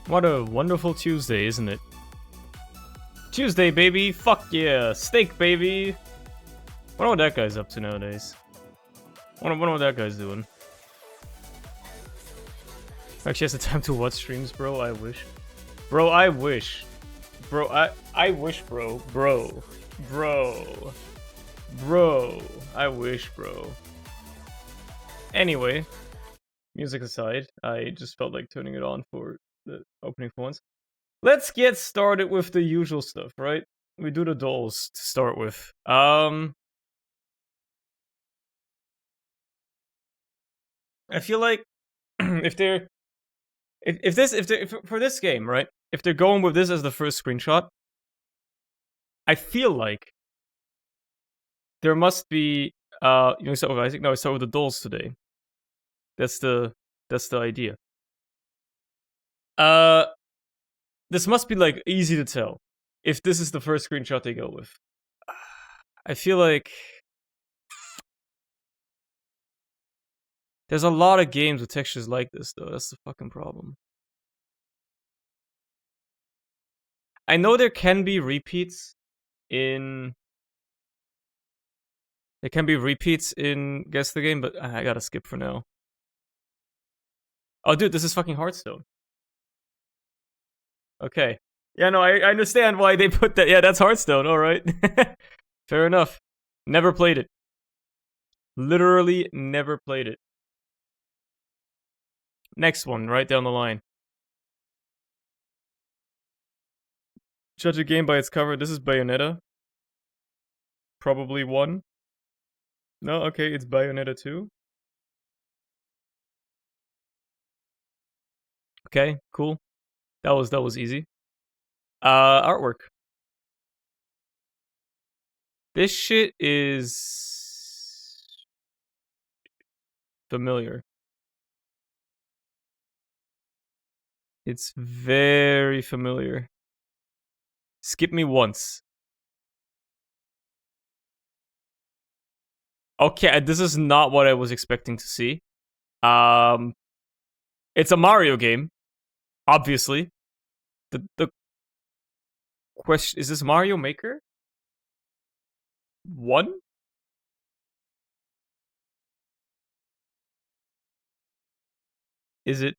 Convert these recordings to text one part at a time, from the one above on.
What a wonderful Tuesday, isn't it? Tuesday, baby! Fuck yeah! Steak, baby! Wonder what that guy's up to nowadays. Wonder what that guy's doing. Actually has the time to watch streams, bro. I wish. Bro, I wish. Bro, I wish, bro. Bro. Bro. Bro. I wish, bro. Anyway. Music aside, I just felt like turning it on for the opening for once. Let's get started with the usual stuff, right? We do the dolls to start with. I feel like if for this game, right? If they're going with this as the first screenshot, I feel like there must be you start with Isaac? No, I start with the dolls today. That's the idea. This must be like easy to tell if this is the first screenshot they go with. I feel like there's a lot of games with textures like this, though. That's the fucking problem. I know there can be repeats in... There can be repeats in Guess the Game, but I gotta skip for now. Oh, dude, this is fucking Hearthstone. Okay. Yeah, no, I understand why they put that. Yeah, that's Hearthstone, alright. Fair enough. Never played it. Literally never played it. Next one, right down the line. Judge a game by its cover. This is Bayonetta. Probably 1. No, okay, it's Bayonetta 2. Okay, cool. That was easy. Artwork. This shit is familiar. It's very familiar. Skip me once. Okay, this is not what I was expecting to see. It's a Mario game, obviously. The question is this Mario Maker 1? Is it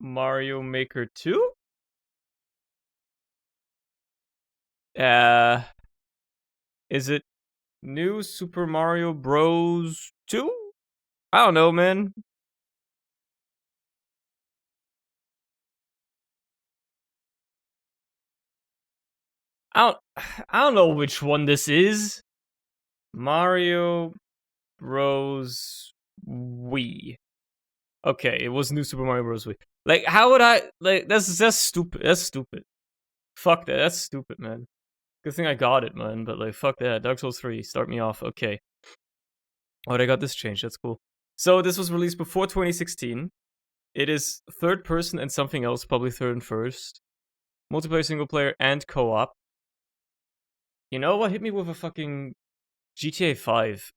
Mario Maker 2? Is it New Super Mario Bros. 2? I don't know, man. I don't know which one this is. Mario Bros. Wii. Okay, it was New Super Mario Bros. Wii. Like, how would I... Like, that's stupid. That's stupid. Fuck that. That's stupid, man. Good thing I got it, man. But, like, fuck that. Dark Souls 3. Start me off. Okay. Oh, they got this changed. That's cool. So this was released before 2016. It is third person and something else, probably third and first. Multiplayer, single player, and co-op. You know what? Hit me with a fucking GTA 5.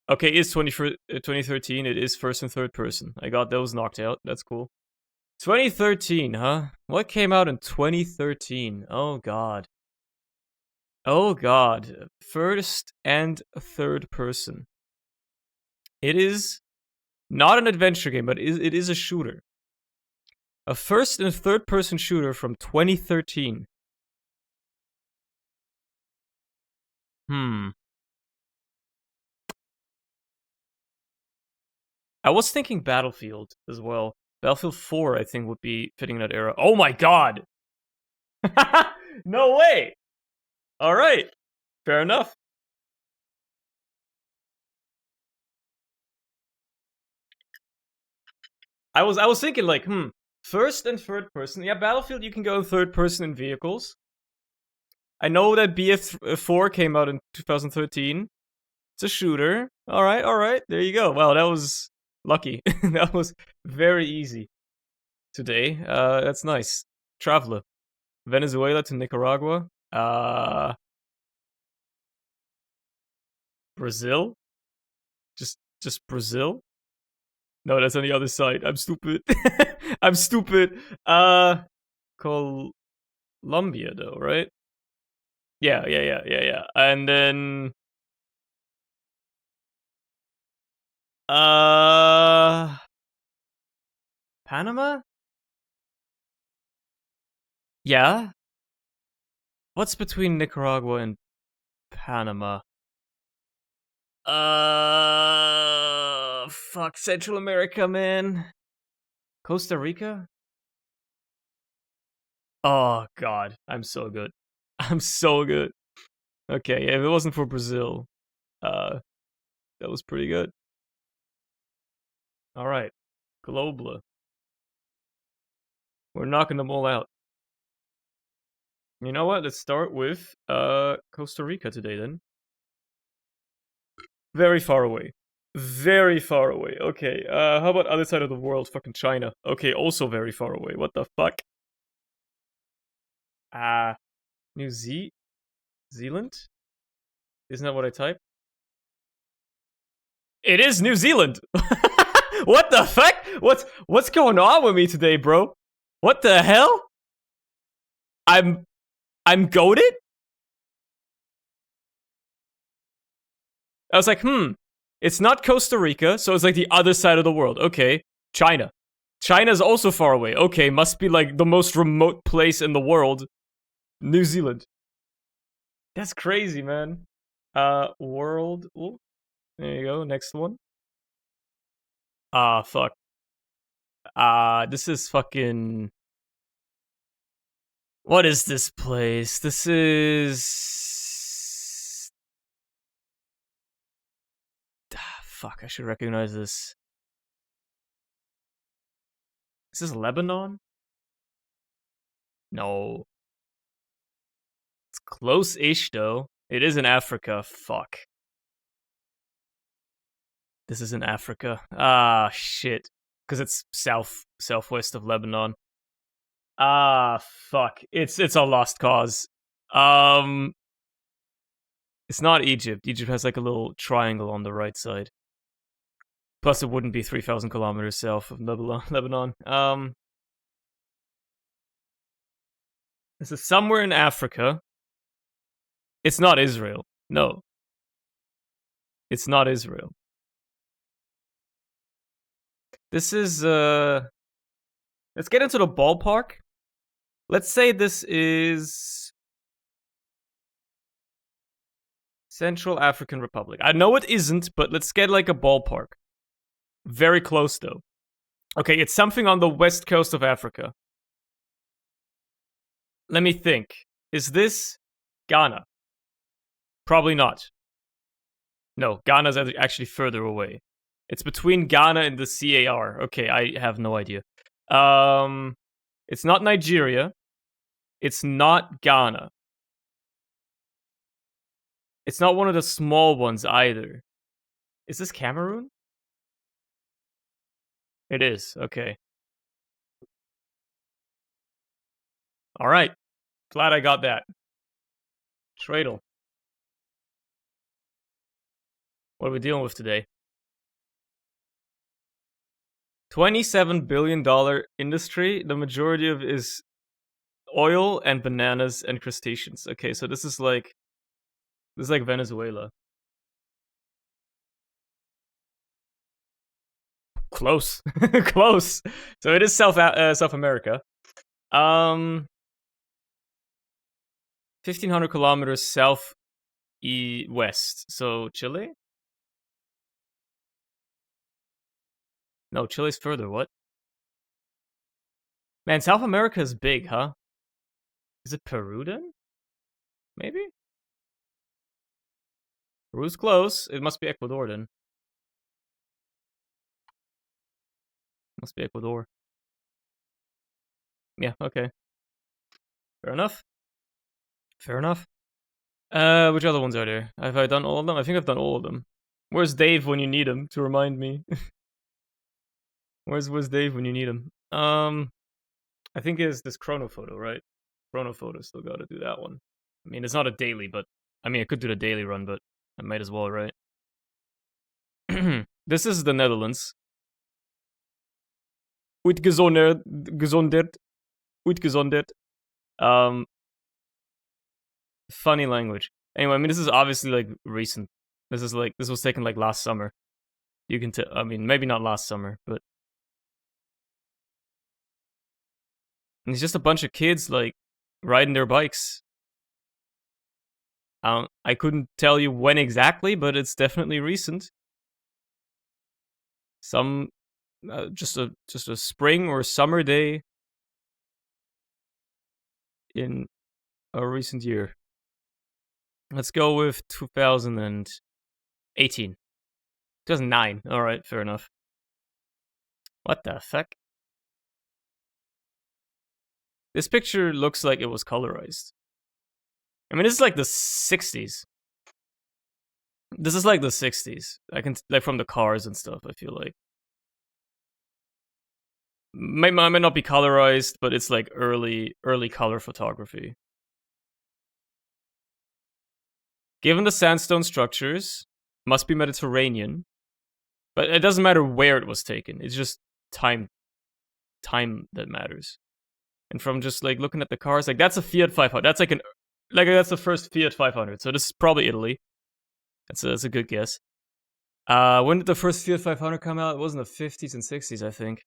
Okay, it's 2013. It is first and third person. I got those knocked out. That's cool. 2013, huh? What came out in 2013? Oh god. Oh god. First and third person. It is not an adventure game, but it is a shooter. A first and third person shooter from 2013. I was thinking Battlefield as well. Battlefield 4, I think, would be fitting that era. Oh my god! No way! Alright. Fair enough. I was thinking like, first and third person. Yeah, Battlefield you can go in third person in vehicles. I know that BF4 came out in 2013. It's a shooter. Alright. There you go. Wow, that was lucky. That was very easy today. That's nice. Traveler. Venezuela to Nicaragua. Brazil? Just Brazil? No, that's on the other side. I'm stupid. I'm stupid. Colombia though, right? Yeah. And then Panama? Yeah. What's between Nicaragua and Panama? Fuck Central America, man. Costa Rica? Oh god, I'm so good. I'm so good. Okay, if it wasn't for Brazil, that was pretty good. All right, Globla. We're knocking them all out. You know what? Let's start with Costa Rica today then. Very far away. Very far away. Okay, how about other side of the world? Fucking China. Okay, also very far away. What the fuck? New Zealand? Isn't that what I typed? It is New Zealand! What the fuck? What's going on with me today, bro? What the hell? I'm goated? I was like, it's not Costa Rica, so it's like the other side of the world. Okay, China. China's also far away. Okay, must be like the most remote place in the world. New Zealand. That's crazy, man. World. Ooh, there you go. Next one. Fuck. This is fucking. What is this place? This is. Fuck, I should recognize this. Is this Lebanon? No. It's close-ish, though. It is in Africa. Fuck. This is in Africa. Ah, shit. Because it's southwest of Lebanon. Ah, fuck. It's a lost cause. It's not Egypt. Egypt has like a little triangle on the right side. Plus, it wouldn't be 3,000 kilometers south of Lebanon. This is somewhere in Africa. It's not Israel. No. It's not Israel. This is, let's get into the ballpark. Let's say this is Central African Republic. I know it isn't, but let's get like a ballpark. Very close, though. Okay, it's something on the west coast of Africa. Let me think. Is this Ghana? Probably not. No, Ghana's actually further away. It's between Ghana and the CAR. Okay, I have no idea. It's not Nigeria. It's not Ghana. It's not one of the small ones either. Is this Cameroon? It is. Okay. All right. Glad I got that. Tradle. What are we dealing with today? $27 billion industry. The majority of is oil and bananas and crustaceans. Okay, so this is like Venezuela. Close. Close. So it is South America. 1,500 kilometers south west. So Chile? No, Chile's further. What? Man, South America is big, huh? Is it Peru then? Maybe? Peru's close. It must be Ecuador then. Must be Ecuador. Yeah, okay. Fair enough. Fair enough. Which other ones are there? Have I done all of them? I think I've done all of them. Where's Dave when you need him to remind me? Where's Dave when you need him? I think it's this chrono photo, right? Chrono photo, still gotta do that one. I mean, it's not a daily, but I mean, I could do the daily run, but I might as well, right? This is the Netherlands. Uitgezonderd. Uitgezonderd. Funny language. Anyway, I mean, this is obviously like recent. This was taken like last summer. You can tell. I mean, maybe not last summer, but and it's just a bunch of kids like riding their bikes. I couldn't tell you when exactly, but it's definitely recent. Some just a spring or summer day in a recent year. Let's go with 2018. 2009. All right, fair enough. What the fuck? This picture looks like it was colorized. I mean, this is like the 60s. This is like the 60s. I can, like, from the cars and stuff, I feel like. Might not be colorized, but it's like early color photography. Given the sandstone structures, must be Mediterranean. But it doesn't matter where it was taken. It's just time that matters. And from just like looking at the cars, like that's a Fiat 500. That's like that's the first Fiat 500. So this is probably Italy. That's a good guess. When did the first Fiat 500 come out? It was in the 50s and 60s, I think.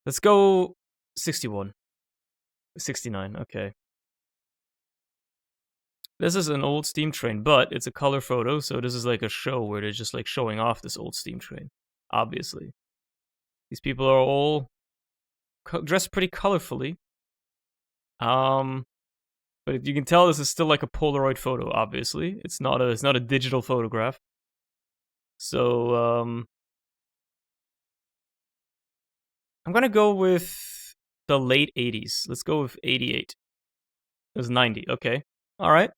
Let's go 61. 69, okay. This is an old steam train, but it's a color photo, so this is like a show where they're just like showing off this old steam train. Obviously. These people are all dressed pretty colorfully. But you can tell this is still like a Polaroid photo, obviously. It's not a digital photograph. So, I'm gonna go with the late 80s. Let's go with 88. It was 90, okay. Alright.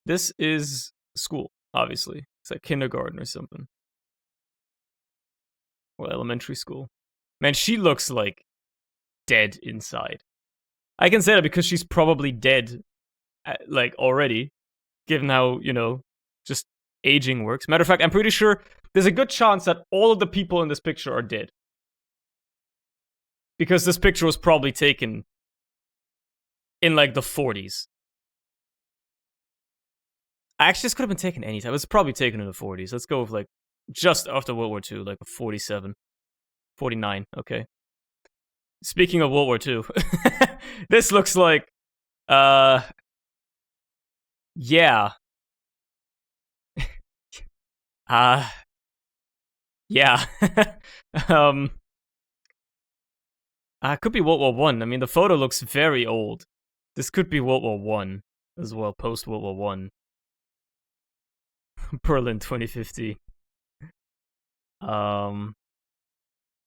This is school, obviously. It's like kindergarten or something. Or elementary school. Man, she looks like dead inside. I can say that because she's probably dead, like, already. Given how, just aging works. Matter of fact, I'm pretty sure there's a good chance that all of the people in this picture are dead. Because this picture was probably taken in, like, the 40s. Actually, this could have been taken anytime. It was probably taken in the 40s. Let's go with, like, just after World War II, like a 47. 49, okay. Speaking of World War II, this looks like, yeah. Yeah. Could be World War One. I mean, the photo looks very old. This could be World War One as well, post World War One. Berlin 2050. I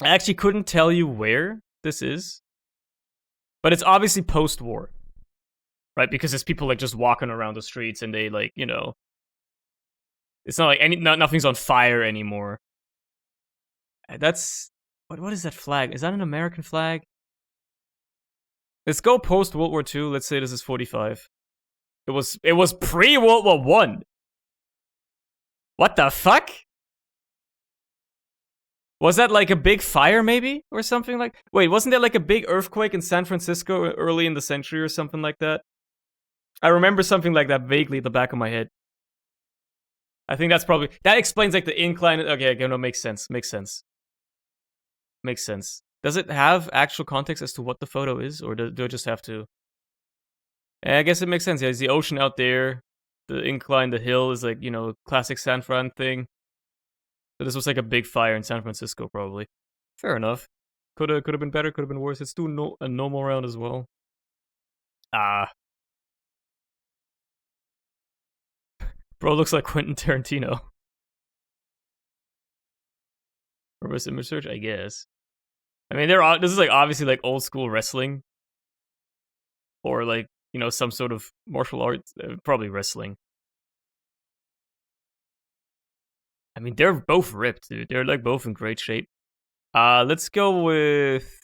actually couldn't tell you where this is, but it's obviously post-war, right? Because there's people like just walking around the streets and they like, It's not like nothing's on fire anymore. That's what is that flag? Is that an American flag? Let's go post World War II. Let's say this is 45. It was pre World War One. What the fuck? Was that like a big fire, maybe? Or something like... Wait, wasn't there like a big earthquake in San Francisco early in the century or something like that? I remember something like that vaguely at the back of my head. I think that's probably... That explains like the incline... Okay, no, makes sense. Makes sense. Makes sense. Does it have actual context as to what the photo is? Or do I just have to... I guess it makes sense. Yeah, there's the ocean out there. The incline, the hill is like, classic San Fran thing. So this was like a big fire in San Francisco, probably. Fair enough. Could have been better, could have been worse. It's still a normal round as well. Bro looks like Quentin Tarantino. Reverse image search, I guess. I mean, this is like obviously like old school wrestling. Or like, some sort of martial arts. Probably wrestling. I mean, they're both ripped, dude. They're like both in great shape. Let's go with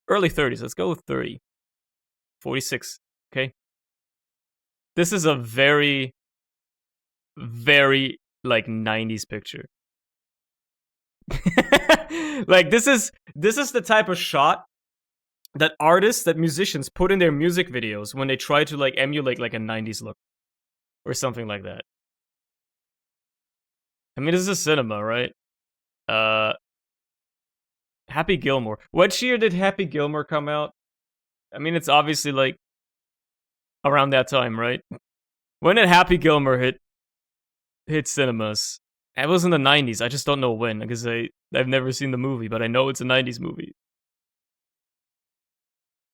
early 30s. Let's go with 30. 46. Okay. This is a very, very like 90s picture. Like this is the type of shot that artists, that musicians put in their music videos when they try to like emulate like a 90s look or something like that. I mean, this is a cinema, right? Happy Gilmore. What year did Happy Gilmore come out? I mean, it's obviously like around that time, right? When did Happy Gilmore hit cinemas? It was in the 90s. I just don't know when, because I've never seen the movie, but I know it's a 90s movie.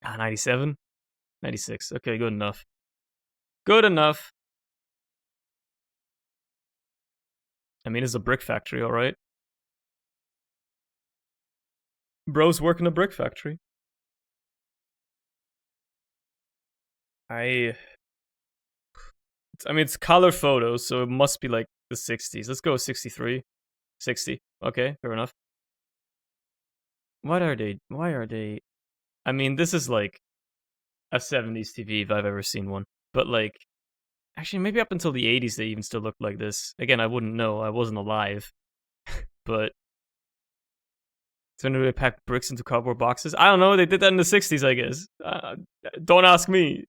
97? 96. Okay, good enough. Good enough. I mean, it's a brick factory, alright? Bros work in a brick factory. I mean, it's color photos, so it must be like the 60s. Let's go with 63. 60. Okay, fair enough. Why are they... I mean, this is like a 70s TV if I've ever seen one. But like, actually, maybe up until the 80s they even still looked like this. Again, I wouldn't know. I wasn't alive. But so do they pack bricks into cardboard boxes? I don't know. They did that in the 60s, I guess. Don't ask me.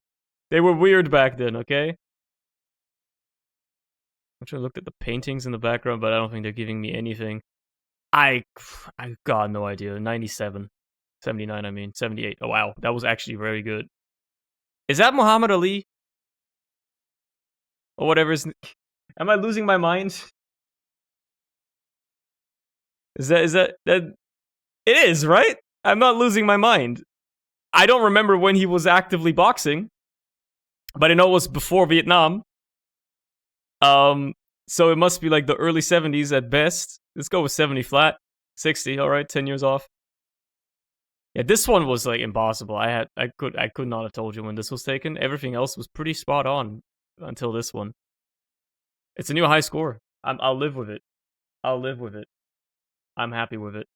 They were weird back then, okay? I'm trying to look at the paintings in the background, but I don't think they're giving me anything. I got no idea. 97. 79, I mean. 78. Oh, wow. That was actually very good. Is that Muhammad Ali? Or whatever is... Am I losing my mind? Is that... It is, right? I'm not losing my mind. I don't remember when he was actively boxing. But I know it was before Vietnam. So it must be like the early 70s at best. Let's go with 70 flat. 60, alright, 10 years off. Yeah, this one was like impossible. I could not have told you when this was taken. Everything else was pretty spot on until this one. It's a new high score. I'll live with it. I'll live with it. I'm happy with it.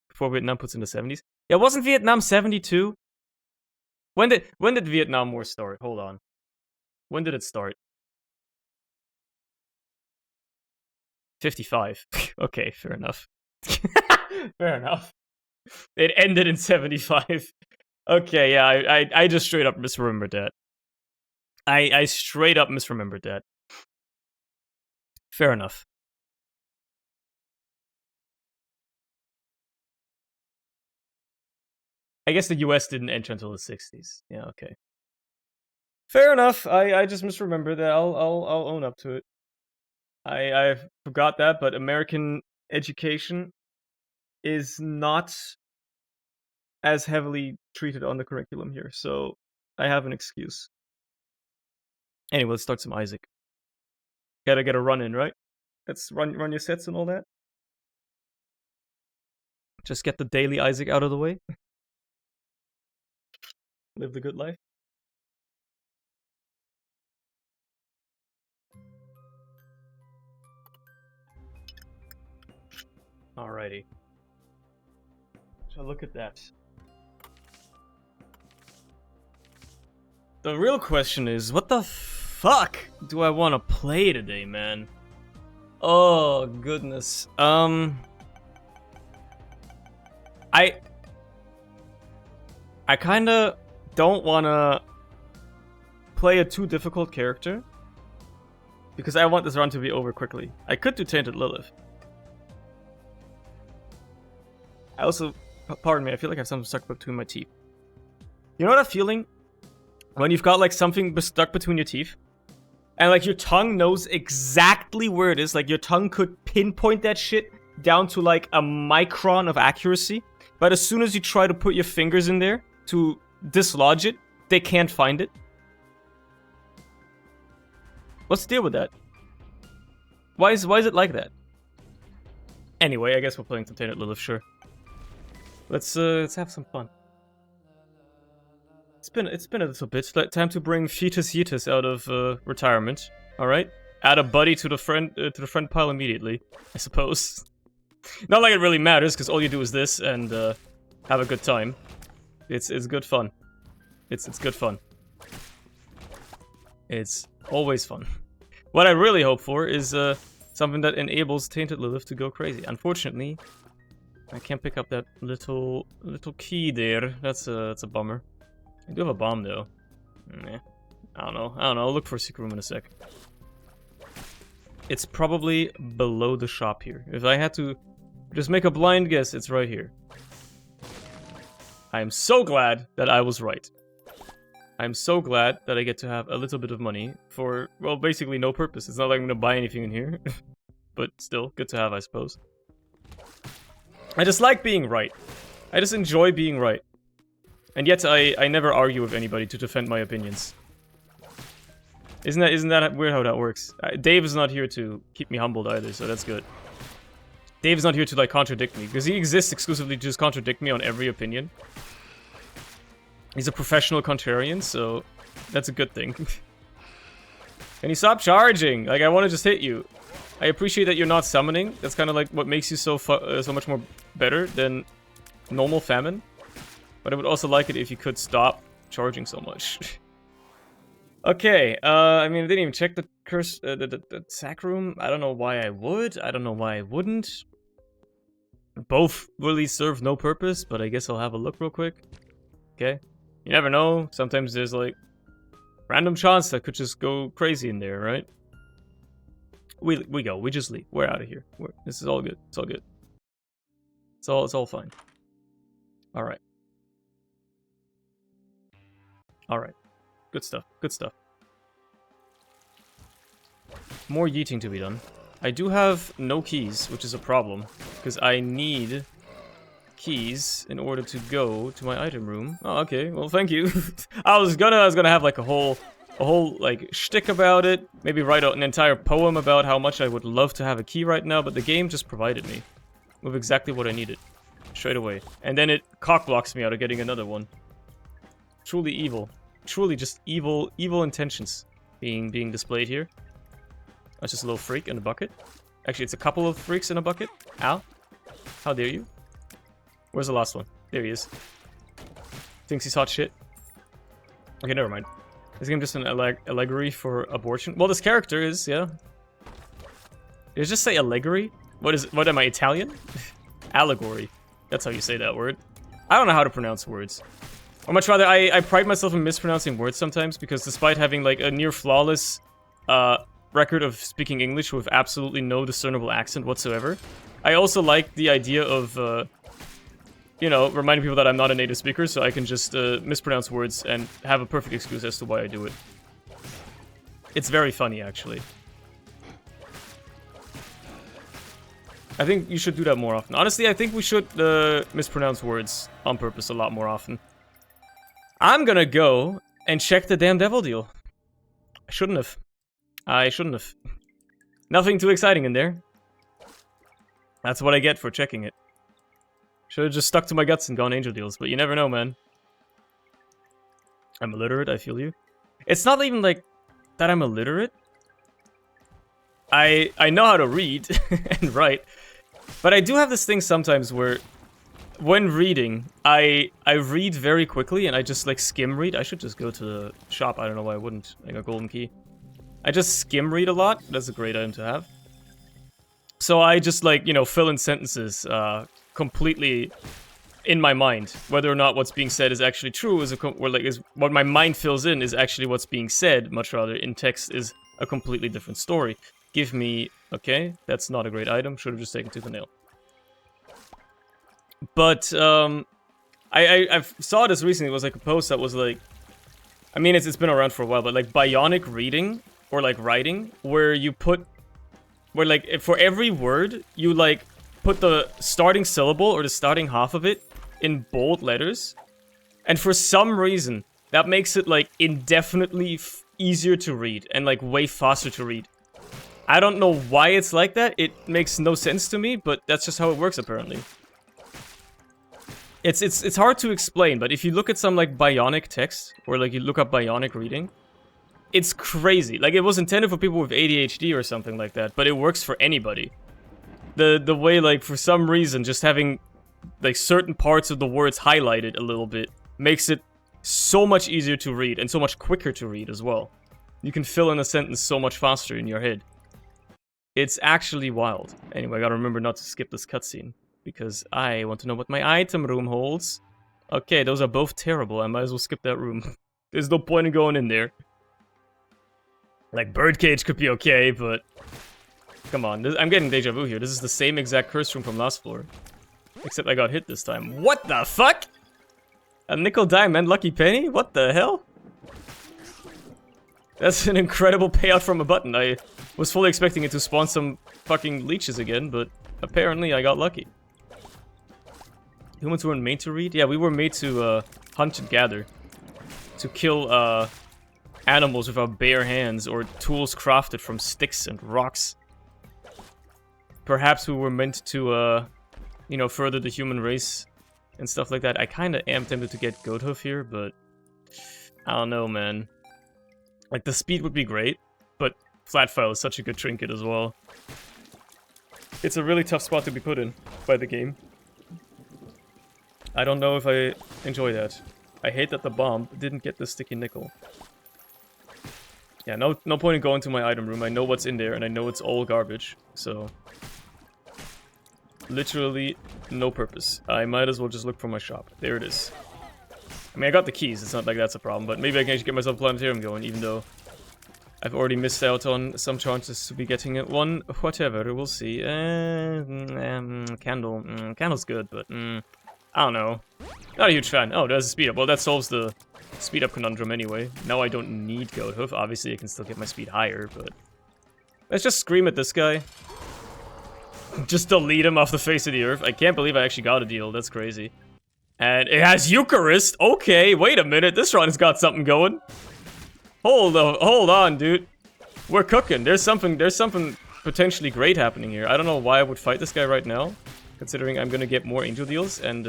Before Vietnam puts in the 70s. Yeah, wasn't Vietnam 72? When did Vietnam War start? Hold on. When did it start? 55. Okay, fair enough. Fair enough. It ended in 75. Okay, yeah, I just straight up misremembered that. I straight up misremembered that. Fair enough. I guess the US didn't enter until the 60s. Yeah, okay. Fair enough. I just misremembered that. I'll own up to it. I forgot that, but American education is not as heavily treated on the curriculum here, so I have an excuse. Anyway, let's start some Isaac. Gotta get a run in, right? Let's run your sets and all that. Just get the daily Isaac out of the way. Live the good life. Alrighty. So look at that. The real question is, what the fuck do I want to play today, man? Oh, goodness. I kinda don't wanna play a too difficult character, because I want this run to be over quickly. I could do Tainted Lilith. I also, pardon me, I feel like I have something stuck between my teeth. You know that feeling? When you've got like something stuck between your teeth? And like your tongue knows exactly where it is. Like your tongue could pinpoint that shit down to like a micron of accuracy. But as soon as you try to put your fingers in there to dislodge it, they can't find it. What's the deal with that? Why is it like that? Anyway, I guess we're playing some Tainted Lilith, sure. Let's have some fun. It's been a little bit. Time to bring Fetus Yeetus out of retirement. All right, add a buddy to the friend pile immediately, I suppose. Not like it really matters, because all you do is this and have a good time. It's good fun. It's good fun. It's always fun. What I really hope for is something that enables Tainted Lilith to go crazy. Unfortunately, I can't pick up that little key there. That's a bummer. I do have a bomb though. I don't know. I'll look for a secret room in a sec. It's probably below the shop here. If I had to just make a blind guess, it's right here. I am so glad that I was right. I'm so glad that I get to have a little bit of money for, well, basically no purpose. It's not like I'm gonna buy anything in here. But still, good to have, I suppose. I just like being right. I just enjoy being right. And yet, I never argue with anybody to defend my opinions. Isn't that weird how that works? Dave is not here to keep me humbled either, so that's good. Dave is not here to, like, contradict me, because he exists exclusively to just contradict me on every opinion. He's a professional contrarian, so that's a good thing. Can you stop charging? Like, I want to just hit you. I appreciate that you're not summoning. That's kind of like what makes you so much more better than normal famine. But I would also like it if you could stop charging so much. Okay, I mean, I didn't even check the curse, the sack room. I don't know why I would. I don't know why I wouldn't. Both really serve no purpose, but I guess I'll have a look real quick. Okay. You never know. Sometimes there's, like, random chance that could just go crazy in there, right? We go. We just leave. We're out of here. This is all good. It's all good. It's all fine. All right. All right. Good stuff. Good stuff. More yeeting to be done. I do have no keys, which is a problem, because I need keys in order to go to my item room. Oh, okay. Well, thank you. I was gonna have like a whole like shtick about it. Maybe write out an entire poem about how much I would love to have a key right now, but the game just provided me with exactly what I needed straight away, and then it cock blocks me out of getting another one. Truly evil. Truly just evil intentions being displayed here. That's just a little freak in a bucket. Actually, it's a couple of freaks in a bucket. Ow. How dare you? Where's the last one? There he is. Thinks he's hot shit. Okay, never mind. This game just an allegory for abortion? Well, this character is, yeah. Did it just say allegory? What am I, Italian? Allegory. That's how you say that word. I don't know how to pronounce words. Or much rather, I pride myself in mispronouncing words sometimes, because despite having, like, a near flawless, record of speaking English with absolutely no discernible accent whatsoever, I also like the idea of, you know, reminding people that I'm not a native speaker, so I can just mispronounce words and have a perfect excuse as to why I do it. It's very funny, actually. I think you should do that more often. Honestly, I think we should mispronounce words on purpose a lot more often. I'm gonna go and check the damn devil deal. I shouldn't have. I shouldn't have. Nothing too exciting in there. That's what I get for checking it. Should have just stuck to my guts and gone angel deals, but you never know, man. I'm illiterate, I feel you. It's not even like that I'm illiterate. I know how to read and write. But I do have this thing sometimes where, when reading, I read very quickly and I just like skim read. I should just go to the shop. I don't know why I wouldn't. I got a golden key. I just skim read a lot. That's a great item to have. So I just like, you know, fill in sentences completely in my mind. Whether or not what's being said is actually true is what my mind fills in is actually what's being said. Much rather in text is a completely different story. Give me, okay, that's not a great item. Should have just taken tooth and nail. But I saw this recently. It was like a post that was like, I mean it's been around for a while, but like bionic reading or like writing, where you put, where like for every word you like put the starting syllable or the starting half of it in bold letters, and for some reason that makes it like indefinitely easier to read and like way faster to read. I don't know why it's like that. It makes no sense to me, but that's just how it works apparently. It's hard to explain, but if you look at some like bionic text or like you look up bionic reading, it's crazy. Like it was intended for people with ADHD or something like that, but it works for anybody. The way like for some reason just having like certain parts of the words highlighted a little bit makes it so much easier to read and so much quicker to read as well. You can fill in a sentence so much faster in your head. It's actually wild. Anyway, I gotta remember not to skip this cutscene, because I want to know what my item room holds. Okay, those are both terrible. I might as well skip that room. There's no point in going in there. Like, birdcage could be okay, but... Come on, I'm getting deja vu here. This is the same exact curse room from last floor. Except I got hit this time. What the fuck? A nickel, dime, and lucky penny? What the hell? That's an incredible payout from a button. I was fully expecting it to spawn some fucking leeches again, but apparently I got lucky. Humans weren't made to read? Yeah, we were made to hunt and gather. To kill animals with our bare hands, or tools crafted from sticks and rocks. Perhaps we were meant to, you know, further the human race and stuff like that. I kinda am tempted to get Goat Hoof here, but I don't know, man. Like, the speed would be great, but Flatfile is such a good trinket as well. It's a really tough spot to be put in by the game. I don't know if I enjoy that. I hate that the bomb didn't get the sticky nickel. Yeah, no point in going to my item room. I know what's in there, and I know it's all garbage, so... Literally no purpose. I might as well just look for my shop. There it is. I mean, I got the keys. It's not like that's a problem, but maybe I can actually get myself a planetarium going, even though I've already missed out on some chances to be getting it. One, whatever, we'll see. Candle. Candle's good, but I don't know. Not a huge fan. Oh, there's a speed up. Well, that solves the speed up conundrum anyway. Now I don't need Goat Hoof. Obviously, I can still get my speed higher, but... Let's just scream at this guy. Just delete him off the face of the earth. I can't believe I actually got a deal. That's crazy. And it has Eucharist. Okay, wait a minute. This run's got something going. Hold on, dude. We're cooking. There's something potentially great happening here. I don't know why I would fight this guy right now, considering I'm gonna get more angel deals, and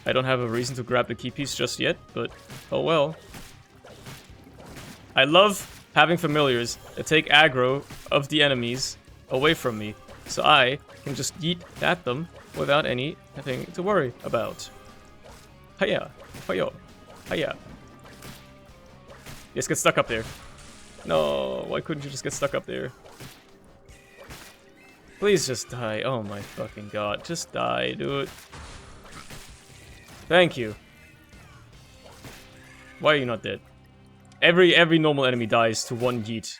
I don't have a reason to grab the key piece just yet, but oh well. I love having familiars that take aggro of the enemies away from me, so I can just yeet at them without anything to worry about. Hiya, hiyo, hiya. Yes, get stuck up there. No, why couldn't you just get stuck up there? Please just die. Oh my fucking god, just die, dude. Thank you. Why are you not dead? Every normal enemy dies to one yeet.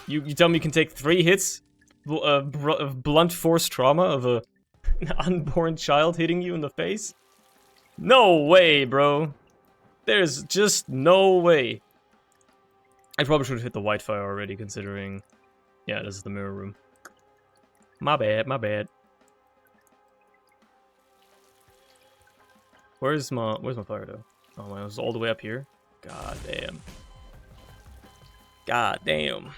You tell me you can take 3 hits of blunt force trauma of an unborn child hitting you in the face? No way, bro. There's just no way. I probably should have hit the white fire already, considering... Yeah, this is the mirror room. My bad, my bad. Where's my fire, though? Oh, man, it was all the way up here? God damn. God damn.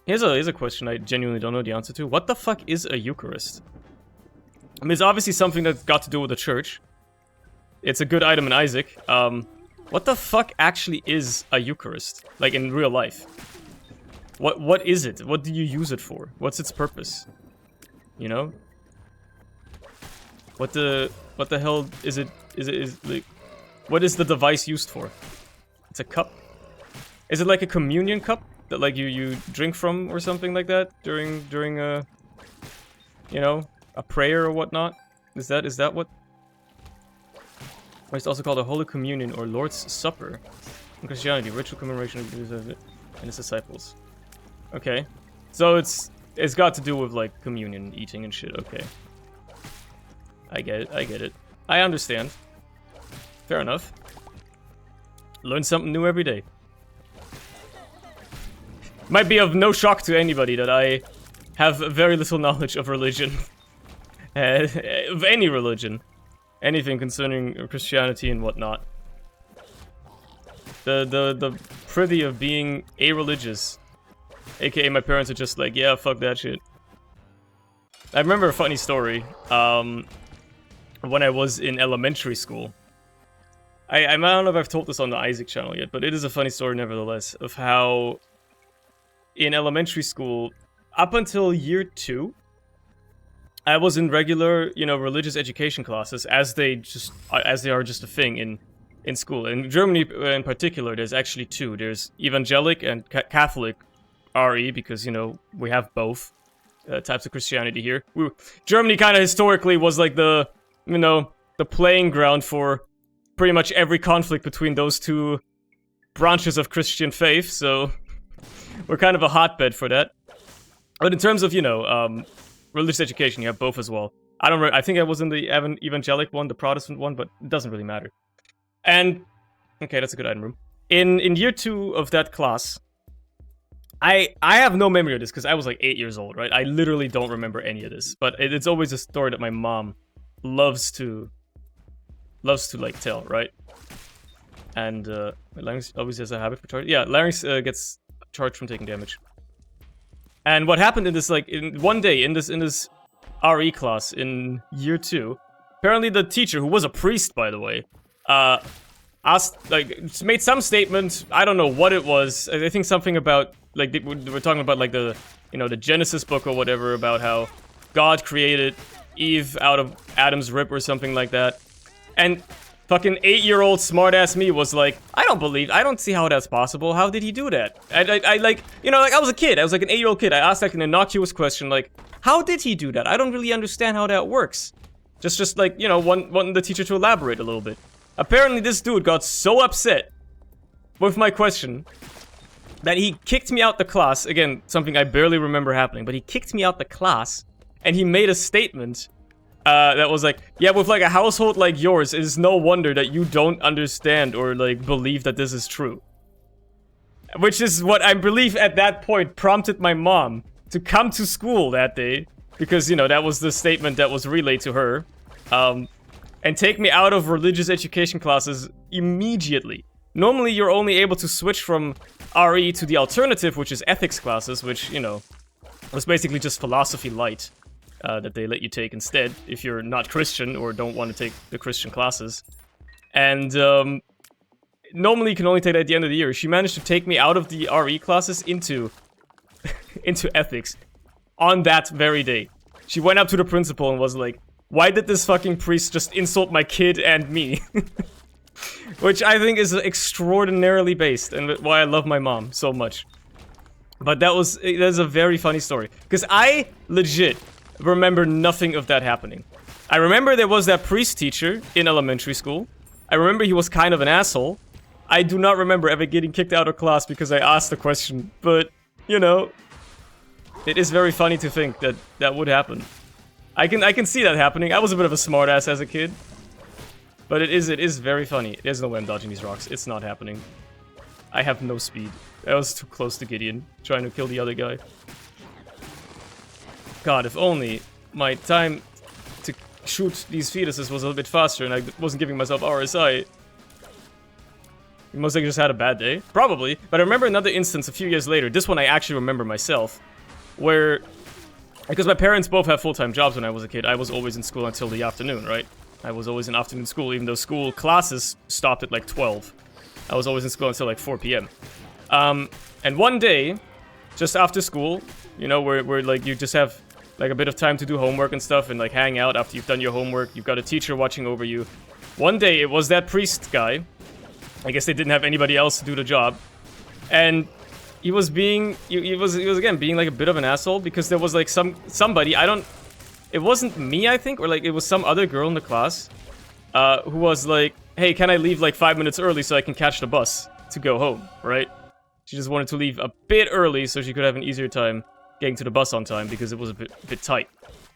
Here's a question I genuinely don't know the answer to. What the fuck is a Eucharist? I mean, it's obviously something that's got to do with the church. It's a good item in Isaac. What the fuck actually is a Eucharist? Like, in real life? What is it? What do you use it for? What's its purpose? You know? What the hell is it? Is like, what is the device used for? It's a cup. Is it like a communion cup that like you drink from or something like that during a, you know, a prayer or whatnot? Is that what? Or it's also called a Holy Communion or Lord's Supper in Christianity, ritual commemoration of Jesus and his disciples. Okay, so it's got to do with like communion, eating and shit. Okay. I get it. I understand. Fair enough. Learn something new every day. Might be of no shock to anybody that I have very little knowledge of religion. Of any religion. Anything concerning Christianity and whatnot. The privy of being a-religious. AKA my parents are just like, yeah, fuck that shit. I remember a funny story. When I was in elementary school. I don't know if I've told this on the Isaac channel yet, but it is a funny story nevertheless, of how in elementary school, up until year 2, I was in regular, you know, religious education classes, as they are just a thing in school. In Germany in particular, there's actually 2. There's evangelic and Catholic RE, because, you know, we have both types of Christianity here. Germany kind of historically was like the, you know, the playing ground for pretty much every conflict between those 2 branches of Christian faith, so we're kind of a hotbed for that. But in terms of, you know, religious education, you have both as well. I think I was in the evangelic one, the Protestant one, but it doesn't really matter. And, okay, that's a good item room. In year 2 of that class, I have no memory of this, because I was like 8 years old, right? I literally don't remember any of this, but it's always a story that my mom loves to like tell, right? And Larynx always has a habit for charge. Yeah, Larynx gets charged from taking damage. And what happened in this, like, one day in this RE class in year 2, apparently the teacher, who was a priest by the way, asked, like, made some statement. I don't know what it was. I think something about, like, we're talking about like the, you know, the Genesis book or whatever, about how God created Eve out of Adam's rib or something like that. And fucking 8-year-old smartass me was like, I don't see how that's possible. How did he do that? I like, you know, like, I was a kid. I was like an 8-year-old kid. I asked like an innocuous question, like, how did he do that? I don't really understand how that works. Just like, you know, wanting the teacher to elaborate a little bit. Apparently this dude got so upset with my question that he kicked me out the class. Again, something I barely remember happening, but he kicked me out the class and he made a statement that was like, yeah, with like a household like yours, it is no wonder that you don't understand or like believe that this is true. Which is what I believe at that point prompted my mom to come to school that day, because, you know, that was the statement that was relayed to her, and take me out of religious education classes immediately. Normally, you're only able to switch from RE to the alternative, which is ethics classes, which, you know, was basically just philosophy light. That they let you take instead, if you're not Christian or don't want to take the Christian classes. And, normally you can only take that at the end of the year. She managed to take me out of the RE classes into ethics on that very day. She went up to the principal and was like, why did this fucking priest just insult my kid and me? Which I think is extraordinarily based, and why I love my mom so much. But that's a very funny story. Because I legit remember nothing of that happening. I remember there was that priest teacher in elementary school. I remember he was kind of an asshole. I do not remember ever getting kicked out of class because I asked the question. But, you know, it is very funny to think that that would happen. I can see that happening. I was a bit of a smartass as a kid. But it is very funny. There's no way I'm dodging these rocks. It's not happening. I have no speed. I was too close to Gideon, trying to kill the other guy. God, if only my time to shoot these fetuses was a little bit faster and I wasn't giving myself RSI. You most likely just had a bad day. Probably. But I remember another instance a few years later. This one I actually remember myself. Where, because my parents both have full-time jobs when I was a kid, I was always in school until the afternoon, right? I was always in afternoon school, even though school classes stopped at like 12. I was always in school until like 4 p.m. And one day, just after school, you know, where like you just have like a bit of time to do homework and stuff and like hang out after you've done your homework. You've got a teacher watching over you. One day it was that priest guy. I guess they didn't have anybody else to do the job. And he was being, he was again being like a bit of an asshole because there was like somebody, it wasn't me, I think, or like it was some other girl in the class who was like, hey, can I leave like 5 minutes early so I can catch the bus to go home, right? She just wanted to leave a bit early so she could have an easier time getting to the bus on time because it was a bit tight.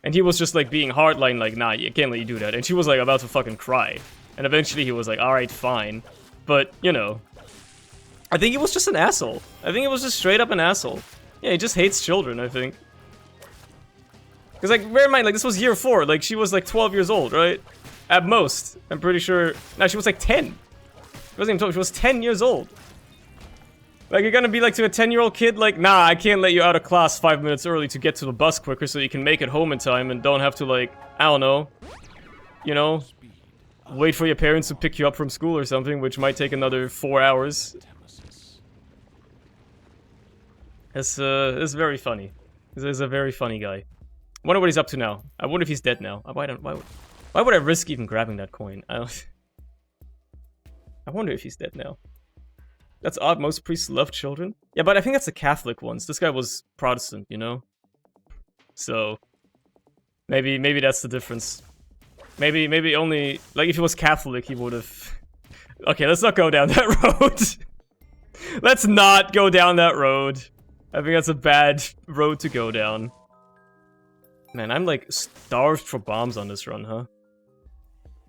And he was just like being hardline, like, nah, I can't let you do that. And she was like about to fucking cry. And eventually he was like, alright, fine. But, you know, I think he was just an asshole. I think it was just straight up an asshole. Yeah, he just hates children, I think. Because, like, bear in mind, like, this was year 4. Like, she was like 12 years old, right? At most. I'm pretty sure. No, she was like 10. She wasn't even 12, she was 10 years old. Like, you're gonna be like to a 10-year-old kid, like, nah, I can't let you out of class 5 minutes early to get to the bus quicker so you can make it home in time and don't have to, like, I don't know, you know, wait for your parents to pick you up from school or something, which might take another 4 hours. It's very funny. He's a very funny guy. I wonder what he's up to now. I wonder if he's dead now. Why would I risk even grabbing that coin? I wonder if he's dead now. That's odd, most priests love children. Yeah, but I think that's the Catholic ones. This guy was Protestant, you know? So, maybe that's the difference. Maybe only, like, if he was Catholic, he would have... Okay, let's not go down that road. Let's not go down that road. I think that's a bad road to go down. Man, I'm, like, starved for bombs on this run, huh?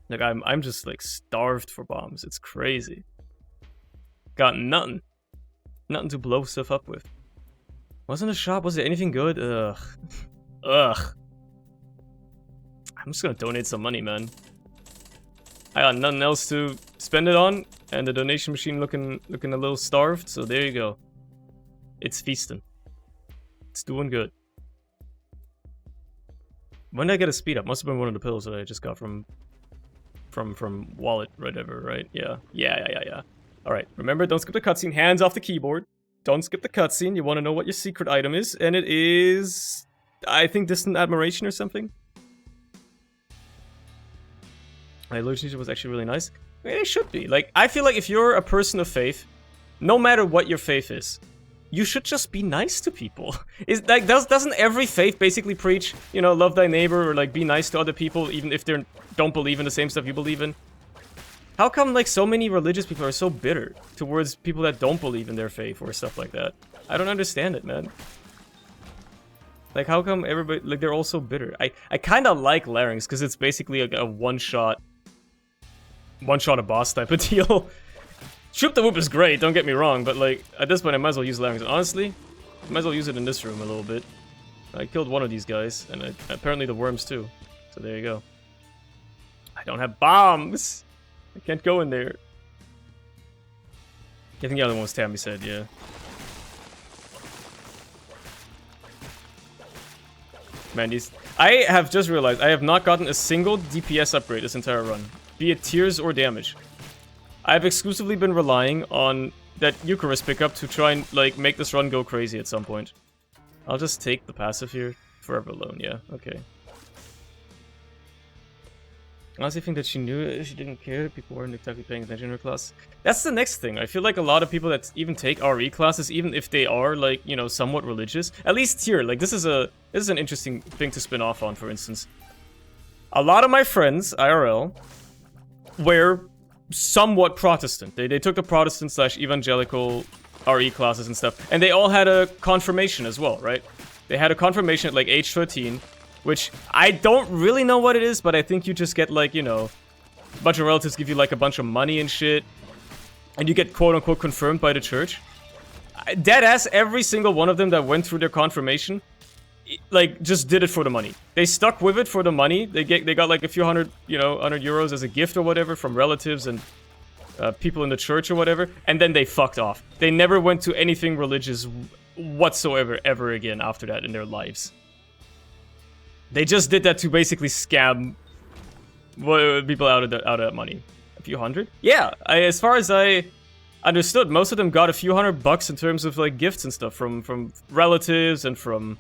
Like, I'm just, like, starved for bombs. It's crazy. Got nothing. Nothing to blow stuff up with. Wasn't the shop, was it anything good? Ugh. Ugh. I'm just gonna donate some money, man. I got nothing else to spend it on, and the donation machine looking a little starved, so there you go. It's feasting. It's doing good. When did I get a speed up? Must have been one of the pills that I just got from wallet, whatever, right? Yeah. Alright, remember, don't skip the cutscene. Hands off the keyboard. Don't skip the cutscene. You want to know what your secret item is, and it is... I think Distant Admiration or something? My relationship was actually really nice. I mean, it should be. Like, I feel like if you're a person of faith, no matter what your faith is, you should just be nice to people. Is like doesn't every faith basically preach, you know, love thy neighbor or like be nice to other people even if they don't believe in the same stuff you believe in? How come, like, so many religious people are so bitter towards people that don't believe in their faith or stuff like that? I don't understand it, man. Like, how come everybody, like, they're all so bitter? I kind of like Larynx, because it's basically a one-shot a boss type of deal. Shoot the Whoop is great, don't get me wrong, but, like, at this point I might as well use Larynx. Honestly, I might as well use it in this room a little bit. I killed one of these guys, and apparently the worms too. So there you go. I don't have bombs! I can't go in there. I think the other one was Tammy said, yeah. Man, these... I have just realized I have not gotten a single DPS upgrade this entire run. Be it tears or damage. I've exclusively been relying on that Eucharist pickup to try and, like, make this run go crazy at some point. I'll just take the passive here. Forever alone, yeah, okay. I honestly think that she knew she didn't care. People weren't exactly paying attention in her class. That's the next thing. I feel like a lot of people that even take RE classes, even if they are, like, you know, somewhat religious, at least here, like, this is an interesting thing to spin off on, for instance. A lot of my friends, IRL, were somewhat Protestant. They took the Protestant/evangelical RE classes and stuff, and they all had a confirmation as well, right? They had a confirmation at, like, age 13, which I don't really know what it is, but I think you just get, like, you know, a bunch of relatives give you, like, a bunch of money and shit, and you get quote-unquote confirmed by the church. Deadass, every single one of them that went through their confirmation, like, just did it for the money. They stuck with it for the money. They got, like, a few hundred, you know, 100 euros as a gift or whatever from relatives and people in the church or whatever, and then they fucked off. They never went to anything religious whatsoever ever again after that in their lives. They just did that to basically scam people out of that money. A few hundred? Yeah, as far as I Understood. Most of them got a few $100 in terms of like gifts and stuff from relatives and from,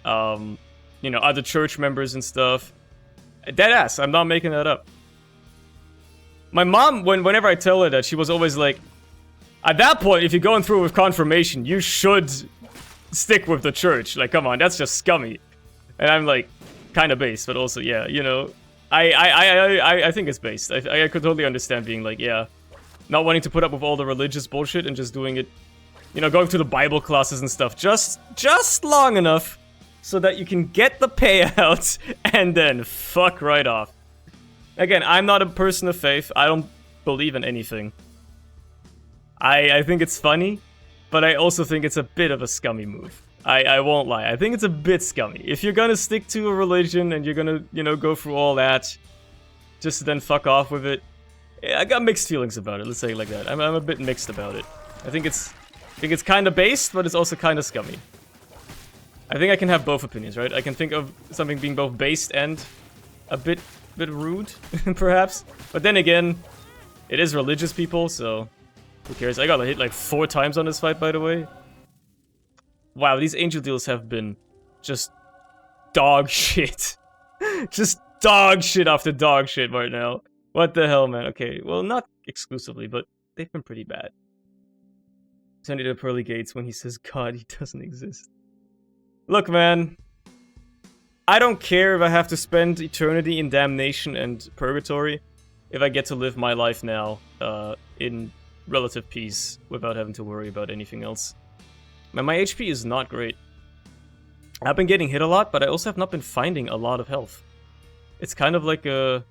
you know, other church members and stuff. Deadass. I'm not making that up. My mom, whenever I tell her that, she was always like, at that point, if you're going through with confirmation, you should stick with the church. Like, come on, that's just scummy. And I'm like, kind of based, but also, yeah, you know, I think it's based. I could totally understand being like, yeah, not wanting to put up with all the religious bullshit and just doing it, you know, going through the Bible classes and stuff just long enough so that you can get the payout and then fuck right off. Again, I'm not a person of faith. I don't believe in anything. I think it's funny, but I also think it's a bit of a scummy move. I won't lie. I think it's a bit scummy. If you're gonna stick to a religion and you're gonna, you know, go through all that, just to then fuck off with it, yeah, I got mixed feelings about it. Let's say it like that. I'm a bit mixed about it. I think it's kind of based, but it's also kind of scummy. I think I can have both opinions, right? I can think of something being both based and a bit rude, perhaps. But then again, it is religious people, so who cares? I got hit like 4 times on this fight, by the way. Wow, these angel deals have been just dog shit. Just dog shit after dog shit right now. What the hell, man? Okay, well, not exclusively, but they've been pretty bad. Send it to pearly gates when he says God, he doesn't exist. Look, man. I don't care if I have to spend eternity in damnation and purgatory if I get to live my life now in relative peace without having to worry about anything else. Man, my HP is not great. I've been getting hit a lot, but I also have not been finding a lot of health. It's kind of like an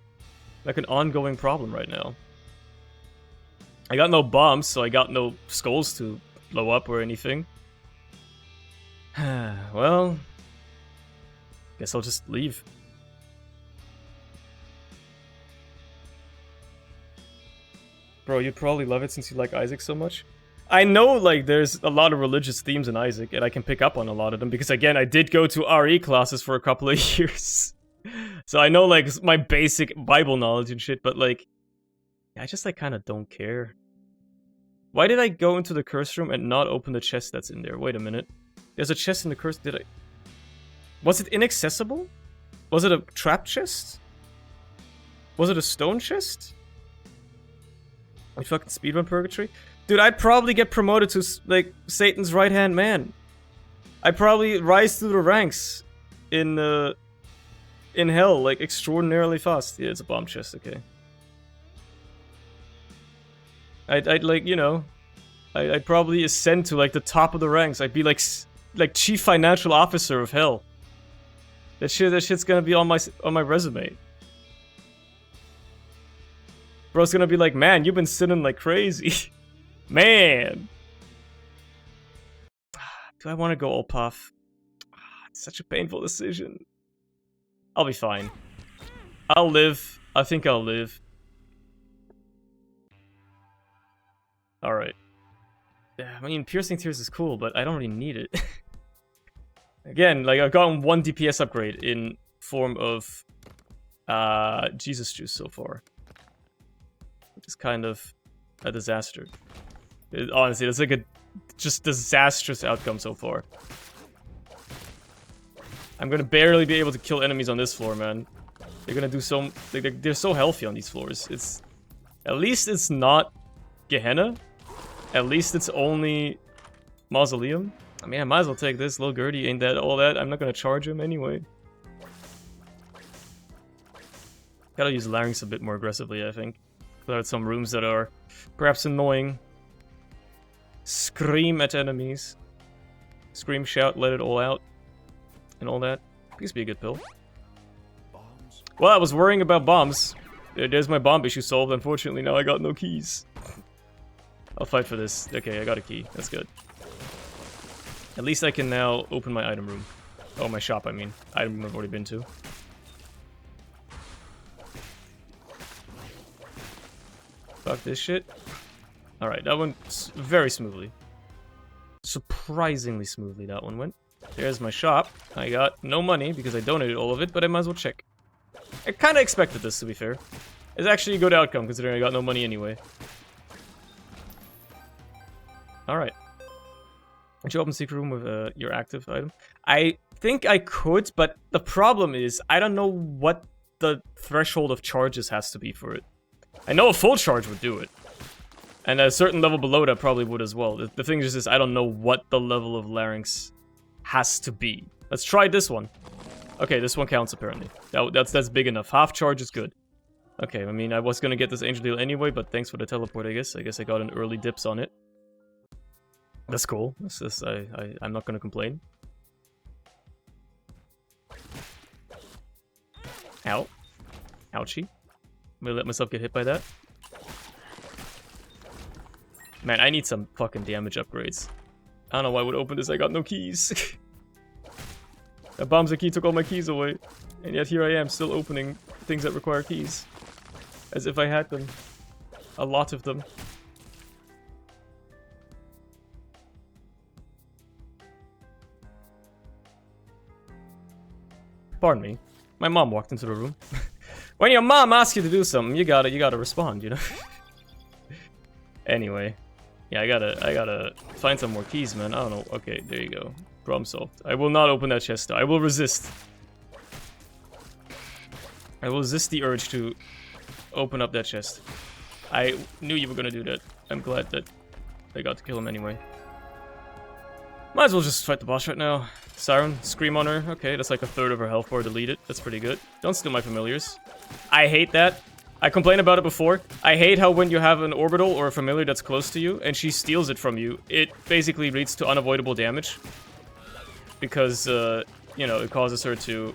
ongoing problem right now. I got no bombs, so I got no skulls to blow up or anything. Well, guess I'll just leave. Bro, you'd probably love it since you like Isaac so much. I know, like, there's a lot of religious themes in Isaac, and I can pick up on a lot of them, because, again, I did go to RE classes for a couple of years. So I know, like, my basic Bible knowledge and shit, but, like, I just, like, kind of don't care. Why did I go into the curse room and not open the chest that's in there? Wait a minute. There's a chest in the curse... Did I... Was it inaccessible? Was it a trap chest? Was it a stone chest? I fucking speedrun purgatory? Dude, I'd probably get promoted to, like, Satan's right-hand man. I'd probably rise through the ranks in hell, like, extraordinarily fast. Yeah, it's a bomb chest, okay. I'd like, you know, I'd probably ascend to, like, the top of the ranks. I'd be, like chief financial officer of hell. That shit's gonna be on my resume. Bro's gonna be like, man, you've been sinning like crazy. Man! Do I want to go all puff? It's such a painful decision. I'll be fine. I'll live. I think I'll live. Alright. Yeah, I mean, Piercing Tears is cool, but I don't really need it. Again, like, I've gotten 1 DPS upgrade in form of Jesus Juice so far. Which is kind of a disaster. Honestly, that's like a just disastrous outcome so far. I'm gonna barely be able to kill enemies on this floor, man. They're gonna do so... They're so healthy on these floors. It's... At least it's not Gehenna. At least it's only Mausoleum. I mean, I might as well take this. Lil Gertie ain't that all that. I'm not gonna charge him anyway. Gotta use Larynx a bit more aggressively, I think. Clear out some rooms that are perhaps annoying. Scream at enemies. Scream, shout, let it all out. And all that. Please be a good pill. Bombs. Well, I was worrying about bombs. There's my bomb issue solved. Unfortunately, now I got no keys. I'll fight for this. Okay, I got a key. That's good. At least I can now open my item room. Oh, my shop, I mean. Item room I've already been to. Fuck this shit. Alright, that went very smoothly. Surprisingly smoothly that one went. There's my shop. I got no money because I donated all of it, but I might as well check. I kind of expected this, to be fair. It's actually a good outcome considering I got no money anyway. Alright. Would you open secret room with your active item? I think I could, but the problem is, I don't know what the threshold of charges has to be for it. I know a full charge would do it. And a certain level below that probably would as well. The thing is I don't know what the level of larynx has to be. Let's try this one. Okay, this one counts apparently. That's big enough. Half charge is good. Okay, I mean, I was gonna get this angel deal anyway, but thanks for the teleport, I guess. I guess I got an early dips on it. That's cool. I'm not gonna complain. Ow. Ouchie. I'm gonna let myself get hit by that. Man, I need some fucking damage upgrades. I don't know why I would open this, I got no keys. That bombs the key took all my keys away. And yet here I am, still opening things that require keys. As if I had them. A lot of them. Pardon me. My mom walked into the room. When your mom asks you to do something, you gotta respond, you know? Anyway. Yeah, I gotta find some more keys, man. I don't know. Okay, there you go. Problem solved. I will not open that chest, though. I will resist. I will resist the urge to open up that chest. I knew you were gonna do that. I'm glad that I got to kill him anyway. Might as well just fight the boss right now. Siren, scream on her. Okay, that's like a third of her health bar deleted. That's pretty good. Don't steal my familiars. I hate that. I complained about it before. I hate how when you have an orbital or a familiar that's close to you and she steals it from you, it basically leads to unavoidable damage. Because, you know, it causes her to,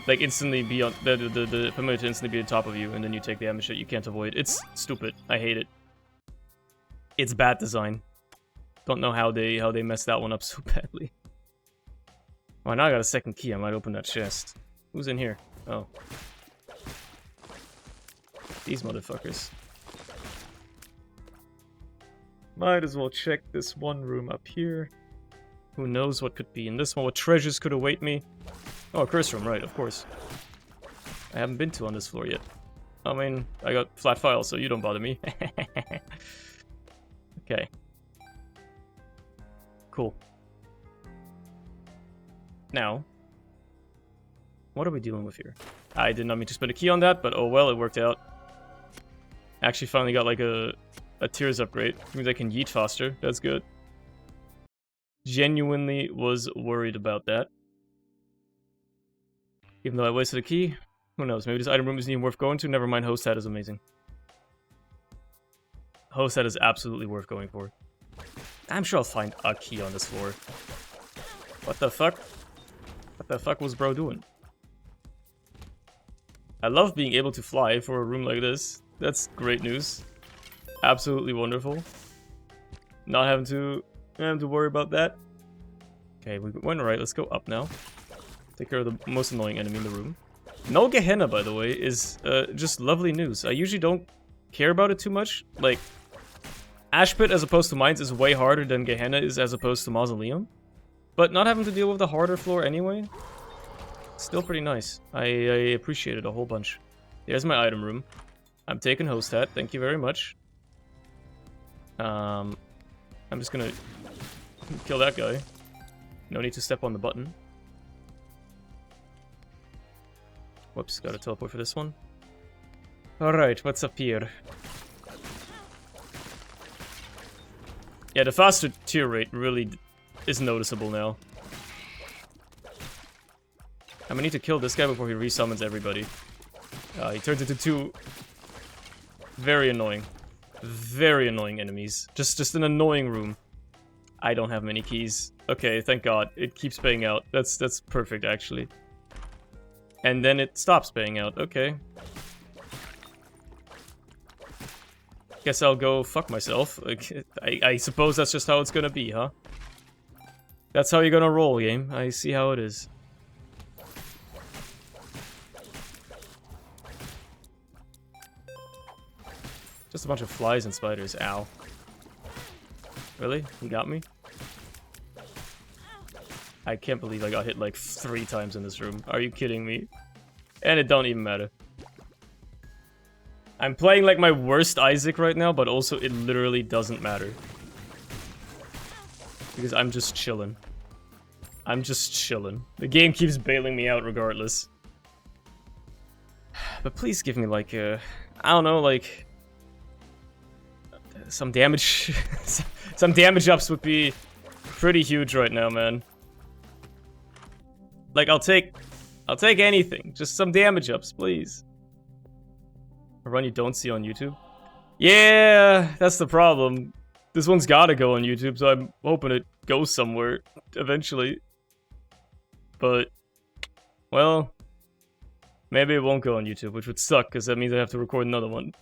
like, instantly be on the familiar to instantly be on top of you, and then you take damage that you can't avoid. It's stupid. I hate it. It's bad design. Don't know how they messed that one up so badly. Oh, now I got a second key. I might open that chest. Who's in here? Oh. These motherfuckers. Might as well check this one room up here. Who knows what could be in this one? What treasures could await me? Oh, a curse room, right, of course. I haven't been to on this floor yet. I mean, I got flat files, so you don't bother me. Okay. Cool. Now, what are we dealing with here? I did not mean to spend a key on that, but oh well, it worked out. Actually finally got like a tears upgrade. Means I can yeet faster. That's good. Genuinely was worried about that. Even though I wasted a key. Who knows, maybe this item room isn't even worth going to. Never mind, host hat is amazing. Host hat is absolutely worth going for. I'm sure I'll find a key on this floor. What the fuck? What the fuck was bro doing? I love being able to fly for a room like this. That's great news. Absolutely wonderful. Not having to worry about that. Okay, we went right. Let's go up now. Take care of the most annoying enemy in the room. No Gehenna, by the way, is just lovely news. I usually don't care about it too much. Like, Ash Pit as opposed to Mines is way harder than Gehenna is as opposed to Mausoleum. But not having to deal with the harder floor anyway, still pretty nice. I appreciate it a whole bunch. There's my item room. I'm taking host hat. Thank you very much. I'm just gonna kill that guy. No need to step on the button. Whoops, gotta teleport for this one. Alright, what's up here? Yeah, the faster tier rate really is noticeable now. I'm gonna need to kill this guy before he resummons everybody. He turns into two very annoying enemies. Just an annoying room. I don't have many keys. Okay, thank God. It keeps paying out. That's perfect, actually. And then it stops paying out. Okay. Guess I'll go fuck myself. Like, I suppose that's just how it's gonna be, huh? That's how you're gonna roll, game. I see how it is. Just a bunch of flies and spiders. Ow. Really? You got me? I can't believe I got hit like 3 times in this room. Are you kidding me? And it don't even matter. I'm playing like my worst Isaac right now, but also it literally doesn't matter. Because I'm just chilling. I'm just chilling. The game keeps bailing me out regardless. But please give me like I don't know, like some damage. Some damage ups would be pretty huge right now, man. Like I'll take anything. Just some damage ups, please. A run you don't see on YouTube. Yeah, that's the problem. This one's gotta go on YouTube, so I'm hoping it goes somewhere eventually. But, well, maybe it won't go on YouTube, which would suck, because that means I have to record another one.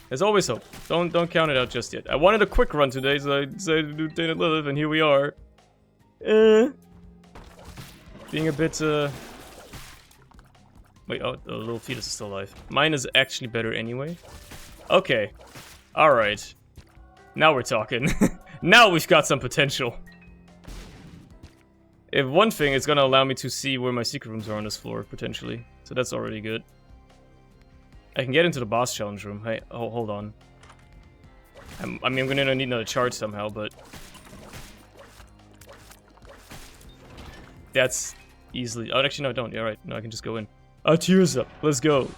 There's always hope. Don't count it out just yet. I wanted a quick run today, so I decided to do Day and Live, and here we are. Being a bit, Wait, oh, the little fetus is still alive. Mine is actually better anyway. Okay. Alright. Now we're talking. Now we've got some potential. If one thing, it's gonna allow me to see where my secret rooms are on this floor, potentially. So that's already good. I can get into the boss challenge room. Hey, oh, hold on. I mean, I'm gonna need another charge somehow, but... That's easily... Oh, actually, no, don't. Yeah, right. No, I can just go in. Tears up. Let's go.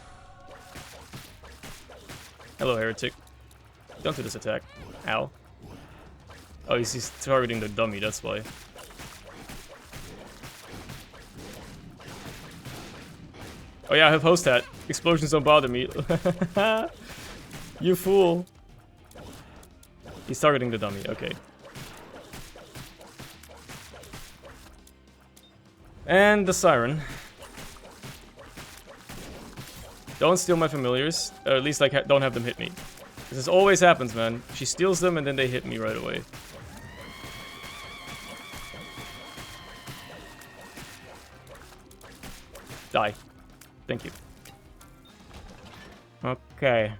Hello, heretic. Don't do this attack. Ow. Oh, he's targeting the dummy, that's why. Oh yeah, I have host hat. Explosions don't bother me. You fool. He's targeting the dummy, okay. And the siren. Don't steal my familiars, or at least like don't have them hit me. This always happens, man. She steals them and then they hit me right away. Die. Thank you. Okay.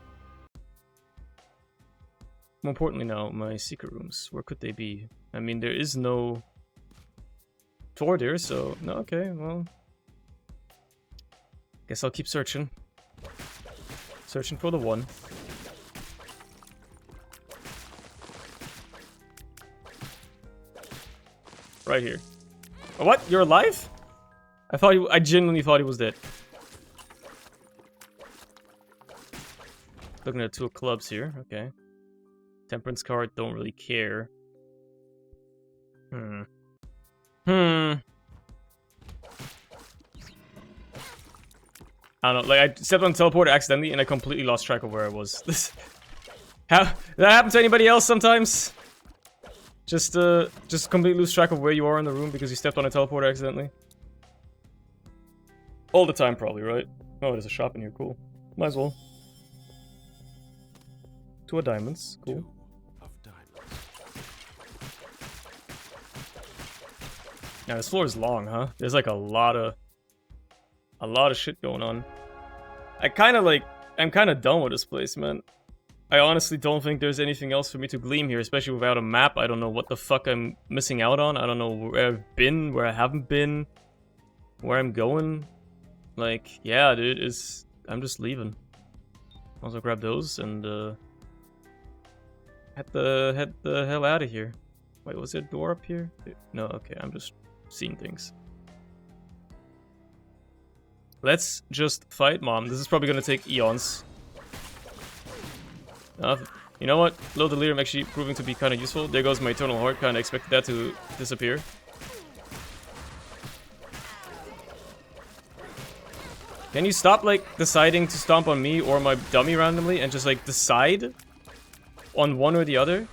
More importantly now, my secret rooms. Where could they be? I mean, there is no door there, so... No, okay, well... Guess I'll keep searching. Searching for the one. Right here. Oh, what? You're alive? I genuinely thought he was dead. Looking at 2 of clubs here. Okay. Temperance card, don't really care. I don't know, like, I stepped on the teleporter accidentally and I completely lost track of where I was. Did that happen to anybody else sometimes? Just completely lose track of where you are in the room because you stepped on a teleporter accidentally? All the time, probably, right? Oh, there's a shop in here, cool. Might as well. 2 of diamonds, cool. Now, this floor is long, huh? There's like a lot of shit going on. I'm kind of done with this place, man. I honestly don't think there's anything else for me to glean here, especially without a map. I don't know what the fuck I'm missing out on. I don't know where I've been, where I haven't been, where I'm going. Like, yeah, dude, I'm just leaving. Also grab those and head the hell out of here. Wait, was there a door up here? No, okay, I'm just seeing things. Let's just fight Mom. This is probably gonna take eons. You know what? Low delirium actually proving to be kind of useful. There goes my eternal heart. Kind of expected that to disappear. Can you stop, like, deciding to stomp on me or my dummy randomly and just, like, decide on one or the other?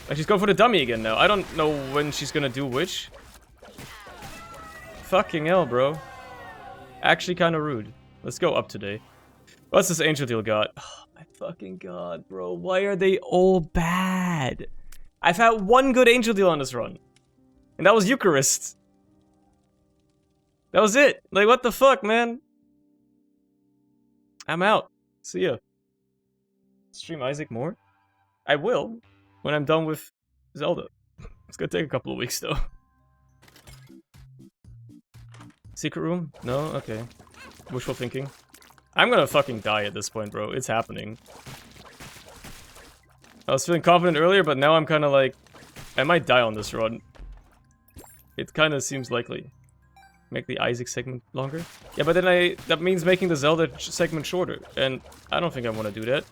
Like, she's going for the dummy again now. I don't know when she's gonna do which. Fucking hell, bro. Actually kind of rude. Let's go up today. What's this angel deal got? Oh, my fucking god, bro. Why are they all bad? I've had one good angel deal on this run. And that was Eucharist. That was it. Like, what the fuck, man? I'm out. See ya. Stream Isaac more? I will. When I'm done with Zelda. It's gonna take a couple of weeks, though. Secret room? No? Okay. Wishful thinking. I'm gonna fucking die at this point, bro. It's happening. I was feeling confident earlier, but now I'm kind of like, I might die on this run. It kind of seems likely. Make the Isaac segment longer? Yeah, but then that means making the Zelda segment shorter, and I don't think I want to do that.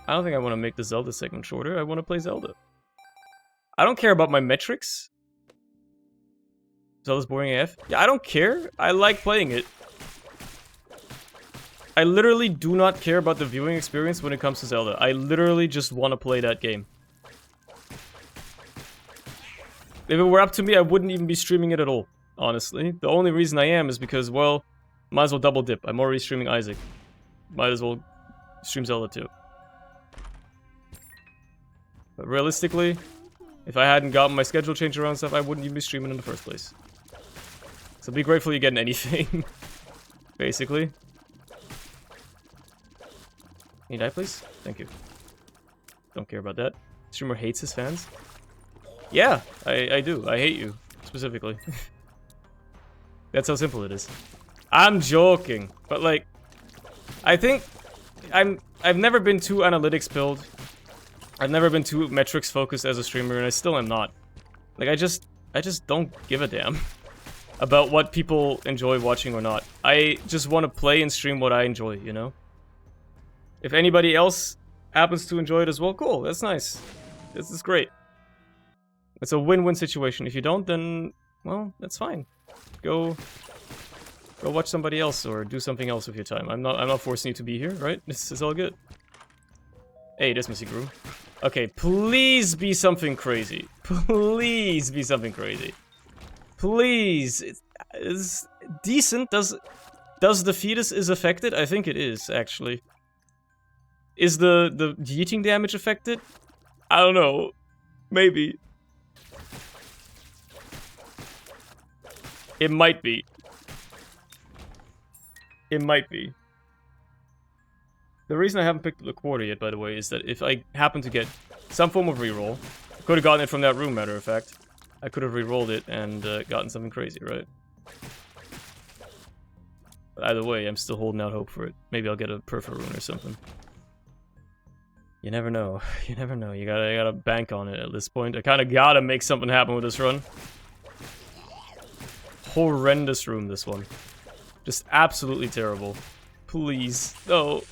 I don't think I want to make the Zelda segment shorter. I want to play Zelda. I don't care about my metrics. Zelda's boring AF. Yeah, I don't care. I like playing it. I literally do not care about the viewing experience when it comes to Zelda. I literally just want to play that game. If it were up to me, I wouldn't even be streaming it at all, honestly. The only reason I am is because, well, might as well double dip. I'm already streaming Isaac. Might as well stream Zelda too. But realistically, if I hadn't gotten my schedule changed around stuff, I wouldn't even be streaming in the first place. So be grateful you're getting anything, basically. Can you die, please? Thank you. Don't care about that. Streamer hates his fans. Yeah, I do. I hate you, specifically. That's how simple it is. I'm joking, but like, I think I've never been too analytics pilled. I've never been too metrics focused as a streamer, and I still am not. Like, I just don't give a damn about what people enjoy watching or not. I just want to play and stream what I enjoy, you know? If anybody else happens to enjoy it as well, cool, that's nice. This is great. It's a win-win situation. If you don't, then, well, that's fine. Go watch somebody else or do something else with your time. I'm not forcing you to be here, right? This is all good. Hey, this must be room. Okay, please be something crazy. Please be something crazy. Please. It's decent. Does the fetus is affected? I think it is, actually. Is the yeeting damage affected? I don't know. Maybe. It might be. It might be. The reason I haven't picked the quarter yet, by the way, is that if I happen to get some form of reroll, I could have gotten it from that room, matter of fact. I could have re-rolled it and gotten something crazy, right? But either way, I'm still holding out hope for it. Maybe I'll get a Perfa rune or something. You never know. You never know. You gotta bank on it at this point. I kind of gotta make something happen with this run. Horrendous room, this one. Just absolutely terrible. Please. No.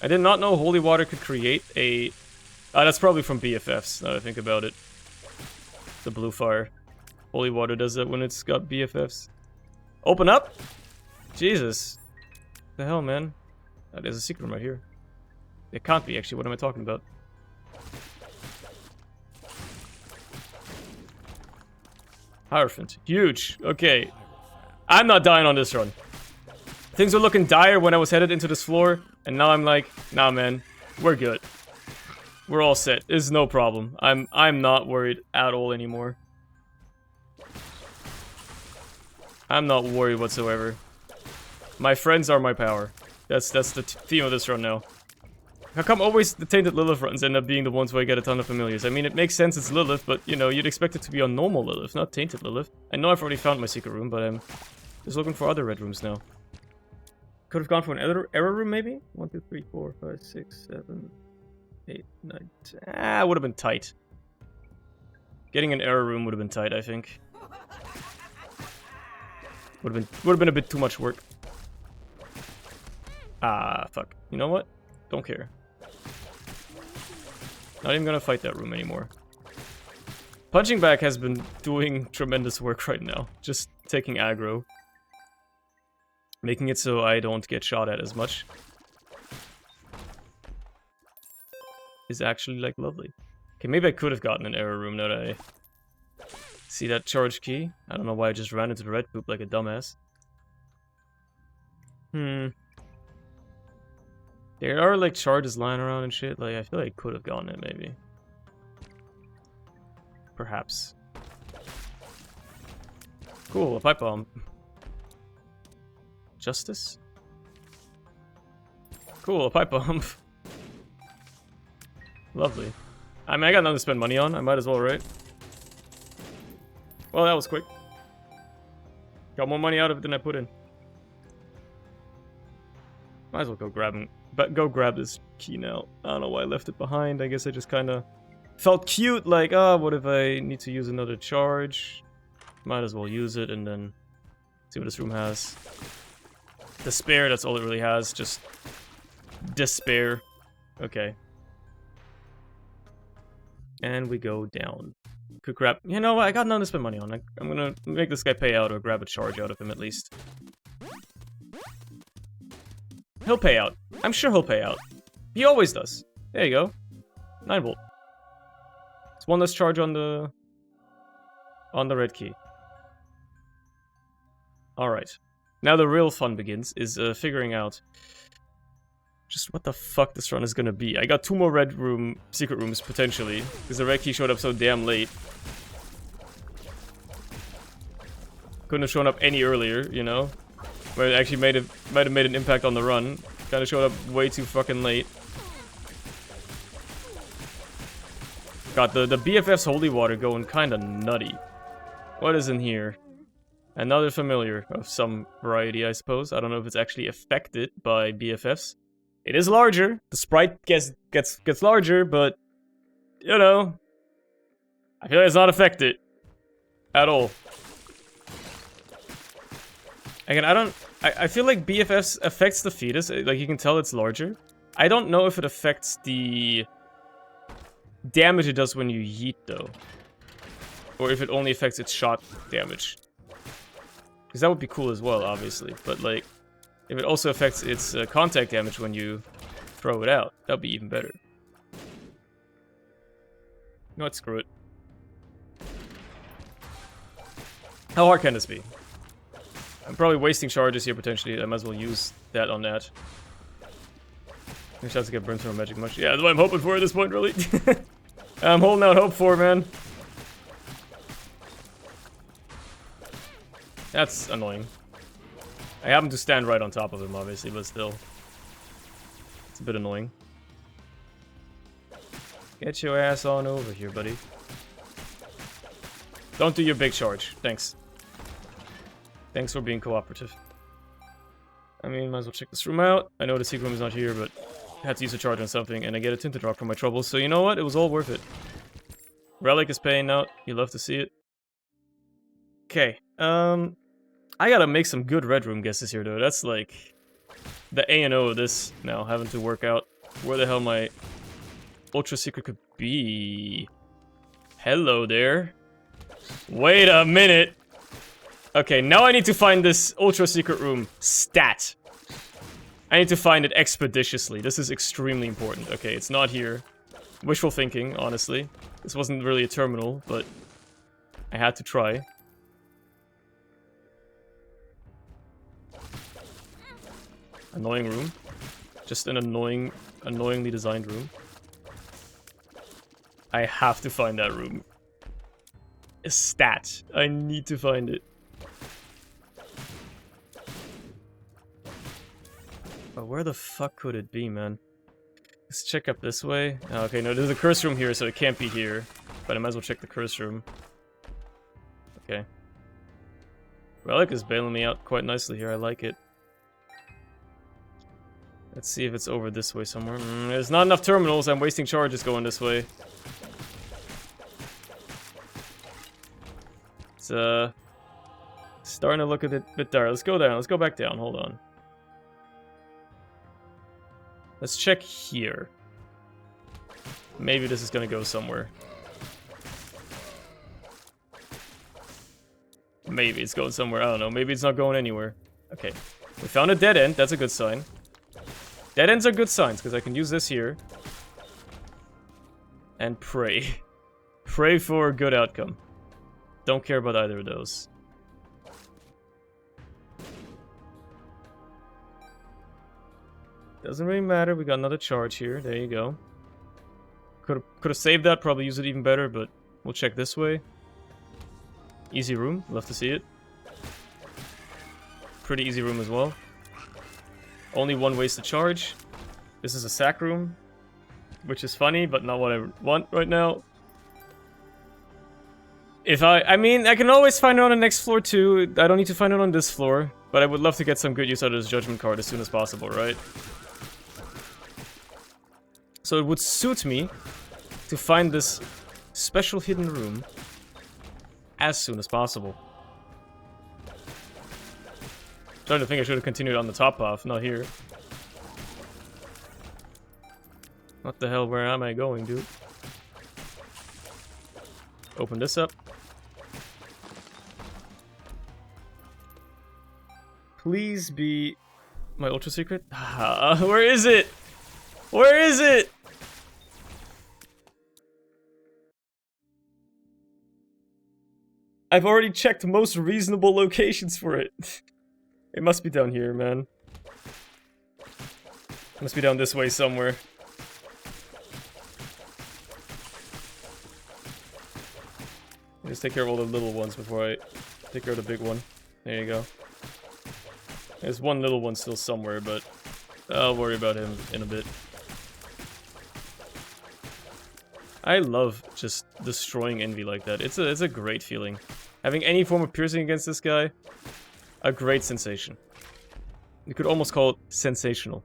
I did not know holy water could create a... that's probably from BFFs, now that I think about it. The blue fire. Holy water does that when it's got BFFs. Open up? Jesus. What the hell, man? There's a secret room right here. It can't be, actually. What am I talking about? Hierophant. Huge. Okay. I'm not dying on this run. Things were looking dire when I was headed into this floor, and now I'm like, nah, man. We're good. We're all set. There's no problem. I'm not worried at all anymore. I'm not worried whatsoever. My friends are my power. That's the theme of this run now. How come always the Tainted Lilith runs end up being the ones where I get a ton of familiars? I mean, it makes sense it's Lilith, but, you know, you'd expect it to be on normal Lilith, not Tainted Lilith. I know I've already found my secret room, but I'm just looking for other red rooms now. Could have gone for an error room, maybe? 1, 2, 3, 4, 5, 6, 7, 8, 9, 10. Ah, would have been tight. Getting an error room would have been tight, I think. Would have been a bit too much work. Ah, fuck. You know what? Don't care. Not even gonna fight that room anymore. Punching back has been doing tremendous work right now. Just taking aggro. Making it so I don't get shot at as much. Is actually, like, lovely. Okay, maybe I could have gotten an error room now that I see that charge key. I don't know why I just ran into the red poop like a dumbass. There are, like, charges lying around and shit. Like, I feel like I could have gotten it, maybe. Perhaps. Cool, a pipe bomb. Justice? Cool, a pipe bomb. Lovely. I mean, I got nothing to spend money on. I might as well, right? Well, that was quick. Got more money out of it than I put in. Might as well go grab him. But go grab this key now. I don't know why I left it behind. I guess I just kind of felt cute. Like, what if I need to use another charge? Might as well use it and then see what this room has. Despair, that's all it really has. Just despair. Okay. And we go down. Could grab... You know what? I got nothing to spend money on. I'm gonna make this guy pay out or grab a charge out of him at least. He'll pay out. I'm sure he'll pay out. He always does. There you go. 9 volt. It's one less charge on the red key. Alright. Now the real fun begins, is figuring out just what the fuck this run is gonna be. I got 2 more secret rooms, potentially, because the red key showed up so damn late. Couldn't have shown up any earlier, you know? But it actually might have made an impact on the run. Kinda showed up way too fucking late. Got the BFF's holy water going kinda nutty. What is in here? Another familiar of some variety, I suppose. I don't know if it's actually affected by BFFs. It is larger. The sprite gets larger, but you know, I feel like it's not affected at all. Again, I feel like BFFs affects the fetus. Like, you can tell it's larger. I don't know if it affects the damage it does when you yeet, though. Or if it only affects its shot damage. Because that would be cool as well, obviously. But, like, if it also affects its contact damage when you throw it out, that would be even better. You know what? Screw it. How hard can this be? I'm probably wasting charges here, potentially. I might as well use that on that. No chance to get burned from magic much. Yeah, that's what I'm hoping for at this point, really. I'm holding out hope for, man. That's annoying. I happen to stand right on top of him, obviously, but still. It's a bit annoying. Get your ass on over here, buddy. Don't do your big charge. Thanks. Thanks for being cooperative. I mean, might as well check this room out. I know the secret room is not here, but I had to use a charge on something, and I get a tinted rock for my troubles, so you know what? It was all worth it. Relic is paying out. You love to see it. Okay, I gotta make some good red room guesses here, though. That's like the A and O of this now, having to work out where the hell my ultra secret could be. Hello there. Wait a minute. Okay, now I need to find this ultra secret room stat. I need to find it expeditiously. This is extremely important. Okay, it's not here. Wishful thinking, honestly. This wasn't really a terminal, but I had to try. Annoying room. Just an annoyingly designed room. I have to find that room. A stat. I need to find it. But where the fuck could it be, man? Let's check up this way. Oh, okay, no, there's a curse room here, so it can't be here. But I might as well check the curse room. Okay. Relic is bailing me out quite nicely here, I like it. Let's see if it's over this way somewhere. There's not enough terminals, I'm wasting charges going this way. It's, starting to look a bit dark. Let's go down, let's go back down, hold on. Let's check here. Maybe this is gonna go somewhere. Maybe it's going somewhere, I don't know. Maybe it's not going anywhere. Okay. We found a dead end, that's a good sign. Dead ends are good signs, because I can use this here. And pray. Pray for a good outcome. Don't care about either of those. Doesn't really matter, we got another charge here, there you go. Could have saved that, probably use it even better, but we'll check this way. Easy room, love to see it. Pretty easy room as well. Only one wasted charge. This is a sack room, which is funny, but not what I want right now. I mean, I can always find it on the next floor too. I don't need to find it on this floor. But I would love to get some good use out of this judgment card as soon as possible, right? So it would suit me to find this special hidden room as soon as possible. Trying to think I should have continued on the top path, not here. What the hell, where am I going, dude? Open this up. Please be my ultra secret. Where is it? Where is it? I've already checked most reasonable locations for it. It must be down here, man. It must be down this way somewhere. Just take care of all the little ones before I take care of the big one. There you go. There's one little one still somewhere, but I'll worry about him in a bit. I love just destroying Envy like that. It's a great feeling. Having any form of piercing against this guy, a great sensation. You could almost call it sensational.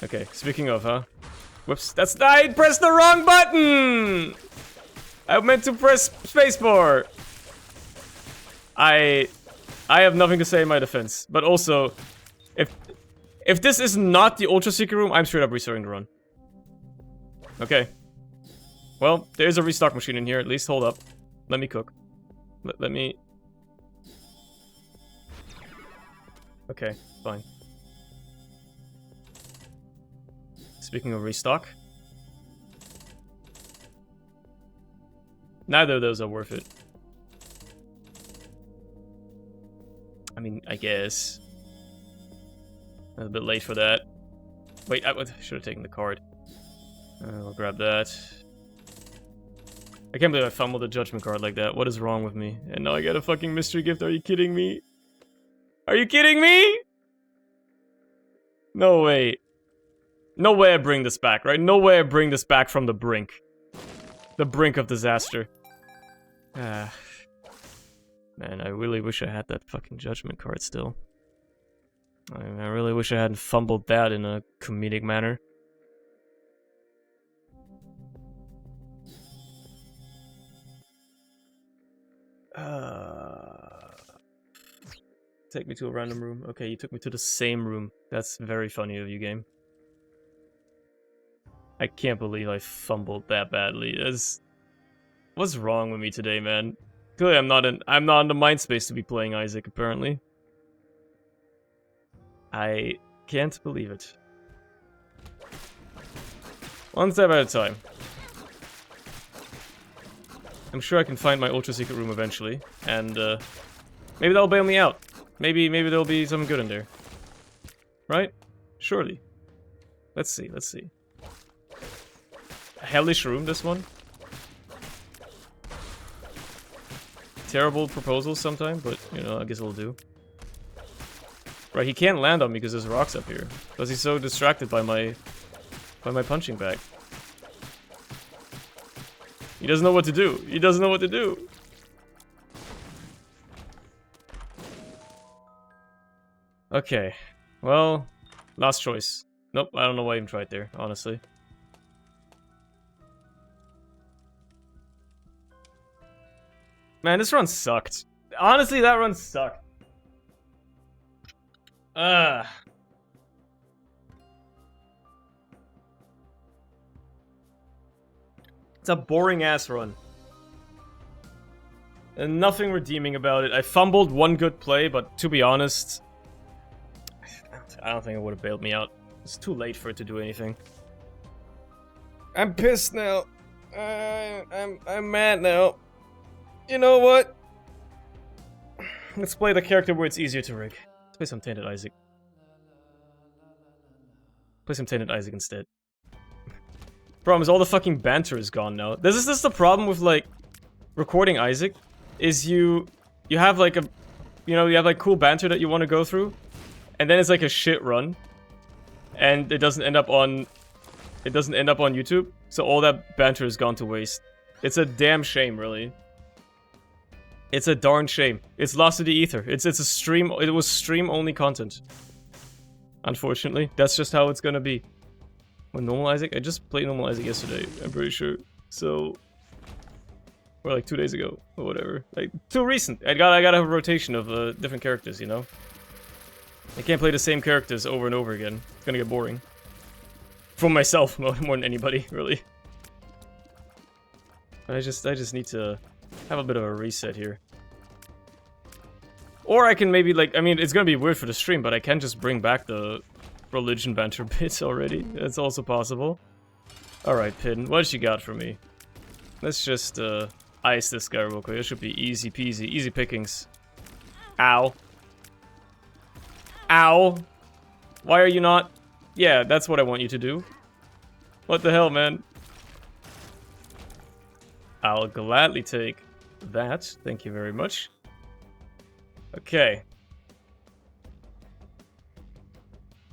Okay, speaking of, huh? Whoops, I pressed the wrong button! I meant to press spacebar. I have nothing to say in my defense, but also, if this is not the Ultra Secret Room, I'm straight up restarting the run. Okay. Well, there's a restock machine in here, at least. Hold up. Let me cook. Let me... Okay, fine. Speaking of restock. Neither of those are worth it. I mean, I guess. I was a bit late for that. Wait, I should have taken the card. I'll grab that. I can't believe I fumbled a judgment card like that. What is wrong with me? And now I get a fucking mystery gift. Are you kidding me? Are you kidding me? No way. No way I bring this back, right? No way I bring this back from the brink. The brink of disaster. Ah. Man, I really wish I had that fucking judgment card still. I really wish I hadn't fumbled that in a comedic manner. Take me to a random room. Okay, you took me to the same room. That's very funny of you, game. I can't believe I fumbled that badly. What's wrong with me today, man? Clearly, I'm not in the mind space to be playing Isaac. Apparently, I can't believe it. One step at a time. I'm sure I can find my ultra secret room eventually, and maybe that'll bail me out. Maybe there'll be something good in there, right? Surely. Let's see. Let's see. A hellish room, this one. Terrible proposals sometimes, but you know, I guess it'll do. Right, he can't land on me because there's rocks up here. Because he's so distracted by my punching bag. He doesn't know what to do. He doesn't know what to do. Okay. Well, last choice. Nope, I don't know why I even tried there, honestly. Man, this run sucked. Honestly, that run sucked. It's a boring ass run. And nothing redeeming about it. I fumbled one good play, but to be honest, I don't think it would have bailed me out. It's too late for it to do anything. I'm pissed now. I'm mad now. You know what? Let's play the character where it's easier to rig. Let's play some Tainted Isaac. Play some Tainted Isaac instead. Problem is, all the fucking banter is gone now. This is the problem with, like, recording Isaac. Is you have, like, you have, like, cool banter that you want to go through. And then it's, like, a shit run. And it doesn't end up on YouTube. So all that banter has gone to waste. It's a damn shame, really. It's a darn shame. It's lost to the ether. It's a stream. It was stream-only content. Unfortunately, that's just how it's gonna be. Well, normal Isaac? I just played normal Isaac yesterday, I'm pretty sure. So... Or like 2 days ago, or whatever. Like, too recent. I gotta have a rotation of different characters, you know? I can't play the same characters over and over again. It's gonna get boring. For myself, more than anybody, really. I just need to have a bit of a reset here. Or I can maybe, like, I mean, it's gonna be weird for the stream, but I can just bring back the religion banter bits already. That's also possible. Alright, Pin, what you got for me? Let's just, ice this guy real quick. It should be easy peasy. Easy pickings. Ow. Ow. Why are you not? Yeah, that's what I want you to do. What the hell, man? I'll gladly take that. Thank you very much. Okay.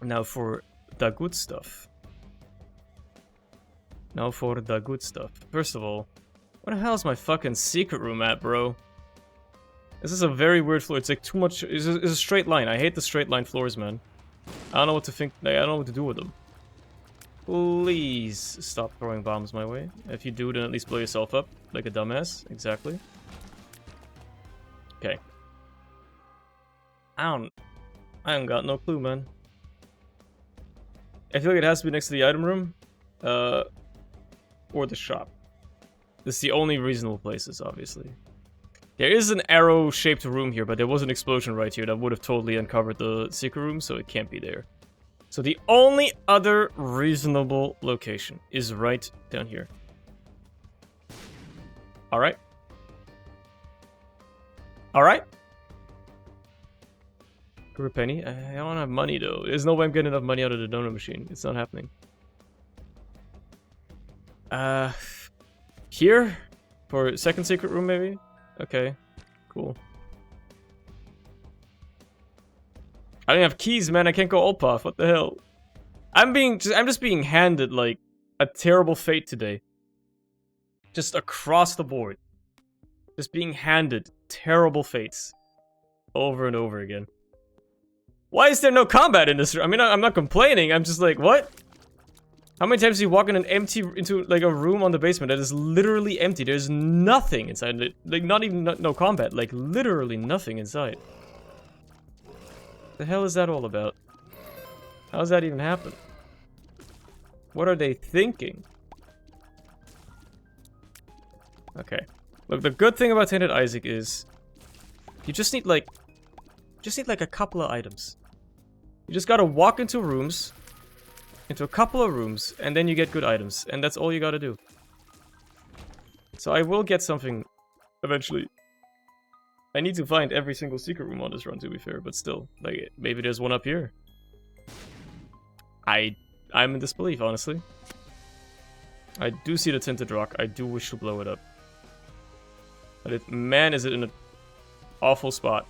Now for the good stuff. Now for the good stuff. First of all, where the hell is my fucking secret room at, bro? This is a very weird floor. It's like too much. It's a straight line. I hate the straight line floors, man. I don't know what to think. I don't know what to do with them. Please stop throwing bombs my way. If you do, then at least blow yourself up like a dumbass. Exactly. Okay. I don't got no clue, man. I feel like it has to be next to the item room, or the shop. This is the only reasonable places, obviously. There is an arrow-shaped room here, but there was an explosion right here that would have totally uncovered the secret room, so it can't be there. So the only other reasonable location is right down here. Alright. Alright. For a penny. I don't have money, though. There's no way I'm getting enough money out of the donut machine. It's not happening. Here? For second secret room, maybe? Okay. Cool. I don't have keys, man. I can't go Olpaf. What the hell? I'm just being handed, like, a terrible fate today. Just across the board. Just being handed terrible fates. Over and over again. Why is there no combat in this room? I mean, I'm not complaining. I'm just like, what? How many times do you walk in into like a room on the basement that is literally empty? There's nothing inside it. Like, not even no combat. Like, literally nothing inside. The hell is that all about? How does that even happen? What are they thinking? Okay. Look, the good thing about Tainted Isaac is you just need like a couple of items. You just gotta walk into rooms, into a couple of rooms, and then you get good items, and that's all you gotta do. So I will get something eventually. I need to find every single secret room on this run, to be fair, but still, like, maybe there's one up here. I'm in disbelief, honestly. I do see the tinted rock. I do wish to blow it up. But man, is it in an awful spot.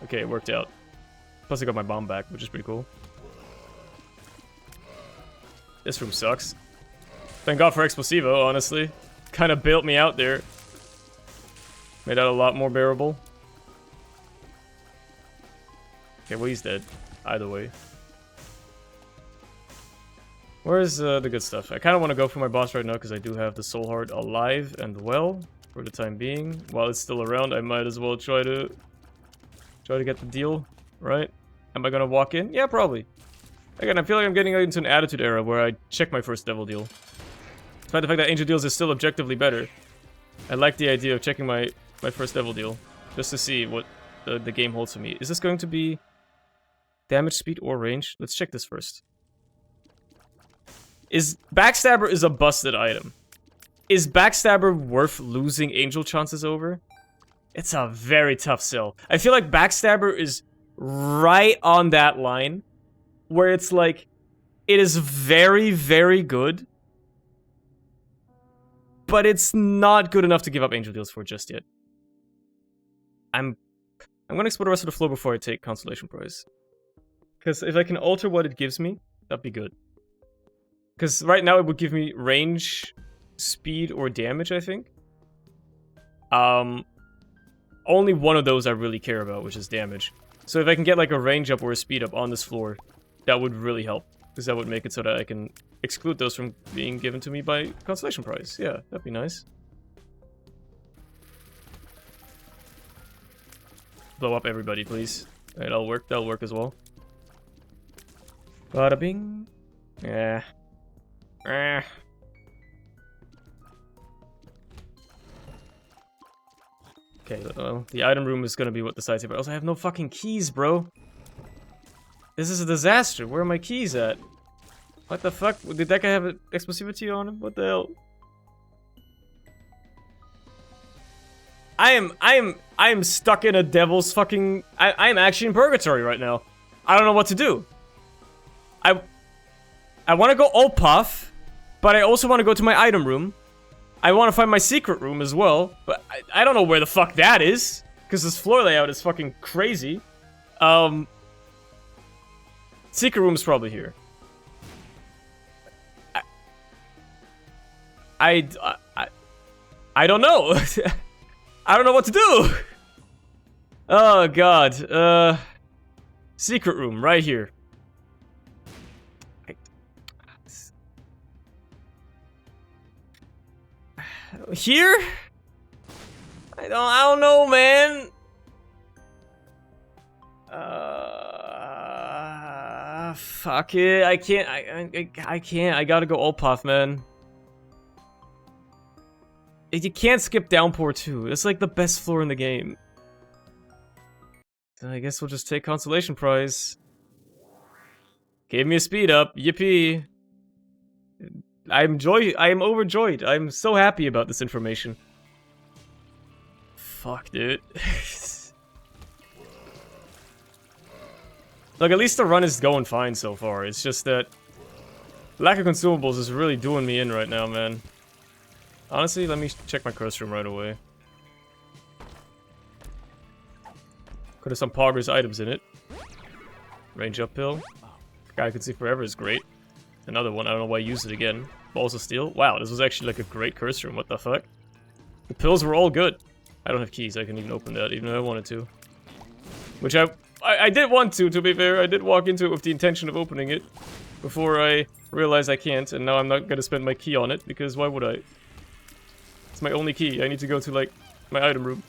Okay, it worked out. Plus I got my bomb back, which is pretty cool. This room sucks. Thank God for Explosivo, honestly. Kind of bailed me out there. Made that a lot more bearable. Okay, well, he's dead. Either way. Where's the good stuff? I kind of want to go for my boss right now because I do have the soul heart alive and well for the time being. While it's still around, I might as well try to get the deal, right? Am I gonna walk in? Yeah, probably. Again, I feel like I'm getting into an attitude era where I check my first devil deal. Despite the fact that Angel Deals is still objectively better, I like the idea of checking my first devil deal just to see what the game holds for me. Is this going to be damage, speed, or range? Let's check this first. Backstabber is a busted item. Is Backstabber worth losing Angel chances over? It's a very tough sell. I feel like Backstabber is right on that line where it's like, it is very, very good, but it's not good enough to give up Angel Deals for just yet. I'm gonna explore the rest of the floor before I take Consolation Prize. Because if I can alter what it gives me, that'd be good. Because right now it would give me range, speed or damage, I think. Only one of those I really care about, which is damage. So if I can get like a range up or a speed up on this floor, that would really help. Because that would make it so that I can exclude those from being given to me by consolation prize. Yeah, that'd be nice. Blow up everybody, please. Alright, that'll work. That'll work as well. Bada bing. Yeah. Okay, well, the item room is gonna be what decides it, but also I have no fucking keys, bro. This is a disaster. Where are my keys at? What the fuck? Did that guy have an explosivity on him? What the hell? I am stuck in a devil's fucking... I am actually in purgatory right now. I don't know what to do. I want to go all puff, but I also want to go to my item room. I want to find my secret room as well, but I don't know where the fuck that is, because this floor layout is fucking crazy. Secret room's probably here. I don't know. I don't know what to do. Oh god. Secret room right here. Here? I don't know, man. Fuck it. I can't. I can't. I gotta go all puff, man. You can't skip Downpour 2. It's like the best floor in the game. I guess we'll just take consolation prize. Gave me a speed up. Yippee. I am overjoyed. I'm so happy about this information. Fuck, dude. Look, at least the run is going fine so far. It's just that lack of consumables is really doing me in right now, man. Honestly, let me check my curse room right away. Could have some Poggers items in it. Range up pill. Guy I could see forever is great. Another one, I don't know why I used it again. Balls of steel. Wow, this was actually like a great curse room, what the fuck? The pills were all good. I don't have keys, I can even open that, even though I wanted to. Which I did want to be fair. I did walk into it with the intention of opening it. Before I realized I can't, and now I'm not gonna spend my key on it, because why would I? It's my only key. I need to go to, like, my item room.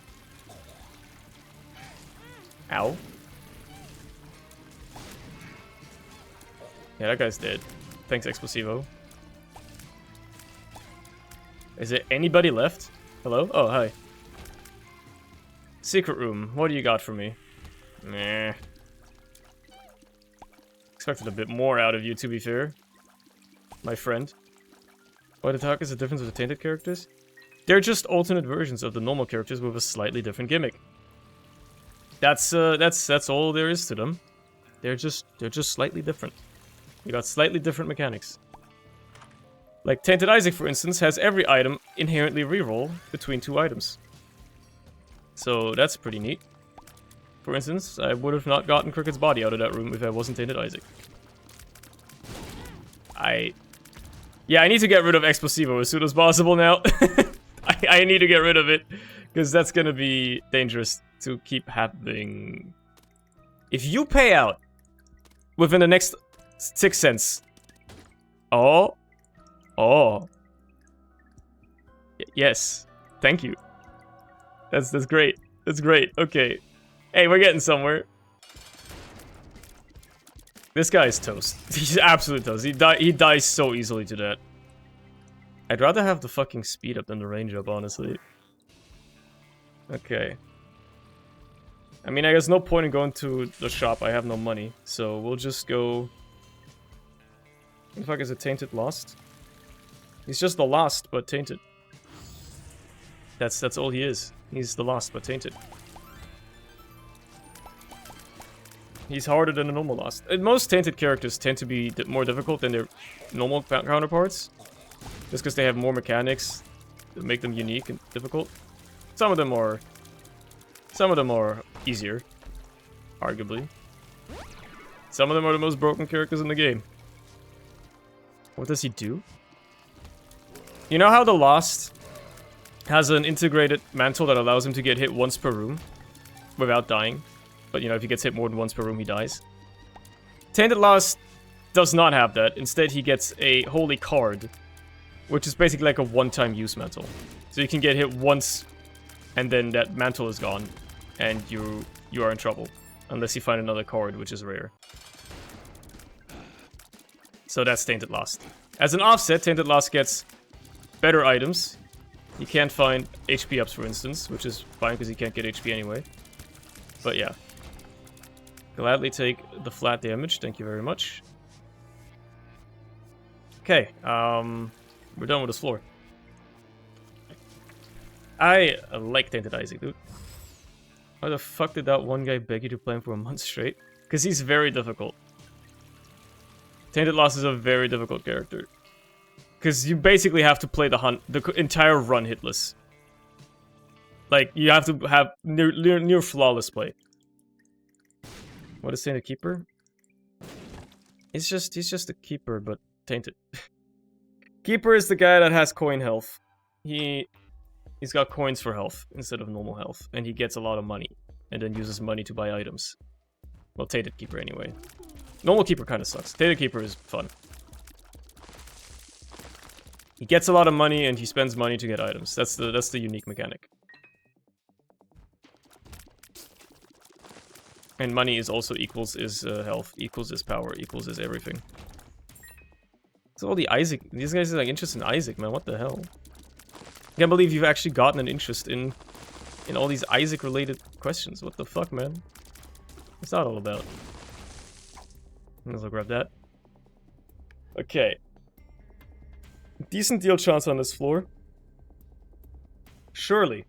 Ow. Yeah, that guy's dead. Thanks, Explosivo. Is there anybody left? Hello? Oh, hi. Secret room. What do you got for me? Nah. Expected a bit more out of you, to be fair. My friend. Why the talk is the difference with the tainted characters? They're just alternate versions of the normal characters with a slightly different gimmick. That's all there is to them. They're just slightly different. You got slightly different mechanics. Like Tainted Isaac, for instance, has every item inherently reroll between two items. So that's pretty neat. For instance, I would have not gotten Cricket's body out of that room if I wasn't Tainted Isaac. Yeah, I need to get rid of Explosivo as soon as possible now. I need to get rid of it, because that's gonna be dangerous to keep happening. If you pay out within the next 6 cents... Oh. Yes. Thank you. That's great. That's great. Okay. Hey, we're getting somewhere. This guy is toast. He's absolute toast. He dies so easily to that. I'd rather have the fucking speed up than the range up, honestly. Okay. I mean, I guess no point in going to the shop. I have no money. So we'll just go... What the fuck is it? Tainted Lost? He's just the Lost, but tainted. That's all he is. He's the Lost, but tainted. He's harder than the normal Lost. And most tainted characters tend to be more difficult than their normal counterparts. Just because they have more mechanics that make them unique and difficult. Some of them are easier, arguably. Some of them are the most broken characters in the game. What does he do? You know how the Lost has an integrated mantle that allows him to get hit once per room without dying? But, you know, if he gets hit more than once per room, he dies. Tainted Lost does not have that. Instead, he gets a Holy Card, which is basically like a one-time use mantle. So you can get hit once, and then that mantle is gone, and you are in trouble. Unless you find another card, which is rare. So that's Tainted Lost. As an offset, Tainted Lost gets better items. You can't find HP ups, for instance, which is fine because you can't get HP anyway. But yeah. Gladly take the flat damage, thank you very much. Okay, we're done with this floor. I like Tainted Isaac, dude. Why the fuck did that one guy beg you to play him for a month straight? Because he's very difficult. Tainted Lost is a very difficult character. Because you basically have to play the entire run hitless. Like, you have to have near flawless play. What is Tainted Keeper? He's just a keeper, but tainted. Keeper is the guy that has coin health. He's got coins for health instead of normal health, and he gets a lot of money, and then uses money to buy items. Well, Tainted Keeper anyway. Normal Keeper kind of sucks. Tainted Keeper is fun. He gets a lot of money, and he spends money to get items. That's the unique mechanic. And money is also equals is health, equals is power, equals is everything. So all the Isaac, these guys are like interested in Isaac, man. What the hell? I can't believe you've actually gotten an interest in all these Isaac-related questions. What the fuck, man? What's that all about? I'll grab that. Okay. Decent deal chance on this floor. Surely,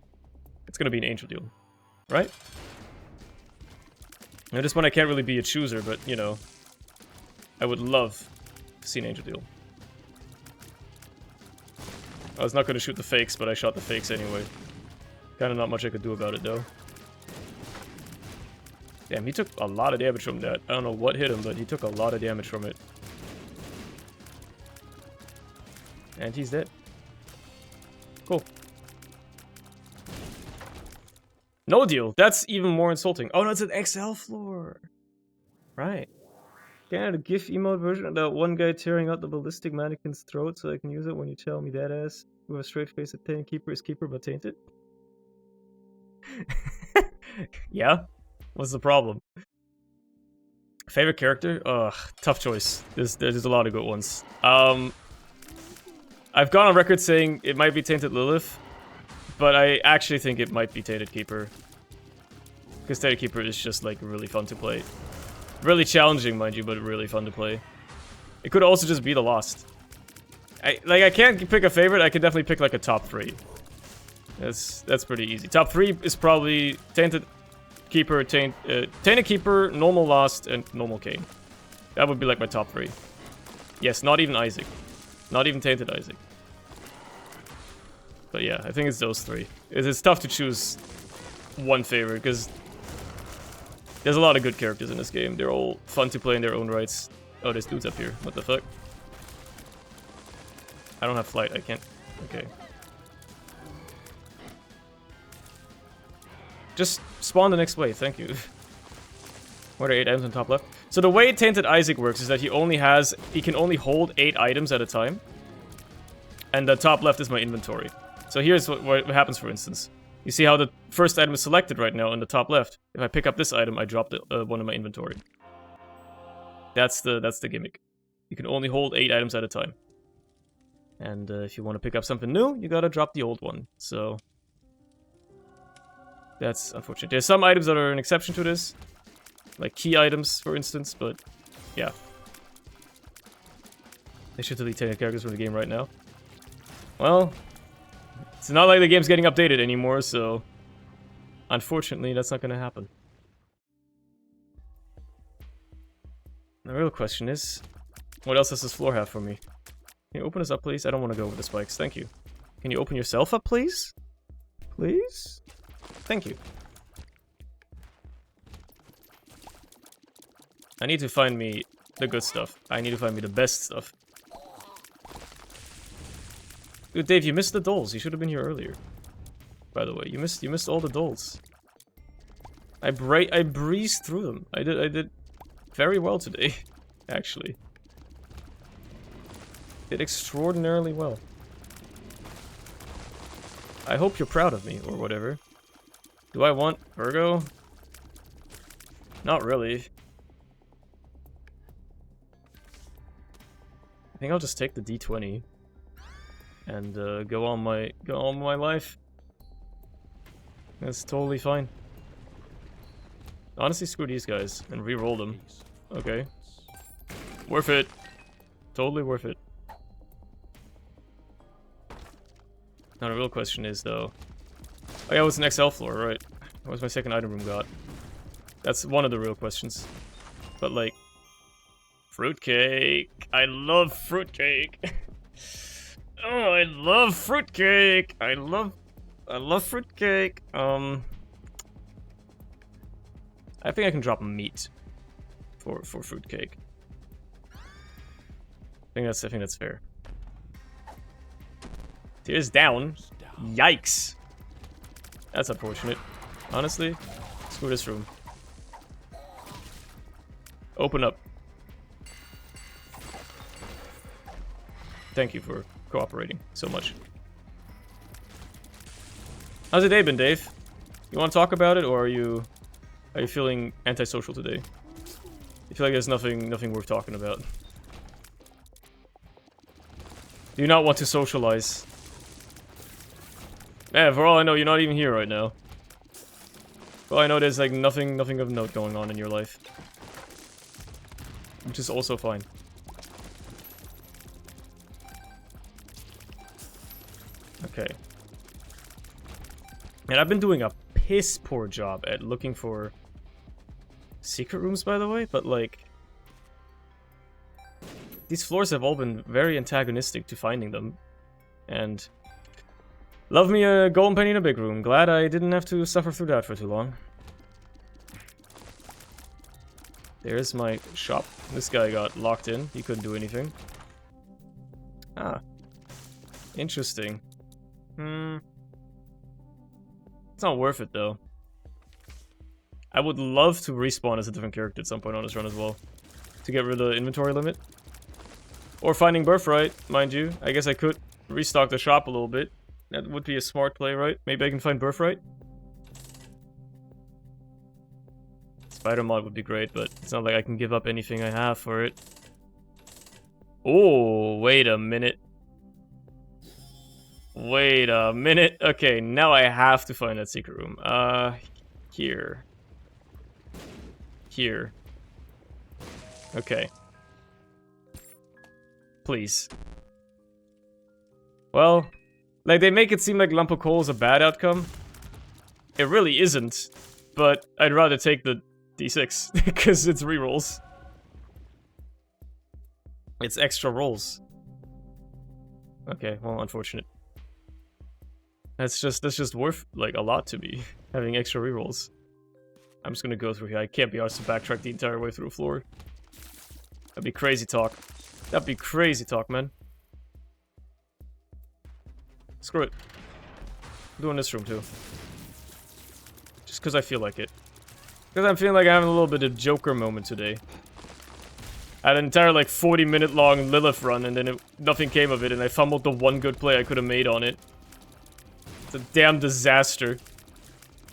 it's gonna be an angel deal, right? Now, this one I can't really be a chooser, but you know, I would love to see an angel deal. I was not going to shoot the fakes, but I shot the fakes anyway. Kind of not much I could do about it, though. Damn, he took a lot of damage from that. I don't know what hit him, but he took a lot of damage from it. And he's dead. Cool. No deal. That's even more insulting. Oh no, it's an XL floor. Right. Can I add a GIF emote version of that one guy tearing out the ballistic mannequin's throat so I can use it when you tell me that ass with a straight face that Tainted Keeper is keeper but tainted? Yeah? What's the problem? Favorite character? Ugh, tough choice. There's a lot of good ones. I've gone on record saying it might be Tainted Lilith, but I actually think it might be Tainted Keeper. Because Tainted Keeper is just like really fun to play. Really challenging, mind you, but really fun to play. It could also just be the Lost. I can't pick a favorite, I could definitely pick like a top 3. That's pretty easy. Top 3 is probably Tainted Keeper, Tainted Keeper, normal Lost, and normal Cain. That would be like my top 3. Yes, not even Isaac. Not even Tainted Isaac. But yeah, I think it's those 3. It's tough to choose one favorite, because there's a lot of good characters in this game. They're all fun to play in their own rights. Oh, there's dudes up here. What the fuck? I don't have flight. I can't. Okay. Just spawn the next wave. Thank you. What are 8 items on top left? So the way Tainted Isaac works is that he can only hold 8 items at a time. And the top left is my inventory. So here's what happens, for instance. You see how the first item is selected right now on the top left. If I pick up this item, I drop one in my inventory. That's the gimmick. You can only hold 8 items at a time. And if you want to pick up something new, you gotta drop the old one. So that's unfortunate. There's some items that are an exception to this. Like key items, for instance, but yeah. They should delete 10 characters from the game right now. Well, it's not like the game's getting updated anymore, so unfortunately, that's not gonna happen. The real question is, what else does this floor have for me? Can you open this up, please? I don't want to go over the spikes. Thank you. Can you open yourself up, please? Please? Thank you. I need to find me the good stuff. I need to find me the best stuff. Dude, Dave, you missed the dolls. You should have been here earlier. By the way, you missed all the dolls. I breezed through them. I did very well today, actually. Did extraordinarily well. I hope you're proud of me, or whatever. Do I want Virgo? Not really. I think I'll just take the D20 and go on my life. That's totally fine. Honestly, screw these guys and re-roll them. Okay. Worth it. Totally worth it. Now the real question is though. Oh yeah, it was an XL floor, right? What was my second item room got? That's one of the real questions. But like, fruitcake. I love fruitcake. Oh, I love fruitcake. I love fruitcake. I think I can drop a meat for fruitcake. I think that's fair. Tears down. Yikes. That's unfortunate. Honestly, screw this room. Open up. Thank you for cooperating so much. How's your day been, Dave? You want to talk about it, or are you feeling antisocial today? You feel like there's nothing worth talking about. Do you not want to socialize? Yeah, for all I know, you're not even here right now. For all I know, there's like nothing of note going on in your life. Which is also fine. Okay. And I've been doing a piss poor job at looking for secret rooms, by the way, but like, these floors have all been very antagonistic to finding them. And love me a golden penny in a big room. Glad I didn't have to suffer through that for too long. There's my shop. This guy got locked in. He couldn't do anything. Ah. Interesting. It's not worth it, though. I would love to respawn as a different character at some point on this run as well. To get rid of the inventory limit. Or finding Birthright, mind you. I guess I could restock the shop a little bit. That would be a smart play, right? Maybe I can find Birthright? Spider mod would be great, but it's not like I can give up anything I have for it. Oh, wait a minute. Wait a minute. Okay, now I have to find that secret room. Here. Here. Okay. Please. Well, like, they make it seem like lump of coal is a bad outcome. It really isn't, but I'd rather take the D6, because it's rerolls. It's extra rolls. Okay, well, unfortunate. That's just worth, like, a lot to me, having extra rerolls. I'm just gonna go through here. I can't be asked to backtrack the entire way through the floor. That'd be crazy talk. That'd be crazy talk, man. Screw it. I'm doing this room, too. Just because I feel like it. Because I'm feeling like I'm having a little bit of Joker moment today. I had an entire, like, 40-minute long Lilith run, and then nothing came of it, and I fumbled the one good play I could have made on it. It's a damn disaster.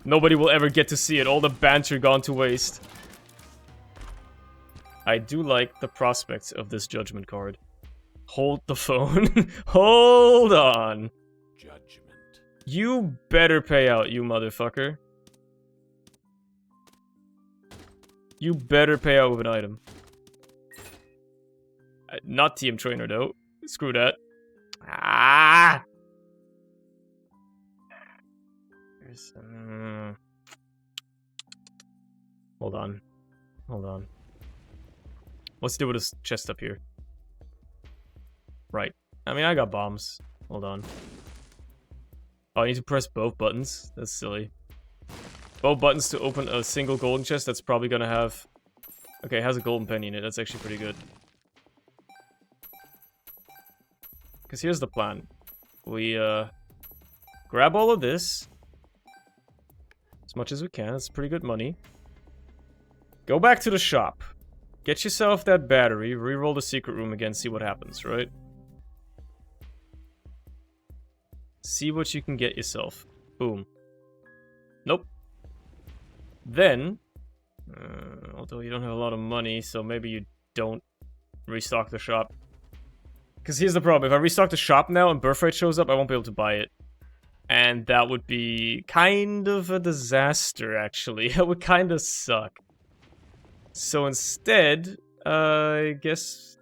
Nobody will ever get to see it. All the banter gone to waste. I do like the prospects of this judgment card. Hold the phone. Hold on. Judgment. You better pay out, you motherfucker. You better pay out with an item. Not TM Trainer, though. Screw that. Ah! There's, Hold on. Hold on. Let's do with this chest up here. Right. I mean, I got bombs. Hold on. Oh, I need to press both buttons? That's silly. Both buttons to open a single golden chest that's probably gonna have... Okay, it has a golden penny in it. That's actually pretty good. Because here's the plan. We, grab all of this. As much as we can. It's pretty good money. Go back to the shop. Get yourself that battery. Reroll the secret room again. See what happens, right? See what you can get yourself. Boom. Nope. Then, although you don't have a lot of money, so maybe you don't restock the shop. Because here's the problem. If I restock the shop now and birthright shows up, I won't be able to buy it. And that would be kind of a disaster, actually. It would kind of suck. So instead, I guess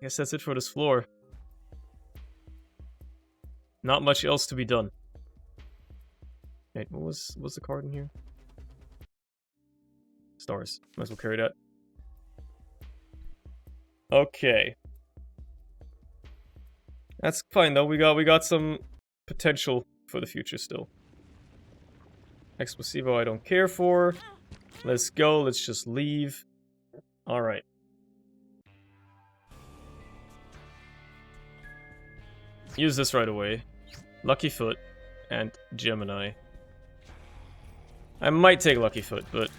that's it for this floor. Not much else to be done. Wait, what was the card in here? Stars. Might as well carry that. Okay. That's fine though. We got some potential for the future still. Explosivo I don't care for. Let's go. Let's just leave. Alright. Use this right away. Lucky Foot and Gemini. I might take Lucky Foot, but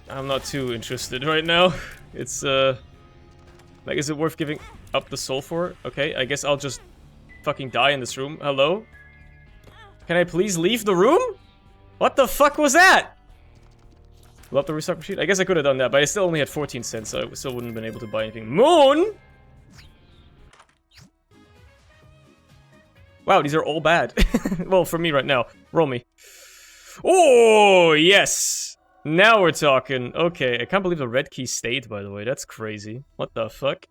I'm not too interested right now. It's, like, is it worth giving up the soul for? Okay, I guess I'll just fucking die in this room. Hello? Can I please leave the room? What the fuck was that? Love the restock machine? I guess I could have done that, but I still only had 14 cents, so I still wouldn't have been able to buy anything. Moon? Wow, these are all bad. Well, for me right now. Roll me. Oh, yes! Now we're talking. Okay, I can't believe the red key stayed, by the way. That's crazy. What the fuck?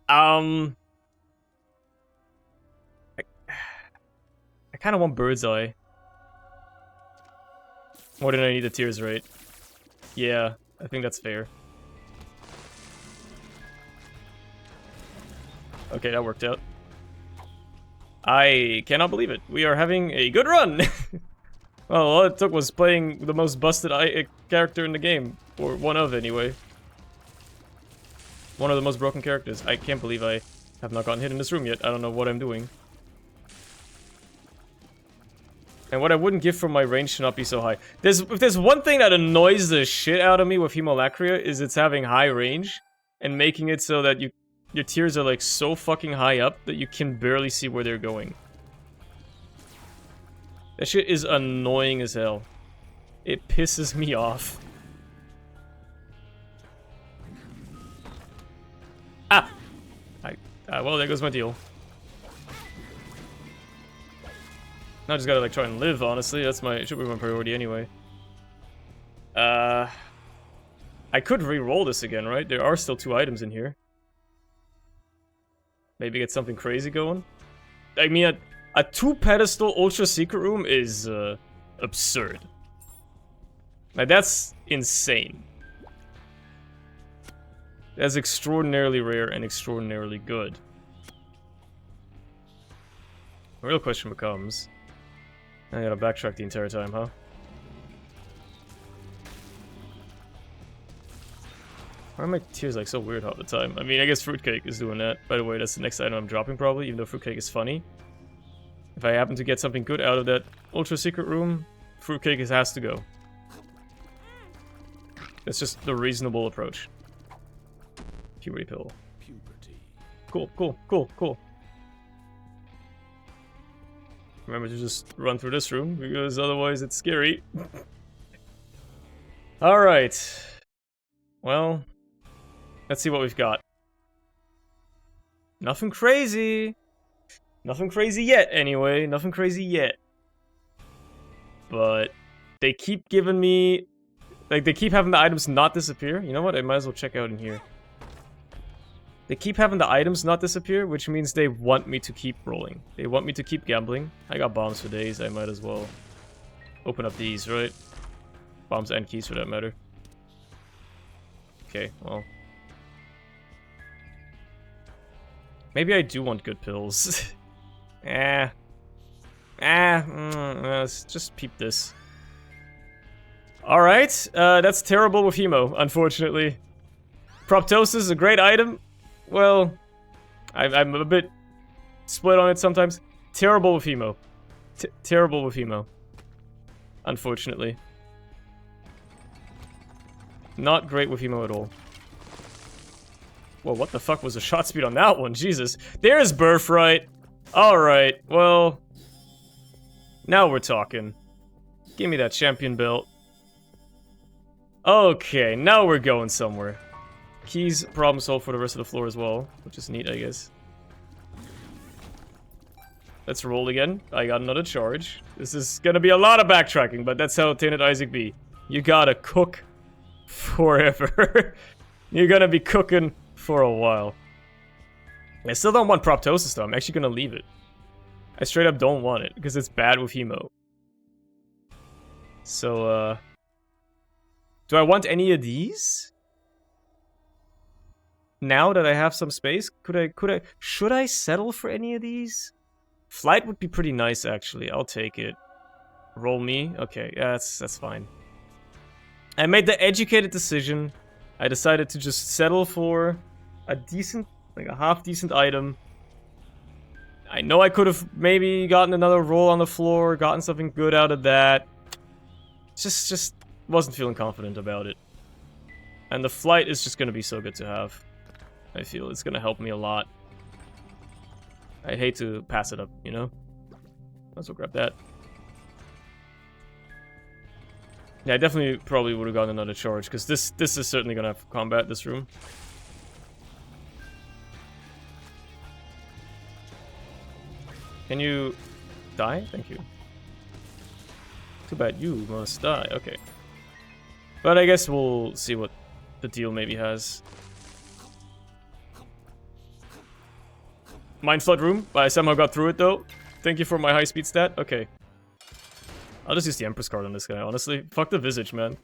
I kind of want Bird's Eye. More than I need a tears rate. Yeah, I think that's fair. Okay, that worked out. I cannot believe it. We are having a good run! Well, all it took was playing the most busted character in the game. Or one of, anyway. One of the most broken characters. I can't believe I have not gotten hit in this room yet. I don't know what I'm doing. And what I wouldn't give for my range should not be so high. If there's one thing that annoys the shit out of me with Hemolacria, is it's having high range. And making it so that your tiers are like so fucking high up that you can barely see where they're going. That shit is annoying as hell. It pisses me off. Ah! Well, there goes my deal. Now I just gotta like try and live, honestly. That's should be my priority anyway. I could re-roll this again, right? There are still 2 items in here. Maybe get something crazy going. I mean, a 2-pedestal ultra secret room is absurd. Like, that's insane. That's extraordinarily rare and extraordinarily good. The real question becomes... I gotta backtrack the entire time, huh? Why are my tears like so weird all the time? I mean, I guess Fruitcake is doing that. By the way, that's the next item I'm dropping probably, even though Fruitcake is funny. If I happen to get something good out of that ultra secret room, Fruitcake has to go. That's just the reasonable approach. Puberty pill. Puberty. Cool. Remember to just run through this room, because otherwise it's scary. Alright. Well, let's see what we've got. Nothing crazy. Nothing crazy yet, anyway. Nothing crazy yet. But they keep giving me... Like, they keep having the items not disappear. You know what? I might as well check out in here. They keep having the items not disappear, which means they want me to keep rolling. They want me to keep gambling. I got bombs for days. I might as well open up these, right? Bombs and keys, for that matter. Okay, well... Maybe I do want good pills. Let's just peep this. Alright, that's terrible with Hemo, unfortunately. Proptosis is a great item. Well, I'm a bit split on it sometimes. Terrible with Hemo. Terrible with Hemo. Unfortunately. Not great with Hemo at all. Well, what the fuck was the shot speed on that one? Jesus. There's Birthright. Alright, well... Now we're talking. Give me that champion belt. Okay, now we're going somewhere. Keys problem solved for the rest of the floor as well, which is neat, I guess. Let's roll again. I got another charge. This is gonna be a lot of backtracking, but that's how Tainted Isaac be. You gotta cook forever. You're gonna be cooking for a while. I still don't want Proptosis though. I'm actually gonna leave it. I straight up don't want it, because it's bad with Hemo. So, do I want any of these? Now that I have some space, should I settle for any of these? Flight would be pretty nice, actually. I'll take it. Roll me? Okay, yeah, that's fine. I made the educated decision. I decided to just settle for a decent, like a half-decent item. I know I could have maybe gotten another roll on the floor, gotten something good out of that. Just wasn't feeling confident about it. And the flight is just gonna be so good to have. I feel it's gonna help me a lot. I hate to pass it up, you know? Might as well grab that. Yeah, I definitely probably would have gotten another charge, because this is certainly gonna have combat, this room. Can you die? Thank you. Too bad you must die. Okay. But I guess we'll see what the deal maybe has. Mind Flood room. I somehow got through it though. Thank you for my high speed stat. Okay. I'll just use the Empress card on this guy, honestly. Fuck the Visage, man.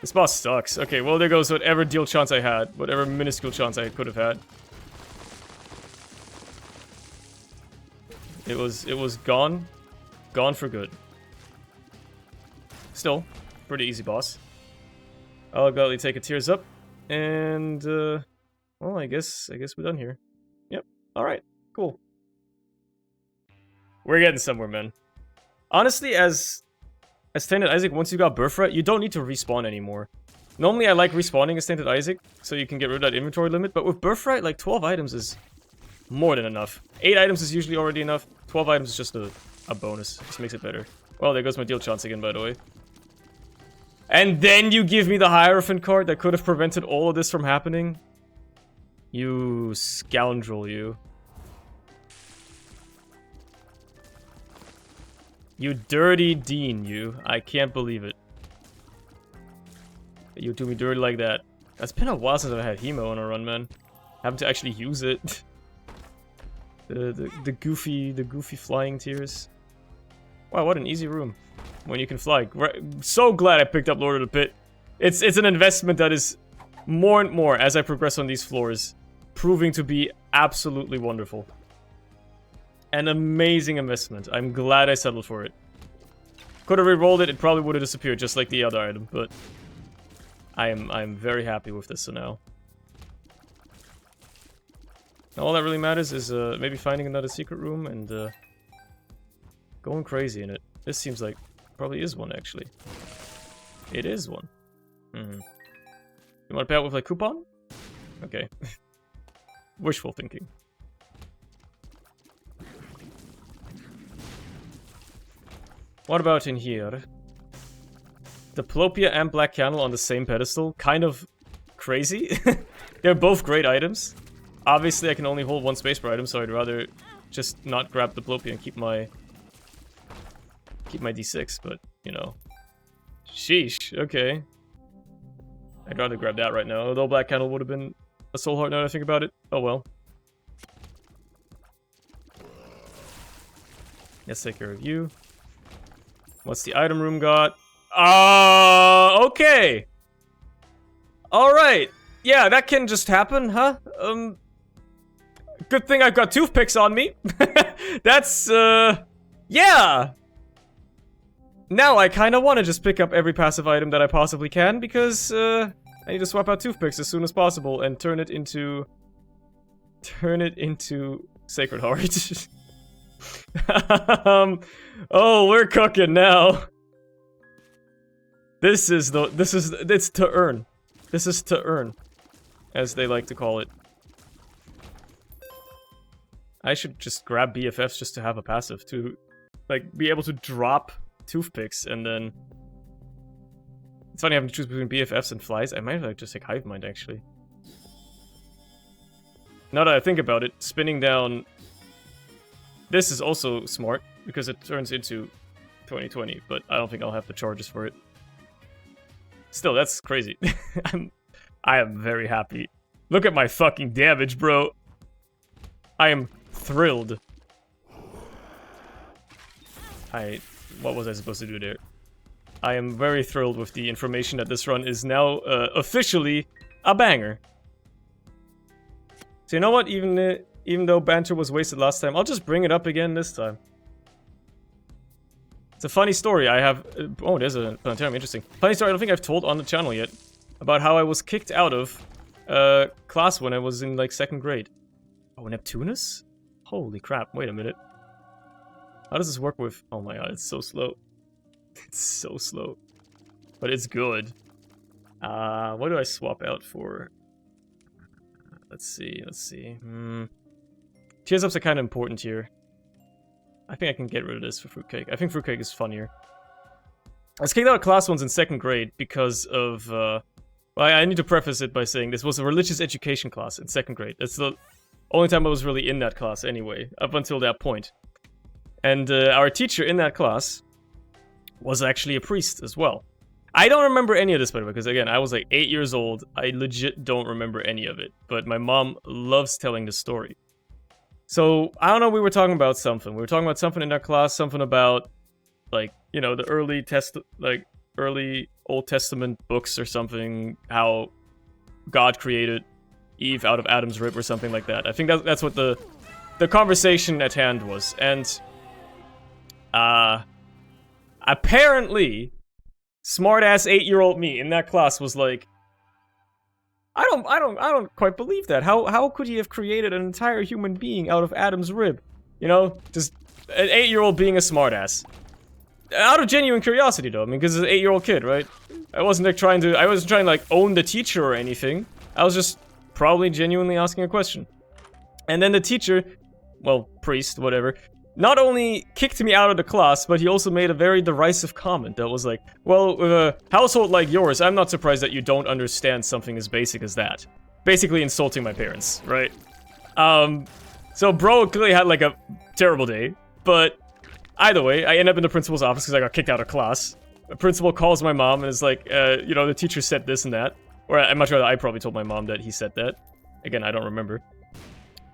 This boss sucks. Okay, well there goes whatever deal chance I had. Whatever minuscule chance I could have had. It was gone. Gone for good. Still, pretty easy boss. I'll gladly take a Tears Up. And, well, I guess we're done here. Yep. Alright. Cool. We're getting somewhere, man. Honestly, as Tainted Isaac, once you got Birthright, you don't need to respawn anymore. Normally, I like respawning as Tainted Isaac, so you can get rid of that inventory limit, but with Birthright, like, 12 items is more than enough. 8 items is usually already enough. 12 items is just a bonus. Just makes it better. Well, there goes my deal chance again, by the way. And then you give me the Hierophant card that could have prevented all of this from happening? You scoundrel, you. You dirty Dean, you. I can't believe it. You do me dirty like that. It's been a while since I've had Hemo on a run, man. Having to actually use it. the goofy flying tears. Wow, what an easy room. When you can fly. So glad I picked up Lord of the Pit. It's an investment that is more and more, as I progress on these floors, proving to be absolutely wonderful. An amazing investment. I'm glad I settled for it. Could have re-rolled it probably would have disappeared, just like the other item, but I'm very happy with this for now. All that really matters is maybe finding another secret room and going crazy in it. This seems like probably is one, actually. It is one. You want to pay out with like coupon? Okay. Wishful thinking. What about in here? Diplopia and Black Candle on the same pedestal. Kind of crazy. They're both great items. Obviously, I can only hold one space per item, so I'd rather just not grab Diplopia and keep my D6, but, you know. Sheesh, okay. I'd rather grab that right now, although Black Candle would have been a soul heart now that I think about it. Oh well. Let's take care of you. What's the item room got? Okay. Alright. Yeah, that can just happen, huh? Good thing I've got toothpicks on me. That's, yeah. Now I kind of want to just pick up every passive item that I possibly can, because, I need to swap out toothpicks as soon as possible and turn it into Sacred Heart. Oh, we're cooking now. It's to earn. This is to earn, as they like to call it. I should just grab BFFs just to have a passive, to, like, be able to drop toothpicks, and then... It's funny having to choose between BFFs and flies. I might like just take Hive Mind, actually. Now that I think about it, spinning down... This is also smart, because it turns into 2020, but I don't think I'll have the charges for it. Still, that's crazy. I am very happy. Look at my fucking damage, bro. I am thrilled. What was I supposed to do there? I am very thrilled with the information that this run is now officially a banger. So you know what? Even though banter was wasted last time, I'll just bring it up again this time. It's a funny story I have... oh, there's a planetarium, interesting. Funny story I don't think I've told on the channel yet. About how I was kicked out of class when I was in, like, 2nd grade. Oh, Neptunus? Holy crap, wait a minute. How does this work with... oh my god, it's so slow. It's so slow. But it's good. What do I swap out for? Let's see. Tears ups are kind of important here. I think I can get rid of this for Fruitcake. I think Fruitcake is funnier. I was kicked out of class once in 2nd grade because of... well, I need to preface it by saying this was a religious education class in 2nd grade. It's the only time I was really in that class anyway, up until that point. And our teacher in that class was actually a priest as well. I don't remember any of this, by the way, because again, I was like 8 years old. I legit don't remember any of it. But my mom loves telling the story. So, I don't know, we were talking about something. We were talking about something in that class, something about, like, you know, the early Old Testament books or something, how God created Eve out of Adam's rib or something like that. I think that's what the conversation at hand was. And apparently, smart-ass 8-year-old me in that class was like, I don't quite believe that. How could he have created an entire human being out of Adam's rib? You know, just an 8-year-old being a smartass. Out of genuine curiosity, though. I mean, because it's an 8-year-old kid, right? I wasn't like trying to like own the teacher or anything. I was just probably genuinely asking a question. And then the teacher, well, priest, whatever, not only kicked me out of the class, but he also made a very derisive comment that was like, well, with a household like yours, I'm not surprised that you don't understand something as basic as that. Basically insulting my parents, right? So bro clearly had like a terrible day, but either way, I end up in the principal's office because I got kicked out of class. The principal calls my mom and is like, you know, the teacher said this and that. Or I'm not sure, I probably told my mom that he said that. Again, I don't remember.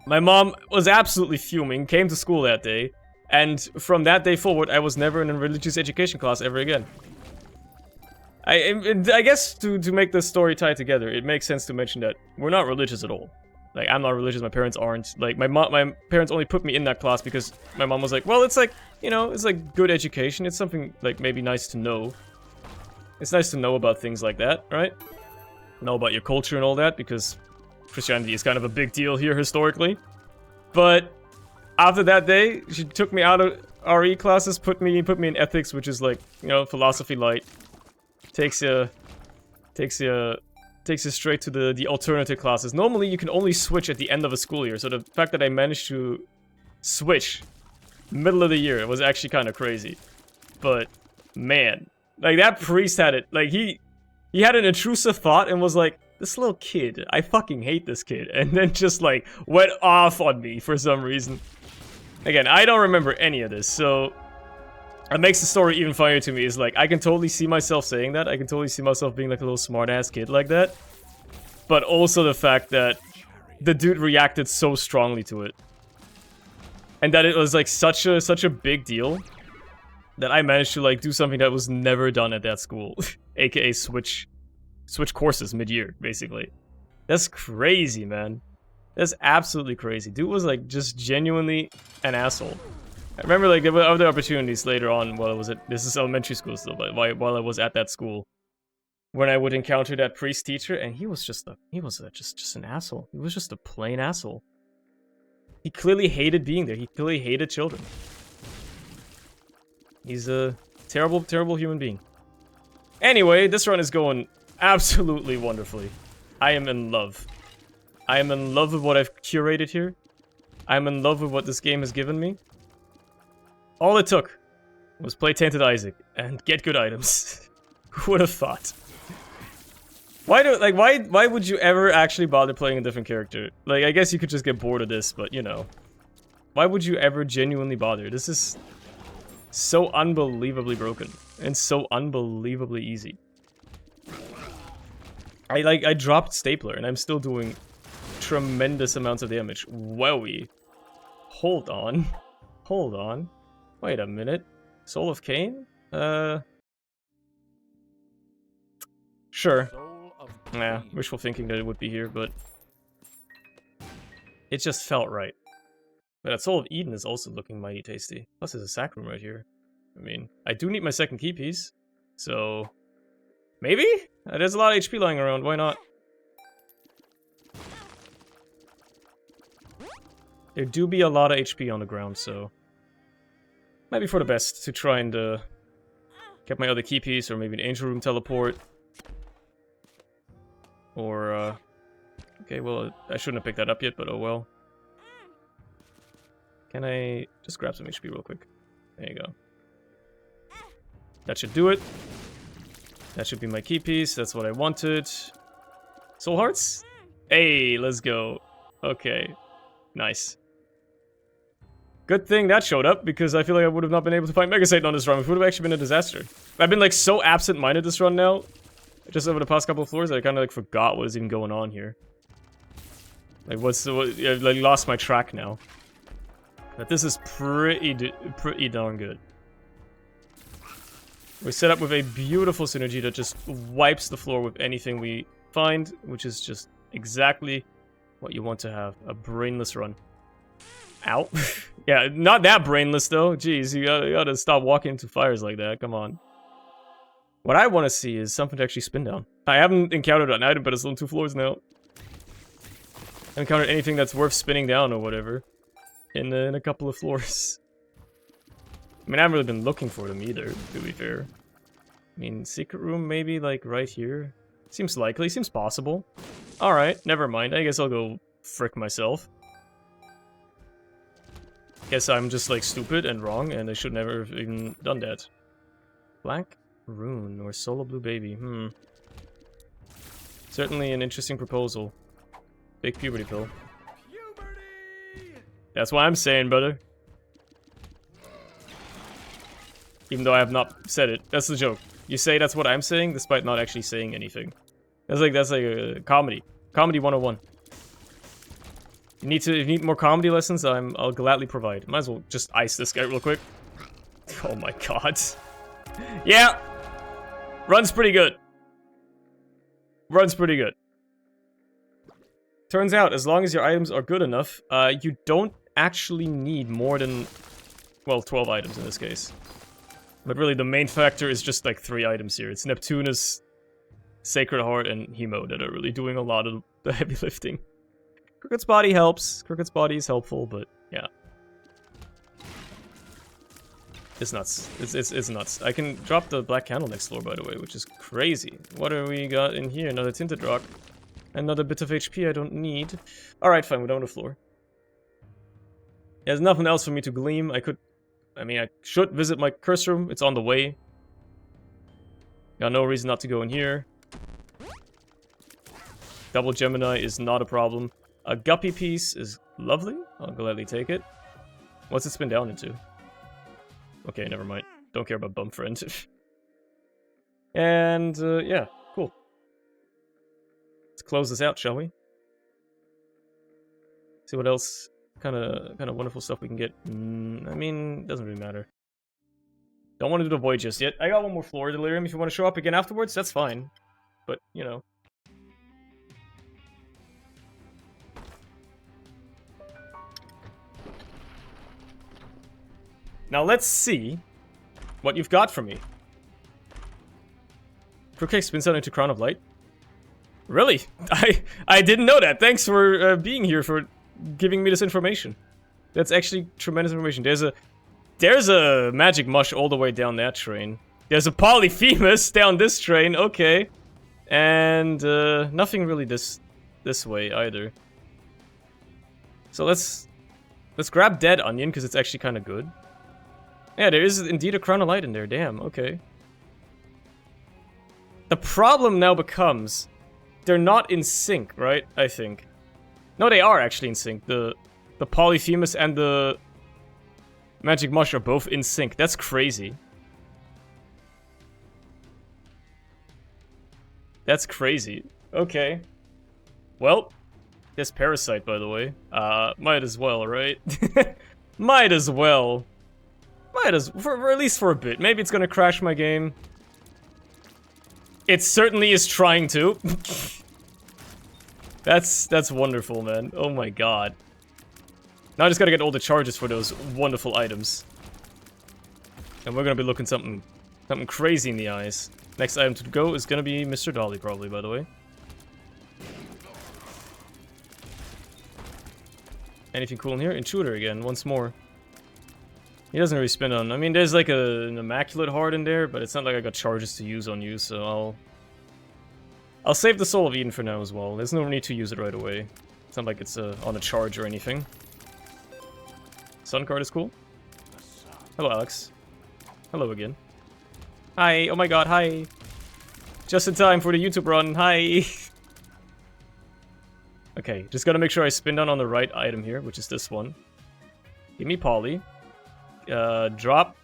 My mom was absolutely fuming, came to school that day, and from that day forward, I was never in a religious education class ever again. I guess to make the story tie together, it makes sense to mention that we're not religious at all. Like, I'm not religious, my parents aren't. Like, my parents only put me in that class because my mom was like, well, it's like, you know, it's like good education. It's something, like, maybe nice to know. It's nice to know about things like that, right? Know about your culture and all that, because Christianity is kind of a big deal here historically. But after that day, she took me out of RE classes, put me in ethics, which is like, you know, philosophy light. Takes you straight to the alternative classes. Normally you can only switch at the end of a school year, so the fact that I managed to switch middle of the year was actually kind of crazy. But man, like that priest had it, like he had an intrusive thought and was like, this little kid, I fucking hate this kid, and then just like went off on me for some reason. Again, I don't remember any of this, so what makes the story even funnier to me is like, I can totally see myself saying that, I can totally see myself being like a little smart-ass kid like that, but also the fact that the dude reacted so strongly to it, and that it was like such a big deal, that I managed to like do something that was never done at that school, aka switch courses mid-year, basically. That's crazy, man. That's absolutely crazy. Dude was like just genuinely an asshole. I remember like there were other opportunities later on while I was at, this is elementary school still, but while I was at that school, when I would encounter that priest teacher, and he was just an asshole. He was just a plain asshole. He clearly hated being there. He clearly hated children. He's a terrible, terrible human being. Anyway, this run is going absolutely wonderfully. I am in love. I am in love with what I've curated here. I am in love with what this game has given me. All it took was play Tainted Isaac and get good items. Who would have thought? Why would you ever actually bother playing a different character? Like, I guess you could just get bored of this, but you know. Why would you ever genuinely bother? This is so unbelievably broken and so unbelievably easy. I dropped Stapler and I'm still doing tremendous amounts of damage. Wowie. Hold on. Hold on. Wait a minute. Soul of Cain? Sure. Yeah, wishful thinking that it would be here, but it just felt right. But that Soul of Eden is also looking mighty tasty. Plus there's a sack room right here. I mean, I do need my second key piece, so maybe? There's a lot of HP lying around, why not? There do be a lot of HP on the ground, so might be for the best to try and get my other key piece, or maybe an angel room teleport. Or, okay, well, I shouldn't have picked that up yet, but oh well. Can I just grab some HP real quick? There you go. That should do it. That should be my key piece, that's what I wanted. Soul Hearts? Hey, let's go. Okay, nice. Good thing that showed up, because I feel like I would have not been able to find Mega Satan on this run. It would have actually been a disaster. I've been like so absent-minded this run now. Just over the past couple of floors, I kind of like forgot what is even going on here. Like I like lost my track now. But this is pretty darn good. We're set up with a beautiful synergy that just wipes the floor with anything we find, which is just exactly what you want to have. A brainless run. Ow. Yeah, not that brainless though. Jeez, you gotta stop walking into fires like that. Come on. What I want to see is something to actually spin down. I haven't encountered an item, but it's on 2 floors now. I haven't encountered anything that's worth spinning down or whatever in a couple of floors. I mean, I haven't really been looking for them either, to be fair. I mean, secret room maybe, like, right here? Seems likely, seems possible. Alright, never mind. I guess I'll go frick myself. Guess I'm just, like, stupid and wrong, and I should never have even done that. Black Rune or Solo Blue Baby, Certainly an interesting proposal. Big puberty pill. That's what I'm saying, brother. Even though I have not said it. That's the joke. You say that's what I'm saying, despite not actually saying anything. That's like a comedy. Comedy 101. If you need more comedy lessons, I'll gladly provide. Might as well just ice this guy real quick. Oh my god. Yeah! Run's pretty good. Run's pretty good. Turns out, as long as your items are good enough, you don't actually need more than, well, 12 items in this case. But really, the main factor is just like 3 items here. It's Neptunus, Sacred Heart, and Hemo that are really doing a lot of the heavy lifting. Crooked's Body helps. Crooked's Body is helpful, but yeah. It's nuts. It's nuts. I can drop the black candle next floor, by the way, which is crazy. What do we got in here? Another tinted rock. Another bit of HP I don't need. Alright, fine, we're down the floor. There's nothing else for me to gleam. I should visit my curse room. It's on the way. Got no reason not to go in here. Double Gemini is not a problem. A Guppy piece is lovely. I'll gladly take it. What's it spin down into? Okay, never mind. Don't care about Bum Friend. And, yeah, cool. Let's close this out, shall we? See what else kind of wonderful stuff we can get. I mean, doesn't really matter. Don't want to do the void just yet. I got one more floor, Delirium. If you want to show up again afterwards, that's fine. But, you know. Now let's see what you've got for me. Crookcake spins out into Crown of Light. Really? I didn't know that. Thanks for being here, for giving me this information. That's actually tremendous information. There's a magic mush all the way down that train. There's a Polyphemus down this train, okay. And nothing really this way either. So let's grab Dead Onion, because it's actually kind of good. Yeah, there is indeed a Crown of Light in there, damn, okay. The problem now becomes, they're not in sync, right? I think. No, they are actually in sync. The Polyphemus and the Magic Mush are both in sync. That's crazy. That's crazy. Okay. Well, there's Parasite, by the way. Might as well, right? Might as well. For at least for a bit. Maybe it's gonna crash my game. It certainly is trying to. That's wonderful, man. Oh my god. Now I just gotta get all the charges for those wonderful items. And we're gonna be looking something crazy in the eyes. Next item to go is gonna be Mr. Dolly, probably, by the way. Anything cool in here? Intruder again, once more. He doesn't really spin on... I mean, there's like an Immaculate Heart in there, but it's not like I got charges to use on you, so I'll save the Soul of Eden for now as well. There's no need to use it right away. It's not like it's on a charge or anything. Sun card is cool. Hello, Alex. Hello again. Hi. Oh my god, hi. Just in time for the YouTube run. Hi. Okay, just gotta make sure I spin down on the right item here, which is this one. Give me Poly. Drop.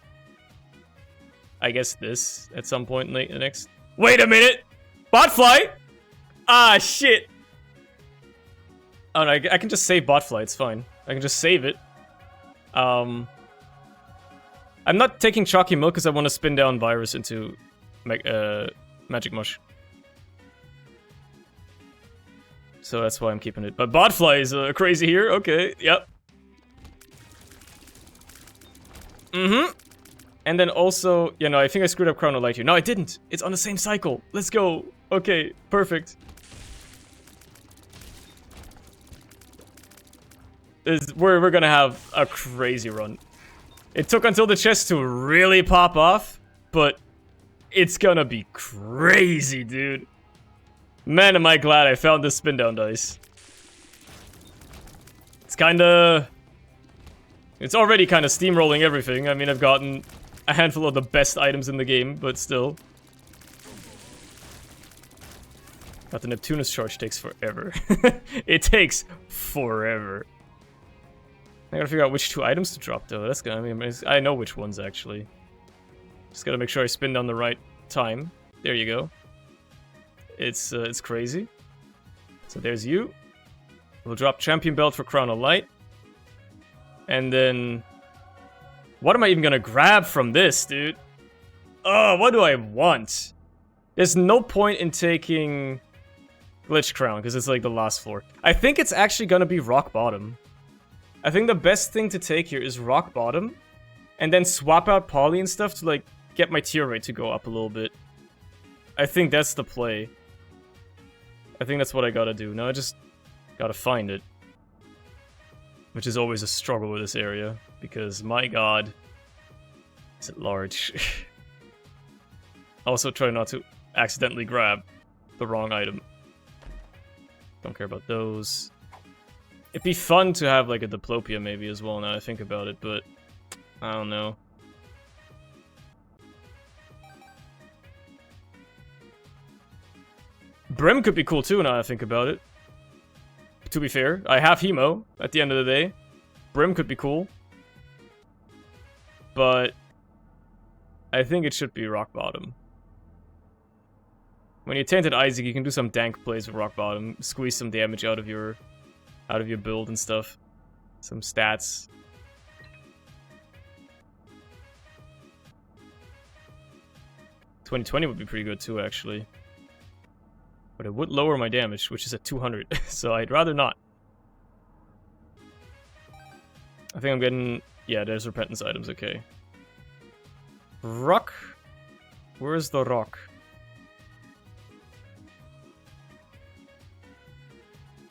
I guess this at some point next. Wait a minute! Botfly! Ah, shit! Oh no, I can just save Botfly, it's fine. I can just save it. I'm not taking Chalky Milk because I want to spin down Virus into Magic Mush. So that's why I'm keeping it. But Botfly is crazy here. Okay, yep. And then also, you know, I think I screwed up Crown of Light here. No, I didn't. It's on the same cycle. Let's go. Okay, perfect. We're gonna have a crazy run. It took until the chest to really pop off, but it's gonna be crazy, dude. Man, am I glad I found this spin down dice. It's already kind of steamrolling everything. I mean, I've gotten a handful of the best items in the game, but still. But the Neptunus charge takes forever. It takes forever. I gotta figure out which 2 items to drop, though. That's gonna. I mean, I know which ones actually. Just gotta make sure I spin down the right time. There you go. It's crazy. So there's you. We'll drop Champion Belt for Crown of Light. And then... what am I even gonna grab from this, dude? Oh, what do I want? There's no point in taking Glitch Crown, because it's like the last floor. I think it's actually gonna be Rock Bottom. I think the best thing to take here is Rock Bottom, and then swap out Poly and stuff to, like, get my tier rate to go up a little bit. I think that's the play. I think that's what I gotta do. Now I just gotta find it. Which is always a struggle with this area, because, my god, is it large. Also try not to accidentally grab the wrong item. Don't care about those. It'd be fun to have, like, a Diplopia maybe as well, now that I think about it, but I don't know. Brim could be cool too, now that I think about it. To be fair, I have Hemo at the end of the day. Brim could be cool. But I think it should be Rock Bottom. When you're Tainted Isaac, you can do some dank plays with Rock Bottom. Squeeze some damage out of your build and stuff. Some stats. $2020 would be pretty good too, actually. But it would lower my damage, which is at 200, so I'd rather not. I think I'm getting... yeah, there's Repentance items, okay. Rock? Where's the rock?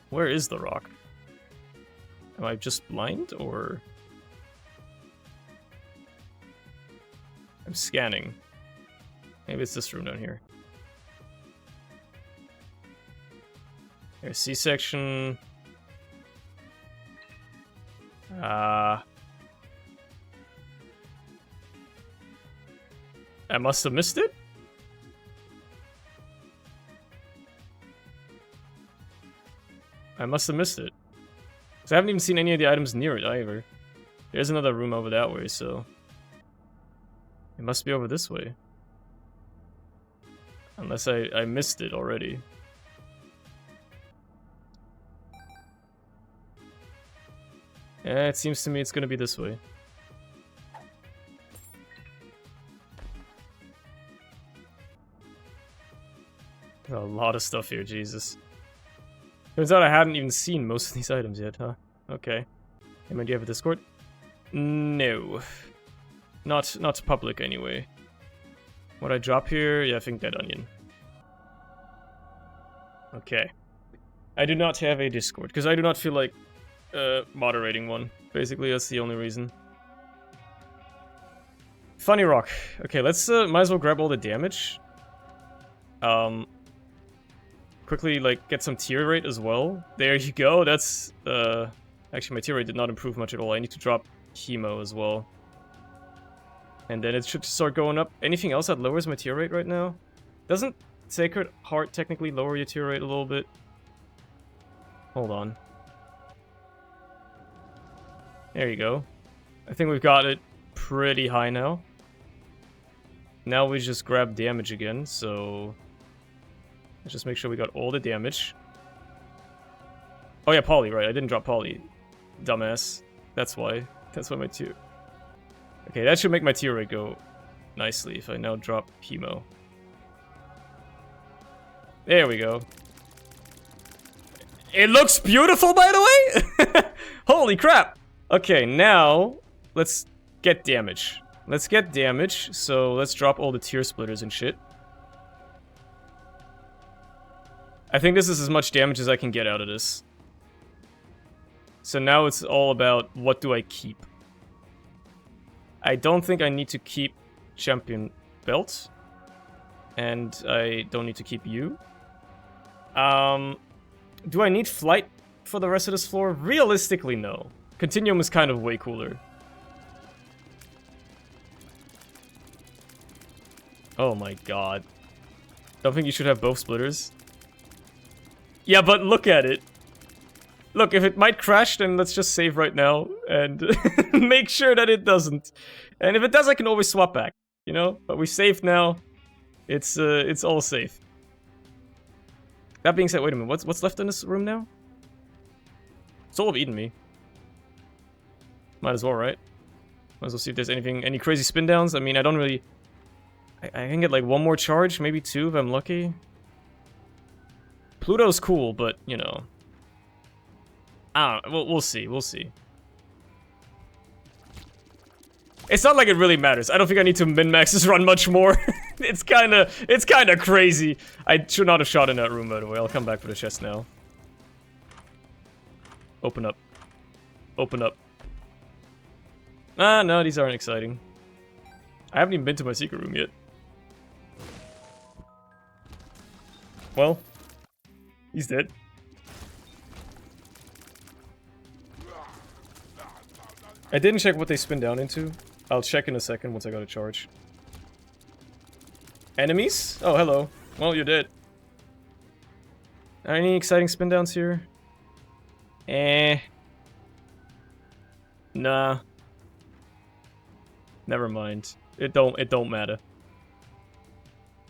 Where is the rock? Am I just blind, or... I'm scanning. Maybe it's this room down here. There's C-section. I must have missed it? I must have missed it. Because I haven't even seen any of the items near it either. There's another room over that way, so... It must be over this way. Unless I missed it already. Yeah, it seems to me it's gonna be this way. There's a lot of stuff here, Jesus. Turns out I hadn't even seen most of these items yet, huh? Okay. Hey man, do you have a Discord? No. Not public anyway. What I drop here? Yeah, I think that onion. Okay. I do not have a Discord, because I do not feel like moderating one. Basically, that's the only reason. Funny rock. Okay, let's might as well grab all the damage. Quickly, like, get some tear rate as well. There you go, that's, actually my tear rate did not improve much at all. I need to drop chemo as well. And then it should start going up. Anything else that lowers my tear rate right now? Doesn't Sacred Heart technically lower your tear rate a little bit? Hold on. There you go. I think we've got it pretty high now. Now we just grab damage again, so... Let's just make sure we got all the damage. Oh yeah, Poly, right. I didn't drop Poly. Dumbass. That's why. That's why my tear... Okay, that should make my tear rate go nicely if I now drop chemo. There we go. It looks beautiful, by the way! Holy crap! Okay, now, let's get damage. Let's get damage, so let's drop all the tear splitters and shit. I think this is as much damage as I can get out of this. So now it's all about what do I keep. I don't think I need to keep Champion Belt. And I don't need to keep you. Do I need Flight for the rest of this floor? Realistically, no. Continuum is kind of way cooler. Oh my god. Don't think you should have both splitters. Yeah, but look at it. Look, if it might crash, then let's just save right now and make sure that it doesn't. And if it does, I can always swap back, you know? But we saved now. It's all safe. That being said, wait a minute, what's left in this room now? Soul have eaten me. Might as well, right? Might as well see if there's any crazy spin downs. I mean, I don't really... I can get like one more charge, maybe two if I'm lucky. Pluto's cool, but, you know... I don't know, we'll see, we'll see. It's not like it really matters. I don't think I need to min-max this run much more. It's kinda crazy. I should not have shot in that room, by the way. I'll come back for the chest now. Open up. Open up. Ah, no, these aren't exciting. I haven't even been to my secret room yet. Well, he's dead. I didn't check what they spin down into. I'll check in a second once I got a charge. Enemies? Oh, hello. Well, you're dead. Any exciting spin downs here? Nah. Never mind. It don't matter.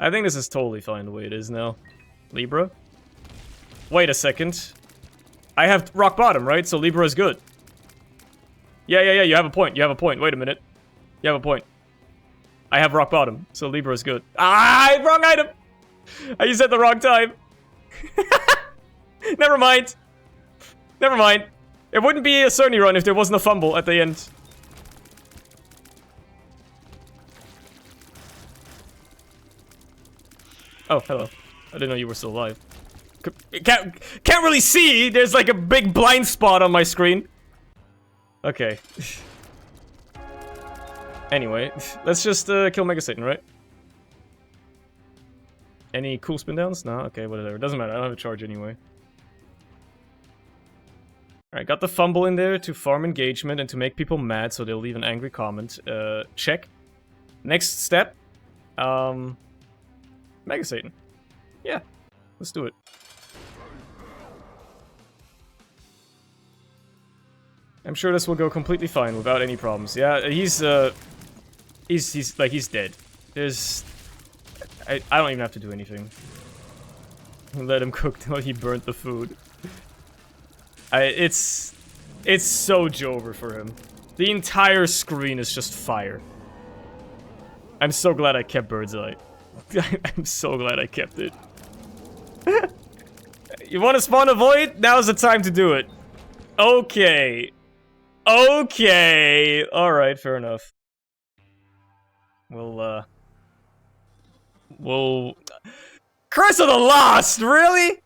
I think this is totally fine the way it is now. Libra? Wait a second. I have rock bottom, right? So Libra is good. Yeah, you have a point. You have a point. Wait a minute. You have a point. I have rock bottom, so Libra is good. Ah, wrong item! I used it at the wrong time. Never mind. Never mind. It wouldn't be a Cerny run if there wasn't a fumble at the end. Oh, hello. I didn't know you were still alive. Can't really see! There's like a big blind spot on my screen. Okay. Anyway, let's just kill Mega Satan, right? Any cool spin downs? No? Okay, whatever. Doesn't matter. I don't have a charge anyway. Alright, got the fumble in there to farm engagement and to make people mad so they'll leave an angry comment. Check. Next step. Mega Satan. Yeah, let's do it. I'm sure this will go completely fine without any problems. Yeah, he's dead. There's... I don't even have to do anything. Let him cook till he burnt the food. It's so Jover for him. The entire screen is just fire. I'm so glad I kept Bird's Eye. I'm so glad I kept it. You want to spawn a void? Now's the time to do it. Okay. Okay. Alright, fair enough. We'll Curse of the Lost, really?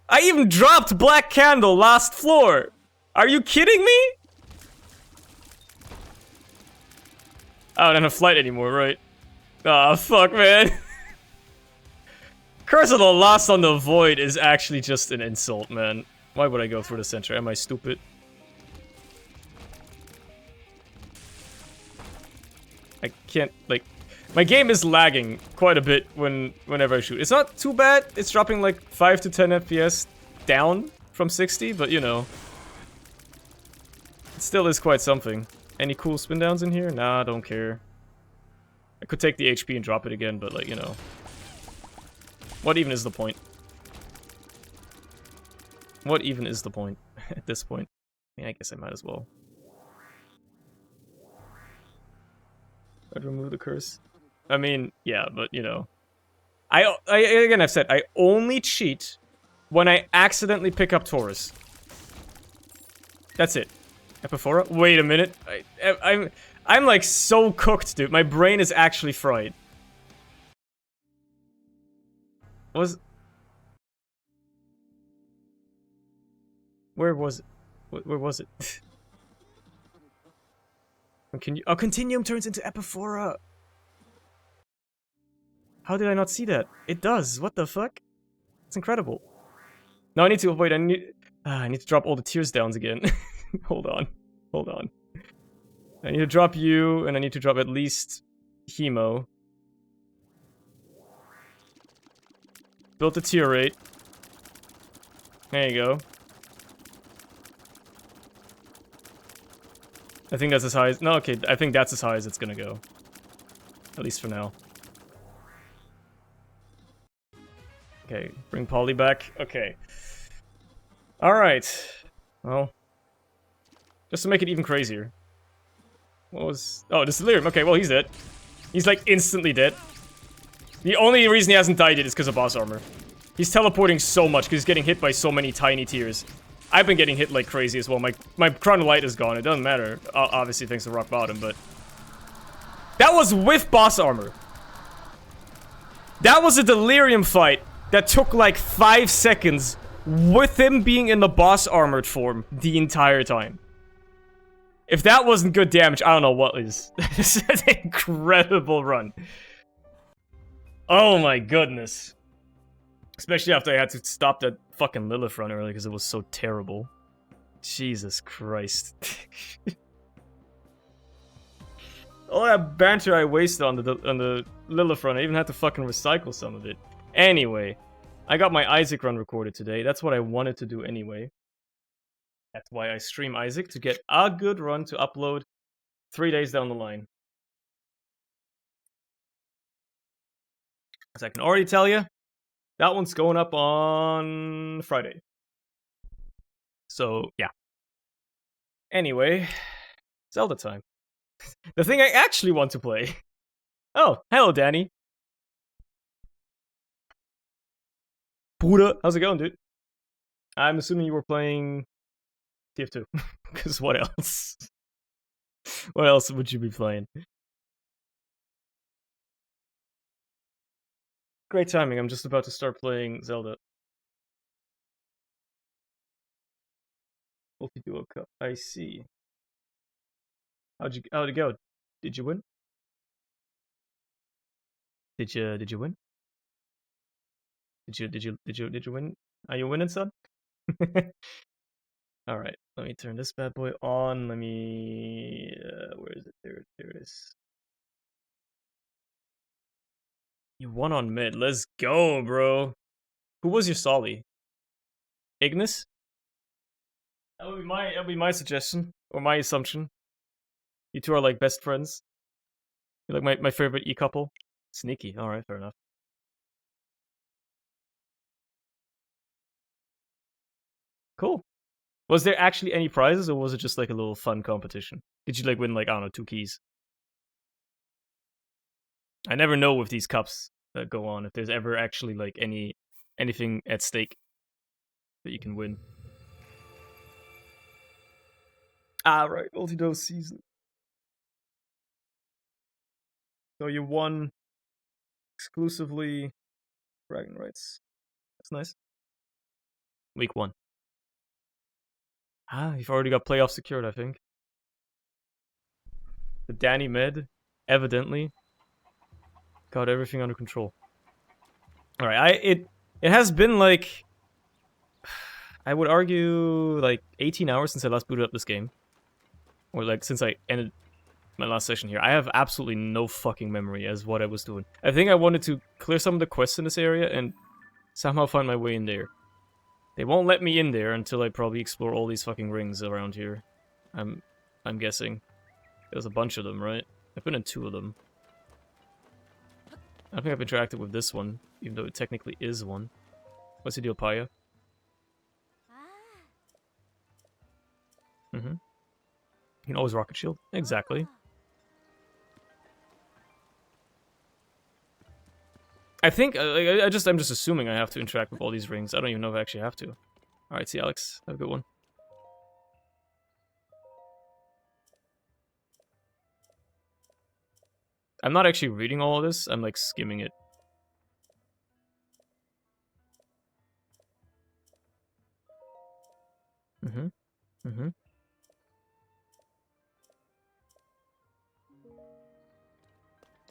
I even dropped Black Candle last floor. Are you kidding me? I don't have flight anymore, right? Aw, fuck, man. Curse of the Lost on the Void is actually just an insult, man. Why would I go through the center? Am I stupid? I can't, like... My game is lagging quite a bit whenever I shoot. It's not too bad. It's dropping like 5 to 10 FPS down from 60, but you know. It still is quite something. Any cool spin downs in here? Nah, don't care. I could take the HP and drop it again, but like, you know. What even is the point? What even is the point at this point? I mean, I guess I might as well. I'd remove the curse. I mean, yeah, but you know. Again, I've said, I only cheat when I accidentally pick up Taurus. That's it. Epiphora? Wait a minute. I'm like so cooked, dude. My brain is actually fried. Where was it? Where was it? Oh, Continuum turns into Epiphora. How did I not see that? It does. What the fuck? It's incredible. No, I need to avoid. I need to drop all the tears downs again. Hold on. Hold on. I need to drop you, and I need to drop at least Hemo. Built a tear rate. There you go. I think that's as high as... No, okay, I think that's as high as it's gonna go. At least for now. Okay, bring Polly back. Okay. Alright. Well. Just to make it even crazier. What was... Oh, this Delirium. Okay, well, he's dead. He's, like, instantly dead. The only reason he hasn't died yet is because of boss armor. He's teleporting so much because he's getting hit by so many tiny tears. I've been getting hit like crazy as well. My Chrono Light is gone. It doesn't matter. Obviously, thanks to Rock Bottom, but... That was with boss armor. That was a Delirium fight that took like 5 seconds with him being in the boss armored form the entire time. If that wasn't good damage, I don't know what is. This is an incredible run. Oh my goodness. Especially after I had to stop that fucking Lilith run earlier because it was so terrible. Jesus Christ. All that banter I wasted on the Lilith run, I even had to fucking recycle some of it. Anyway, I got my Isaac run recorded today. That's what I wanted to do anyway. That's why I stream Isaac, to get a good run to upload 3 days down the line. As I can already tell you, that one's going up on Friday. So, yeah. Anyway, Zelda time. The thing I actually want to play. Oh, hello, Danny. Bruder, how's it going, dude? I'm assuming you were playing TF2. Because what else? What else would you be playing? Great timing, I'm just about to start playing Zelda. Multi-duo cup, I see. How'd it go? Did you win? Did you win? Did you win? Are you winning, son? All right, let me turn this bad boy on. Let me. Where is it? There it is. You won on mid. Let's go, bro. Who was your Solly? Ignis? That would be my suggestion or my assumption. You two are like best friends. You're like my favorite e couple. Sneaky. All right, fair enough. Cool. Was there actually any prizes, or was it just like a little fun competition? Did you like win like I don't know 2 keys? I never know with these cups that go on if there's ever actually like anything at stake that you can win. Ah, right, multi-dose season. So you won exclusively bragging rights. That's nice. Week 1. Ah, you've already got playoff secured, I think. The Danny Med, evidently, got everything under control. All right, it has been like I would argue like 18 hours since I last booted up this game, or like since I ended my last session here. I have absolutely no fucking memory as what I was doing. I think I wanted to clear some of the quests in this area and somehow find my way in there. They won't let me in there until I probably explore all these fucking rings around here. I'm guessing. There's a bunch of them, right? I've been in 2 of them. I don't think I've interacted with this one, even though it technically is one. What's the deal, Paya? Mm-hmm. You can always rocket shield. Exactly. I think I'm just assuming I have to interact with all these rings. I don't even know if I actually have to. All right, see Alex, have a good one. I'm not actually reading all of this. I'm like skimming it. Mm-hmm. Mm-hmm.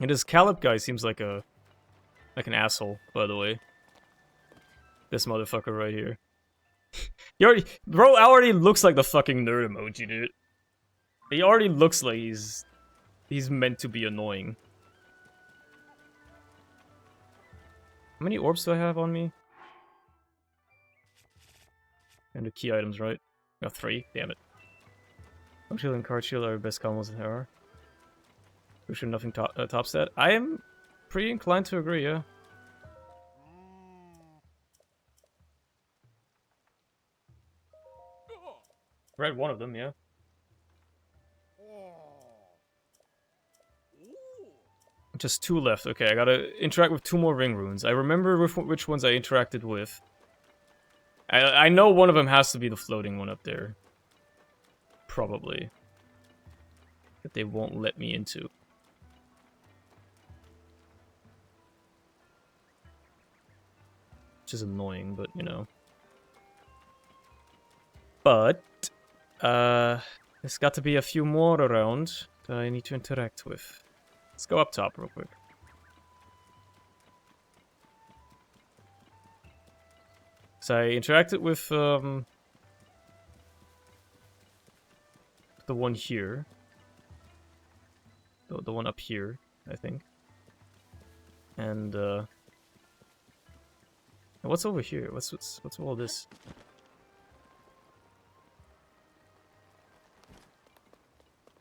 And this Caleb guy seems like an asshole, by the way. This motherfucker right here. Bro already looks like the fucking nerd emoji, dude. He already looks like he's meant to be annoying. How many orbs do I have on me? And the key items, right? I got 3. Damn it. Punch shield and card shield are the best combos there are. For sure, nothing tops that. I am pretty inclined to agree, yeah. Read one of them, yeah. Just 2 left. Okay, I gotta interact with 2 more ring runes. I remember which ones I interacted with. I know one of them has to be the floating one up there. Probably. That they won't let me into. Which is annoying, but you know. But there's got to be a few more around that I need to interact with. Let's go up top real quick. So I interacted with the one here. The one up here, I think. And what's over here? What's all this?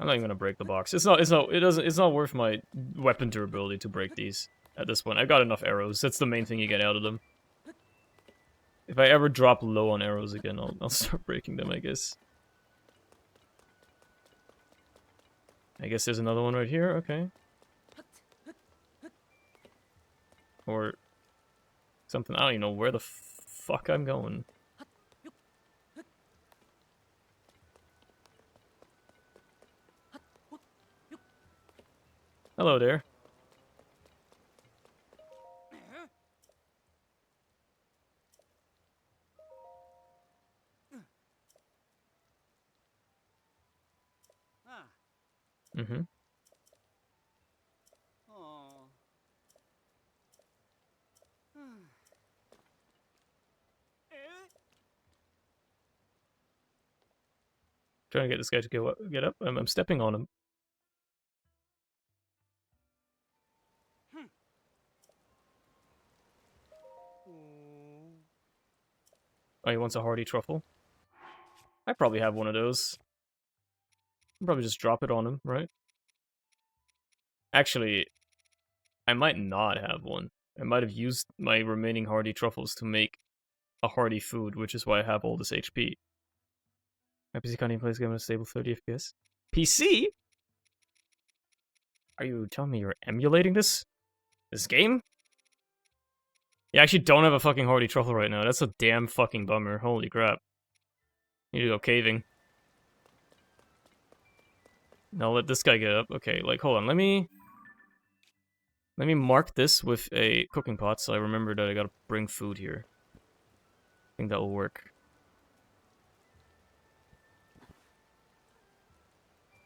I'm not even gonna break the box. It's not worth my weapon durability to break these at this point. I got enough arrows. That's the main thing you get out of them. If I ever drop low on arrows again, I'll start breaking them, I guess. I guess there's another one right here, okay. Or something, I don't even know where the fuck I'm going. Hello there. Mm-hmm. Trying to get this guy to get up. I'm stepping on him. Oh, he wants a hearty truffle. I probably have one of those. I'll probably just drop it on him, right? Actually, I might not have one. I might have used my remaining hearty truffles to make a hearty food, which is why I have all this HP. My PC can't even play this game at a stable 30 FPS. PC? Are you telling me you're emulating this? This game? You actually don't have a fucking hearty truffle right now. That's a damn fucking bummer. Holy crap. Need to go caving. Now let this guy get up. Okay, like, hold on. Let me mark this with a cooking pot so I remember that I gotta bring food here. I think that will work.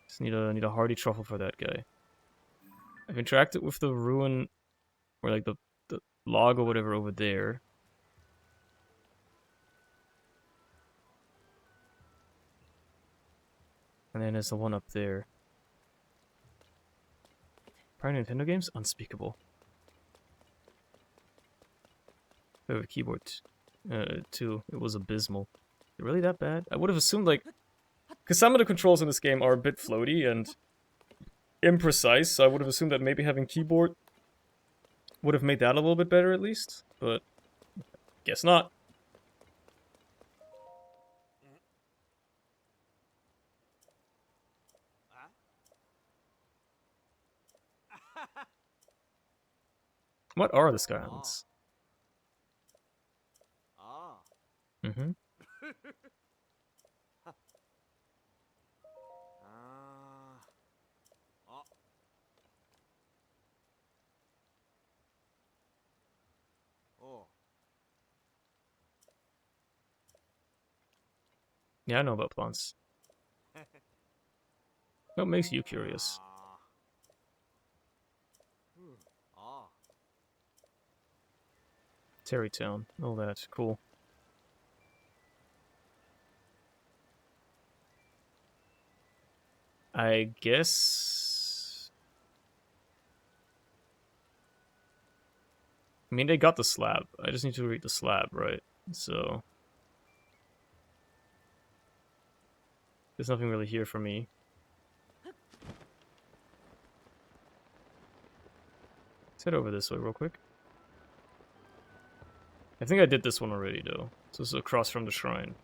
Just need a hearty truffle for that guy. I've interacted with the ruin, or like the log or whatever over there. And then there's the one up there. Prior Nintendo games? Unspeakable. I have a keyboard too. It was abysmal. Is it really that bad? I would have assumed, like, because some of the controls in this game are a bit floaty and imprecise, so I would have assumed that maybe having keyboard would have made that a little bit better at least, but guess not. What are the Skylands? Mm-hmm. Yeah, I know about plants. What makes you curious? Terrytown. Oh, that's cool. I guess... I mean, they got the slab. I just need to read the slab, right? So... there's nothing really here for me. Let's head over this way real quick. I think I did this one already, though. So this is across from the shrine.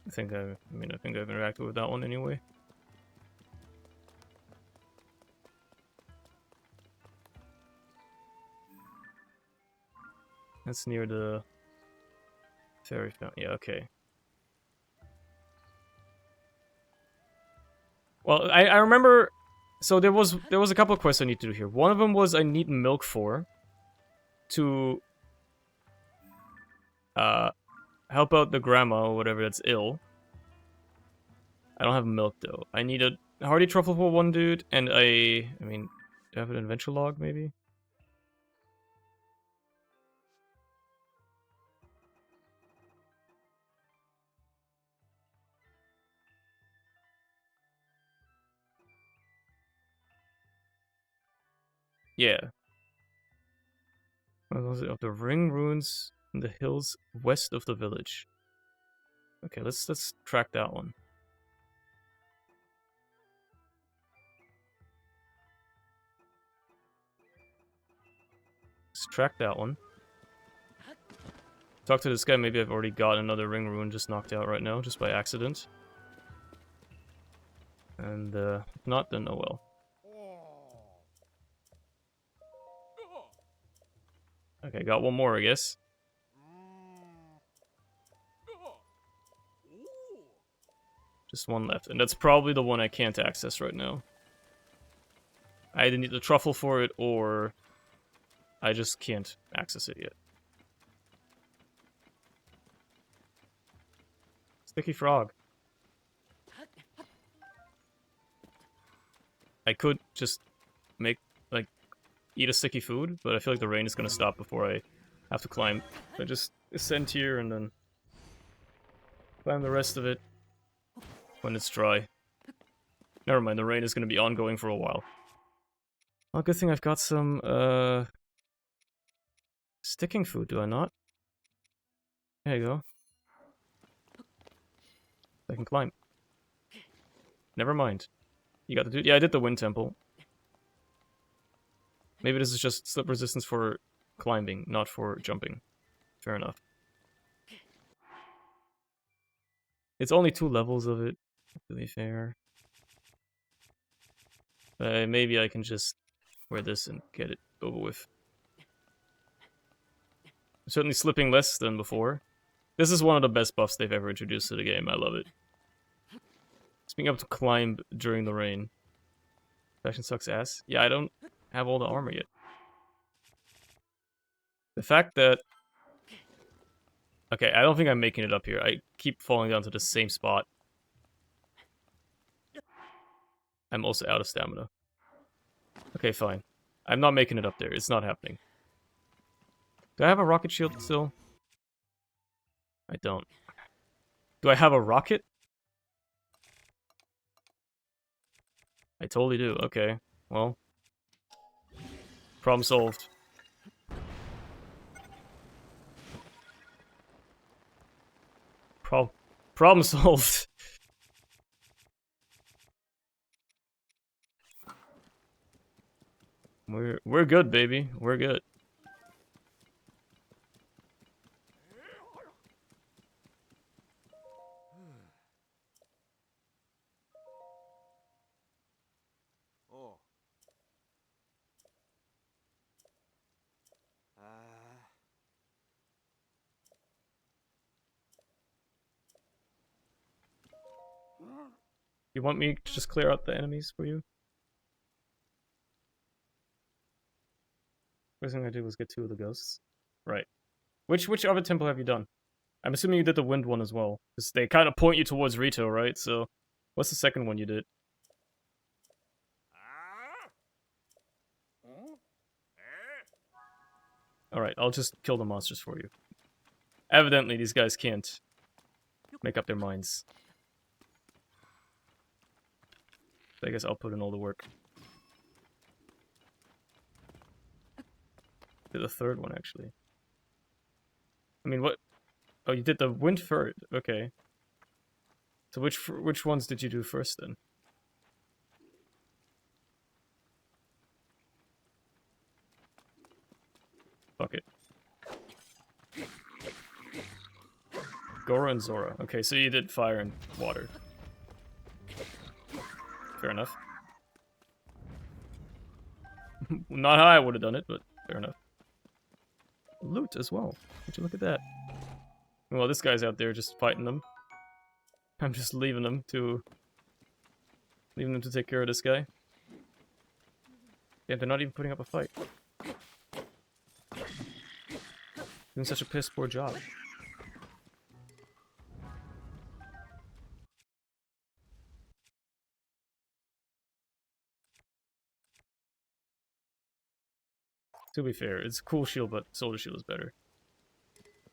I think I've interacted with that one anyway. That's near the fairy fountain. Yeah, okay. Well, I remember. So there was a couple of quests I need to do here. One of them was I need milk for to help out the grandma or whatever that's ill. I don't have milk though. I need a hearty truffle for one dude, and I mean, do I have an adventure log maybe? Yeah. What was it? Of the ring ruins in the hills west of the village. Okay, let's track that one. Let's track that one. Talk to this guy. Maybe I've already got another ring ruin just knocked out right now, just by accident. And if not, then oh well. Okay, got one more, I guess. Just one left, and that's probably the one I can't access right now. I either need the truffle for it, or I just can't access it yet. Sticky frog. I could just make, like, eat a sticky food, but I feel like the rain is gonna stop before I have to climb. So I just ascend here and then climb the rest of it when it's dry. Never mind, the rain is gonna be ongoing for a while. Well, good thing I've got some, sticking food, do I not? There you go. I can climb. Never mind. You got to do. Yeah, I did the wind temple. Maybe this is just slip resistance for climbing, not for jumping. Fair enough. It's only 2 levels of it, to be fair. Maybe I can just wear this and get it over with. I'm certainly slipping less than before. This is one of the best buffs they've ever introduced to the game. I love it. Just being able to climb during the rain. Fashion sucks ass. Yeah, I don't have all the armor yet. The fact that... Okay, I don't think I'm making it up here. I keep falling down to the same spot. I'm also out of stamina. Okay, fine. I'm not making it up there. It's not happening. Do I have a rocket shield still? I don't. Do I have a rocket? I totally do. Okay. Well. Problem solved. Problem solved. We're good, baby. We're good. Oh. You want me to just clear out the enemies for you? First thing I did was get 2 of the ghosts. Right. Which other temple have you done? I'm assuming you did the wind one as well. Because they kind of point you towards Rito, right? So, what's the second one you did? Alright, I'll just kill the monsters for you. Evidently, these guys can't make up their minds. So I guess I'll put in all the work. Did the third one, actually. I mean, what? Oh, you did the wind first. Okay. So which ones did you do first, then? Fuck it. Gora and Zora. Okay, so you did fire and water. Fair enough. Not how I would have done it, but fair enough. Loot as well. Would you look at that? Well, this guy's out there just fighting them. I'm just leaving them to take care of this guy. Yeah, they're not even putting up a fight. Doing such a piss poor job. To be fair, it's a cool shield, but Soldier Shield is better.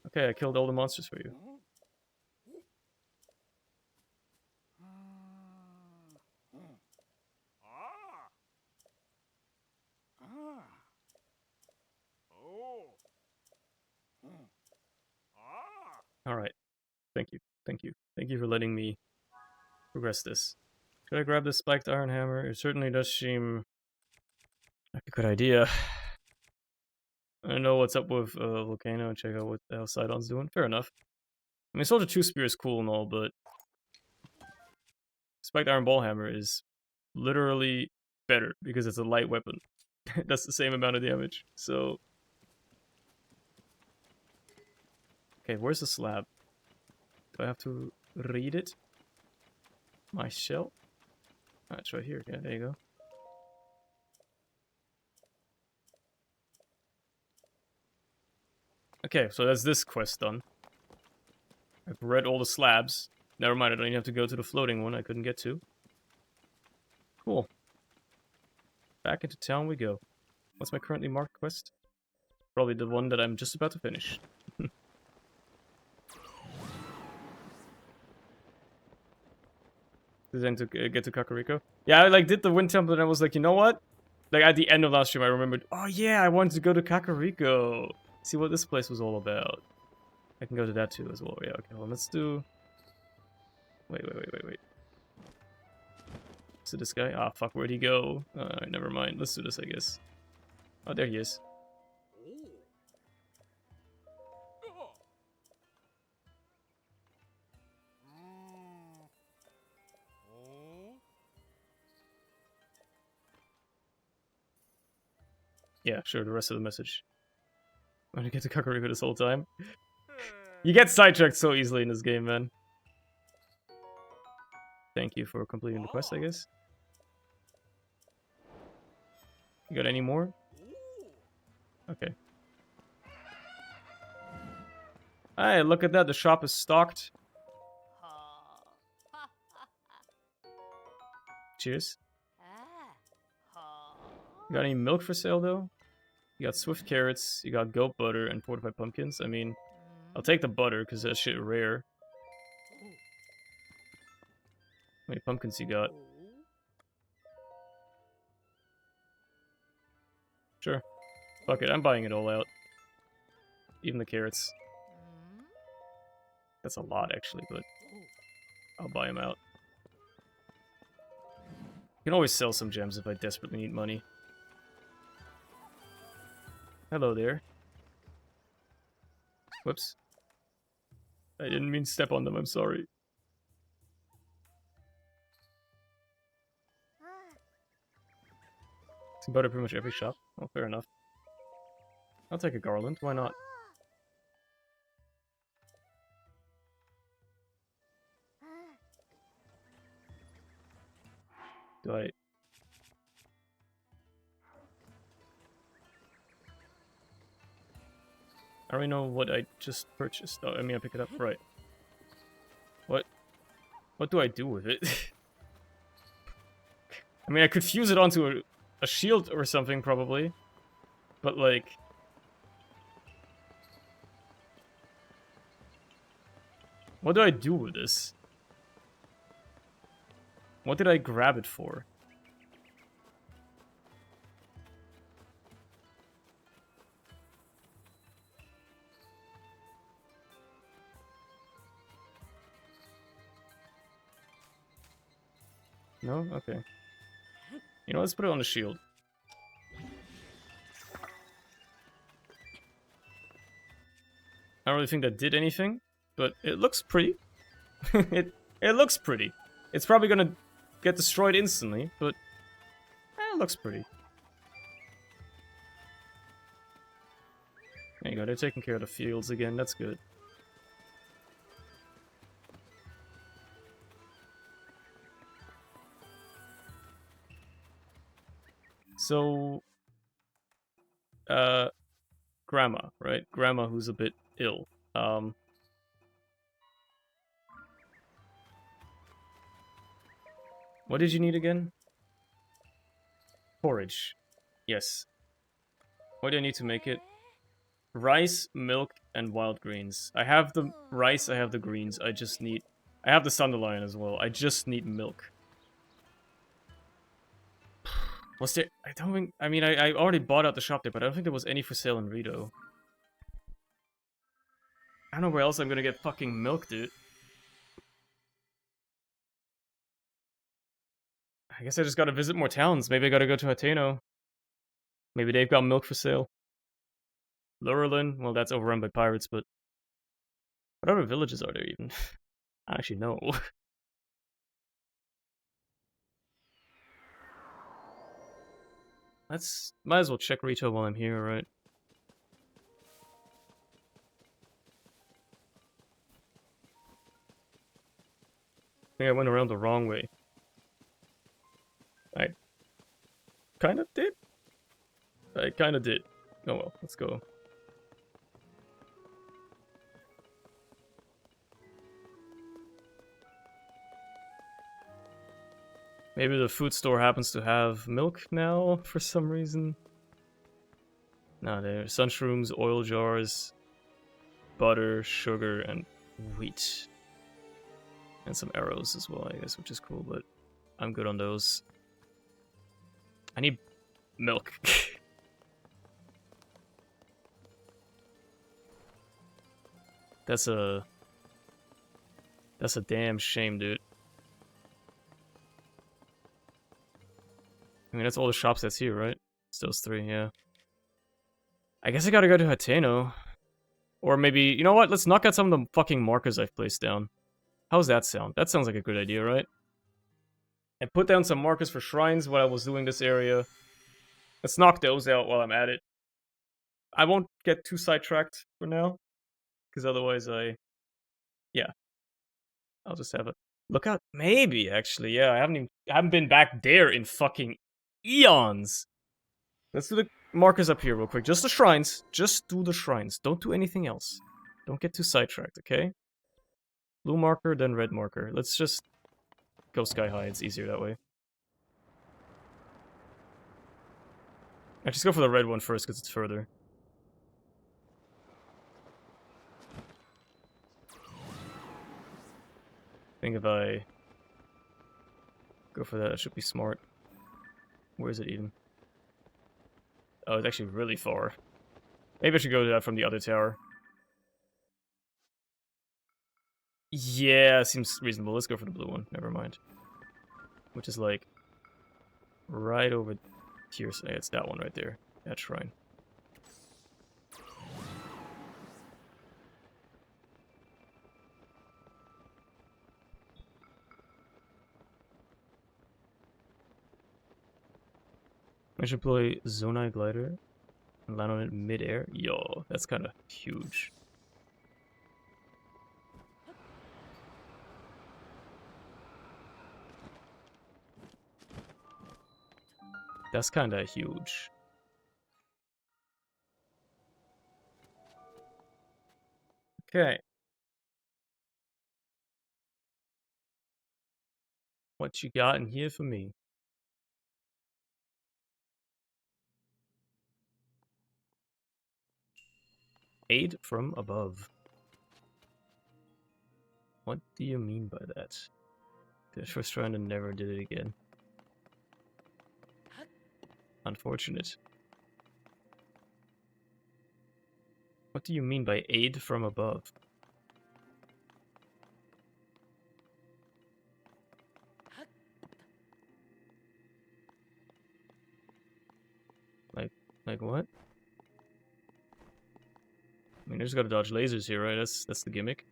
Okay, I killed all the monsters for you. Alright. Thank you. Thank you. Thank you for letting me progress this. Should I grab this spiked iron hammer? It certainly does seem like a good idea. I know what's up with Volcano and check out what the hell Sidon's doing. Fair enough. I mean, Soldier 2 Spear is cool and all, but Spiked Iron Ball Hammer is literally better because it's a light weapon. It does the same amount of damage. So, okay, where's the slab? Do I have to read it? My shell? Ah, it's right here. Yeah, there you go. Okay, so that's this quest done. I've read all the slabs. never mind, I don't even have to go to the floating one I couldn't get to. Cool. Back into town we go. What's my currently marked quest? Probably the one that I'm just about to finish. Then to get to Kakariko. Yeah, I like did the wind temple and I was like, you know what? Like at the end of last stream, I remembered, oh yeah, I wanted to go to Kakariko. See what this place was all about. I can go to that too as well. Yeah, okay, well, let's do... Wait. Let's do this guy. Ah, fuck, where'd he go? Alright, never mind. Let's do this, I guess. Oh, there he is. Yeah, sure, the rest of the message. I'm gonna get to Kakariko this whole time. You get sidetracked so easily in this game, man. Thank you for completing the quest, I guess. You got any more? Okay. Hey, look at that. The shop is stocked. Cheers. You got any milk for sale, though? You got swift carrots, you got goat butter, and fortified pumpkins. I mean, I'll take the butter, because that shit rare. How many pumpkins you got? Sure. Fuck it, I'm buying it all out. Even the carrots. That's a lot, actually, but I'll buy them out. You can always sell some gems if I desperately need money. Hello there. Whoops. I didn't mean to step on them, I'm sorry. It's about pretty much every shop. Oh, fair enough. I'll take a garland, why not? Do I... I already know what I just purchased. Oh, I mean, I pick it up. Right. What do I do with it? I mean, I could fuse it onto a shield or something, probably. But, like... What do I do with this? What did I grab it for? No? Okay. You know, let's put it on the shield. I don't really think that did anything, but it looks pretty. it looks pretty. It's probably gonna get destroyed instantly, but it looks pretty. There you go, they're taking care of the fields again, that's good. So, Grandma, right? Grandma who's a bit ill. What did you need again? Porridge. Yes. What do I need to make it? Rice, milk, and wild greens. I have the rice, I have the greens. I just need... I have the Sunderlion as well. I just need milk. Was there... I don't think... I mean, I already bought out the shop there, but I don't think there was any for sale in Rito. I don't know where else I'm gonna get fucking milk, dude. I guess I just gotta visit more towns. Maybe I gotta go to Hateno. Maybe they've got milk for sale. Lurelin, well, that's overrun by pirates, but... What other villages are there, even? I actually know. Might as well check Rito while I'm here, right? I think I went around the wrong way. I kind of did. I kind of did. Oh well, let's go. Maybe the food store happens to have milk now for some reason. No, there's sunshrooms, oil jars, butter, sugar, and wheat. And some arrows as well, I guess, which is cool, but I'm good on those. I need milk. That's a damn shame, dude. I mean, that's all the shops that's here, right? It's those three, yeah. I guess I gotta go to Hateno. Or maybe, you know what? Let's knock out some of the fucking markers I've placed down. How's that sound? That sounds like a good idea, right? And put down some markers for shrines while I was doing this area. Let's knock those out while I'm at it. I won't get too sidetracked for now. Because otherwise yeah. I'll just have a look out. Maybe, actually, yeah. I haven't been back there in fucking eons. Let's do the markers up here real quick. Just the shrines. Just do the shrines. Don't do anything else. Don't get too sidetracked, okay? Blue marker, then red marker. Let's just go sky high. It's easier that way. Actually, just go for the red one first, because it's further. I think if I go for that, it should be smart. Where is it even? Oh, it's actually really far. Maybe I should go to that from the other tower. Yeah, seems reasonable. Let's go for the blue one. Never mind. Which is like right over here. So it's that one right there. That shrine. I should play Zonai Glider and land on it mid-air. Yo, that's kind of huge. That's kind of huge. Okay. What you got in here for me? Aid from above. What do you mean by that? The first round and never did it again. Unfortunate. What do you mean by aid from above? Like what? I mean, I just gotta dodge lasers here, right? That's the gimmick.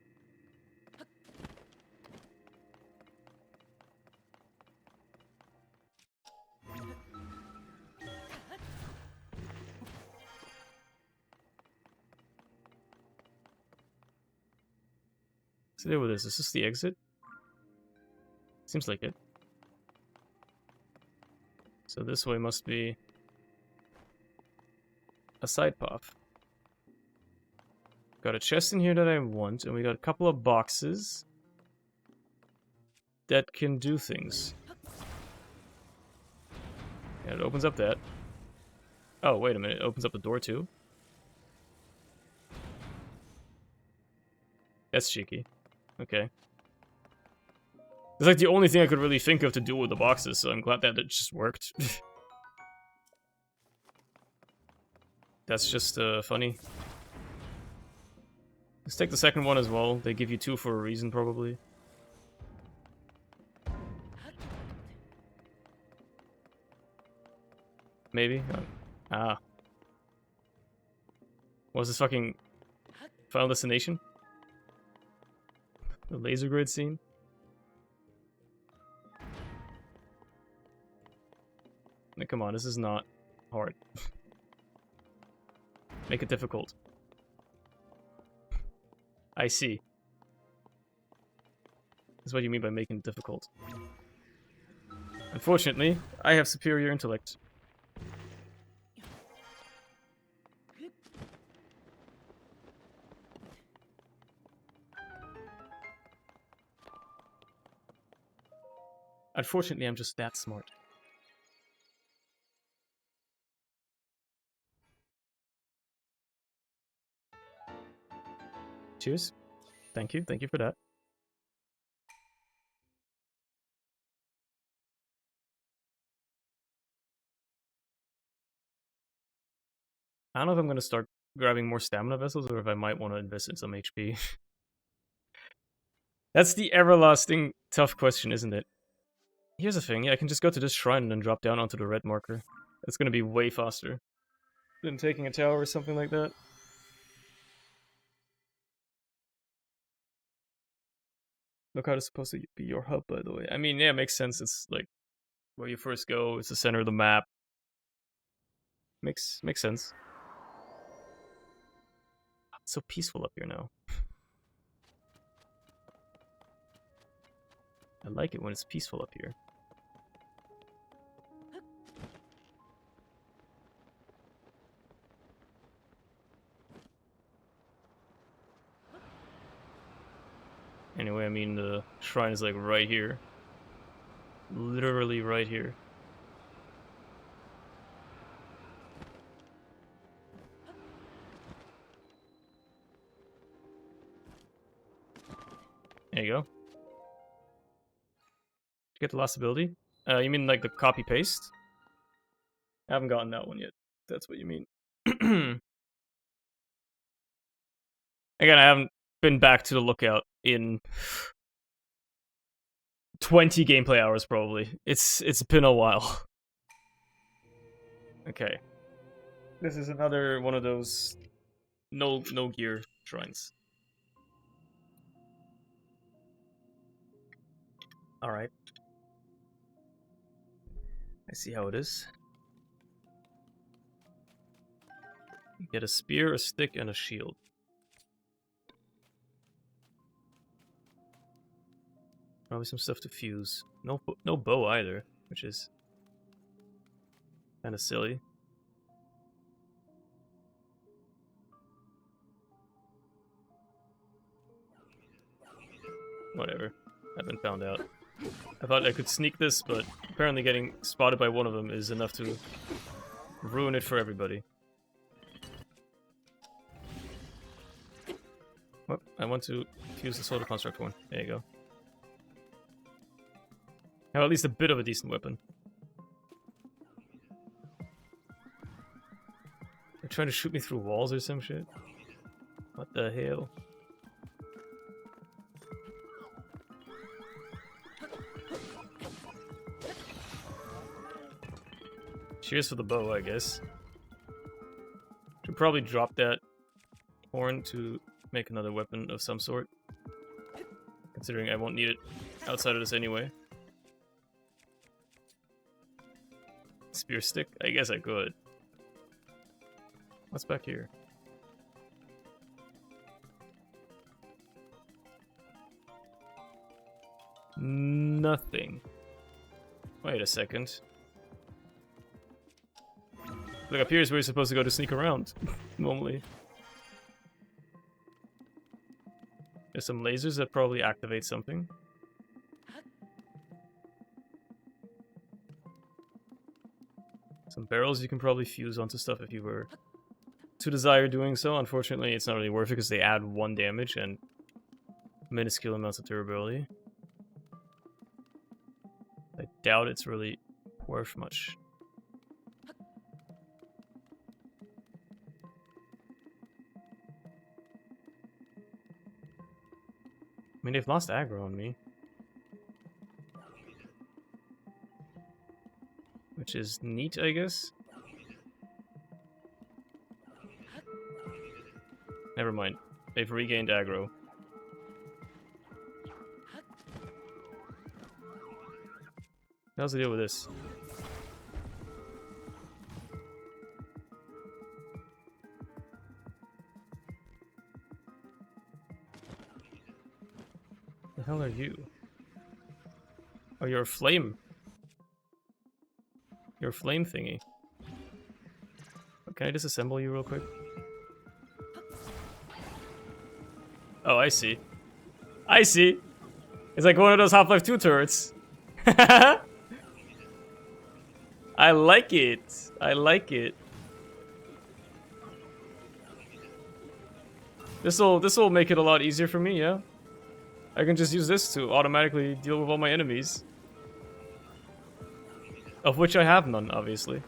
So there with this. Is this the exit? Seems like it. So this way must be a side path. Got a chest in here that I want, and we got a couple of boxes that can do things. And it opens up that. Oh, wait a minute. It opens up the door too. That's cheeky. Okay. It's like the only thing I could really think of to do with the boxes, so I'm glad that it just worked. That's just funny. Let's take the second one as well. They give you two for a reason, probably. Maybe? Ah. What was this fucking Final Destination? The laser grid scene? Like, come on, this is not hard. Make it difficult. I see. That's what you mean by making it difficult. Unfortunately, I have superior intellect. Unfortunately, I'm just that smart. Cheers. Thank you for that. I don't know if I'm gonna start grabbing more stamina vessels or if I might want to invest in some HP. That's the everlasting tough question, isn't it? Here's the thing, yeah, I can just go to this shrine and then drop down onto the red marker. That's gonna be way faster than taking a tower or something like that. Lookout is supposed to be your hub, by the way. I mean, yeah, it makes sense. It's like where you first go. It's the center of the map. Makes sense. It's so peaceful up here now. I like it when it's peaceful up here. Anyway, I mean, the shrine is like right here. Literally right here. There you go. Did you get the last ability? You mean like the copy paste? I haven't gotten that one yet. That's what you mean. Again, I haven't been back to the lookout in 20 gameplay hours probably. It's been a while. Okay. This is another one of those no gear shrines. Alright. I see how it is. You get a spear, a stick, and a shield. Probably some stuff to fuse. No bow either, which is kind of silly. Whatever. I've been found out. I thought I could sneak this, but apparently getting spotted by one of them is enough to ruin it for everybody. Well, I want to fuse the solar construct one. There you go. Have at least a bit of a decent weapon. They're trying to shoot me through walls or some shit. What the hell? Cheers for the bow, I guess. Should probably drop that horn to make another weapon of some sort. Considering I won't need it outside of this anyway. Spear stick? I guess I could. What's back here? Nothing. Wait a second. Look, up here is where you're supposed to go to sneak around, normally. There's some lasers that probably activate something. Some barrels you can probably fuse onto stuff if you were to desire doing so. Unfortunately, it's not really worth it because they add 1 damage and minuscule amounts of durability. I doubt it's really worth much. I mean, they've lost aggro on me. Which is neat, I guess. Never mind. They've regained aggro. How's the deal with this? The hell are you? Oh, you're a flame. You're a flame thingy. Can I disassemble you real quick? Oh, I see. I see! It's like one of those Half-Life 2 turrets. I like it. I like it. This'll make it a lot easier for me, yeah? I can just use this to automatically deal with all my enemies. Of which I have none, obviously.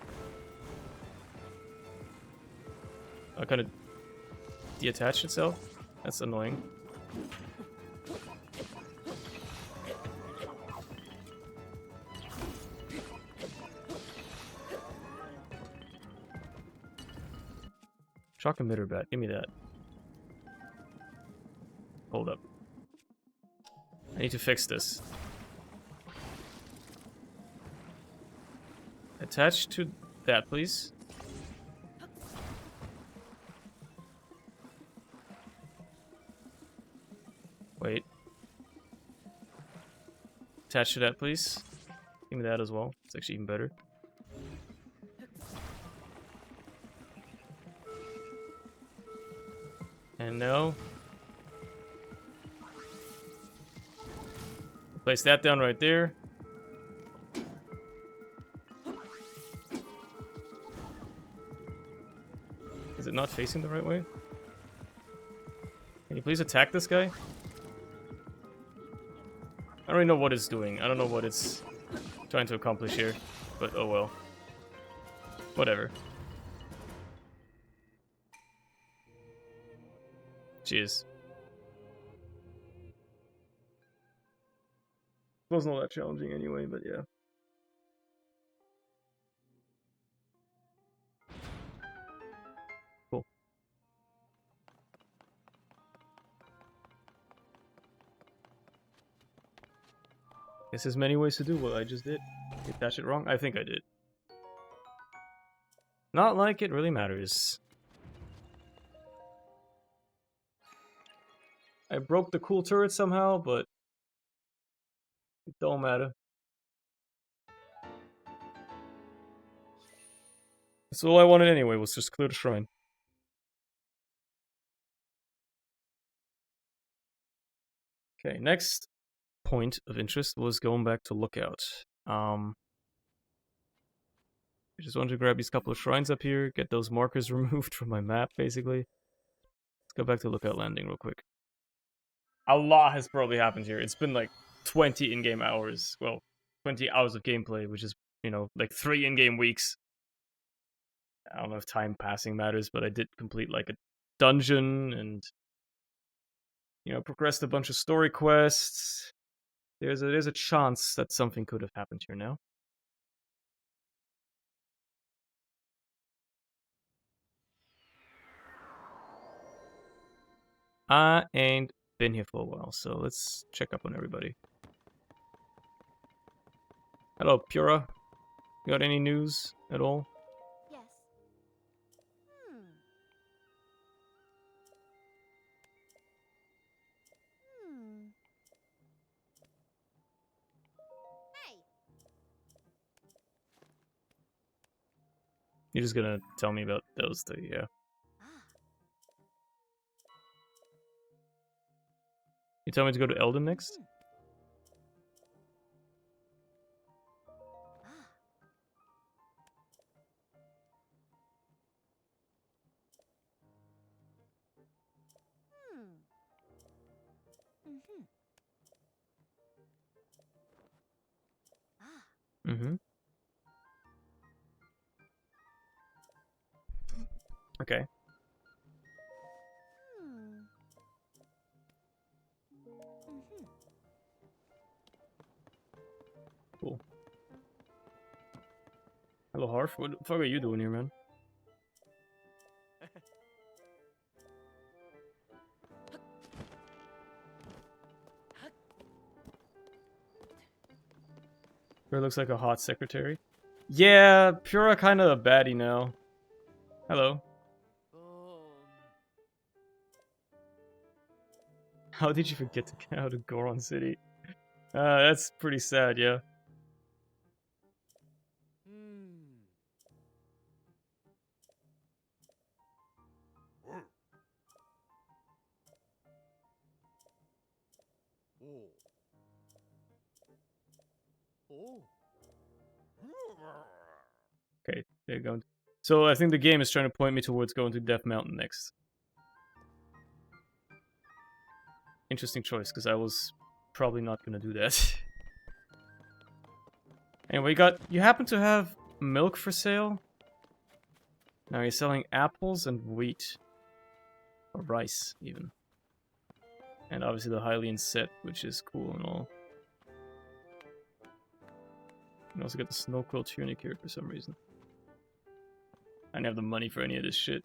I kind of detached itself. That's annoying. Shock emitter bat. Give me that. Hold up. I need to fix this. Attach to that, please. Wait. Attach to that, please. Give me that as well. It's actually even better. And no. Place that down right there. Is it not facing the right way? Can you please attack this guy? I don't really know what it's doing. I don't know what it's trying to accomplish here. But oh well. Whatever. Cheers. Wasn't all that challenging anyway, but yeah. Cool. Guess there's many ways to do what I just did. Attach it wrong? I think I did. Not like it really matters. I broke the cool turret somehow, but it don't matter. That's all I wanted anyway, was just clear the shrine. Okay, next point of interest was going back to Lookout. I just wanted to grab these couple of shrines up here, get those markers removed from my map, basically. Let's go back to Lookout Landing real quick. A lot has probably happened here. It's been like 20 in-game hours. Well, 20 hours of gameplay, which is, you know, like 3 in-game weeks. I don't know if time passing matters, but I did complete like a dungeon and, you know, progressed a bunch of story quests. There's a chance that something could have happened here now. I ain't been here for a while, so let's check up on everybody. Hello, Pura. You got any news at all? Yes. Hmm. Hmm. Hey. You're just gonna tell me about those two, yeah. Ah. You tell me to go to Eldon next? Ah. Hmm. Mhm. Ah. Mm-hmm. Okay. Hmm. Mhm. Cool. Hello, Harf. What the fuck are you doing here, man? Pura looks like a hot secretary. Yeah, Pura kind of a baddie now. Hello. How did you forget to get out of Goron City? That's pretty sad, yeah. Oh. Okay, they're going. So I think the game is trying to point me towards going to Death Mountain next. Interesting choice, because I was probably not gonna do that. Anyway, you happen to have milk for sale? Now you're selling apples and wheat. Or rice, even. And obviously the Hylian set, which is cool and all. And also got the Snow Quill tunic here for some reason. I don't have the money for any of this shit.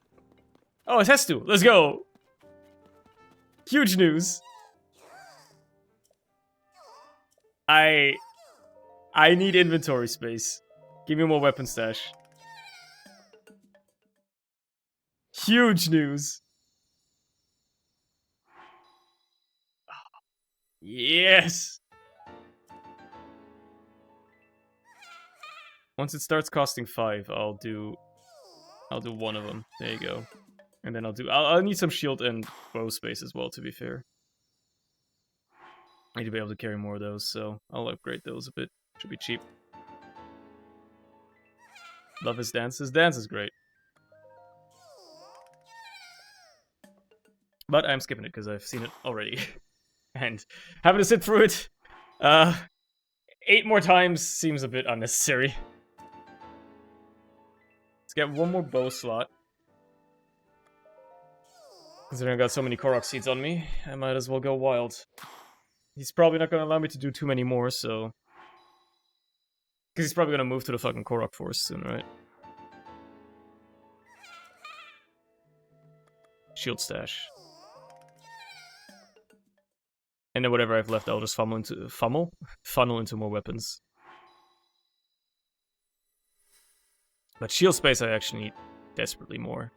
Oh, it has to! Let's go! Huge news! I need inventory space. Give me more weapon stash. Huge news! Yes! Once it starts costing 5, I'll do one of them. There you go. And then I'll need some shield and bow space as well, to be fair. I need to be able to carry more of those, so I'll upgrade those a bit. Should be cheap. Love his dance. His dance is great. But I'm skipping it because I've seen it already. And having to sit through it 8 more times seems a bit unnecessary. Let's get one more bow slot. Considering I got so many Korok seeds on me, I might as well go wild. He's probably not going to allow me to do too many more, so... Because he's probably going to move to the fucking Korok Forest soon, right? Shield stash. And then whatever I've left, I'll just funnel into more weapons. But shield space I actually need desperately more.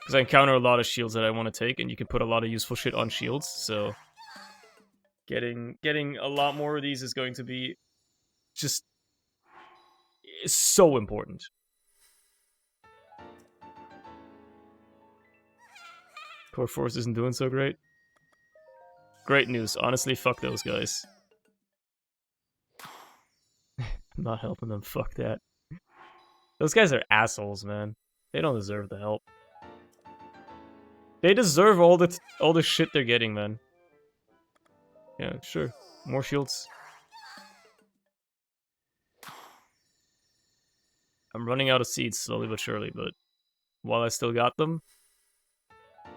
Because I encounter a lot of shields that I want to take, and you can put a lot of useful shit on shields, so... Getting a lot more of these is going to be just so important. Core Force isn't doing so great. Great news. Honestly, fuck those guys. I'm not helping them. Fuck that. Those guys are assholes, man. They don't deserve the help. They deserve all the shit they're getting, man. Yeah, sure. More shields. I'm running out of seeds slowly but surely, but while I still got them...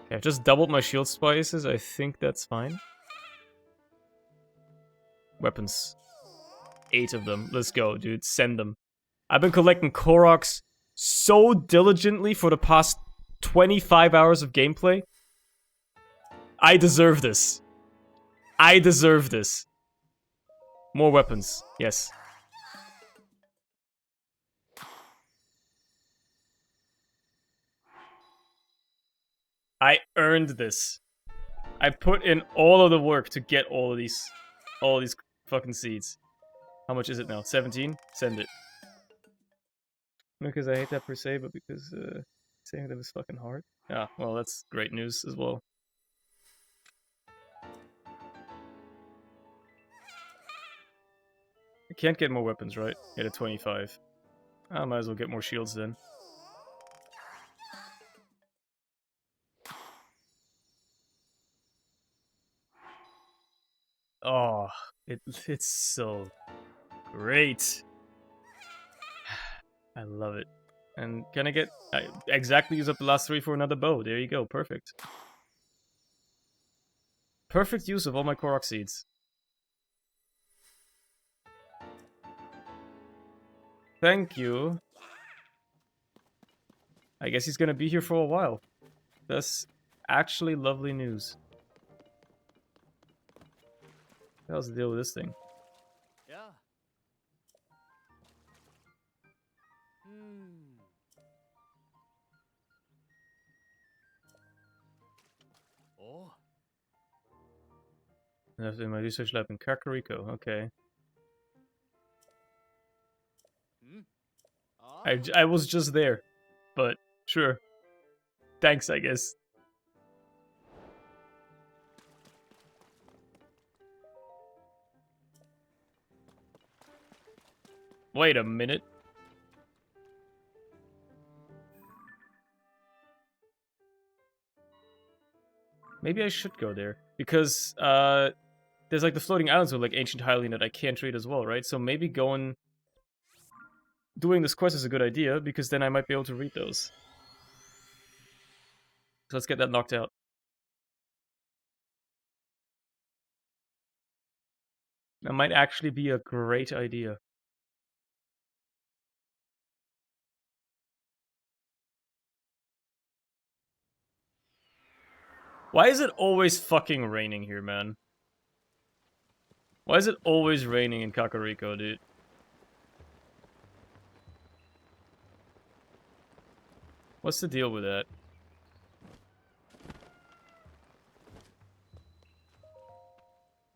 Okay, I've just doubled my shield spices. I think that's fine. Weapons. 8 of them. Let's go, dude. Send them. I've been collecting Koroks so diligently for the past 25 hours of gameplay. I deserve this. I deserve this. More weapons. Yes. I earned this. I put in all of the work to get all of these fucking seeds. How much is it now? 17? Send it. Not because I hate that per se, but because saving them is fucking hard. Yeah, well, that's great news as well. I can't get more weapons, right? At a 25. I might as well get more shields then. Oh, it's so great. I love it. And can I get... I exactly use up the last 3 for another bow. There you go. Perfect. Perfect use of all my Korok seeds. Thank you. I guess he's gonna be here for a while. That's actually lovely news. What the hell's the deal with this thing? Yeah. Hmm. Oh. Left in my research lab in Kakariko. Okay. Hmm. Ah. I was just there. But, sure. Thanks, I guess. Wait a minute. Maybe I should go there. Because, there's like the floating islands with like ancient Hylian that I can't read as well, right? So maybe doing this quest is a good idea, because then I might be able to read those. So let's get that knocked out. That might actually be a great idea. Why is it always fucking raining here, man? Why is it always raining in Kakariko, dude? What's the deal with that?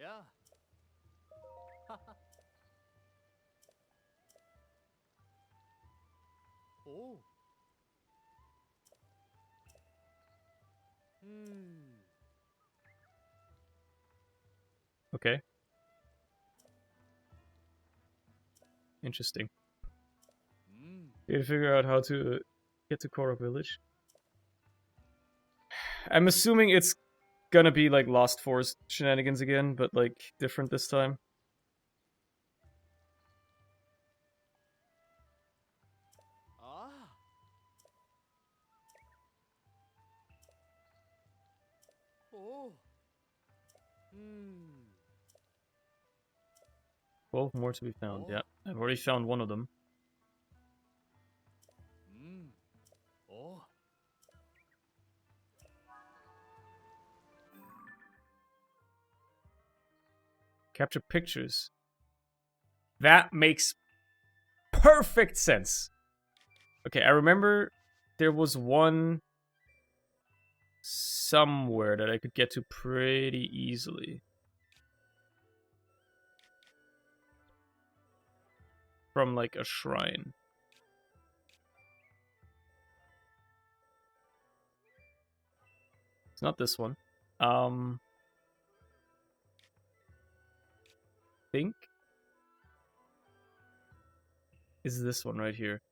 Yeah. Oh. Hmm. Okay. Interesting. Hmm. You gotta figure out how to get to Korok Village. I'm assuming it's gonna be like Lost Forest shenanigans again, but like different this time. Ah. Oh. Hmm. 12 more to be found. Oh. Yeah, I've already found one of them. Hmm. Oh. Capture pictures. That makes perfect sense. Okay, I remember there was one somewhere that I could get to pretty easily. From like a shrine. It's not this one. Think is this one right here.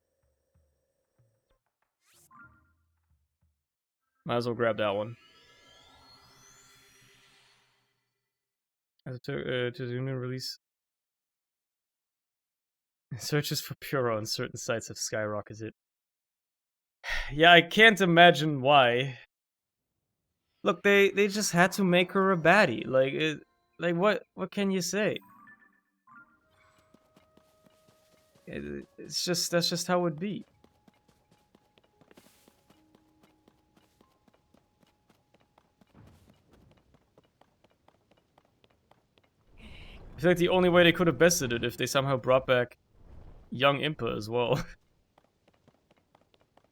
Might as well grab that one. As to the new release, searches for Pura on certain sites have skyrocketed. Yeah, I can't imagine why. Look, they just had to make her a baddie. Like what can you say? It's just that's just how it be. I feel like the only way they could have bested it if they somehow brought back young Impa as well.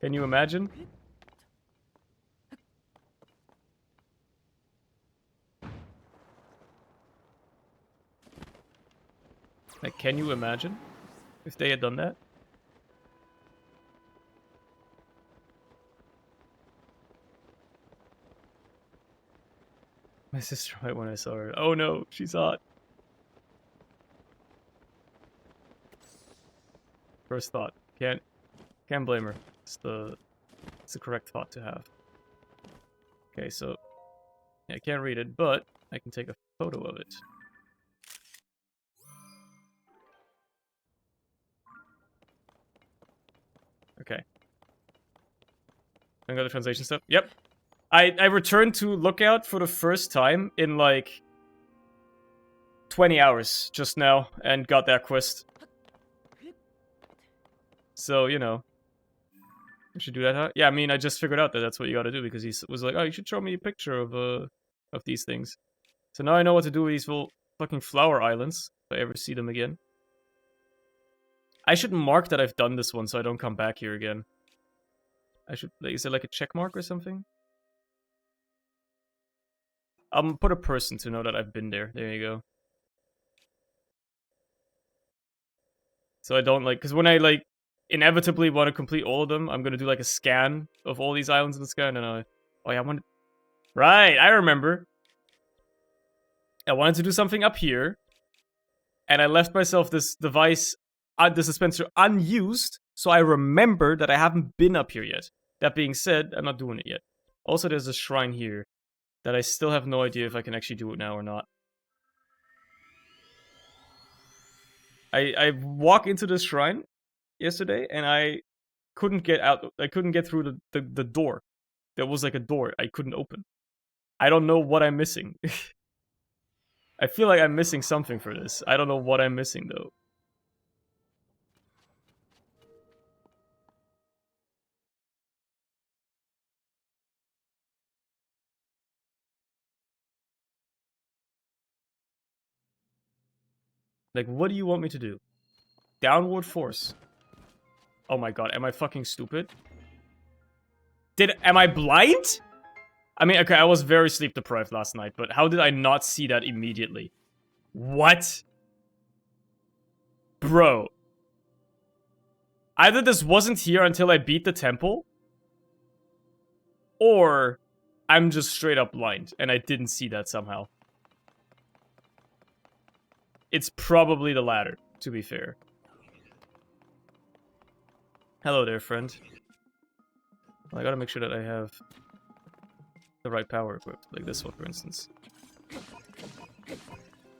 Can you imagine? Like, can you imagine if they had done that? My sister right when I saw her. Oh no, she's hot. First thought. Can't blame her. It's the correct thought to have. Okay, so yeah, I can't read it, but I can take a photo of it. Okay. I got the translation stuff. Yep. I returned to Lookout for the first time in like 20 hours just now and got that quest. So, you know. I should do that, huh? Yeah, I mean, I just figured out that that's what you gotta do because he was like, oh, you should show me a picture of these things. So now I know what to do with these little fucking flower islands if I ever see them again. I should mark that I've done this one so I don't come back here again. I should, is it like a check mark or something? Put a person to know that I've been there. There you go. So I don't like, because when I like inevitably want to complete all of them, I'm gonna do like a scan of all these islands in the sky, and then oh yeah, I want. Right, I remember. I wanted to do something up here, and I left myself this device the dispenser unused, so I remember that I haven't been up here yet. That being said, I'm not doing it yet. Also, there's a shrine here that I still have no idea if I can actually do it now or not. I walked into this shrine yesterday, and I couldn't get out. I couldn't get through the door. There was like a door I couldn't open. I don't know what I'm missing. I feel like I'm missing something for this. I don't know what I'm missing, though. Like, what do you want me to do? Downward force. Oh my god, am I fucking stupid? Am I blind? I mean, okay, I was very sleep deprived last night, but how did I not see that immediately? What? Bro. Either this wasn't here until I beat the temple, or I'm just straight up blind, and I didn't see that somehow. It's probably the latter, to be fair. Hello there, friend. Well, I gotta make sure that I have the right power equipped, like this one, for instance.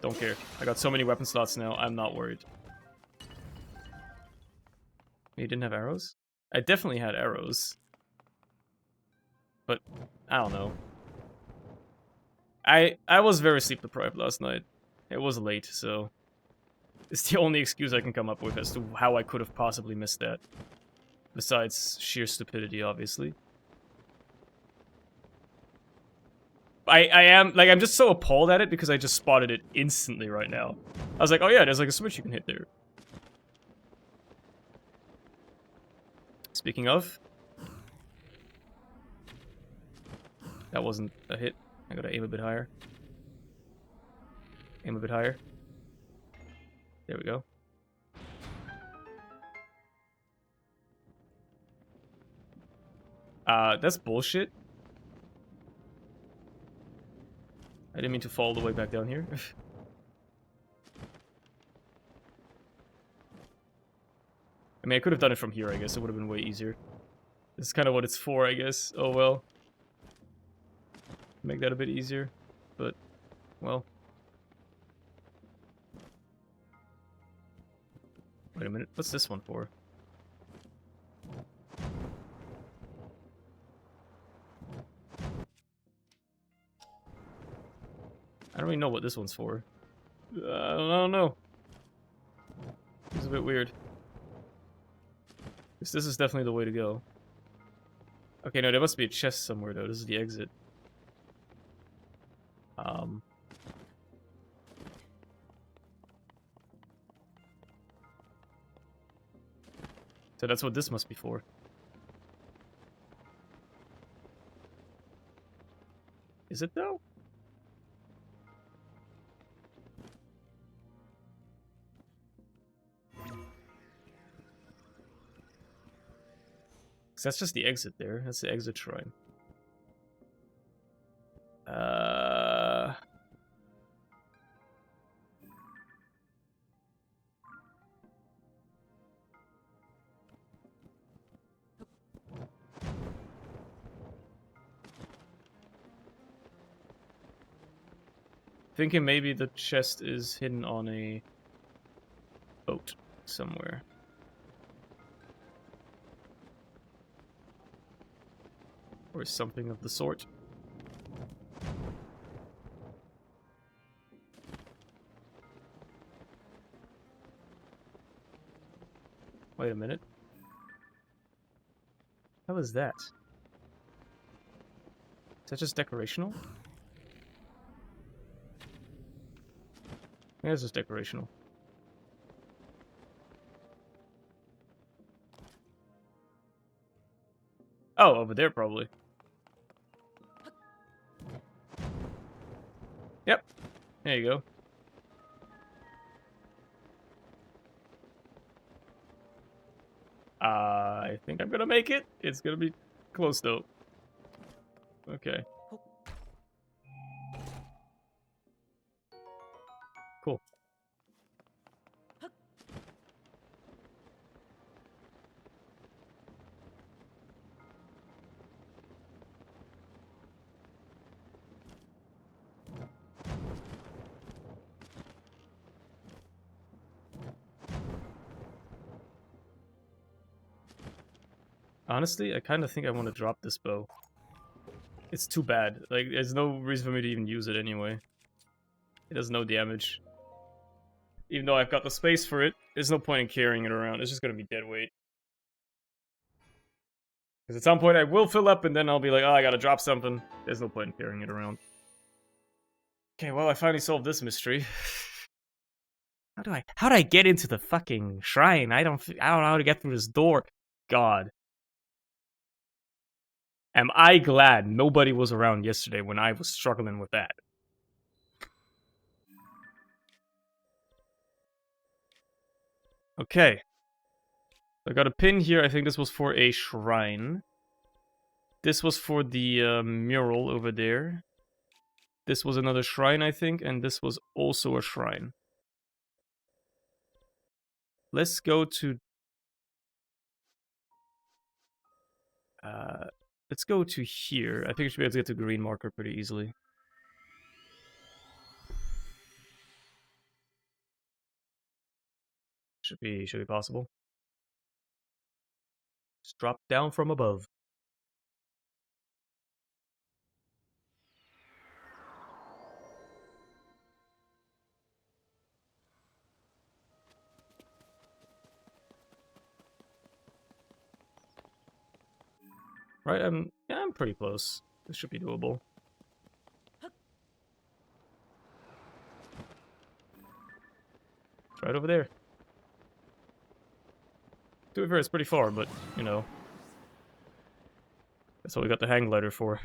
Don't care. I got so many weapon slots now, I'm not worried. You didn't have arrows? I definitely had arrows. But, I don't know. I was very sleep deprived last night. It was late, so... It's the only excuse I can come up with as to how I could have possibly missed that. Besides sheer stupidity, obviously. I am, like, I'm just so appalled at it because I just spotted it instantly right now. I was like, oh yeah, there's like a switch you can hit there. Speaking of... That wasn't a hit. I gotta aim a bit higher. Aim a bit higher. There we go. That's bullshit. I didn't mean to fall all the way back down here. I mean, I could have done it from here, I guess. It would have been way easier. This is kind of what it's for, I guess. Oh, well. Make that a bit easier. But, well. Wait a minute. What's this one for? I don't really know what this one's for. I don't know. It's a bit weird. This is definitely the way to go. Okay, no, there must be a chest somewhere, though. This is the exit. So that's what this must be for. Is it, though? Because that's just the exit there. That's the exit shrine. Thinking maybe the chest is hidden on a boat somewhere. Or something of the sort. Wait a minute. How is that? Is that just decorational? Yeah, it's just decorational. Oh, over there probably. Yep. There you go. I think I'm gonna make it. It's gonna be close though. Okay. Cool. Honestly, I kind of think I want to drop this bow. It's too bad. Like, there's no reason for me to even use it anyway. It does no damage. Even though I've got the space for it, there's no point in carrying it around. It's just gonna be dead weight. Because at some point I will fill up and then I'll be like, oh, I gotta drop something. There's no point in carrying it around. Okay, well, I finally solved this mystery. How do I get into the fucking shrine? I don't know how to get through this door. God. Am I glad nobody was around yesterday when I was struggling with that? Okay. I got a pin here. I think this was for a shrine. This was for the mural over there. This was another shrine, I think, and this was also a shrine. Let's go to... let's go to here. I think I should be able to get to green marker pretty easily. Should be possible. Just drop down from above. Right, I'm pretty close. This should be doable. It's right over there. To be fair, it's pretty far, but, you know. That's what we got the hang glider for.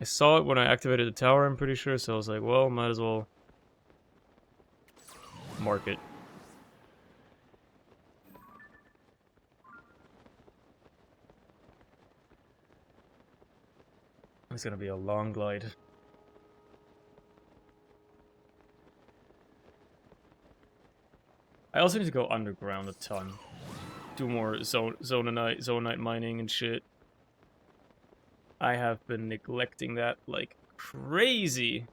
I saw it when I activated the tower, I'm pretty sure, so I was like, well, might as well mark it. It's gonna be a long glide. I also need to go underground a ton. Do more zonite mining and shit. I have been neglecting that like crazy.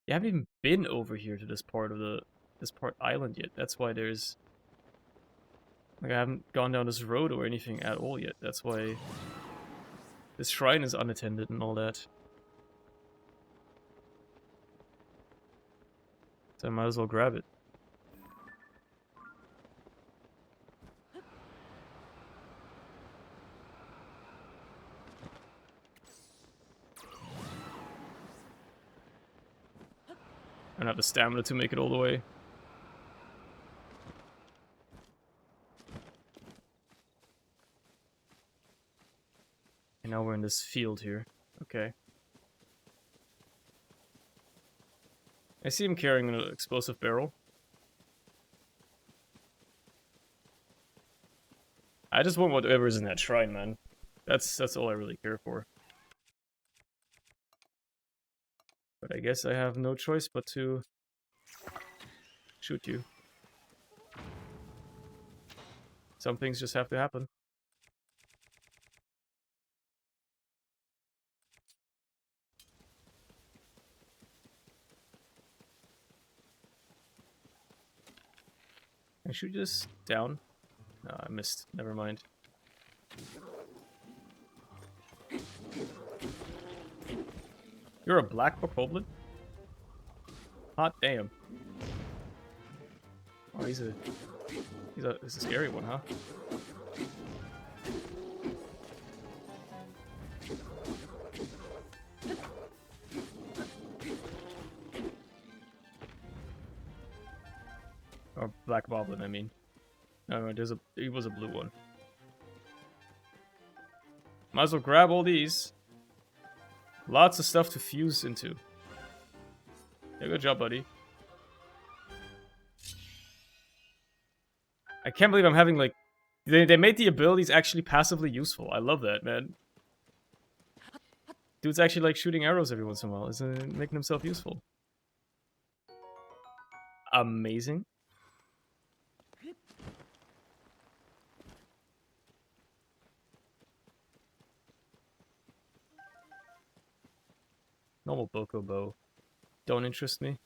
You haven't even been over here to this part of this part island yet. That's why there's like I haven't gone down this road or anything at all yet. That's why this shrine is unattended and all that. So I might as well grab it. I don't have the stamina to make it all the way. And now we're in this field here. Okay. I see him carrying an explosive barrel. I just want whatever's in that shrine, man. That's all I really care for. But I guess I have no choice but to shoot you. Some things just have to happen. Can I shoot this down? No, I missed. Never mind. You're a black bokoblin? Hot damn. Oh, he's a scary one, huh? Or black boblin, I mean. No, he was a blue one. Might as well grab all these. Lots of stuff to fuse into. Yeah, good job, buddy. I can't believe I'm having, like... They made the abilities actually passively useful. I love that, man. Dude's actually, like, shooting arrows every once in a while. Is making himself useful. Amazing. Normal Boko bow. Don't interest me.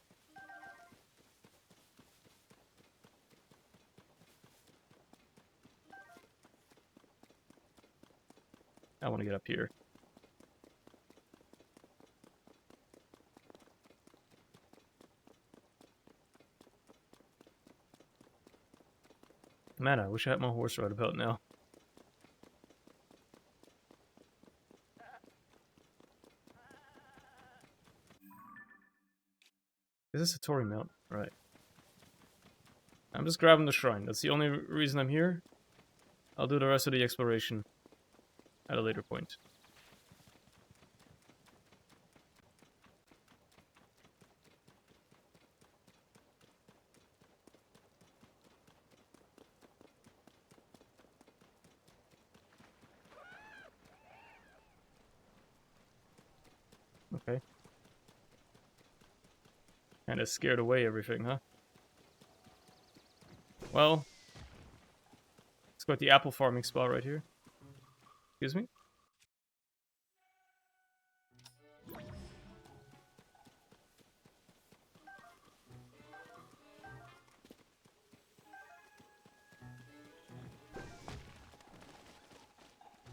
I want to get up here. Man, I wish I had my horse right about now. Is this a Torii mount? Right. I'm just grabbing the shrine. That's the only reason I'm here. I'll do the rest of the exploration at a later point. Okay. Kinda scared away everything, huh? Well, let's go at the apple farming spot right here. Excuse me?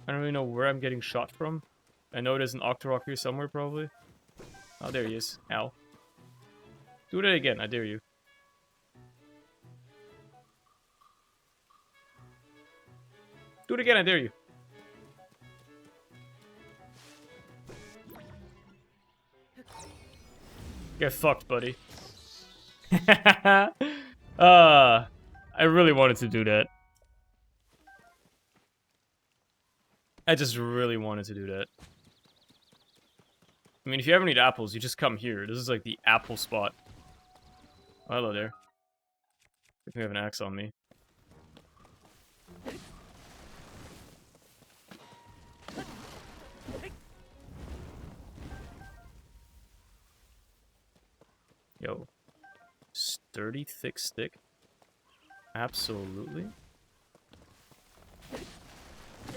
I don't really know where I'm getting shot from. I know there's an Octorok here somewhere, probably. Oh, there he is. Ow. Do that again, I dare you. Do it again, I dare you. Get fucked, buddy. I really wanted to do that. I just really wanted to do that. I mean, if you ever need apples, you just come here. This is like the apple spot. Oh, hello there. I think I have an axe on me. Yo. Sturdy, thick stick. Absolutely.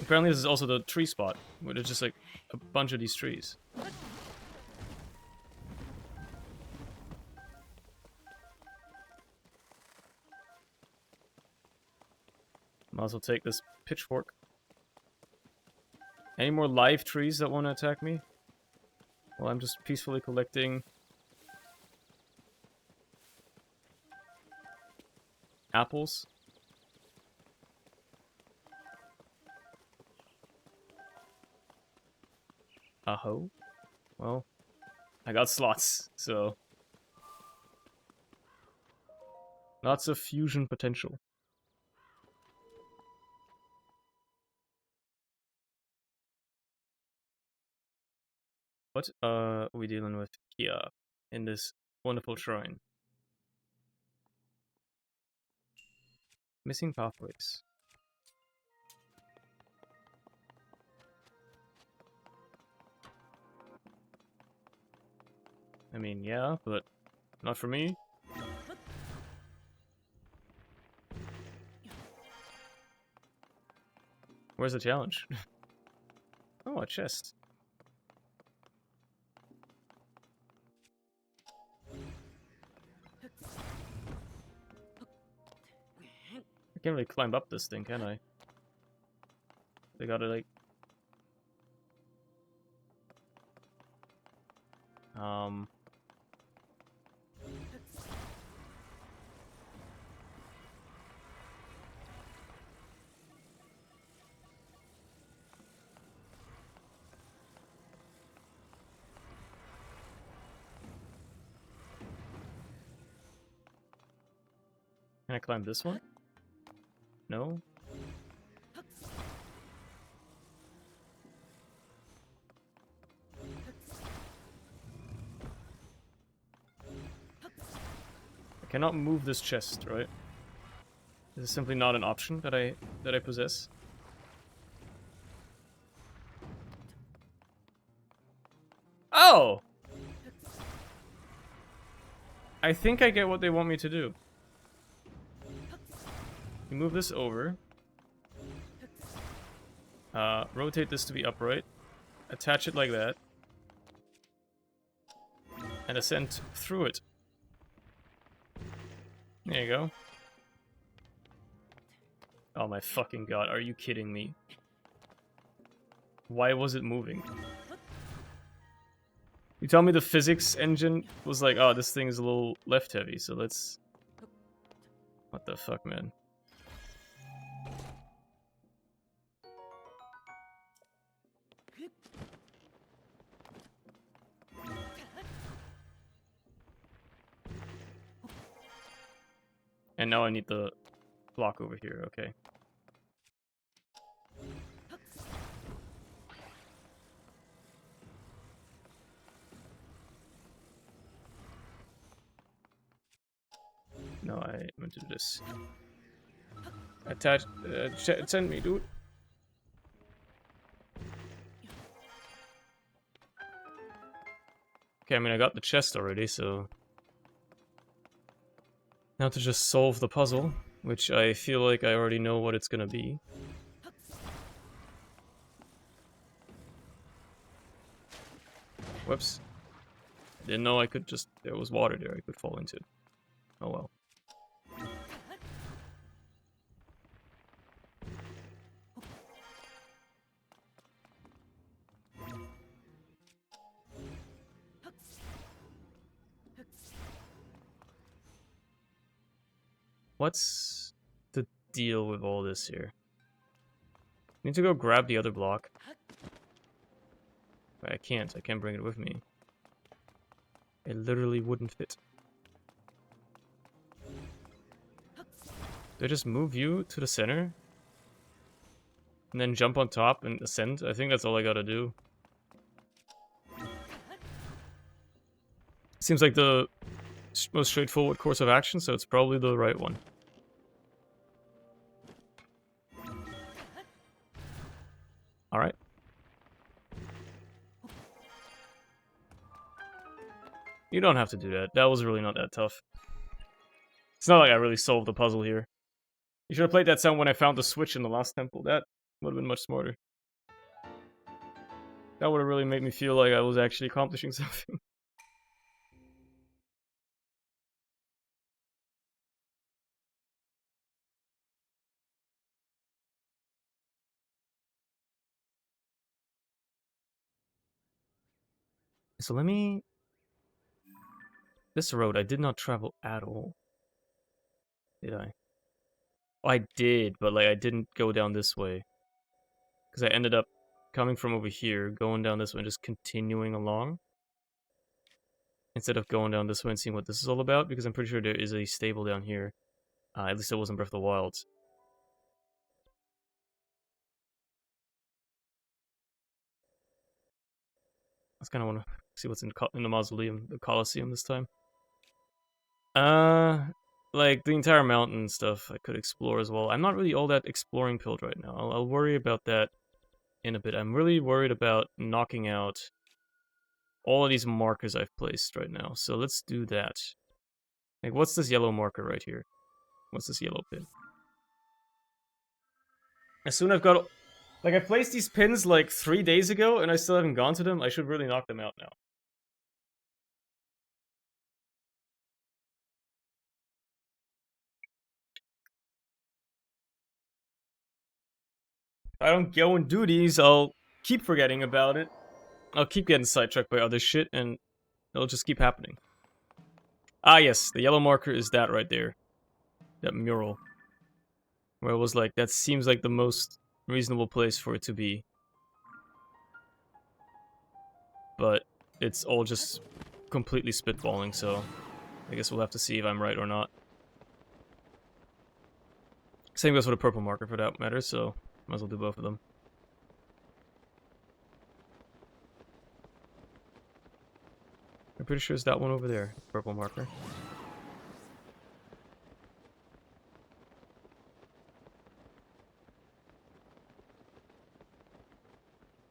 Apparently this is also the tree spot, where there's just like a bunch of these trees. Might as well take this pitchfork. Any more live trees that want to attack me? Well, I'm just peacefully collecting apples. Aho. Well, I got slots, so lots of fusion potential. What are we dealing with here in this wonderful shrine? Missing pathways. I mean, yeah, but not for me. Where's the challenge? Oh, a chest. I can't really climb up this thing, can I? They gotta, like... Can I climb this one? No? I cannot move this chest, right? This is simply not an option that I possess. Oh! I think I get what they want me to do. You move this over. Rotate this to be upright. Attach it like that. and ascend through it. There you go. Oh my fucking god, are you kidding me? Why was it moving? You tell me the physics engine was like, oh, this thing is a little left heavy, so let's... What the fuck, man? And now I need the block over here, okay. No, I meant to do this. Attach, send me, dude. Okay, I mean, I got the chest already, so... Now to just solve the puzzle, which I feel like I already know what it's gonna be. Whoops. I didn't know I could just... There was water there I could fall into. Oh well. What's the deal with all this here? Need to go grab the other block. Wait, I can't bring it with me. It literally wouldn't fit. Do I just move you to the center? And then jump on top and ascend? I think that's all I gotta do. Seems like the most straightforward course of action, so it's probably the right one. Alright. You don't have to do that. That was really not that tough. It's not like I really solved the puzzle here. You should have played that sound when I found the switch in the last temple. That would have been much smarter. That would have really made me feel like I was actually accomplishing something. So let me... This road I did not travel at all. Did I? Oh, I did, but like I didn't go down this way. Because I ended up coming from over here, going down this way, and just continuing along. Instead of going down this way and seeing what this is all about, because I'm pretty sure there is a stable down here. At least it wasn't Breath of the Wild. I just kind of want to see what's in the mausoleum, the Colosseum this time. Like the entire mountain stuff I could explore as well. I'm not really all that exploring pilled right now. I'll worry about that in a bit. I'm really worried about knocking out all of these markers I've placed right now. So let's do that. Like, what's this yellow marker right here? What's this yellow pin? As soon as I've got... Like, I placed these pins like 3 days ago, and I still haven't gone to them. I should really knock them out now. If I don't go and do these, I'll keep forgetting about it. I'll keep getting sidetracked by other shit, and it'll just keep happening. Ah, yes, the yellow marker is that right there. That mural. Where it was like, that seems like the most reasonable place for it to be. But it's all just completely spitballing, so I guess we'll have to see if I'm right or not. Same goes for the purple marker for that matter, so might as well do both of them. I'm pretty sure it's that one over there, purple marker.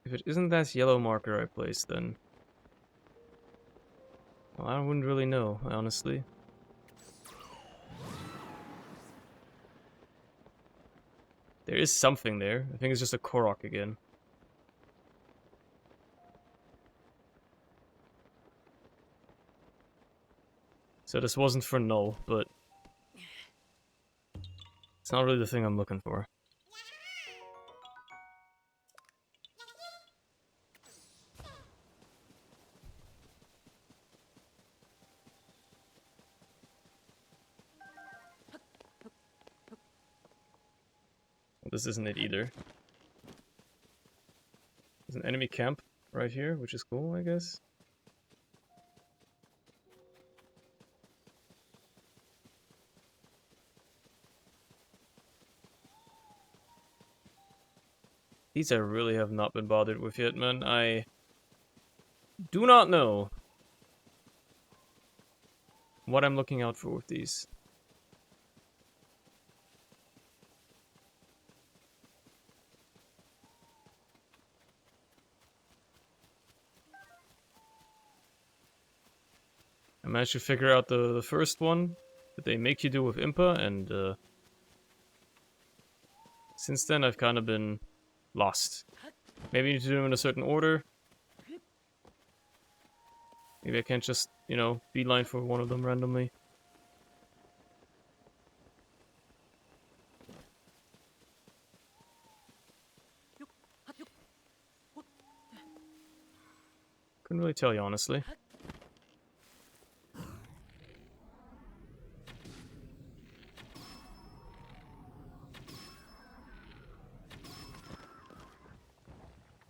If it isn't that yellow marker I placed, then... Well, I wouldn't really know, honestly. There is something there. I think it's just a Korok again. So this wasn't for null, but it's not really the thing I'm looking for. Well, this isn't it either. There's an enemy camp right here, which is cool, I guess. These I really have not been bothered with yet, man. I do not know what I'm looking out for with these. I managed to figure out the first one that they make you do with Impa, and since then I've kind of been lost. Maybe you need to do them in a certain order. Maybe I can't just, you know, beeline for one of them randomly. Couldn't really tell you, honestly.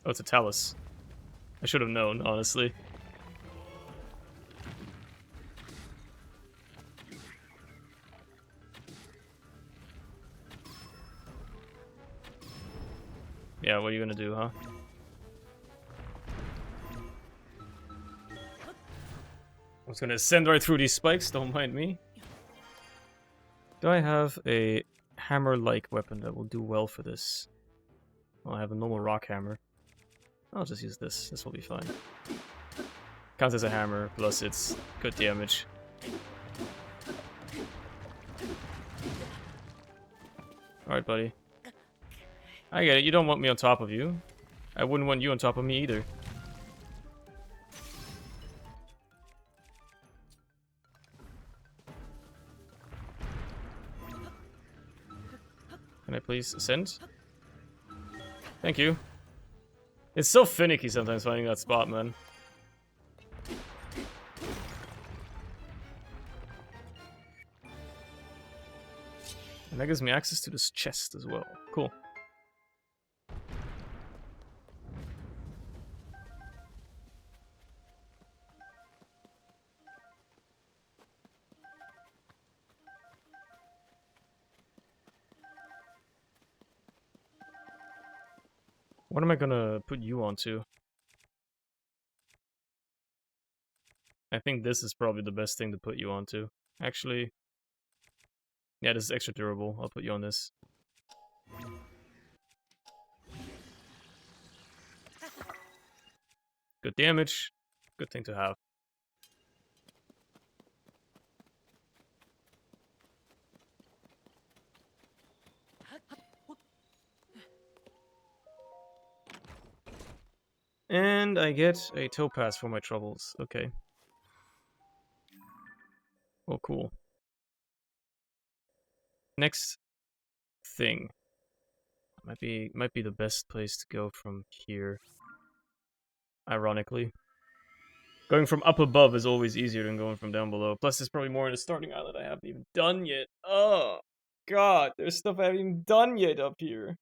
Oh, it's a Talus. I should have known, honestly. Yeah, what are you gonna do, huh? I was gonna ascend right through these spikes, don't mind me. Do I have a hammer-like weapon that will do well for this? Well, I have a normal rock hammer. I'll just use this. This will be fine. Counts as a hammer, plus it's good damage. Alright, buddy. I get it, you don't want me on top of you. I wouldn't want you on top of me either. Can I please ascend? Thank you. It's so finicky sometimes finding that spot, man. And that gives me access to this chest as well. Cool. What am I gonna put you onto? I think this is probably the best thing to put you onto. Actually, yeah, this is extra durable. I'll put you on this. Good damage. Good thing to have. And I get a topaz for my troubles. Okay. Oh, cool. Next thing. Might be the best place to go from here. Ironically. Going from up above is always easier than going from down below. Plus, there's probably more in the starting island I haven't even done yet. Oh, God. There's stuff I haven't even done yet up here.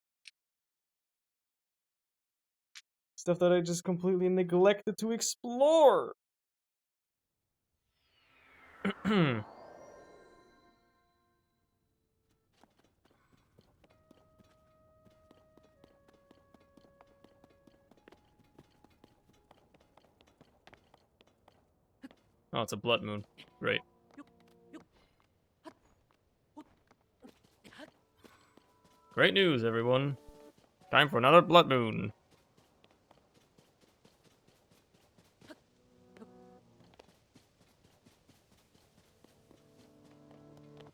Stuff that I just completely neglected to explore. Oh, it's a blood moon. Great. Great news, everyone. Time for another blood moon.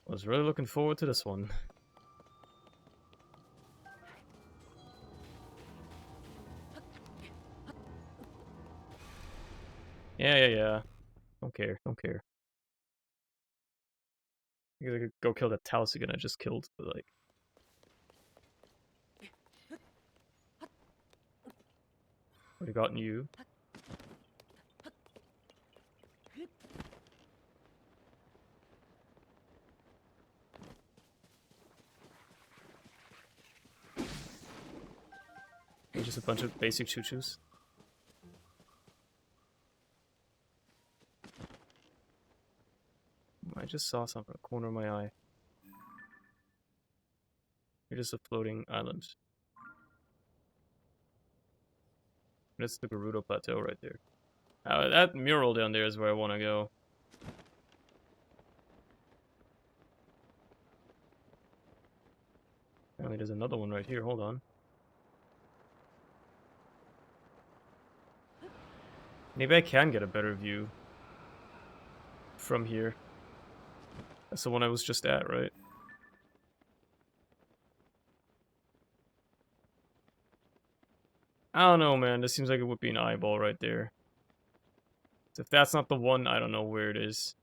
Was really looking forward to this one. Yeah. Don't care. I could go kill that Talos again I just killed, but like... Already gotten you. Okay, just a bunch of basic choo-choos. I just saw something in the corner of my eye. You're just a floating island. That's the Gerudo Plateau right there. That mural down there is where I want to go. Apparently there's another one right here, hold on. Maybe I can get a better view from here. That's the one I was just at, right? I don't know, man. This seems like it would be an eyeball right there. So if that's not the one, I don't know where it is.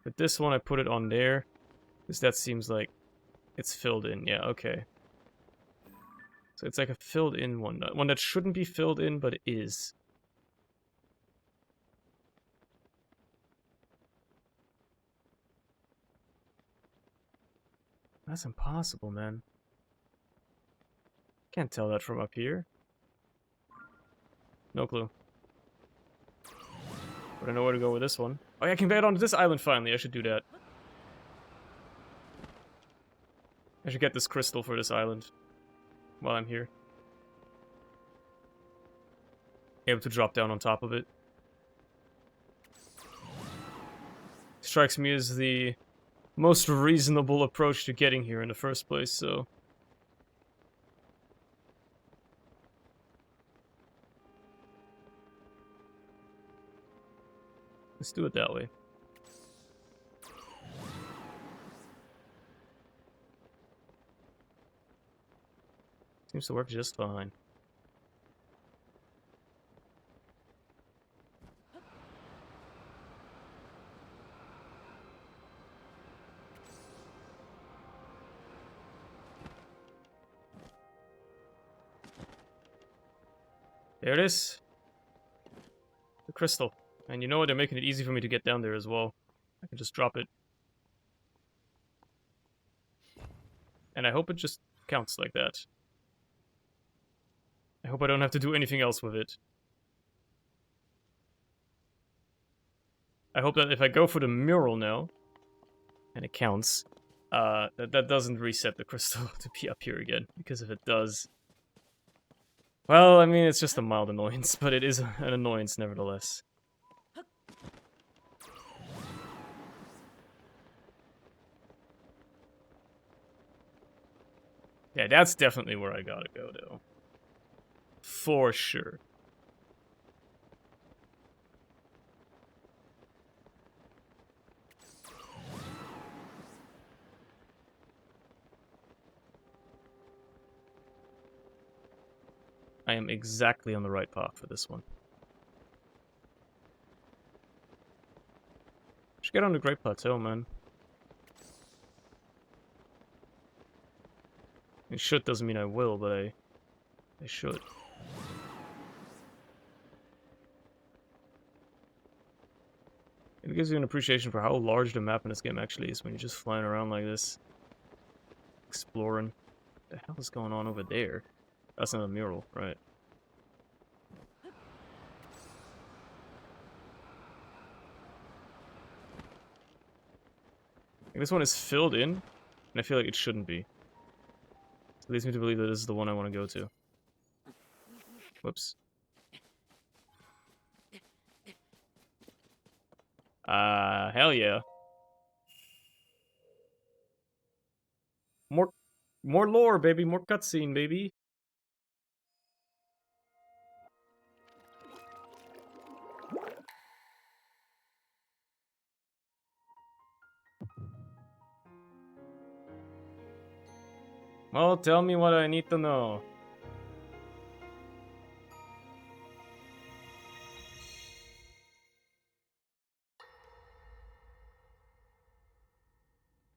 But this one, I put it on there. Because that seems like it's filled in. Yeah, okay. So it's like a filled in one. One that shouldn't be filled in, but it is. That's impossible, man. Can't tell that from up here. No clue. But I know where to go with this one. Oh yeah, I can get onto this island finally. I should do that. I should get this crystal for this island while I'm here. Able to drop down on top of it. Strikes me as the most reasonable approach to getting here in the first place, so... Let's do it that way. Seems to work just fine. There it is. The crystal. And you know what? They're making it easy for me to get down there as well. I can just drop it. And I hope it just counts like that. I hope I don't have to do anything else with it. I hope that if I go for the mural now, and it counts, that doesn't reset the crystal to be up here again. Because if it does... Well, I mean, it's just a mild annoyance, but it is an annoyance nevertheless. Yeah, that's definitely where I gotta go, though. For sure. I am exactly on the right path for this one. Should get on the Great Plateau, man. I should doesn't mean I will, but I should. It gives you an appreciation for how large the map in this game actually is when you're just flying around like this. Exploring. What the hell is going on over there? That's not a mural, right? This one is filled in, and I feel like it shouldn't be. It leads me to believe that this is the one I want to go to. Whoops. Hell yeah. More lore, baby. More cutscene, baby. Well, tell me what I need to know.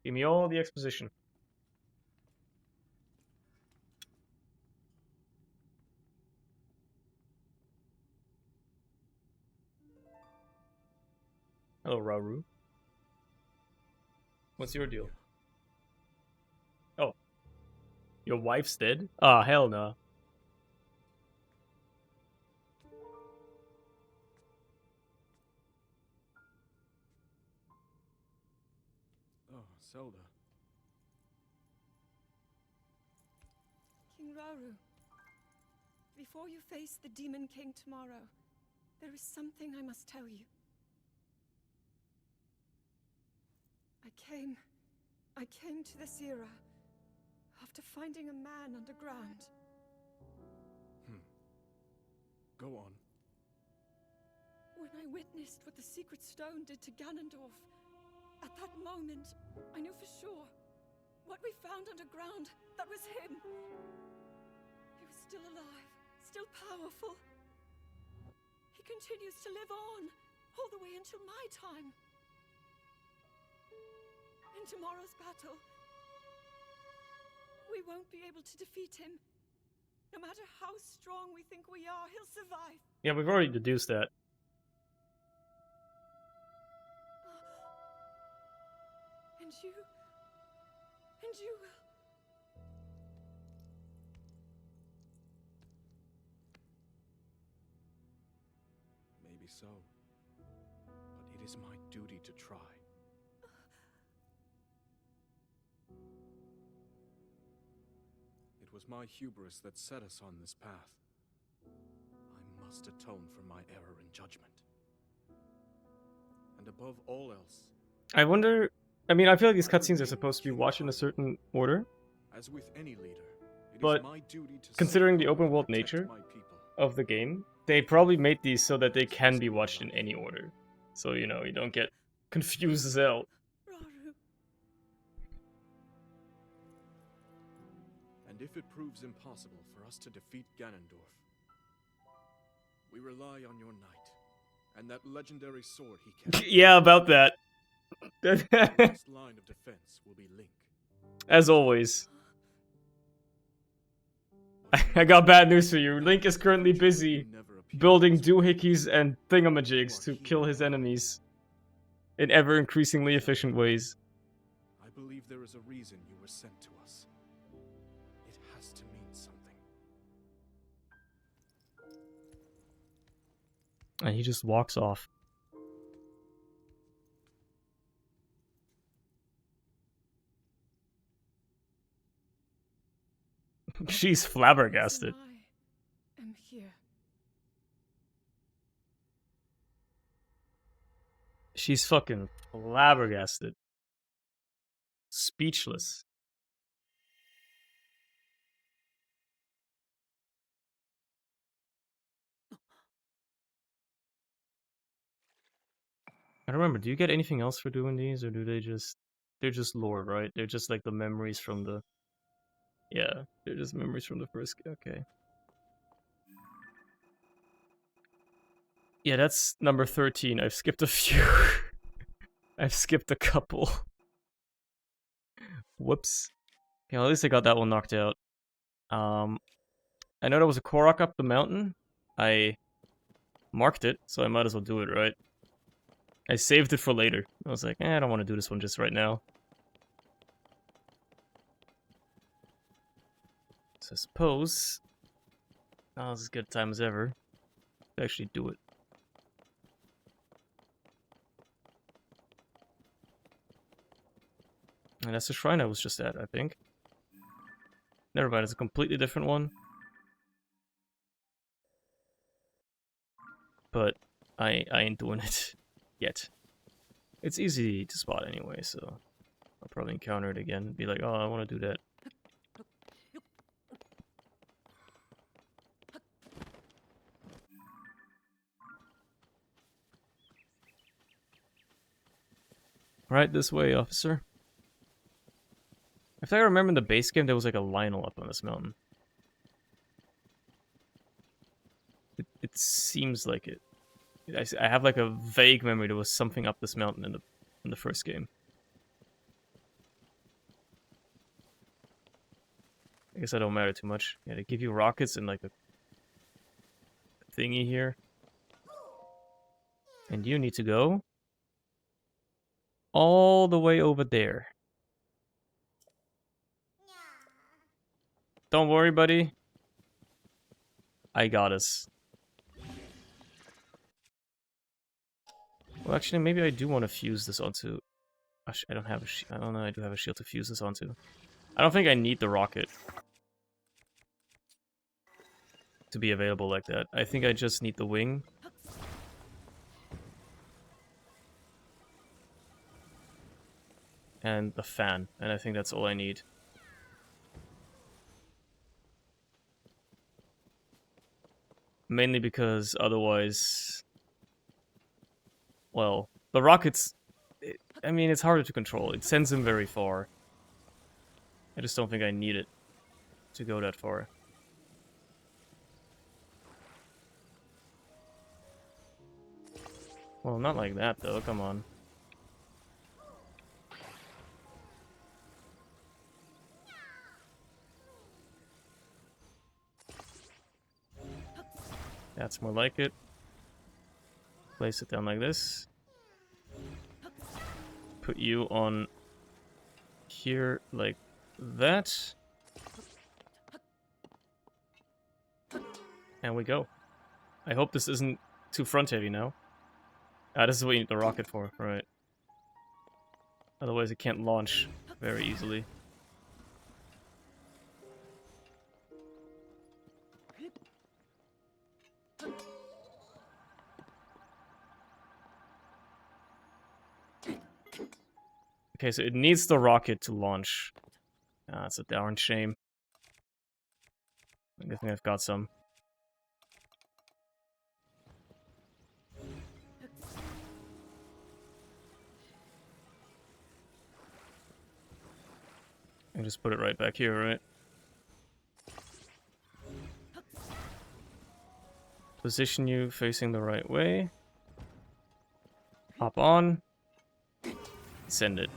Give me all the exposition. Hello, Rauru. What's your deal? Oh. Your wife's dead? Ah, hell no. Oh, Zelda. King Rauru, before you face the Demon King tomorrow, there is something I must tell you. I came to this era after finding a man underground. Go on. When I witnessed what the Secret Stone did to Ganondorf, at that moment, I knew for sure what we found underground, that was him. He was still alive, still powerful. He continues to live on, all the way until my time. In tomorrow's battle, we won't be able to defeat him. No matter how strong we think we are, he'll survive. Yeah, we've already deduced that. And you will. Maybe so. But it is my duty to try. It was my hubris that set us on this path. I must atone for my error in judgment. And above all else, I wonder... I mean, I feel like these cutscenes are supposed to be watched in a certain order. as with any leader, it But is my duty to considering the safeguard open and world protect nature my people. of the game, they probably made these so that they can be watched in any order. So, you know, you don't get confused as hell. Rauru, And if it proves impossible for us to defeat Ganondorf, we rely on your knight and that legendary sword he carries. Yeah, about that. The last line of defense will be Link. As always. I got bad news for you. Link is currently busy building doohickeys and thingamajigs to kill his enemies in ever increasingly efficient ways. I believe there is a reason you were sent to us. It has to mean something. And he just walks off. She's flabbergasted. I am here. She's fucking flabbergasted. Speechless. I don't remember, do you get anything else for doing these, or do they just... They're just lore, right? They're just like the memories from the... Yeah, they're just memories from the first... Okay. Yeah, that's number 13. I've skipped a few. I've skipped a couple. Whoops. Okay, well, at least I got that one knocked out. I know there was a Korok up the mountain. I marked it, so I might as well do it, right? I saved it for later. I was like, I don't want to do this one just right now. So I suppose... Oh, this is as good a time as ever to actually do it. And that's the shrine I was just at, I think. Never mind, it's a completely different one. But I ain't doing it yet. It's easy to spot anyway, so I'll probably encounter it again and be like, oh, I want to do that. Right this way, officer. If I remember in the base game, there was like a Lionel up on this mountain. It seems like it. I have like a vague memory there was something up this mountain in the first game. I guess that don't matter too much. Yeah, they give you rockets and like a thingy here. And you need to go all the way over there. Don't worry, buddy. I got us. Well, actually, maybe I do want to fuse this onto... I don't have a I don't know, I do have a shield to fuse this onto. I don't think I need the rocket to be available like that. I think I just need the wing. And the fan. And I think that's all I need. Mainly because otherwise... Well, the rockets... I mean, it's harder to control. It sends them very far. I just don't think I need it to go that far. Well, not like that, though. Come on. That's more like it. Place it down like this. Put you on here like that. And we go. I hope this isn't too front heavy now. Ah, this is what you need the rocket for, right. Otherwise it can't launch very easily. Okay, so it needs the rocket to launch. Ah, it's a darn shame. I think I've got some. And just put it right back here, right? Position you facing the right way. Hop on. Send it.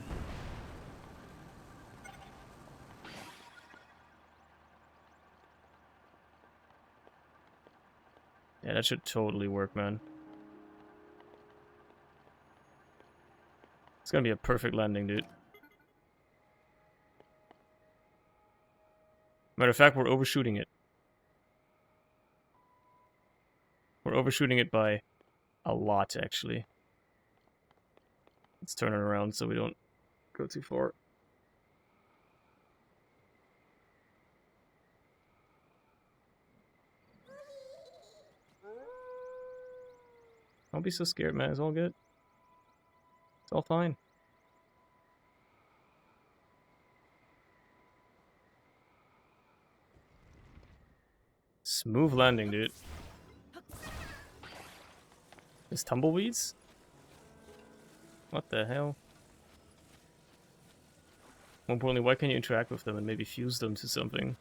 Yeah, that should totally work, man. It's gonna be a perfect landing, dude. Matter of fact, we're overshooting it. We're overshooting it by a lot, actually. Let's turn it around so we don't go too far. Don't be so scared, man. It's all good. It's all fine. Smooth landing, dude. There's tumbleweeds? What the hell? More importantly, why can't you interact with them and maybe fuse them to something?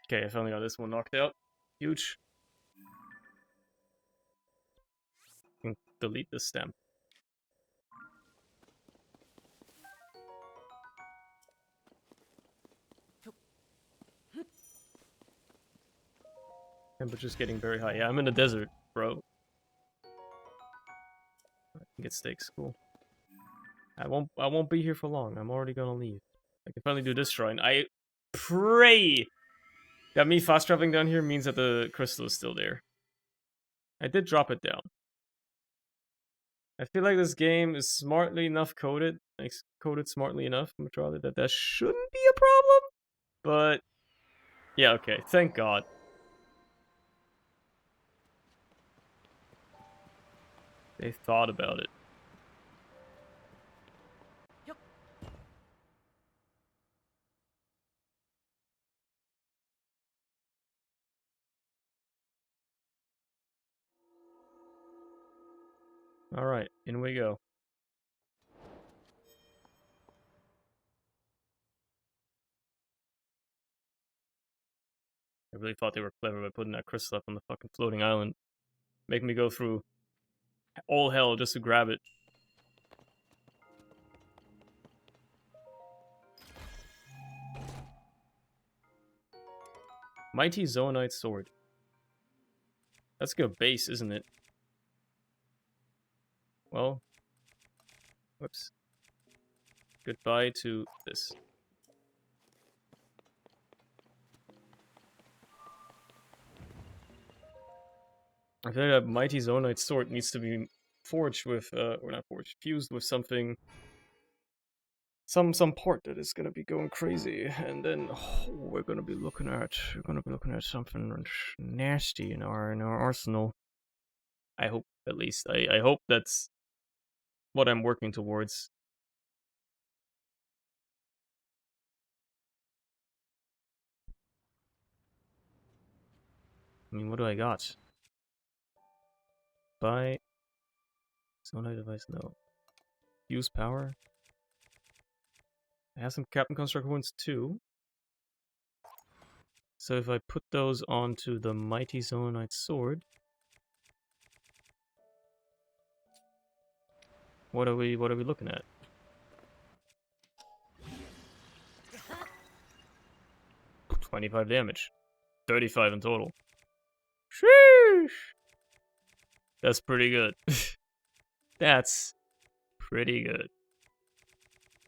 Okay, I finally got this one knocked out. Huge. Can delete this stem. Temperature's getting very high. Yeah, I'm in the desert, bro. I can get steaks, cool. I won't be here for long. I'm already gonna leave. I can finally do this shrine. I pray that me fast traveling down here means that the crystal is still there. I did drop it down. I feel like this game is smartly enough coded, like coded smartly enough, Matrada, that that shouldn't be a problem. But yeah, okay. Thank God. They thought about it. Alright, in we go. I really thought they were clever by putting that crystal up on the fucking floating island. Making me go through all hell just to grab it. Mighty Zoanite Sword. That's a good base, isn't it? Well, whoops. Goodbye to this. I feel like that Mighty Zoanite Sword needs to be forged with, or not forged, fused with something, some part that is gonna be going crazy, and then we're gonna be looking at something nasty in our arsenal. I hope, at least. I hope that's what I'm working towards. I mean, what do I got? Buy Zonite device, no. Use power. I have some Captain Construct wounds too. So if I put those onto the Mighty Zoanite Sword, what are we looking at? 25 damage. 35 in total. Sheesh! That's pretty good. That's pretty good.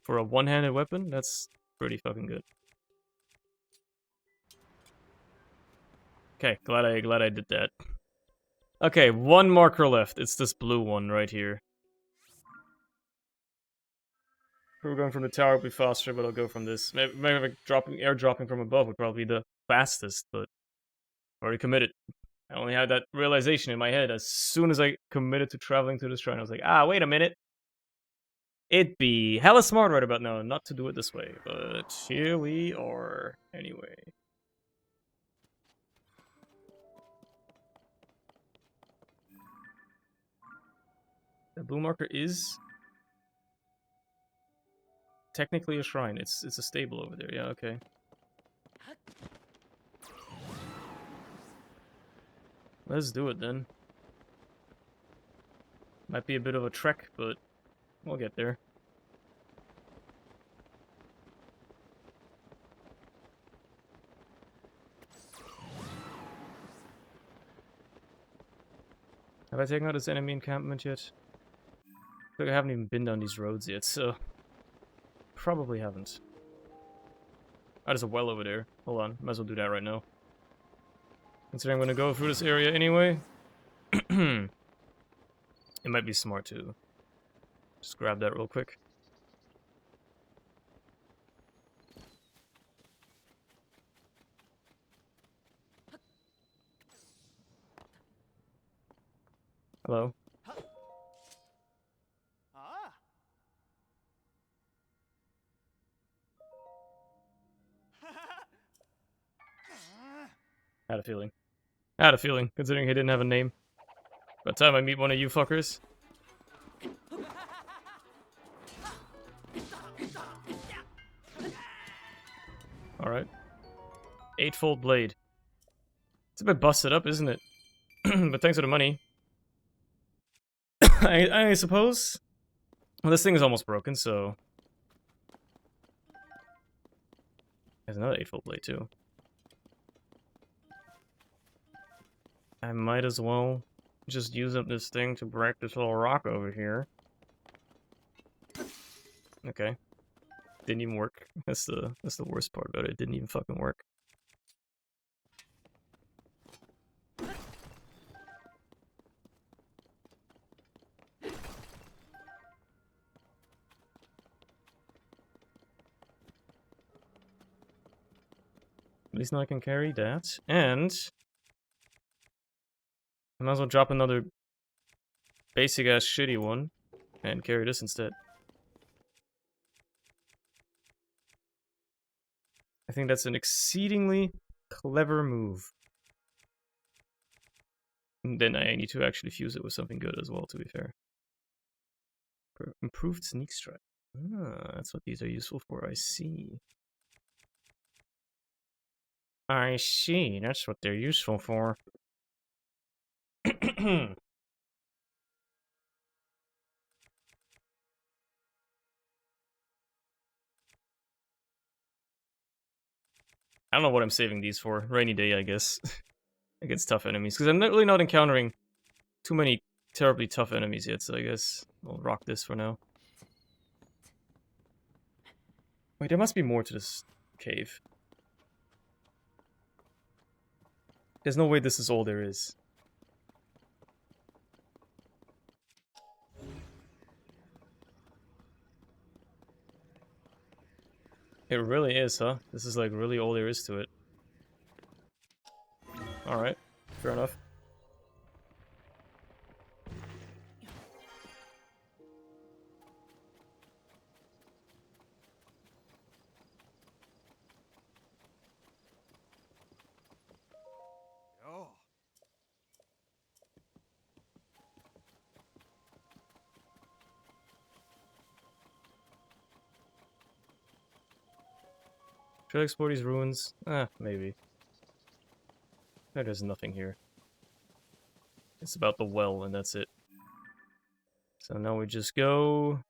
For a one-handed weapon, that's pretty fucking good. Okay, glad I did that. Okay, one marker left. It's this blue one right here. If we're going from the tower, it'll be faster, but I'll go from this. Maybe like airdropping from above would probably be the fastest, but already committed. I only had that realization in my head as soon as I committed to traveling to this shrine. I was like, wait a minute. It'd be hella smart right about now not to do it this way, but here we are anyway. The blue marker is technically a shrine. It's a stable over there. Yeah, okay. Let's do it then. Might be a bit of a trek, but we'll get there. Have I taken out this enemy encampment yet? I feel like I haven't even been down these roads yet, so... Probably haven't. Oh, there's a well over there. Hold on, might as well do that right now. Considering I'm gonna go through this area anyway. It might be smart to just grab that real quick. Hello? Had a feeling. Had a feeling, considering he didn't have a name. By the time I meet one of you fuckers. Alright. Eightfold blade. It's a bit busted up, isn't it? But thanks for the money. I suppose. Well, this thing is almost broken, so... There's another eightfold blade, too. I might as well just use up this thing to break this little rock over here. Okay. Didn't even work. That's the worst part about it. It didn't even fucking work. At least now I can carry that. And I might as well drop another basic ass shitty one and carry this instead. I think that's an exceedingly clever move. And then I need to actually fuse it with something good as well, to be fair. Improved sneak strike. Ah, that's what these are useful for, I see. I see, that's what they're useful for. I don't know what I'm saving these for. Rainy day, I guess. Against tough enemies. Because I'm really not encountering too many terribly tough enemies yet, so I guess I'll rock this for now. Wait, there must be more to this cave. There's no way this is all there is. It really is, huh? This is like really all there is to it. Alright, fair enough. Oh. Should I explore these ruins? Maybe. No, there's nothing here. It's about the well, and that's it. So now we just go...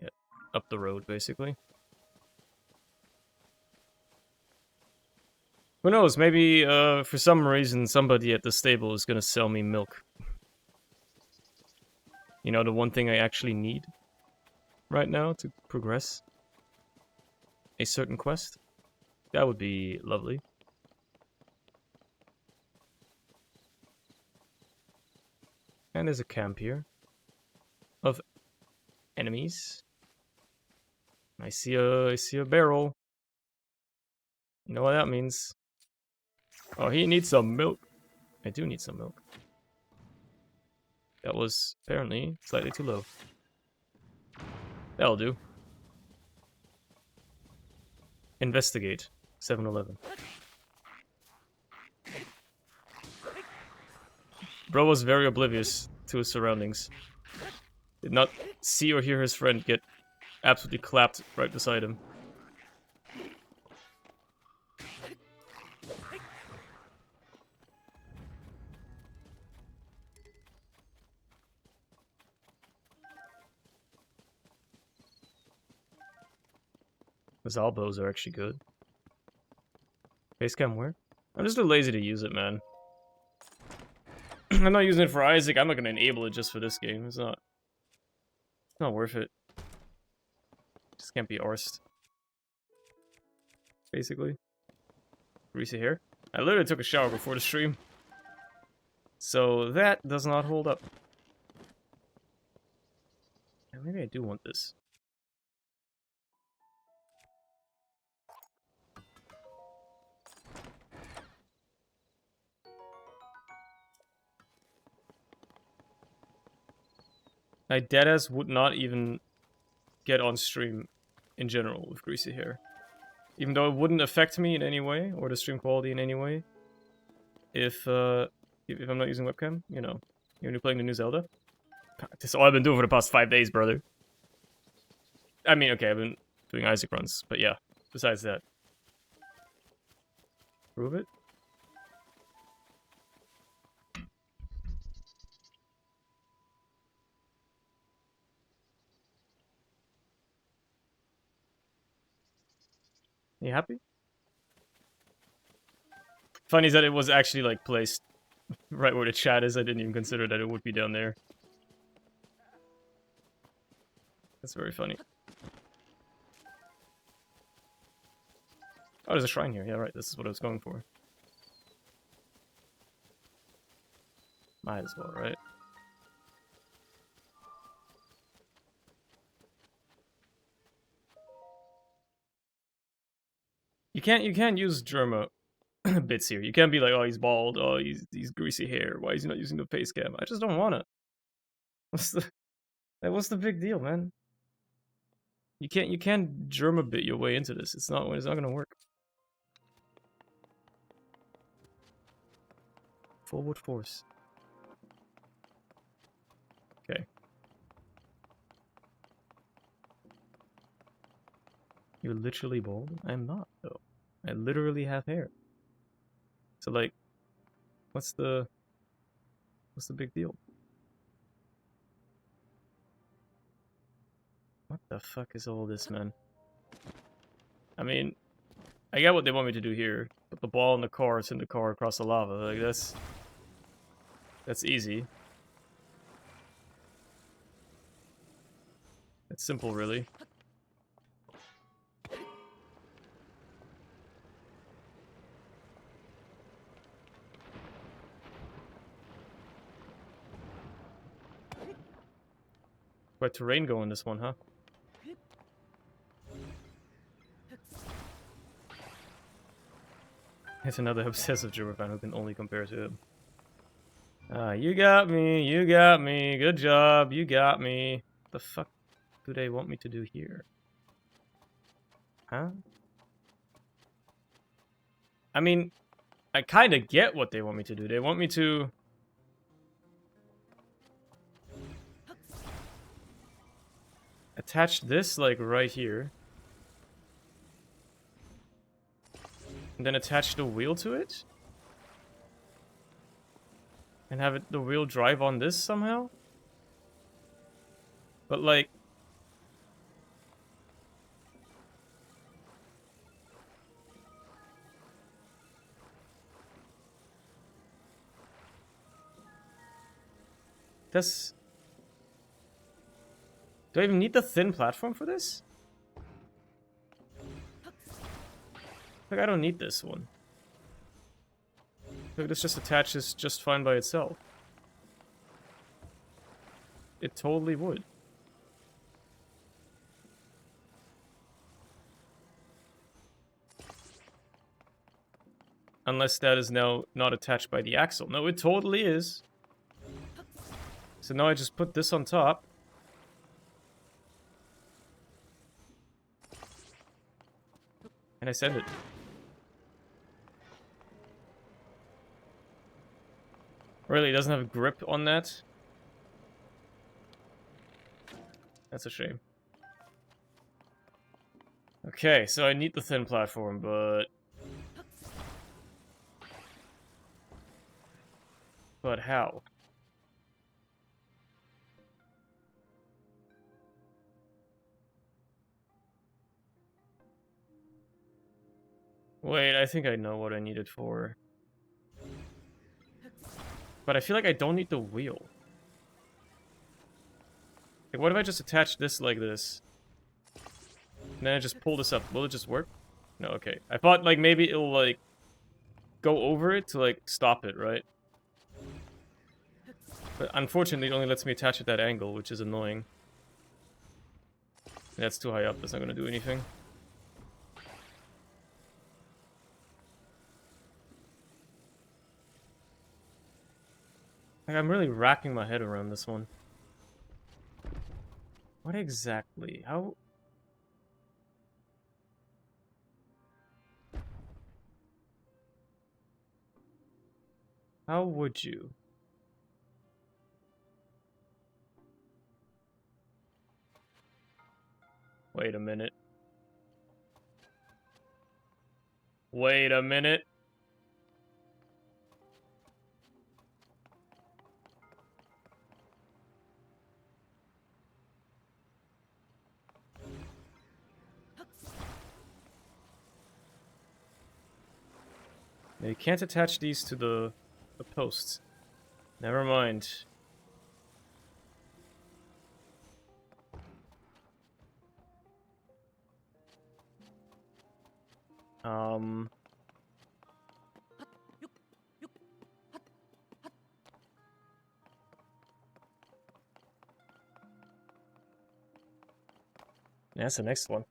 yeah, up the road, basically. Who knows, maybe for some reason somebody at the stable is gonna sell me milk. You know, the one thing I actually need right now to progress a certain quest. That would be lovely. And there's a camp here of enemies. I see a barrel. You know what that means? Oh, he needs some milk. I do need some milk. That was apparently slightly too low. That'll do. Investigate. 7-Eleven. Bro was very oblivious to his surroundings. Did not see or hear his friend get absolutely clapped right beside him. His elbows are actually good. Facecam where? I'm just too lazy to use it, man. I'm not using it for Isaac. I'm not gonna enable it just for this game. It's not worth it. Just can't be arsed. Basically. Greasy hair. I literally took a shower before the stream. So that does not hold up. Maybe I do want this. I deadass would not even get on stream in general with greasy hair. Even though it wouldn't affect me in any way, or the stream quality in any way. If I'm not using webcam, you know. You're only playing the new Zelda. That's all I've been doing for the past 5 days, brother. I mean, okay, I've been doing Isaac runs, but yeah, besides that. Prove it? You happy? Funny is that it was actually, like, placed right where the chat is. I didn't even consider that it would be down there. That's very funny. Oh, there's a shrine here. Yeah, right. This is what I was going for. Might as well, right? You can't use Germa bits here. You can't be like, oh, he's bald. Oh, he's greasy hair. Why is he not using the face cam? I just don't want it. What's the big deal, man? You can't Germa bit your way into this. It's not gonna work. Forward force. Okay. You're literally bald? I'm not, though. I literally have hair. So, like, what's the big deal? What the fuck is all this, man? I mean, I get what they want me to do here. Put the ball in the car, send the car across the lava. Like, that's easy. It's simple, really. Quite terrain go in this one, huh? It's another obsessive Gerber fan who can only compare to him. You got me, you got me, good job, you got me. What the fuck do they want me to do here? Huh? I mean, I kind of get what they want me to do. They want me to... attach this, like, right here. And then attach the wheel to it? And have the wheel drive on this somehow? But, like... This... Do I even need the thin platform for this? Like, I don't need this one. Like, this just attaches just fine by itself. It totally would. Unless that is now not attached by the axle. No, it totally is. So now I just put this on top. And I send it. Really, it doesn't have a grip on that? That's a shame. Okay, so I need the thin platform, but... But how? Wait, I think I know what I need it for. But I feel like I don't need the wheel. Like, what if I just attach this like this? And then I just pull this up. Will it just work? No, okay. I thought, like, maybe it'll, like, go over it to, like, stop it, right? But unfortunately, it only lets me attach at that angle, which is annoying. That's too high up. That's not going to do anything. Like, I'm really racking my head around this one. What exactly? How... How would you? Wait a minute. Wait a minute. Now, you can't attach these to the posts. Never mind. Yeah, that's the next one.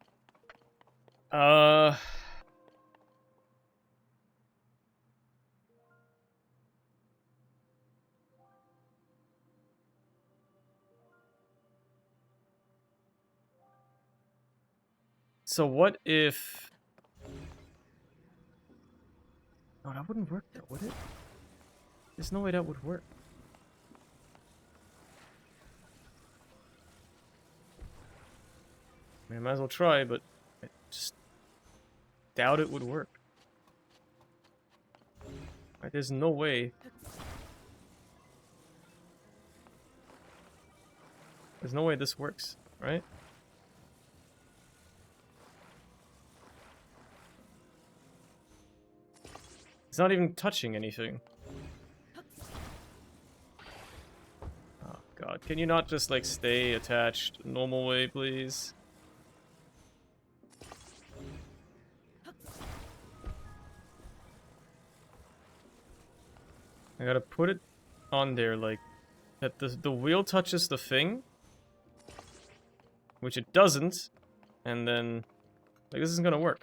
So what if... Oh, that wouldn't work though, would it? There's no way that would work. I mean, I might as well try, but I just doubt it would work. Right, there's no way. There's no way this works, right? He's not even touching anything. Oh god, can you not just like stay attached normal way, please? I gotta put it on there like that the wheel touches the thing, which it doesn't, and then like this isn't gonna work.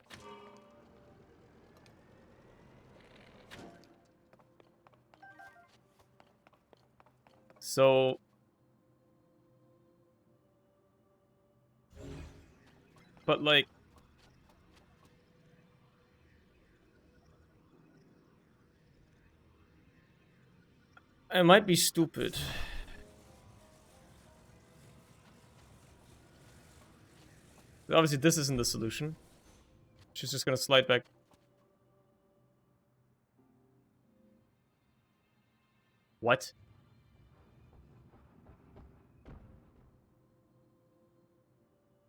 So but like I might be stupid. Obviously this isn't the solution. She's just gonna slide back. What?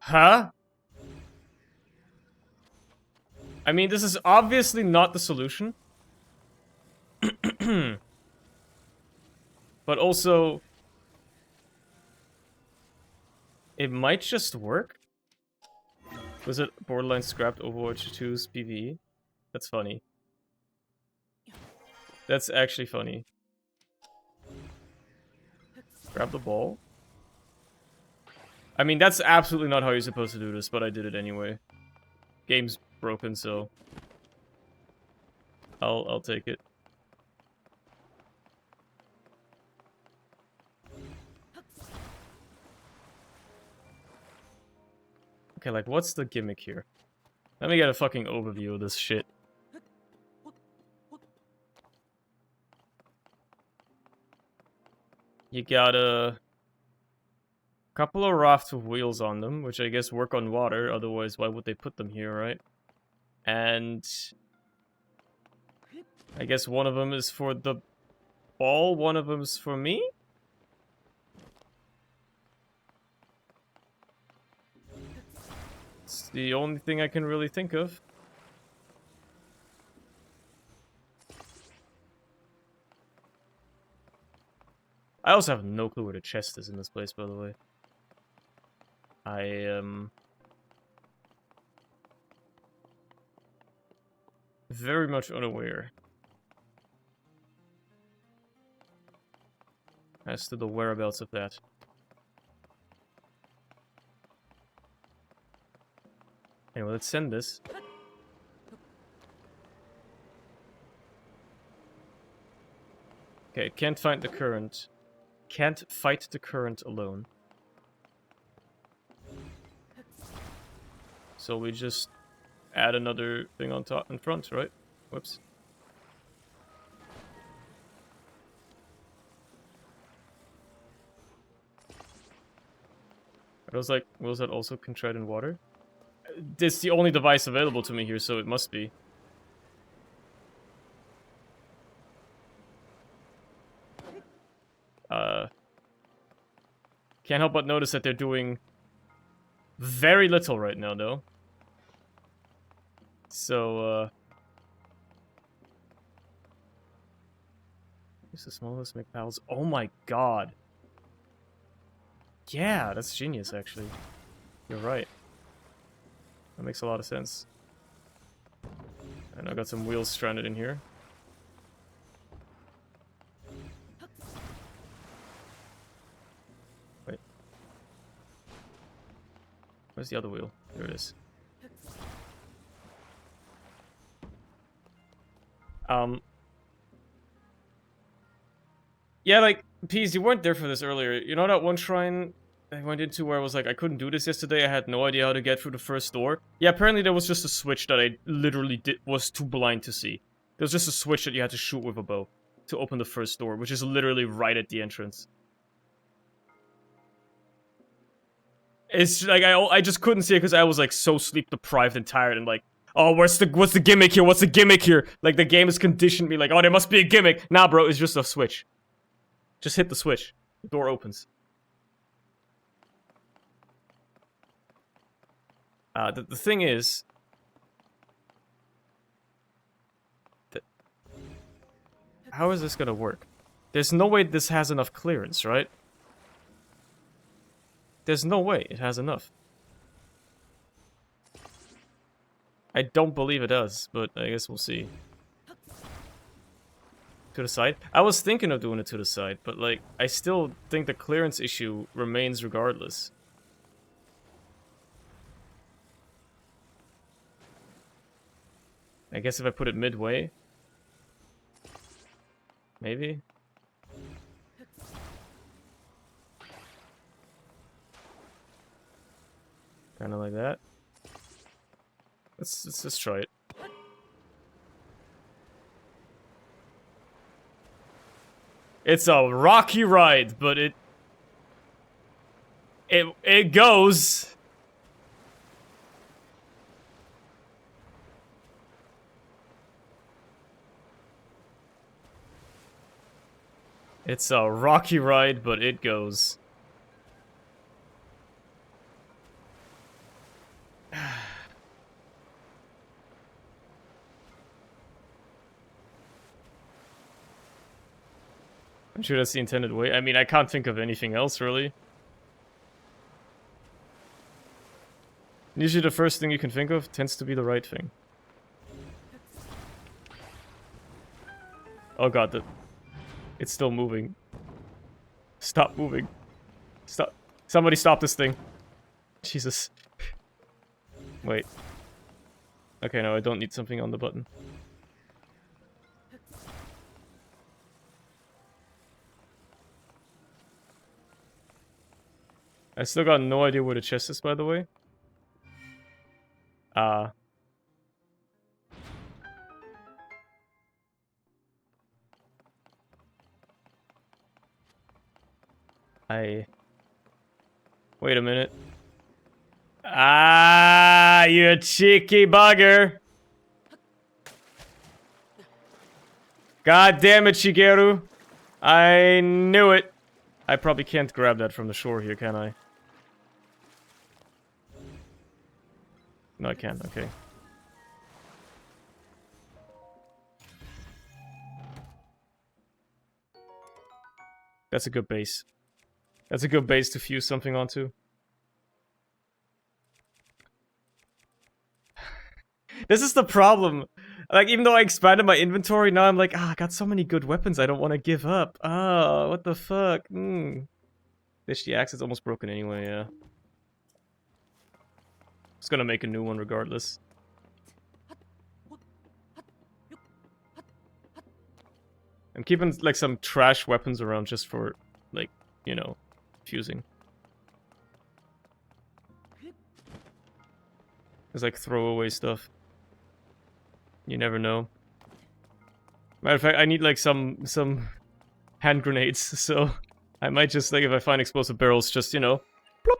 Huh? I mean, this is obviously not the solution. But also, it might just work. Was it Borderlands scrapped Overwatch 2's PvE? That's funny. That's actually funny. Grab the ball. I mean, that's absolutely not how you're supposed to do this, but I did it anyway. Game's broken, so I'll take it. Okay, like, what's the gimmick here? Let me get a fucking overview of this shit. You got a couple of rafts with wheels on them, which I guess work on water, otherwise why would they put them here, right? And I guess one of them is for the ball, one of them is for me? It's the only thing I can really think of. I also have no clue where the chest is in this place, by the way. I am very much unaware as to the whereabouts of that. Anyway, let's send this. Okay, can't find the current. Can't fight the current alone. So we just add another thing on top in front, right? Whoops. I was like, was that also can tread in water? It's the only device available to me here, so it must be. Can't help but notice that they're doing very little right now, though. So, use the smallest make pals. Oh my god. Yeah, that's genius, actually. You're right. That makes a lot of sense. And I got some wheels stranded in here. Wait. Where's the other wheel? There it is. Yeah, like, Peas, you weren't there for this earlier. You know that one shrine I went into where I was like, I couldn't do this yesterday, I had no idea how to get through the first door? Yeah, apparently there was just a switch that I literally was too blind to see. There was just a switch that you had to shoot with a bow to open the first door, which is literally right at the entrance. It's like, I just couldn't see it because I was like so sleep deprived and tired and like, oh, what's the gimmick here? What's the gimmick here? Like the game has conditioned me like, oh, there must be a gimmick. Nah, bro, it's just a switch. Just hit the switch. The door opens. The thing is... How is this gonna work? There's no way this has enough clearance, right? There's no way it has enough. I don't believe it does, but I guess we'll see. To the side? I was thinking of doing it to the side, but like, I still think the clearance issue remains regardless. I guess if I put it midway? Maybe? Kinda like that. Let's just try it. It's a rocky ride, but it goes. It's a rocky ride, but it goes. I'm sure that's the intended way. I mean, I can't think of anything else, really. Usually the first thing you can think of tends to be the right thing. Oh god, it's still moving. Stop moving. Stop. Somebody stop this thing. Jesus. Wait. Okay, no, I don't need something on the button. I still got no idea where the chest is, by the way. Wait a minute. Ah, you cheeky bugger. God damn it, Shigeru. I knew it. I probably can't grab that from the shore here, can I? No, I can't. Okay. That's a good base. That's a good base to fuse something onto. This is the problem. Like, even though I expanded my inventory, now I'm like, I got so many good weapons I don't want to give up. Ah, what the fuck? The axe is almost broken anyway, yeah. Just gonna make a new one regardless. I'm keeping, like, some trash weapons around just for, like, you know, fusing. It's like throwaway stuff. You never know. Matter of fact, I need, like, some hand grenades, so I might just, like, if I find explosive barrels, just, you know, plop,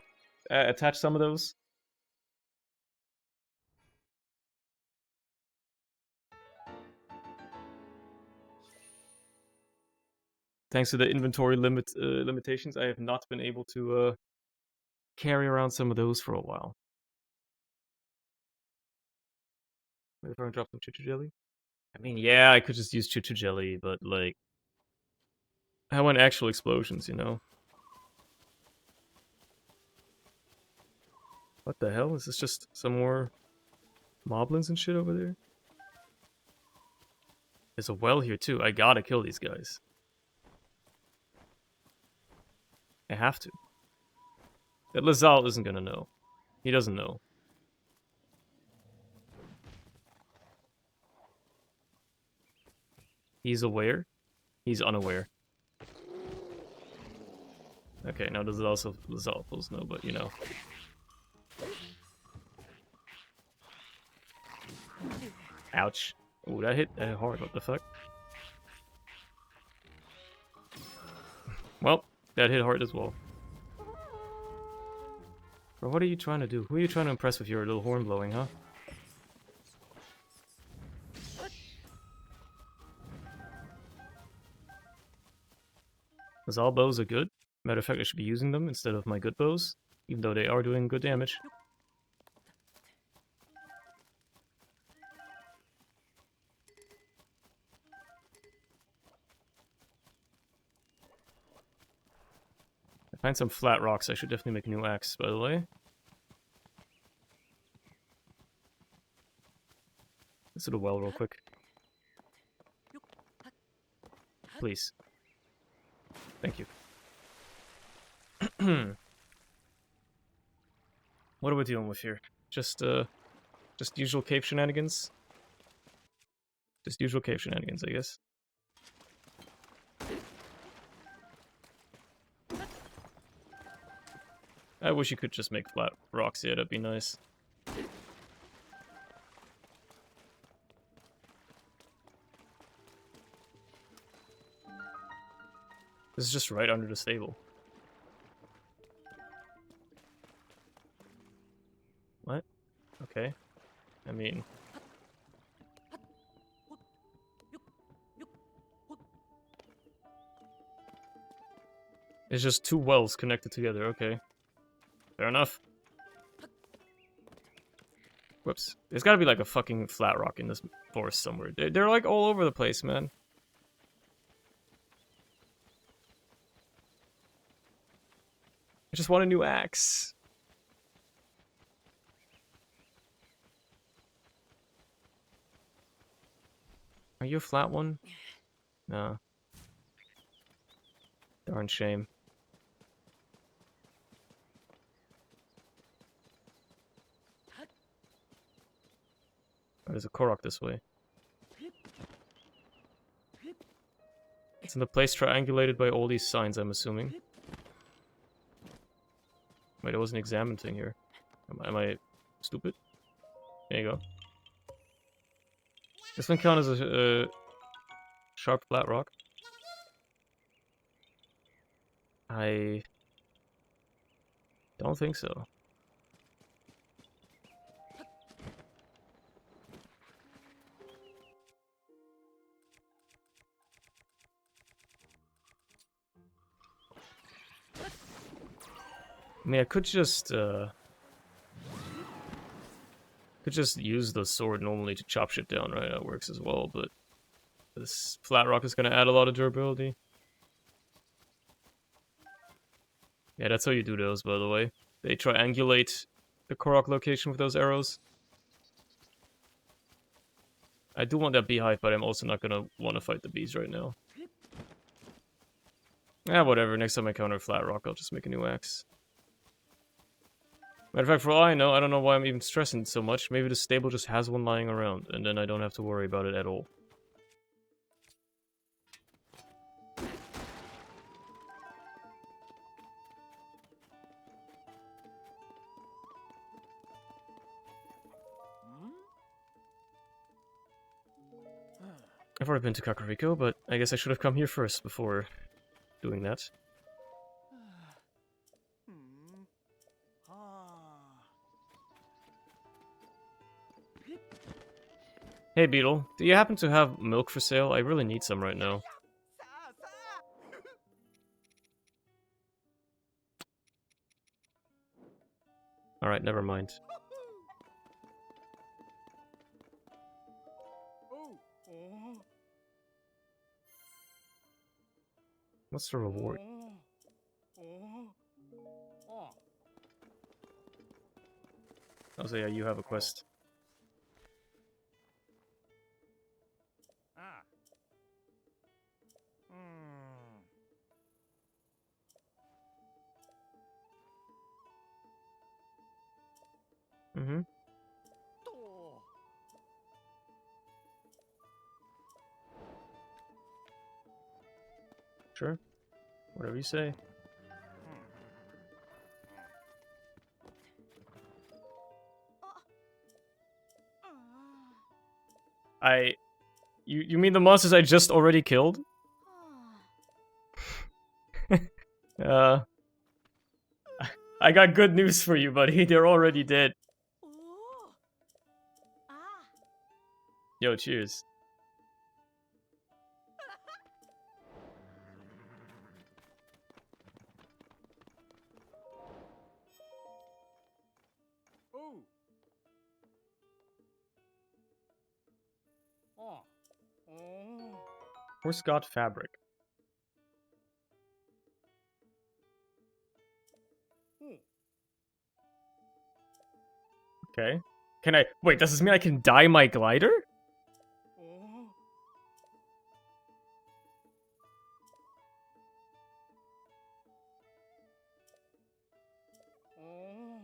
attach some of those. Thanks to the inventory limitations, I have not been able to carry around some of those for a while. Maybe if I drop some chuchu jelly? I mean, yeah, I could just use chuchu jelly, but, like, I want actual explosions, you know? What the hell? Is this just some more moblins and shit over there? There's a well here, too. I gotta kill these guys. I have to. That Lazal isn't gonna know. He doesn't know. He's aware. He's unaware. Okay, now does it also Lazal supposed to know, but you know. Ouch. Ooh, that hit hard, what the fuck? Well, that hit hard as well. Bro, what are you trying to do? Who are you trying to impress with your little horn blowing, huh? Because all bows are good. Matter of fact, I should be using them instead of my good bows, even though they are doing good damage. Find some flat rocks. I should definitely make a new axe, by the way. Let's do the well real quick. Please. Thank you. What are we dealing with here? Just usual cave shenanigans? Just usual cave shenanigans, I guess. I wish you could just make flat rocks, yeah, that'd be nice. This is just right under the stable. What? Okay. I mean... It's just two wells connected together, okay. Fair enough. Whoops. There's gotta be like a fucking flat rock in this forest somewhere. They're like all over the place, man. I just want a new axe. Are you a flat one? No. Darn shame. Oh, there's a Korok this way. It's in the place triangulated by all these signs, I'm assuming. Wait, I wasn't examined thing here. Am I stupid? There you go. This one count as a sharp flat rock? I don't think so. I mean, I could just use the sword normally to chop shit down, right? That works as well, but this flat rock is gonna add a lot of durability. Yeah, that's how you do those, by the way. They triangulate the Korok location with those arrows. I do want that beehive, but I'm also not gonna want to fight the bees right now. Whatever. Next time I encounter a flat rock, I'll just make a new axe. Matter of fact, for all I know, I don't know why I'm even stressing so much. Maybe the stable just has one lying around, and then I don't have to worry about it at all. I've already been to Kakariko, but I guess I should have come here first before doing that. Hey Beetle, do you happen to have milk for sale? I really need some right now. Alright, never mind. What's the reward? Oh, so yeah, you have a quest. Mm-hmm. Sure. Whatever you say. You mean the monsters I just already killed? I got good news for you, buddy. They're already dead. Yo, cheers. Horse God fabric. Okay. Can I... Wait, does this mean I can dye my glider? Oh. Oh.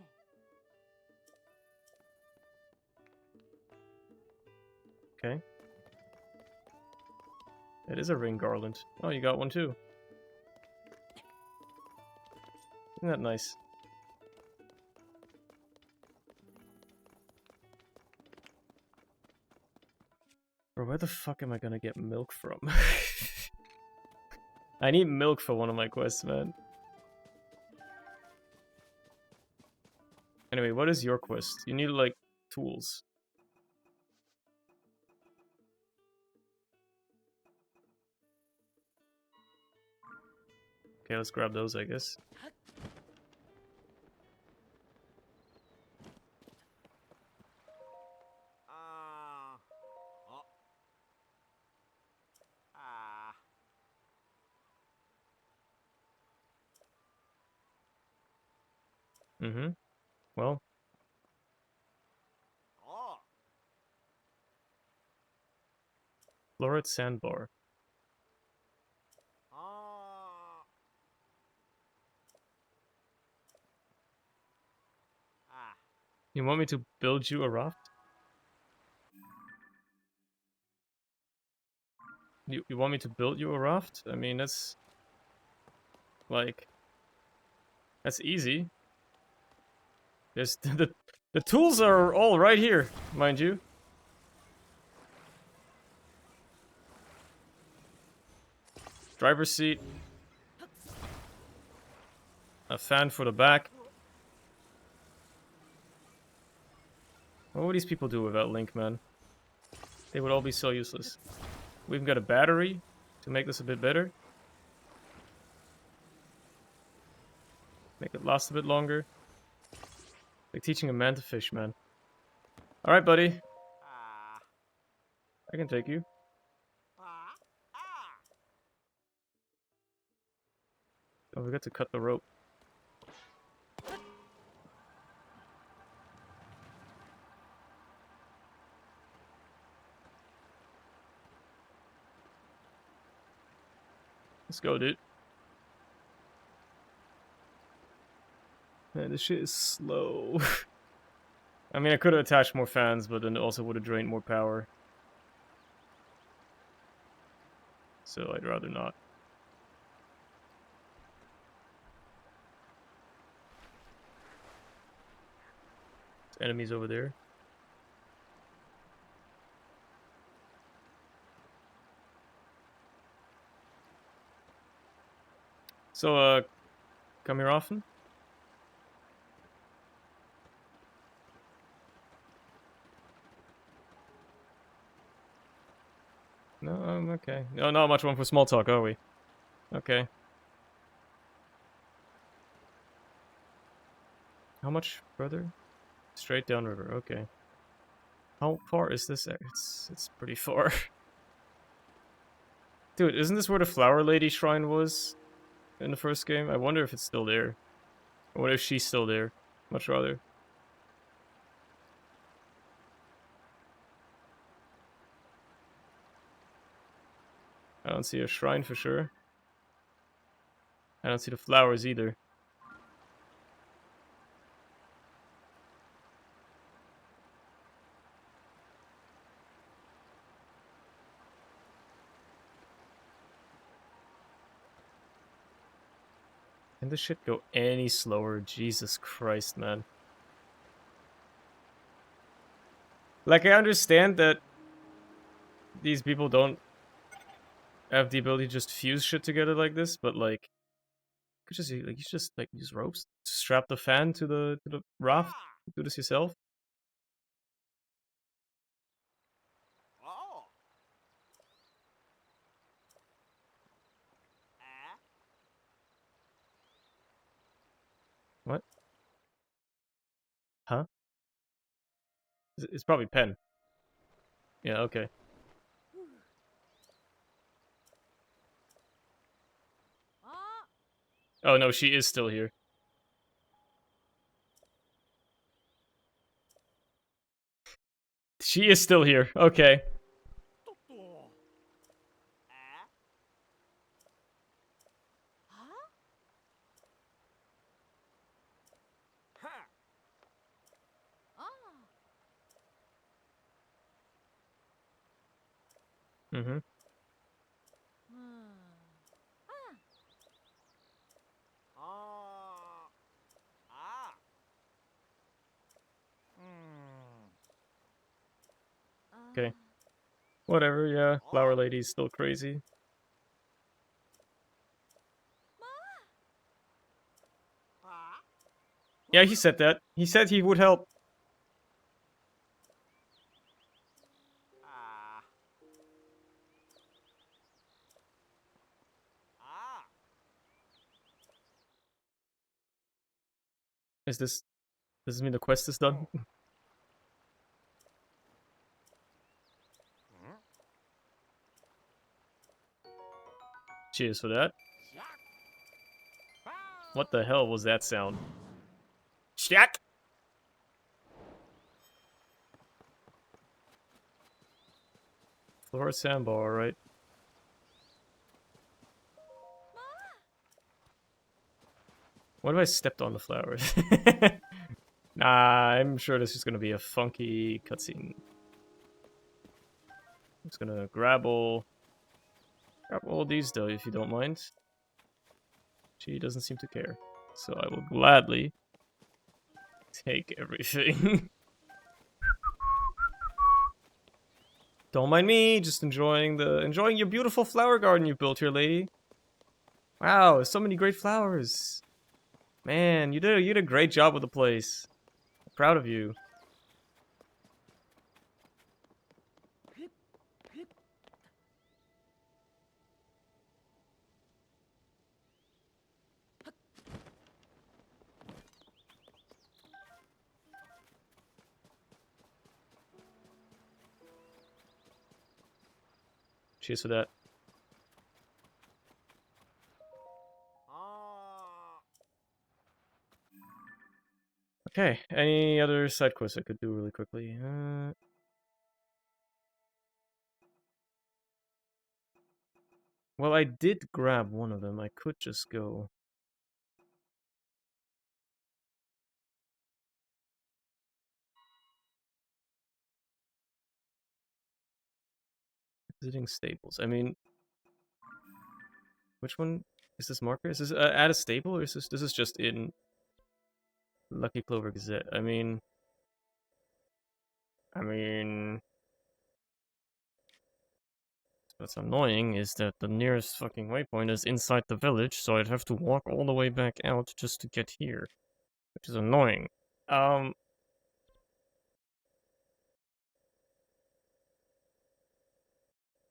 Okay. It is a ring garland. Oh, you got one too. Isn't that nice? Bro, where the fuck am I gonna get milk from? I need milk for one of my quests, man. Anyway, what is your quest? You need, like, tools. Okay, let's grab those, I guess. Oh. Ah. Mm-hmm. Well, Oh. fluorite sandbar. Oh. Ah. You want me to build you a raft? You want me to build you a raft? I mean, that's... Like... That's easy. There's... The tools are all right here, mind you. Driver's seat. A fan for the back. What would these people do without Link, man? They would all be so useless. We've got a battery to make this a bit better. Make it last a bit longer. Like teaching a man to fish, man. Alright, buddy. Ah. I can take you. Ah. Ah. Don't forget to cut the rope. Let's go, dude. Man, this shit is slow. I mean, I could have attached more fans, but then it also would have drained more power. So I'd rather not. There's enemies over there. So, come here often? No, okay. No, not much room for small talk, are we? Okay. How much further? Straight downriver, okay. How far is this? It's pretty far. Dude, isn't this where the Flower Lady Shrine was in the first game? I wonder if it's still there. I wonder if she's still there. Much rather. I don't see a shrine for sure. I don't see the flowers either. Can this shit go any slower? Jesus Christ, man. Like, I understand that these people don't have the ability to just fuse shit together like this, but like, you should just like use ropes, strap the fan to the raft, do this yourself. Oh. Ah. What? Huh? It's probably pen. Yeah, okay. Ah. Oh no, she is still here. She is still here. Okay. Mm-hmm. Okay. Whatever, yeah. Flower Lady's still crazy. Yeah, he said that. He said he would help. Is this... Does this mean the quest is done? Cheers for that. What the hell was that sound? Shack! Flora Sandbar, alright. What if I stepped on the flowers? Nah, I'm sure this is gonna be a funky cutscene. I'm just gonna grab all these though, if you don't mind. She doesn't seem to care. So I will gladly take everything. Don't mind me, just enjoying your beautiful flower garden you built here, lady. Wow, so many great flowers. Man, you did a great job with the place. I'm proud of you. Cheers for that. Okay, any other side quests I could do really quickly? Well, I did grab one of them. I could just go. Visiting stables. I mean, which one is this marker? Is this at a stable, or is this is just in Lucky Clover Gazette? I mean, what's annoying is that the nearest fucking waypoint is inside the village, so I'd have to walk all the way back out just to get here, which is annoying.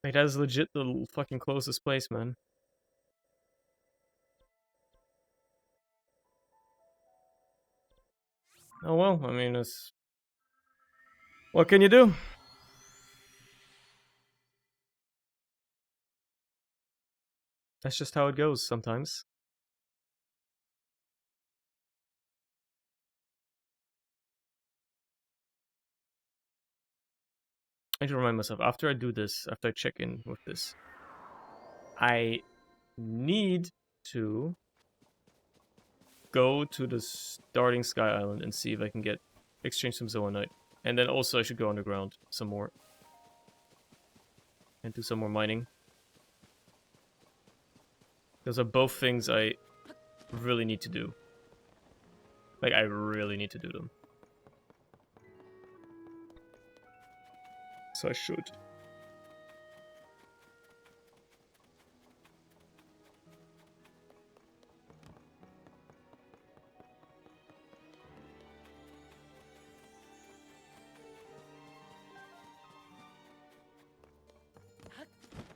Like, that is legit the fucking closest place, man. Oh well, I mean, it's... What can you do? That's just how it goes sometimes. I need to remind myself, after I do this, after I check in with this, I need to go to the starting Sky Island and see if I can get exchange some Zoanite. And then also I should go underground some more. And do some more mining. Those are both things I really need to do. Like, I really need to do them. So I should.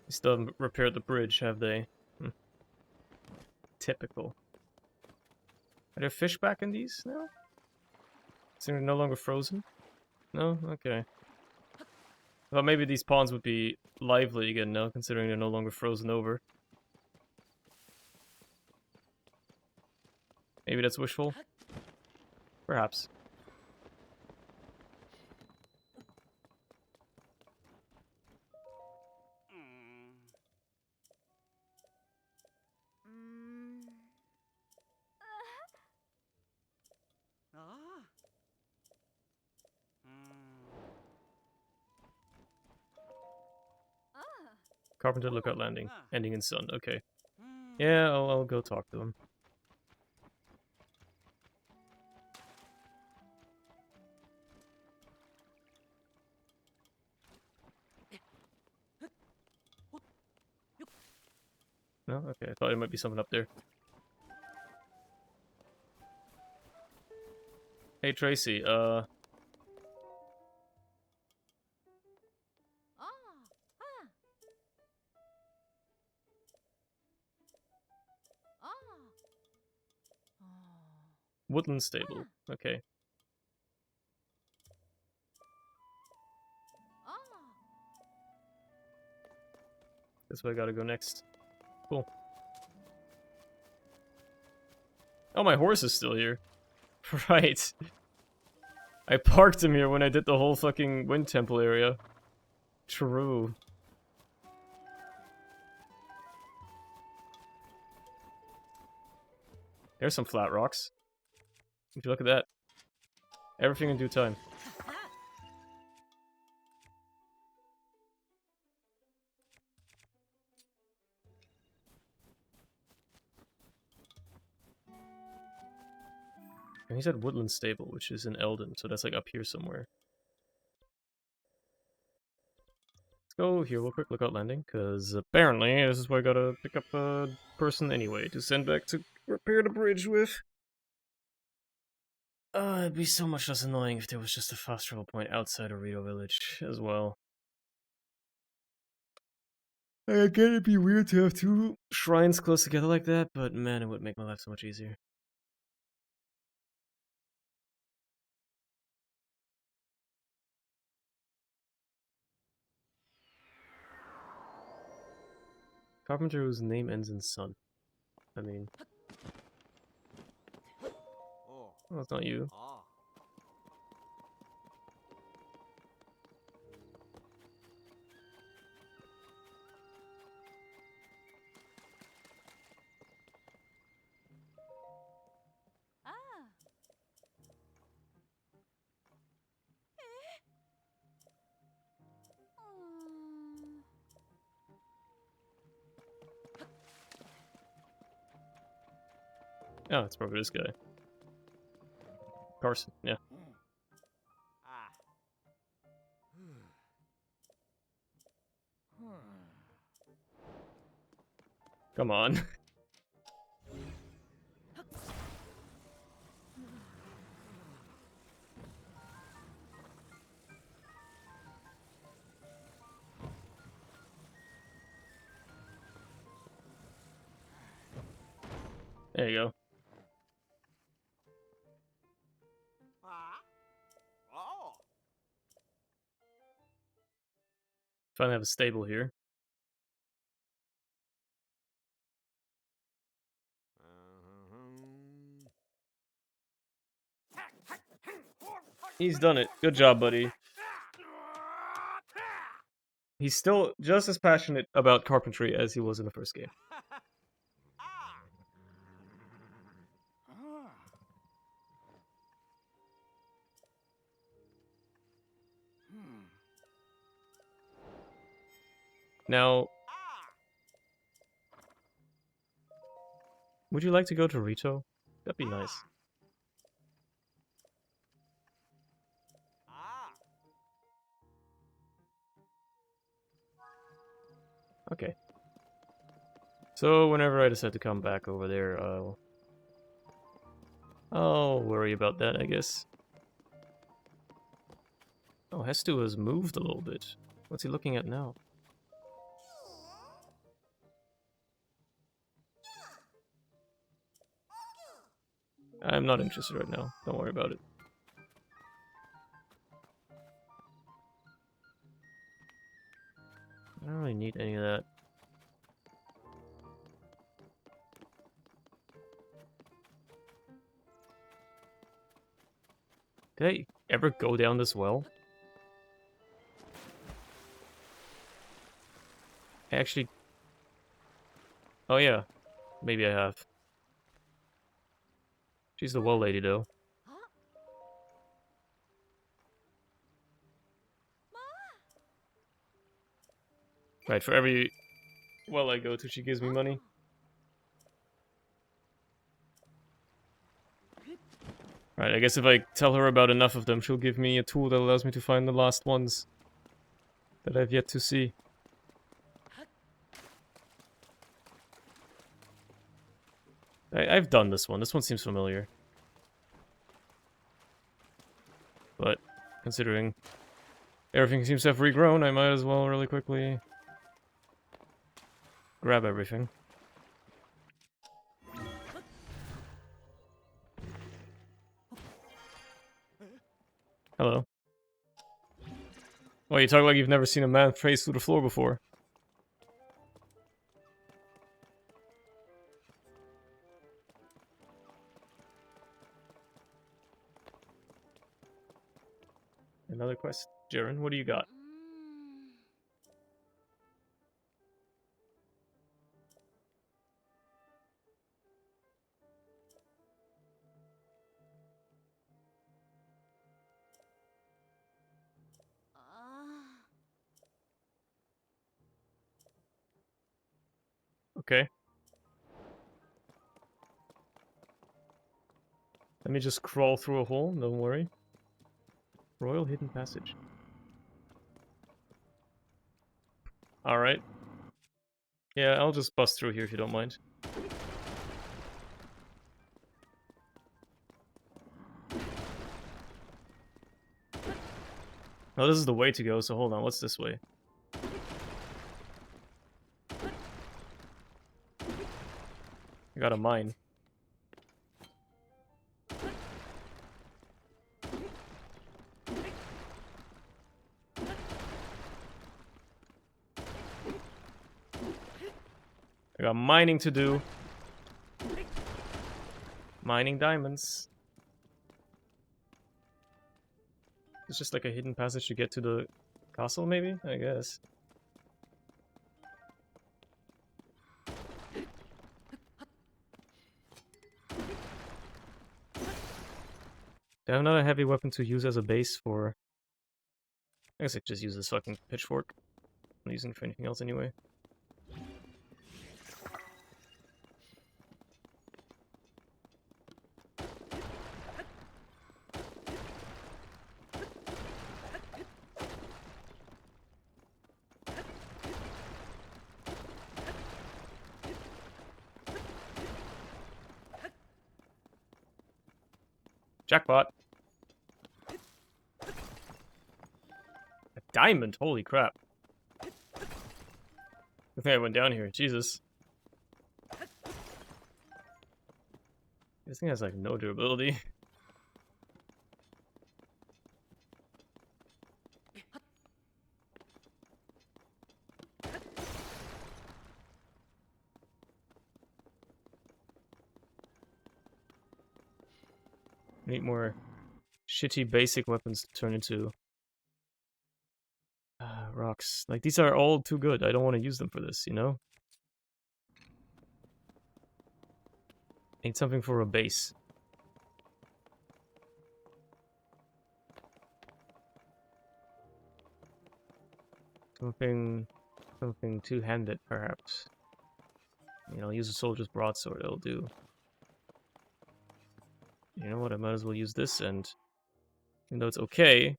They still haven't repaired the bridge, have they? Typical. Are there fish back in these now? Is they're no longer frozen? No? Okay. Well, maybe these ponds would be lively again now, considering they're no longer frozen over. Maybe that's wishful? Perhaps. Carpenter, lookout landing. Ending in sun. Okay. Yeah, I'll go talk to him. No? Okay, I thought there might be someone up there. Hey, Tracy, Ah. Ah. Ah. Ah. Woodland Stable. Okay. Ah. That's where I gotta go next. Cool. Oh, my horse is still here. Right. I parked him here when I did the whole fucking Wind Temple area. True. There's some flat rocks. Would you look at that? Everything in due time. And he's at Woodland Stable, which is in Eldon, so that's like up here somewhere. Let's go here real quick, lookout landing, because apparently this is where I gotta pick up a person anyway to send back to repair the bridge with. It'd be so much less annoying if there was just a fast travel point outside of Rito Village as well. I get it'd be weird to have two shrines close together like that, but man, it would make my life so much easier. Carpenter whose name ends in son. I mean... Oh, it's not you. Ah. Oh, it's probably this guy. Carson, yeah. Come on. There you go. Finally have a stable here. He's done it. Good job, buddy. He's still just as passionate about carpentry as he was in the first game. Now, would you like to go to Rito? That'd be nice. Okay. So whenever I decide to come back over there, I'll worry about that, I guess. Oh, Hestu has moved a little bit. What's he looking at now? I'm not interested right now. Don't worry about it. I don't really need any of that. Did I ever go down this well? Actually... Oh yeah. Maybe I have. She's the well lady, though. Right, for every well I go to, she gives me money. Right, I guess if I tell her about enough of them, she'll give me a tool that allows me to find the last ones that I've yet to see. I've done this one. This one seems familiar. But, considering everything seems to have regrown, I might as well really quickly grab everything. Hello. Well, you talk like you've never seen a man trace through the floor before. Another quest. Jaren, what do you got? Okay. Let me just crawl through a hole, don't worry. Royal Hidden Passage. Alright. Yeah, I'll just bust through here if you don't mind. Oh, this is the way to go, so hold on, what's this way? I got a mine. I got mining to do. Mining diamonds. It's just like a hidden passage to get to the castle, maybe? I guess. Do I have another heavy weapon to use as a base for... I guess I could just use this fucking pitchfork. I'm not using it for anything else anyway. Jackpot! A diamond? Holy crap. I think I went down here. Jesus. This thing has like no durability. Need more shitty basic weapons to turn into rocks. Like, these are all too good. I don't want to use them for this, you know? Need something for a base. Something two-handed, perhaps. You know, use a soldier's broadsword, it'll do. You know what, I might as well use this, and even though it's okay,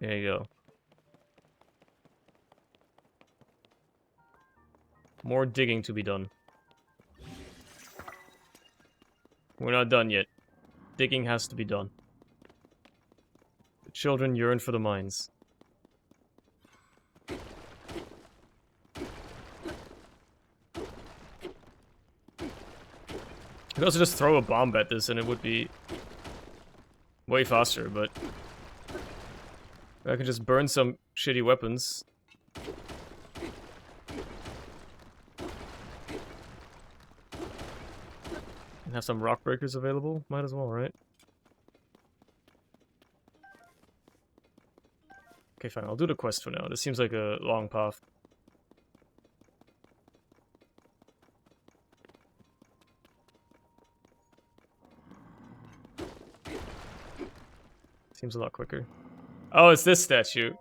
there you go. More digging to be done. We're not done yet. Digging has to be done. The children yearn for the mines. I could also just throw a bomb at this and it would be way faster, but I can just burn some shitty weapons. And have some rock breakers available. Might as well, right? Okay, fine. I'll do the quest for now. This seems like a long path. Seems a lot quicker. Oh, it's this statue.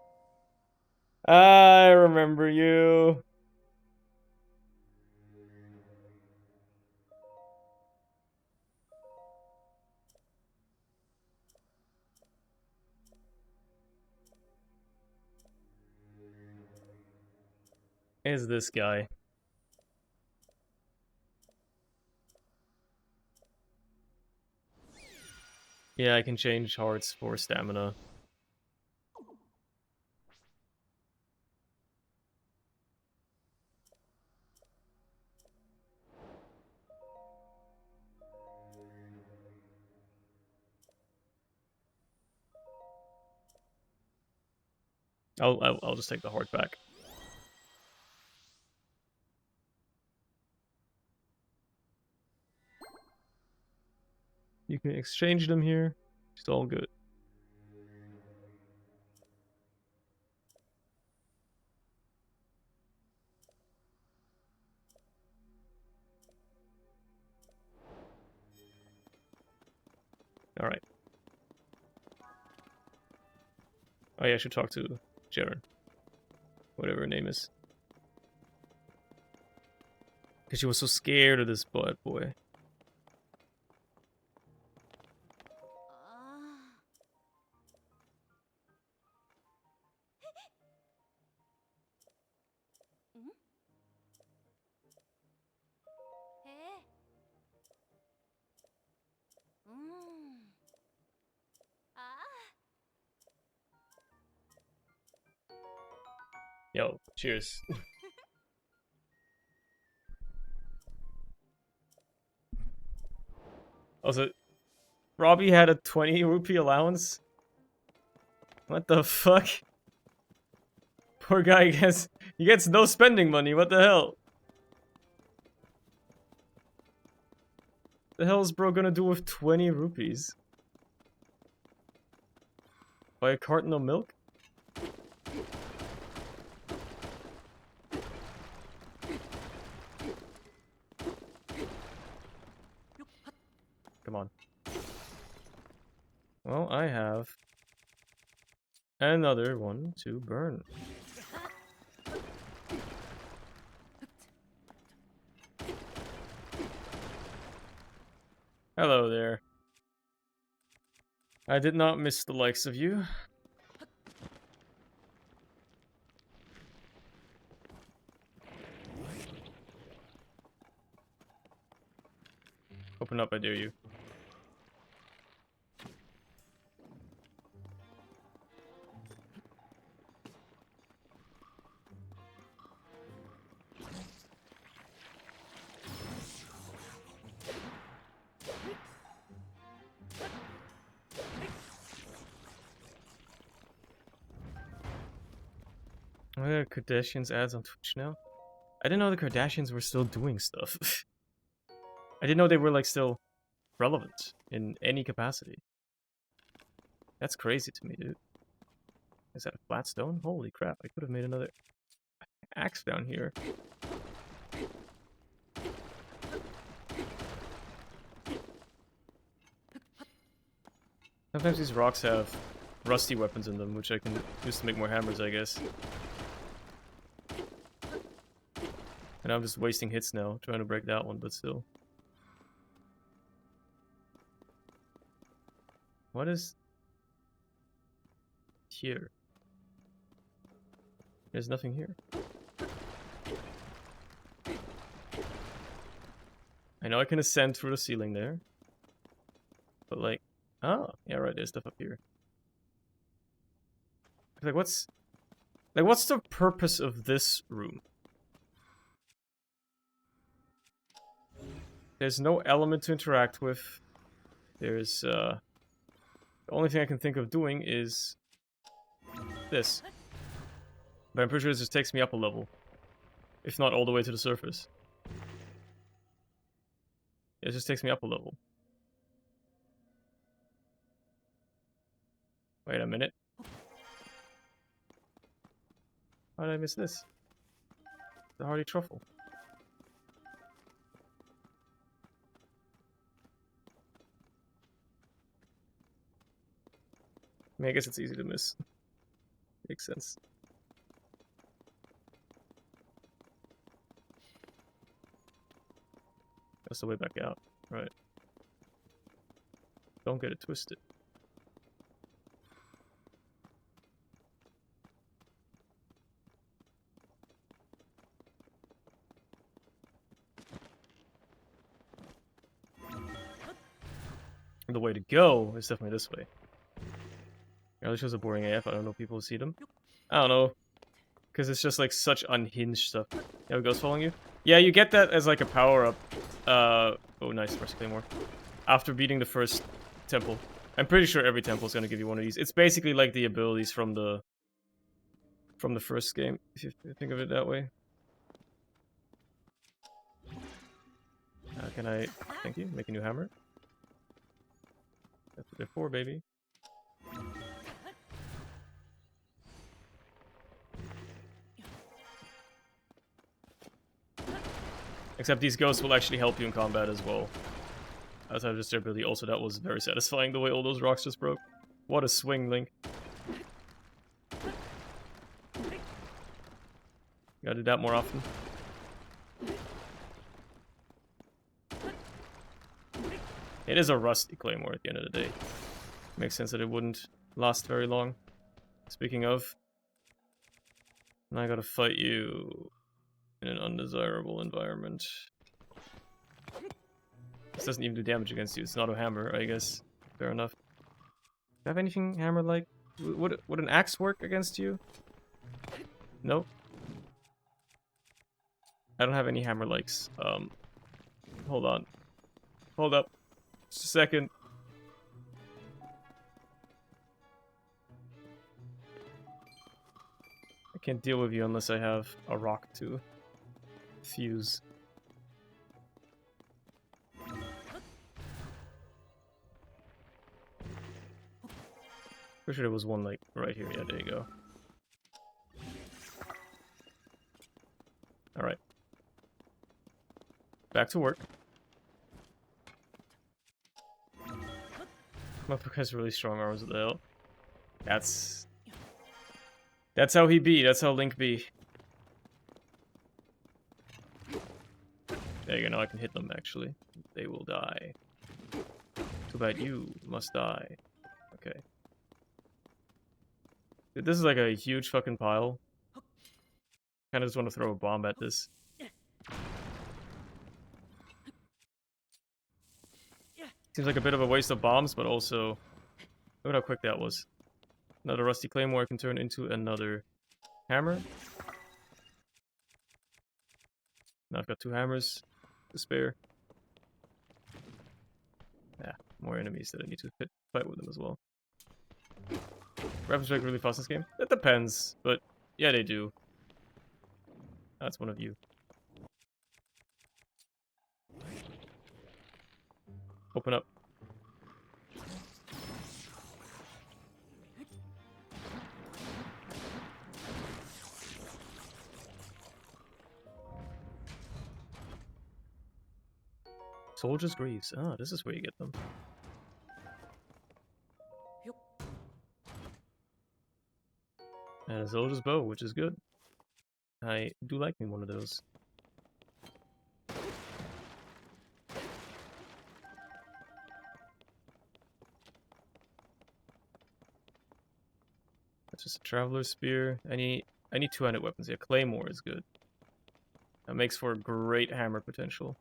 I remember you. is this guy. Yeah, I can change hearts for stamina. I'll just take the heart back. You can exchange them here. It's all good. Alright. Oh yeah, I should talk to Jaren. Whatever her name is. Because she was so scared of this bad boy. 응? 해. 아. Yo, cheers. Also, Robbie had a 20 rupee allowance? What the fuck? Poor guy he gets no spending money, what the hell? The hell is bro gonna do with 20 rupees? Buy a carton of milk? Come on. Well, I have another one to burn. Hello there. I did not miss the likes of you. Open up, I dare you. Oh yeah, Kardashians ads on Twitch now? I didn't know the Kardashians were still doing stuff. I didn't know they were like still relevant in any capacity. That's crazy to me, dude. Is that a flat stone? Holy crap, I could have made another axe down here. Sometimes these rocks have rusty weapons in them, which I can use to make more hammers, I guess. And I'm just wasting hits now, trying to break that one, but still. What is here? There's nothing here. I know I can ascend through the ceiling there. But like, oh, yeah, right, there's stuff up here. Like, what's the purpose of this room? There's no element to interact with. There's, the only thing I can think of doing is this. But I'm pretty sure this just takes me up a level. If not all the way to the surface. It just takes me up a level. Wait a minute. How did I miss this? The hardy truffle. I mean, I guess it's easy to miss. Makes sense. That's the way back out. Right. Don't get it twisted. the way to go is definitely this way. Yeah, this shows a boring AF. I don't know if people see them. I don't know. Because it's just like such unhinged stuff. Yeah, it goes following you. Yeah, you get that as like a power-up. Oh, nice. First Claymore. After beating the first temple. I'm pretty sure every temple is going to give you one of these. It's basically like the abilities from the first game, if you think of it that way. Can I... Thank you. Make a new hammer. That's what they're for, baby. Except these ghosts will actually help you in combat as well. Outside of just their ability. Also, that was very satisfying the way all those rocks just broke. What a swing, Link. Gotta do that more often. It is a rusty claymore at the end of the day. Makes sense that it wouldn't last very long. Speaking of, now I gotta fight you in an undesirable environment. This doesn't even do damage against you. It's not a hammer, I guess. Fair enough. Do you have anything hammer-like? Would an axe work against you? Nope. I don't have any hammer-likes. Hold on. Hold up. Just a second. I can't deal with you unless I have a rock to fuse. Pretty sure there was one like right here. Yeah, there you go. Alright. Back to work. Motherfucker has really strong arms with the hell. That's how he be. That's how Link be. There you go. Now I can hit them, actually. They will die. Too bad you must die. Okay. Dude, this is like a huge fucking pile. Kinda just want to throw a bomb at this. Seems like a bit of a waste of bombs, but also... Look at how quick that was. Another rusty claymore I can turn into another hammer. Now I've got 2 hammers to spare. Yeah, more enemies that I need to fight with them as well. Weapons break really fast in this game? That depends, but yeah, they do. That's one of you. Open up. Soldier's Greaves. Ah, this is where you get them. And a Soldier's Bow, which is good. I do like me one of those. That's just a Traveler's Spear. I need 2-handed weapons. Yeah, Claymore is good. That makes for great hammer potential.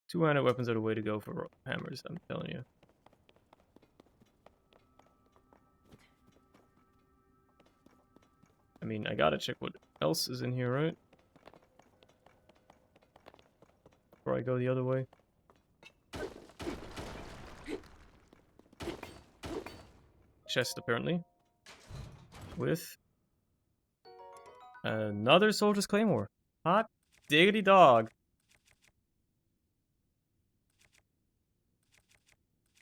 Two-handed weapons are the way to go for hammers, I'm telling you. I mean, I gotta check what else is in here, right? Before I go the other way. Chest, apparently. With another Soldier's Claymore. Hot diggity dog.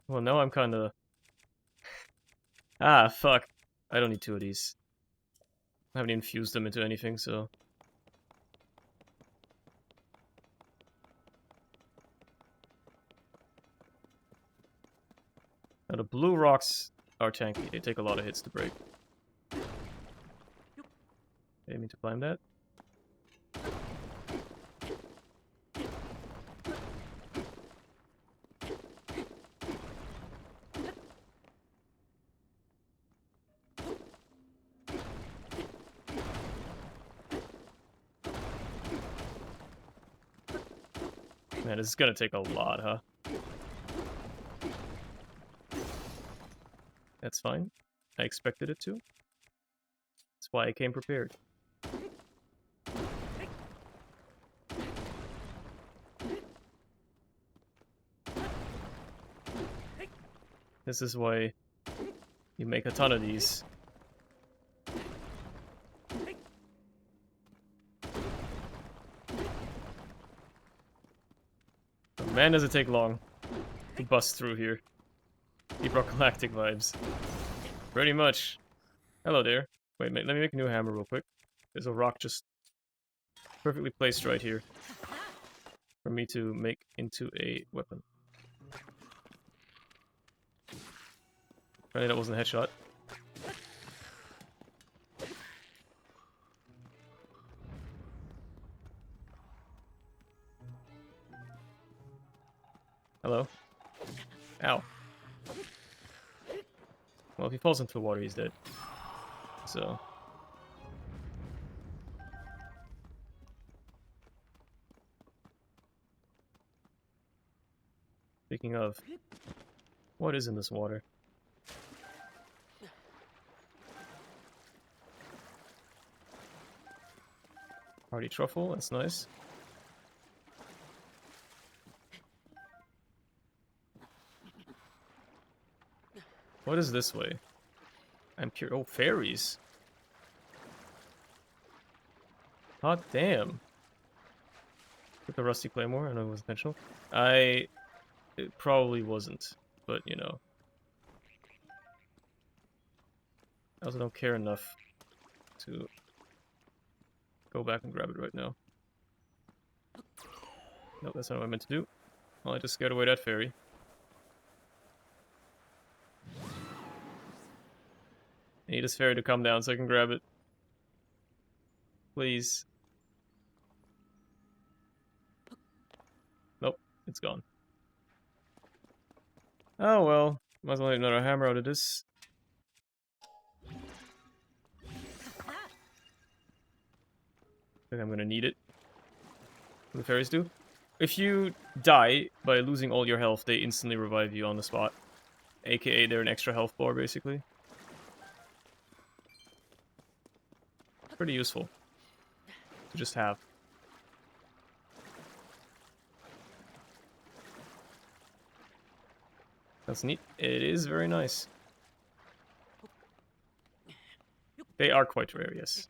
Well, no, I'm kinda... Ah, fuck. I don't need 2 of these. I haven't even fused them into anything, so... Now, the blue rocks are tanky. They take a lot of hits to break. I didn't mean to climb that. Man, this is gonna take a lot, huh? That's fine. I expected it to. That's why I came prepared. This is why you make a ton of these. But man, does it take long to bust through here. Deep Rock Galactic vibes. Pretty much. Hello there. Wait, let me make a new hammer real quick. There's a rock just perfectly placed right here for me to make into a weapon. Apparently that wasn't a headshot. Hello? Ow. Well, if he falls into the water, he's dead. So... Speaking of, what is in this water? Party truffle, that's nice. What is this way? I'm curious. Oh, fairies. Hot damn. With the rusty claymore, I know it was intentional. It probably wasn't, but you know. I also don't care enough to go back and grab it right now. Nope, that's not what I meant to do. Well, I just scared away that fairy. I need this fairy to come down so I can grab it. Please. Nope, it's gone. Oh well, might as well make another hammer out of this. I think I'm gonna need it. What the fairies do? If you die by losing all your health, they instantly revive you on the spot. AKA, they're an extra health bar, basically. Pretty useful to just have. That's neat. It is very nice. They are quite rare, yes.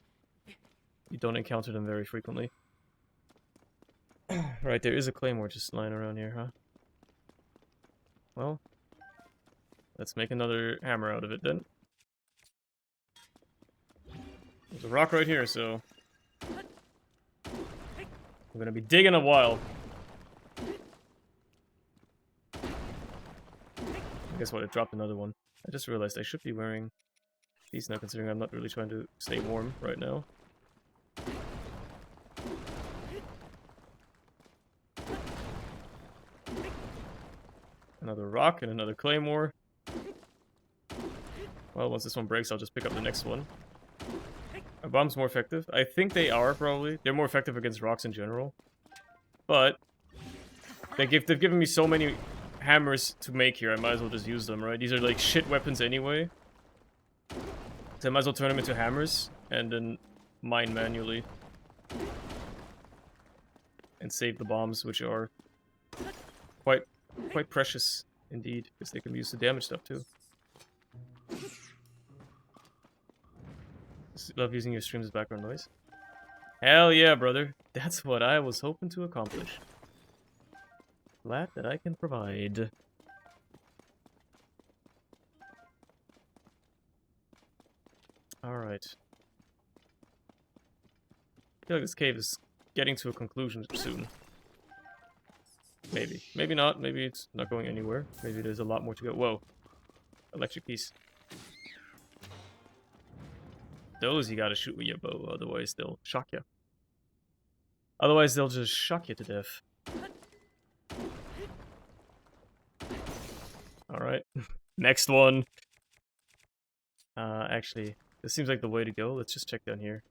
You don't encounter them very frequently. Right, there is a claymore just lying around here, huh? Well, let's make another hammer out of it then. There's a rock right here, so... I'm gonna be digging a while. Guess what, it dropped another one. I just realized I should be wearing these now, considering I'm not really trying to stay warm right now. Another rock and another claymore. Well, once this one breaks, I'll just pick up the next one. Are bombs more effective? I think they are, probably. They're more effective against rocks in general. But they've given me so many hammers to make here, I might as well just use them, right? These are like shit weapons anyway. So I might as well turn them into hammers and then mine manually. And save the bombs, which are quite precious indeed, because they can be used to damage stuff too. Love using your streams as background noise. Hell yeah, brother. That's what I was hoping to accomplish. Glad that I can provide. Alright. I feel like this cave is getting to a conclusion soon. Maybe. Maybe not. Maybe it's not going anywhere. Maybe there's a lot more to go. Whoa. Electric piece. Those you gotta shoot with your bow, otherwise they'll shock you. Otherwise they'll just shock you to death. Alright. Next one. Actually, this seems like the way to go. Let's just check down here.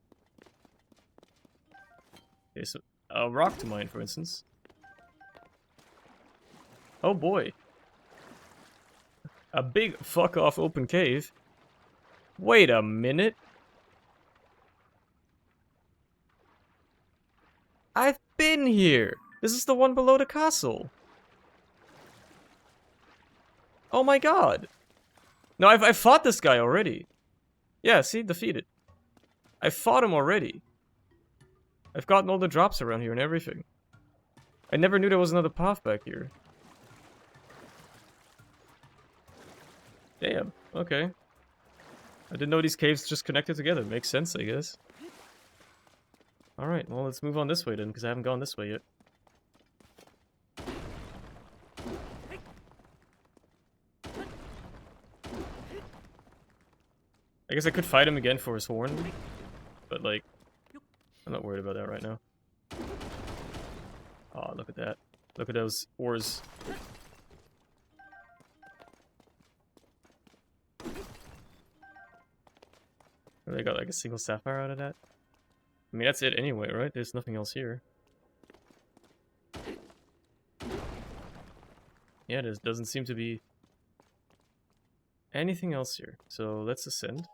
Okay, so a rock to mine, for instance. Oh boy. A big fuck off open cave. Wait a minute. I've been here. This is the one below the castle. Oh my god. No, I fought this guy already. Yeah, see, defeated. I fought him already. I've gotten all the drops around here and everything. I never knew there was another path back here. Damn, okay. I didn't know these caves just connected together. Makes sense, I guess. Alright, well, let's move on this way then, because I haven't gone this way yet. I guess I could fight him again for his horn, but, like, I'm not worried about that right now. Oh, look at that. Look at those ores. They got, like, a single sapphire out of that? I mean, that's it anyway, right? There's nothing else here. Yeah, there doesn't seem to be anything else here. So, let's ascend.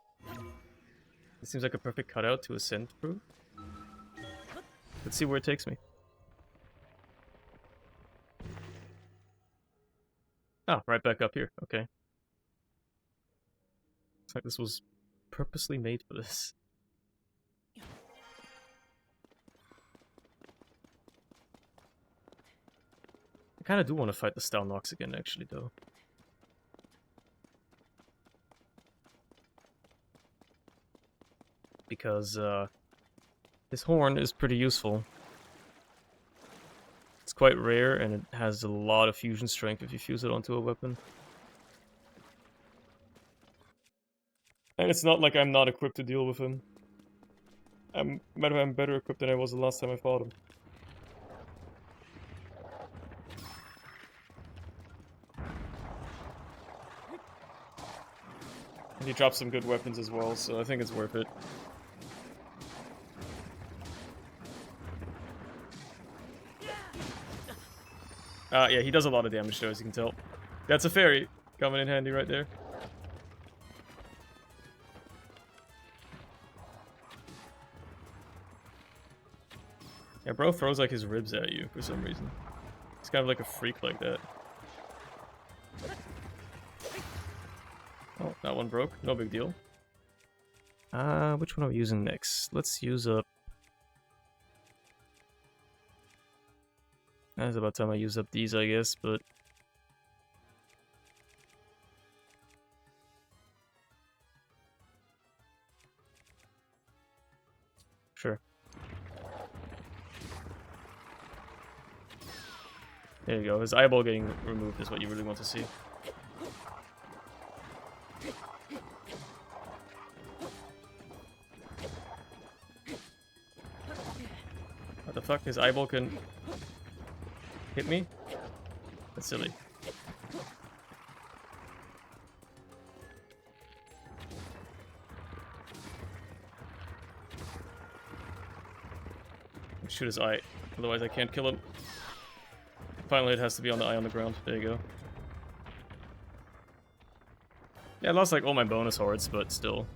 It seems like a perfect cutout to ascend through. Let's see where it takes me. Oh, right back up here. Okay. Looks like this was purposely made for this. I kind of do want to fight the Stalnox again, actually, though. Because, his horn is pretty useful. It's quite rare, and it has a lot of fusion strength if you fuse it onto a weapon. And it's not like I'm not equipped to deal with him. I'm better equipped than I was the last time I fought him. And he drops some good weapons as well, so I think it's worth it. Yeah, he does a lot of damage though, as you can tell. That's a fairy coming in handy right there. Yeah, bro throws like his ribs at you for some reason. He's kind of like a freak like that. Oh, that one broke. No big deal. Which one are we using next? Let's use up... It's about time I use up these, I guess, but... Sure. There you go. His eyeball getting removed is what you really want to see. What the fuck? His eyeball can hit me? That's silly. Shoot his eye, otherwise I can't kill him. Finally, it has to be on the eye on the ground. There you go. Yeah, I lost like all my bonus hordes, but still.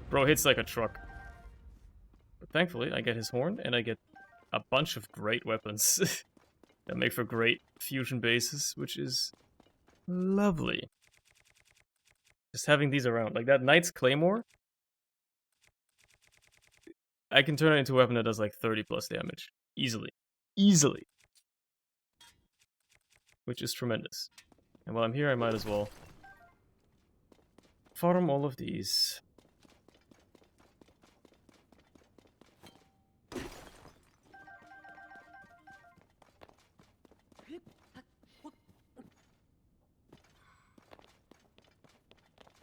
Bro hits like a truck. But thankfully, I get his horn, and I get a bunch of great weapons that make for great fusion bases, which is lovely. Just having these around. Like that Knight's Claymore, I can turn it into a weapon that does like 30 plus damage. Easily. Easily. Which is tremendous. And while I'm here, I might as well farm all of these.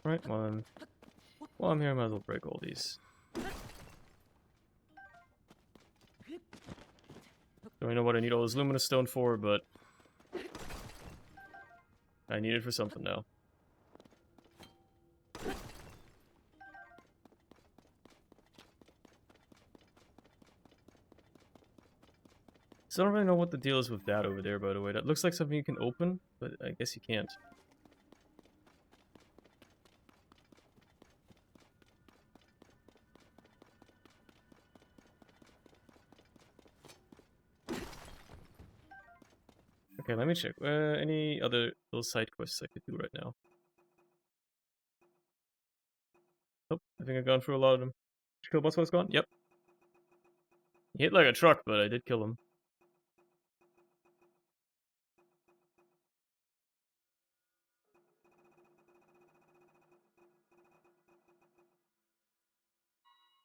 Right, while I'm here, I might as well break all these. Don't really know what I need all this luminous stone for, but I need it for something now. So I don't really know what the deal is with that over there, by the way. That looks like something you can open, but I guess you can't. Okay, let me check. Any other little side quests I could do right now? Oh, I think I've gone through a lot of them. Did you kill boss while it's gone? Yep. He hit like a truck, but I did kill him.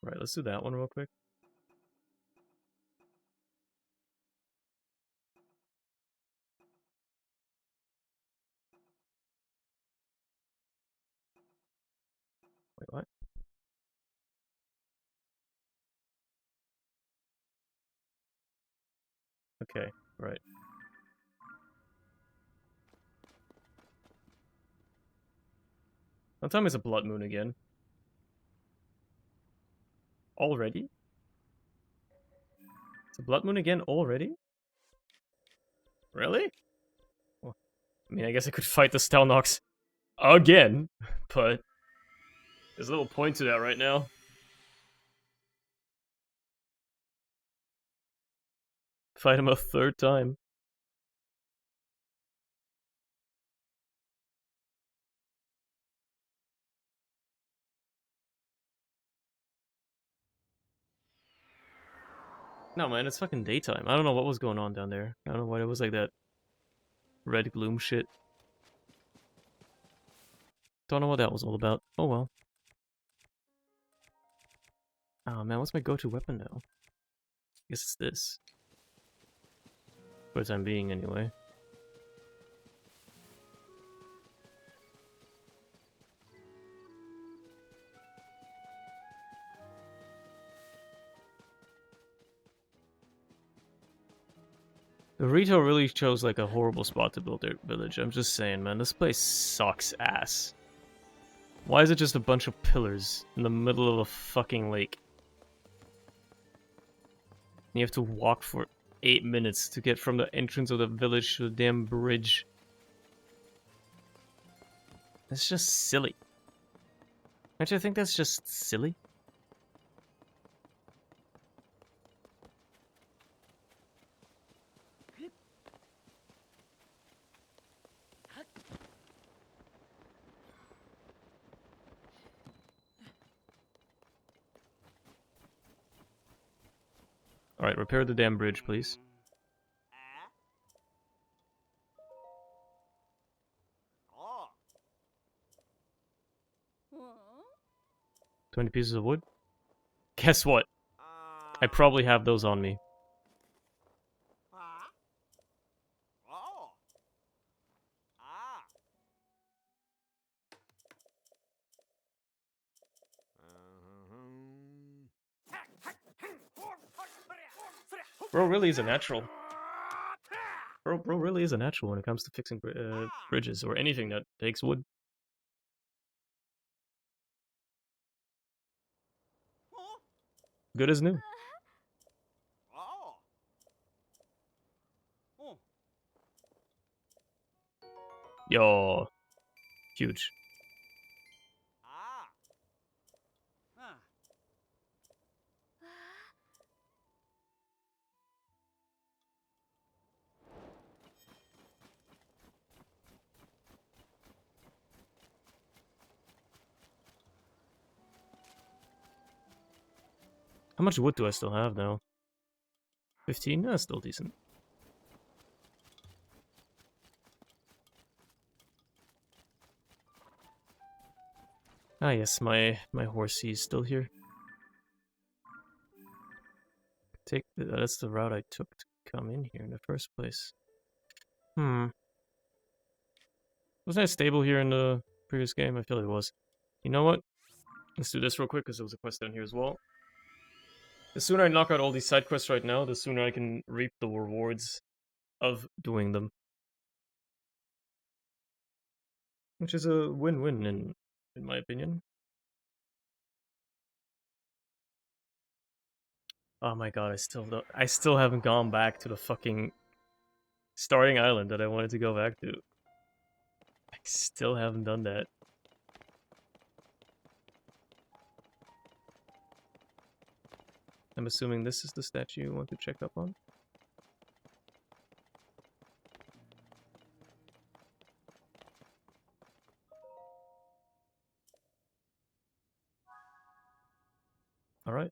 Right, let's do that one real quick. Wait, what? Okay, right. Don't tell me it's a blood moon again. Already? It's a blood moon again already? Really? Well, I mean, I guess I could fight the Stelnox again, but there's little point to that right now. Fight him a third time. No, man, it's fucking daytime. I don't know what was going on down there. I don't know why it was like that red gloom shit. Don't know what that was all about. Oh well. Oh man, what's my go-to weapon now? I guess it's this. For the time being, anyway. The Rito really chose like a horrible spot to build their village. I'm just saying, man, this place sucks ass. Why is it just a bunch of pillars in the middle of a fucking lake? And you have to walk for 8 minutes to get from the entrance of the village to the damn bridge. That's just silly. Don't you think that's just silly? Alright, repair the damn bridge, please. 20 pieces of wood? Guess what? I probably have those on me. Bro really is a natural. Bro really is a natural when it comes to fixing bridges or anything that takes wood. Good as new. Yo, huge. How much wood do I still have now? 15? That's still decent. Ah yes, my horsey is still here. That's the route I took to come in here in the first place. Wasn't I stable here in the previous game? I feel like it was. You know what? Let's do this real quick because there was a quest down here as well. The sooner I knock out all these side quests right now, the sooner I can reap the rewards of doing them. Which is a win-win in my opinion. Oh my god, I still haven't gone back to the fucking starting island that I wanted to go back to. I still haven't done that. I'm assuming this is the statue you want to check up on? Alright.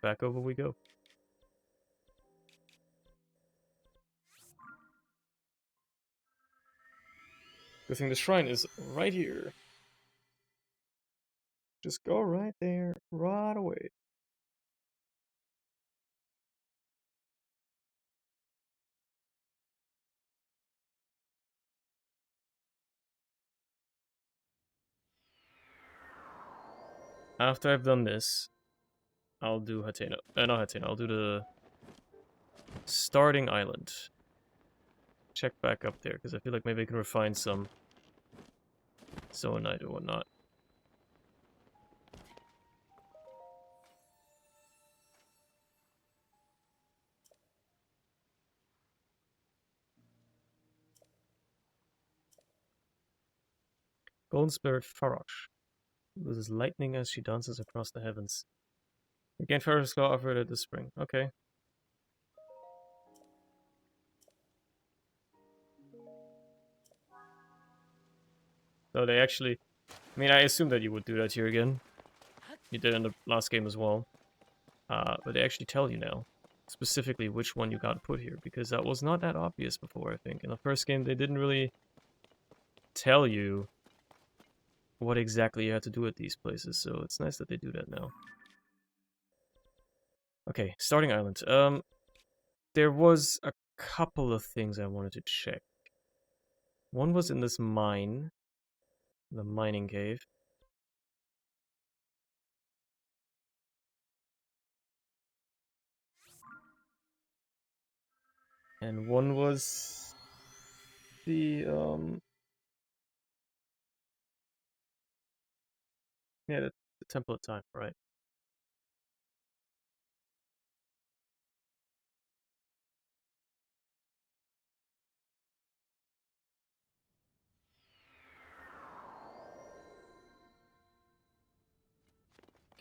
Back over we go. Good thing the shrine is right here. Just go right there, right away. After I've done this, I'll do Hateno. Not Hateno, I'll do the starting island. Check back up there, because I feel like maybe I can refine some Zoanite or whatnot. Golden Spirit Farosh loses lightning as she dances across the heavens. Again, Farosh Skull offered it this spring. Okay. So they actually... I mean, I assume that you would do that here again. You did in the last game as well. But they actually tell you now. Specifically which one you got put here. Because that was not that obvious before, I think. In the first game, they didn't really tell you what exactly you had to do at these places. So it's nice that they do that now. Okay, starting island. There was a couple of things I wanted to check. One was in this mine. The mining cave. And one was the yeah, the Temple of Time, right?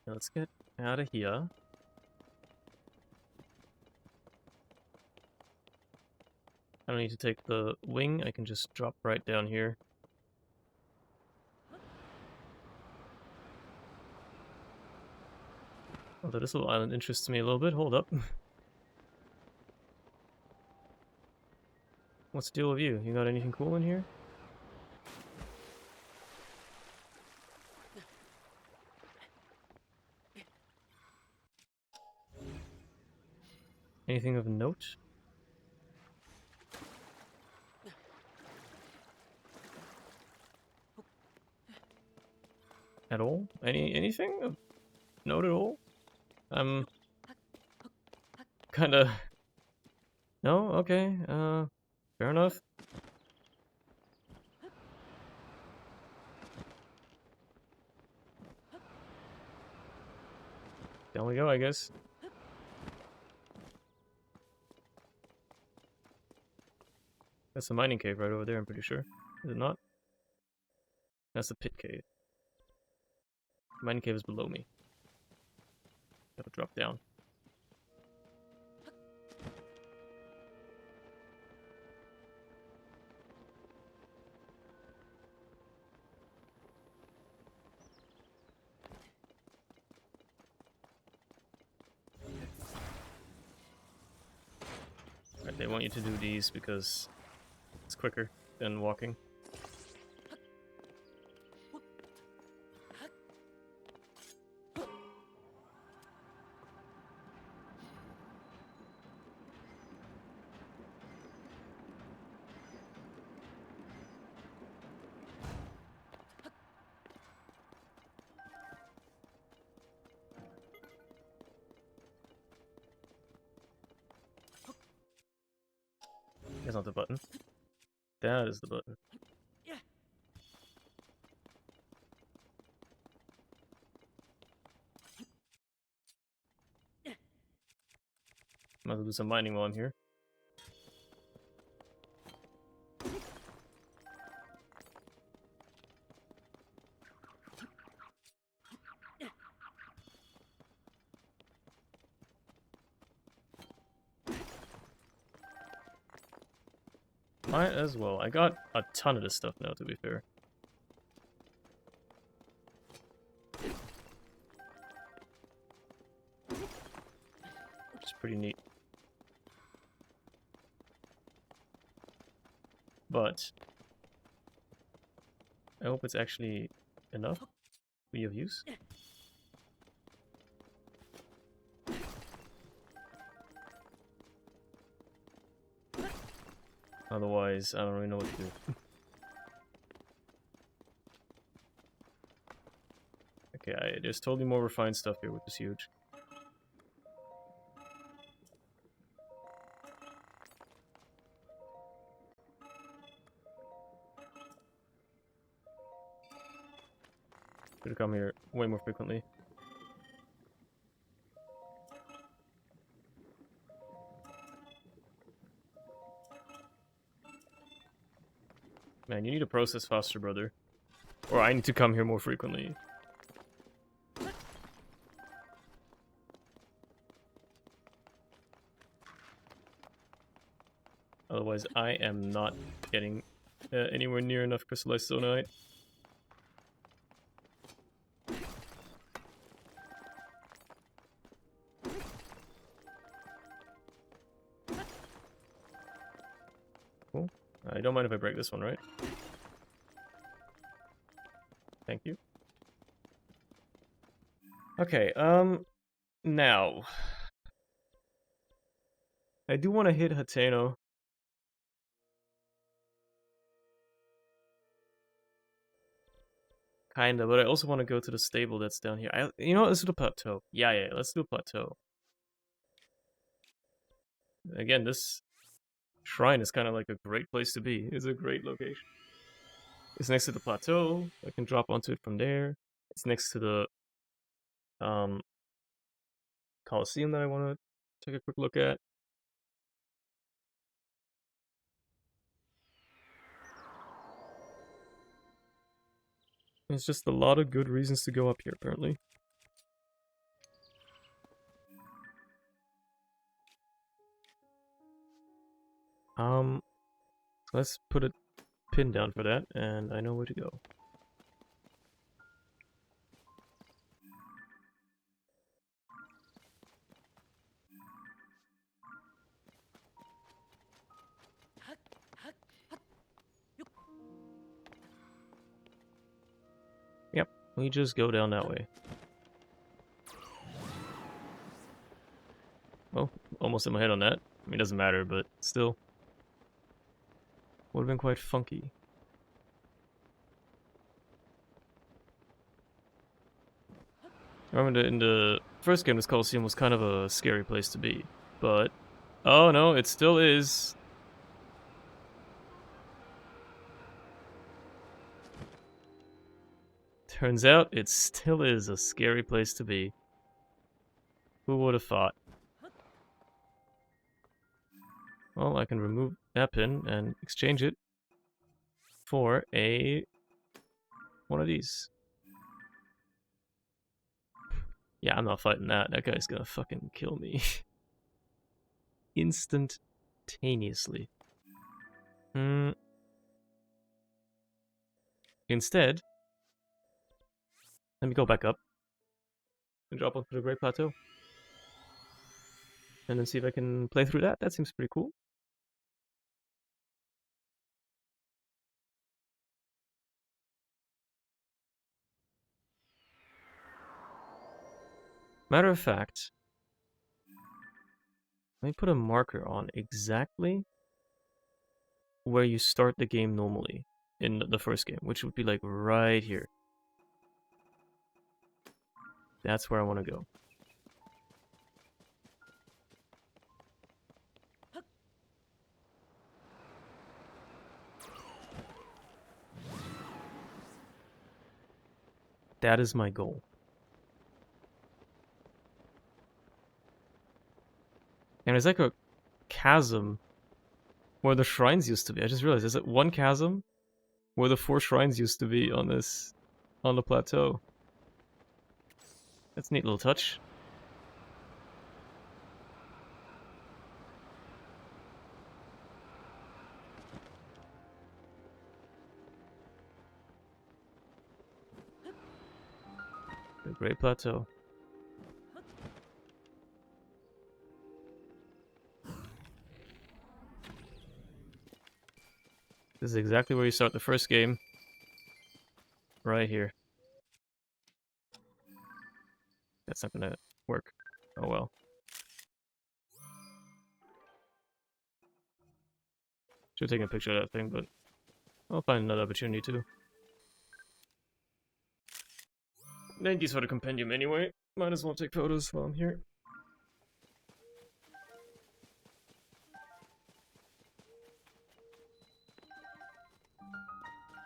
Okay, let's get out of here. I don't need to take the wing, I can just drop right down here. Although this little island interests me a little bit, hold up. What's the deal with you? You got anything cool in here? Anything of note? At all? Anything of note at all? I'm kinda... No? Okay, fair enough. Down we go, I guess. That's the mining cave right over there, I'm pretty sure. Is it not? That's the pit cave. Mining cave is below me. Gotta drop down. Right, they want you to do these because it's quicker than walking. That's not the button. That is the button. Might as well do some mining while I'm here. Might as well. I got a ton of this stuff now, to be fair. Which is pretty neat. But I hope it's actually enough to be of use. Otherwise, I don't really know what to do. Okay, there's totally more refined stuff here, which is huge. Should come here way more frequently. Man, you need to process faster, brother. Or I need to come here more frequently. Otherwise, I am not getting anywhere near enough crystallized zonite. Cool. I don't mind if I break this one, right? Thank you. Okay, now. I do want to hit Hateno. Kinda, but I also want to go to the stable that's down here. You know what, let's do the plateau. Yeah, let's do a plateau. Again, this shrine is kind of like a great place to be. It's a great location. It's next to the plateau. I can drop onto it from there. It's next to the Coliseum that I want to take a quick look at. There's just a lot of good reasons to go up here, apparently. Let's put a pin down for that, and I know where to go. Yep, we just go down that way. Oh, almost hit my head on that. I mean, it doesn't matter, but still. Would have been quite funky. I remember in the first game, this Coliseum was kind of a scary place to be. But, oh no, it still is. Turns out, it still is a scary place to be. Who would have thought? Well, I can remove that pin and exchange it for one of these. Yeah, I'm not fighting that. That guy's gonna fucking kill me. Instantaneously. Instead, let me go back up and drop onto the Great Plateau. And then see if I can play through that. That seems pretty cool. Matter of fact, let me put a marker on exactly where you start the game normally in the first game, which would be like right here. That's where I want to go. That is my goal. And there's like a chasm where the shrines used to be. I just realized there's like one chasm where the 4 shrines used to be on the plateau. That's a neat little touch. The Great Plateau. This is exactly where you start the first game. Right here. That's not gonna work. Oh well. Should have taken a picture of that thing, but I'll find another opportunity too. Thank you for the compendium anyway. Might as well take photos while I'm here.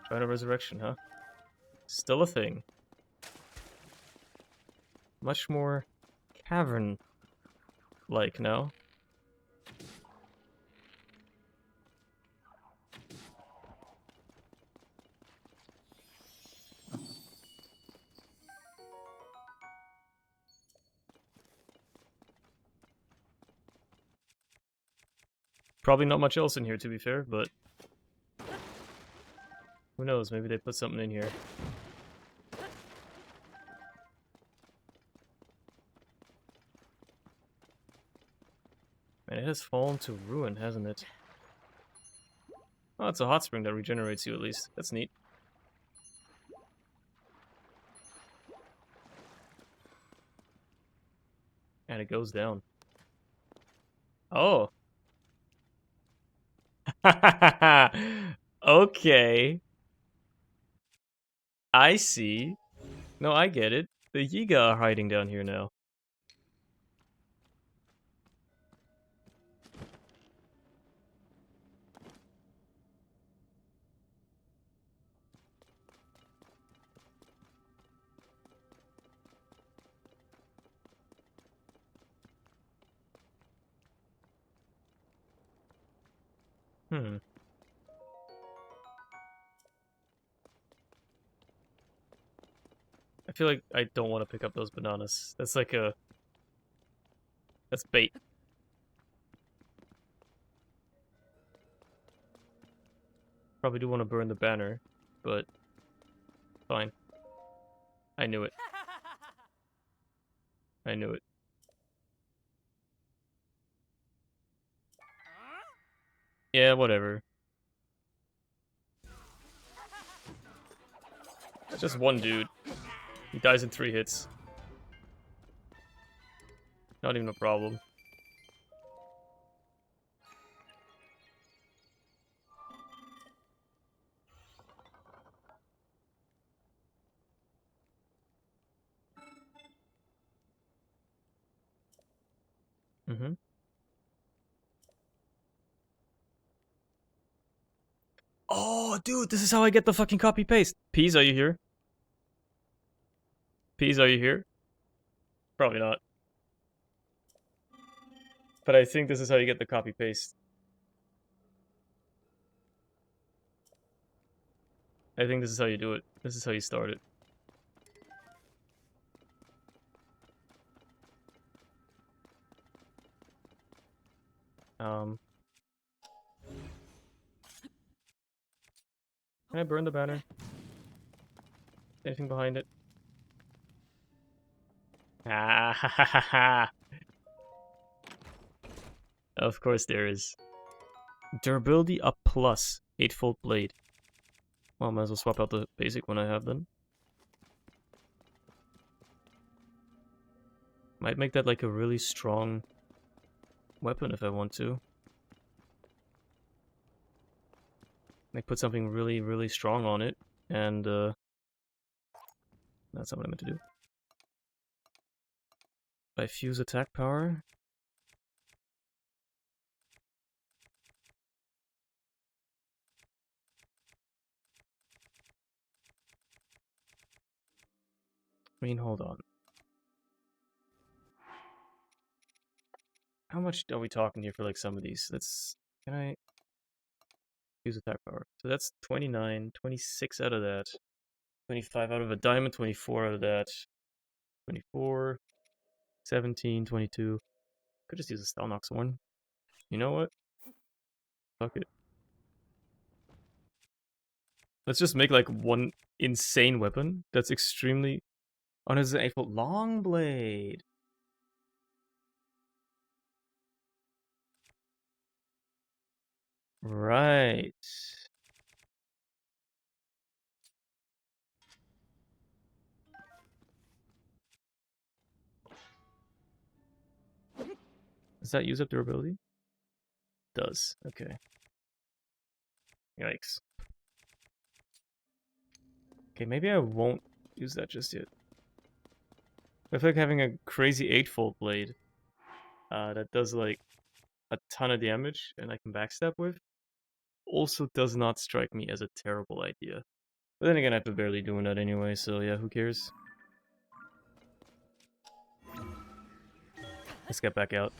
China Resurrection, huh? Still a thing. Much more cavern-like now. Probably not much else in here, to be fair, but who knows? Maybe they put something in here. Man, it has fallen to ruin, hasn't it? Oh, it's a hot spring that regenerates you at least. That's neat. And it goes down. Oh. Okay. I see. No, I get it. The Yiga are hiding down here now. Hmm. I feel like I don't want to pick up those bananas. That's like a... That's bait. Probably do want to burn the banner, but... Fine. I knew it. I knew it. Yeah, whatever. It's just one dude. He dies in 3 hits. Not even a problem. Mm-hmm. Oh, dude, this is how I get the fucking copy-paste. Peas, are you here? Peas, are you here? Probably not. But I think this is how you get the copy-paste. I think this is how you do it. This is how you start it. Can I burn the banner? Anything behind it? Ah, ha, ha, ha, ha. Of course there is. Durability up plus. 8-fold blade. Well, I might as well swap out the basic one I have then. Might make that like a really strong weapon if I want to. Like put something really, really strong on it, and that's not what I meant to do. I fuse attack power. I mean, hold on. How much are we talking here for like some of these? Can I use attack power? So that's 29, 26 out of that. 25 out of a diamond, 24 out of that. 24, 17, 22. Could just use a Stalnox one. You know what? Fuck it. Let's just make like one insane weapon that's extremely... Oh, there's an 8-foot long blade. Right. Does that use up durability? Does. Okay. Yikes. Okay, maybe I won't use that just yet. I feel like having a crazy 8-fold blade that does like a ton of damage and I can backstab with also does not strike me as a terrible idea. But then again, I've been barely doing that anyway, so yeah, who cares? Let's get back out.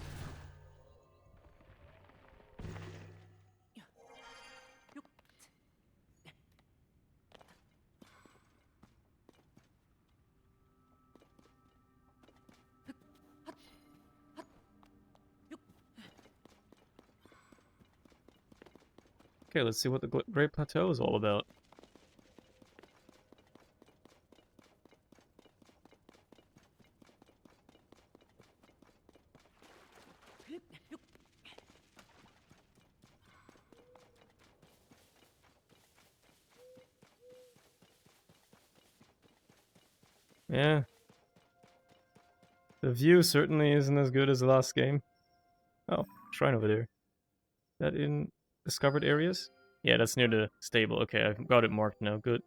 Okay, let's see what the Great Plateau is all about. Yeah. The view certainly isn't as good as the last game. Oh, shrine over there. Is that in discovered areas? Yeah, that's near the stable. Okay, I've got it marked now. Good.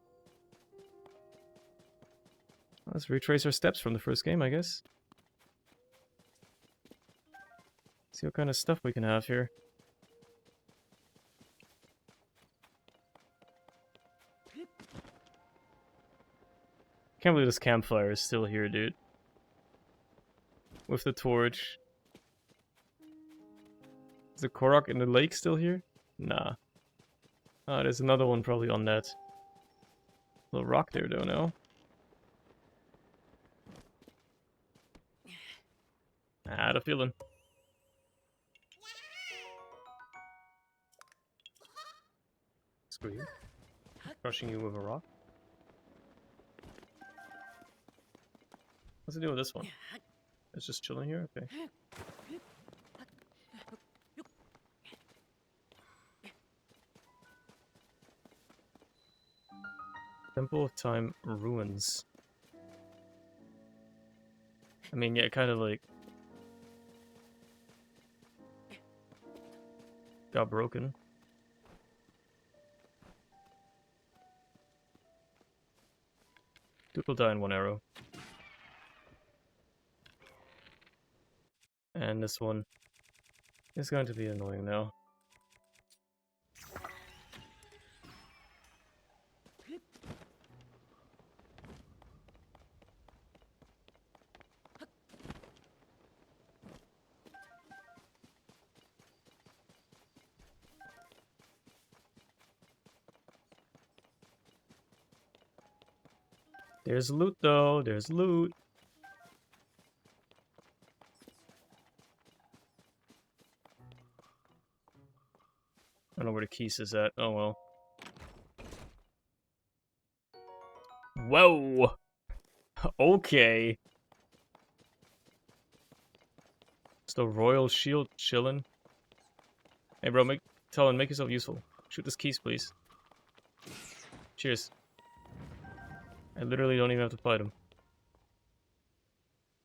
Let's retrace our steps from the first game, I guess. See what kind of stuff we can have here. Can't believe this campfire is still here, dude. With the torch. Is the Korok in the lake still here? Nah. Oh, there's another one probably on that little rock there, though, no? I had a feeling. Screw you. Crushing you with a rock. What's it do with this one? It's just chilling here? Okay. Temple of Time ruins. I mean, yeah, kind of like got broken. Duke will die in one arrow. And this one is going to be annoying now. There's loot though, there's loot. I don't know where the keys is at. Oh well. Whoa! Okay. It's the Royal Shield chillin'. Hey bro, make yourself useful. Shoot this keys, please. Cheers. I literally don't even have to fight him.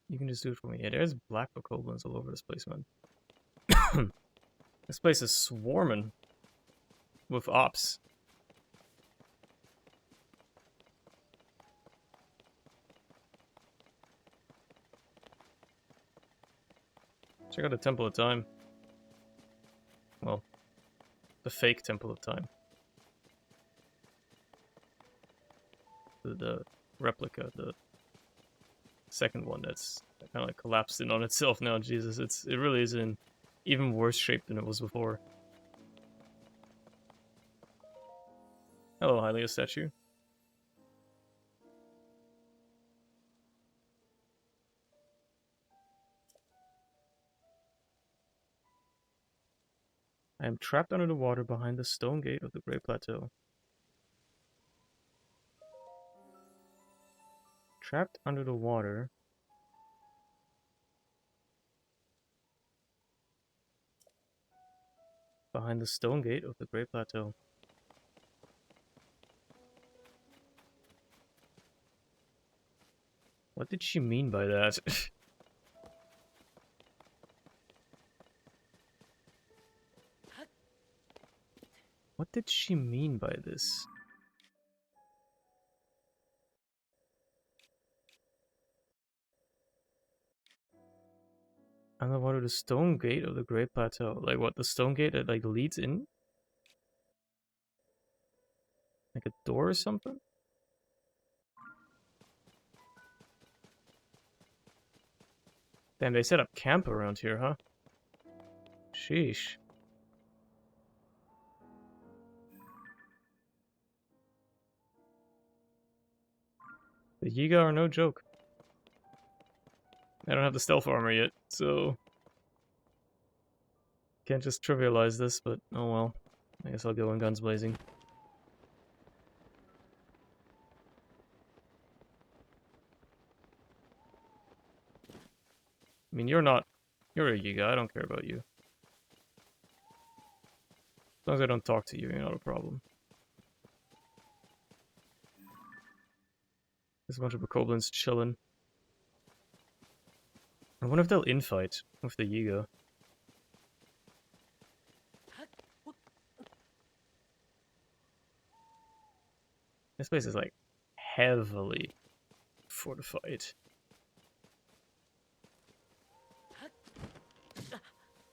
You can just do it for me. Yeah, there's black book goblins all over this place, man. This place is swarming with ops. Check out the Temple of Time. Well, the fake Temple of Time. The replica, the second one that's kind of like collapsed in on itself now. Jesus, it really is in even worse shape than it was before. Hello, Hylia statue. I am trapped under the water behind the stone gate of the Great Plateau. Trapped under the water. Behind the stone gate of the Great Plateau. What did she mean by that? What did she mean by this? Underwater, the stone gate of the Great Plateau. Like what? The stone gate that like leads in? Like a door or something? Damn, they set up camp around here, huh? Sheesh. The Yiga are no joke. I don't have the stealth armor yet, so... Can't just trivialize this, but oh well. I guess I'll go in guns blazing. I mean, you're not... You're a Yiga, I don't care about you. As long as I don't talk to you, you're not a problem. There's a bunch of Bokoblins chilling. I wonder if they'll infight with the Yiga. This place is like heavily fortified.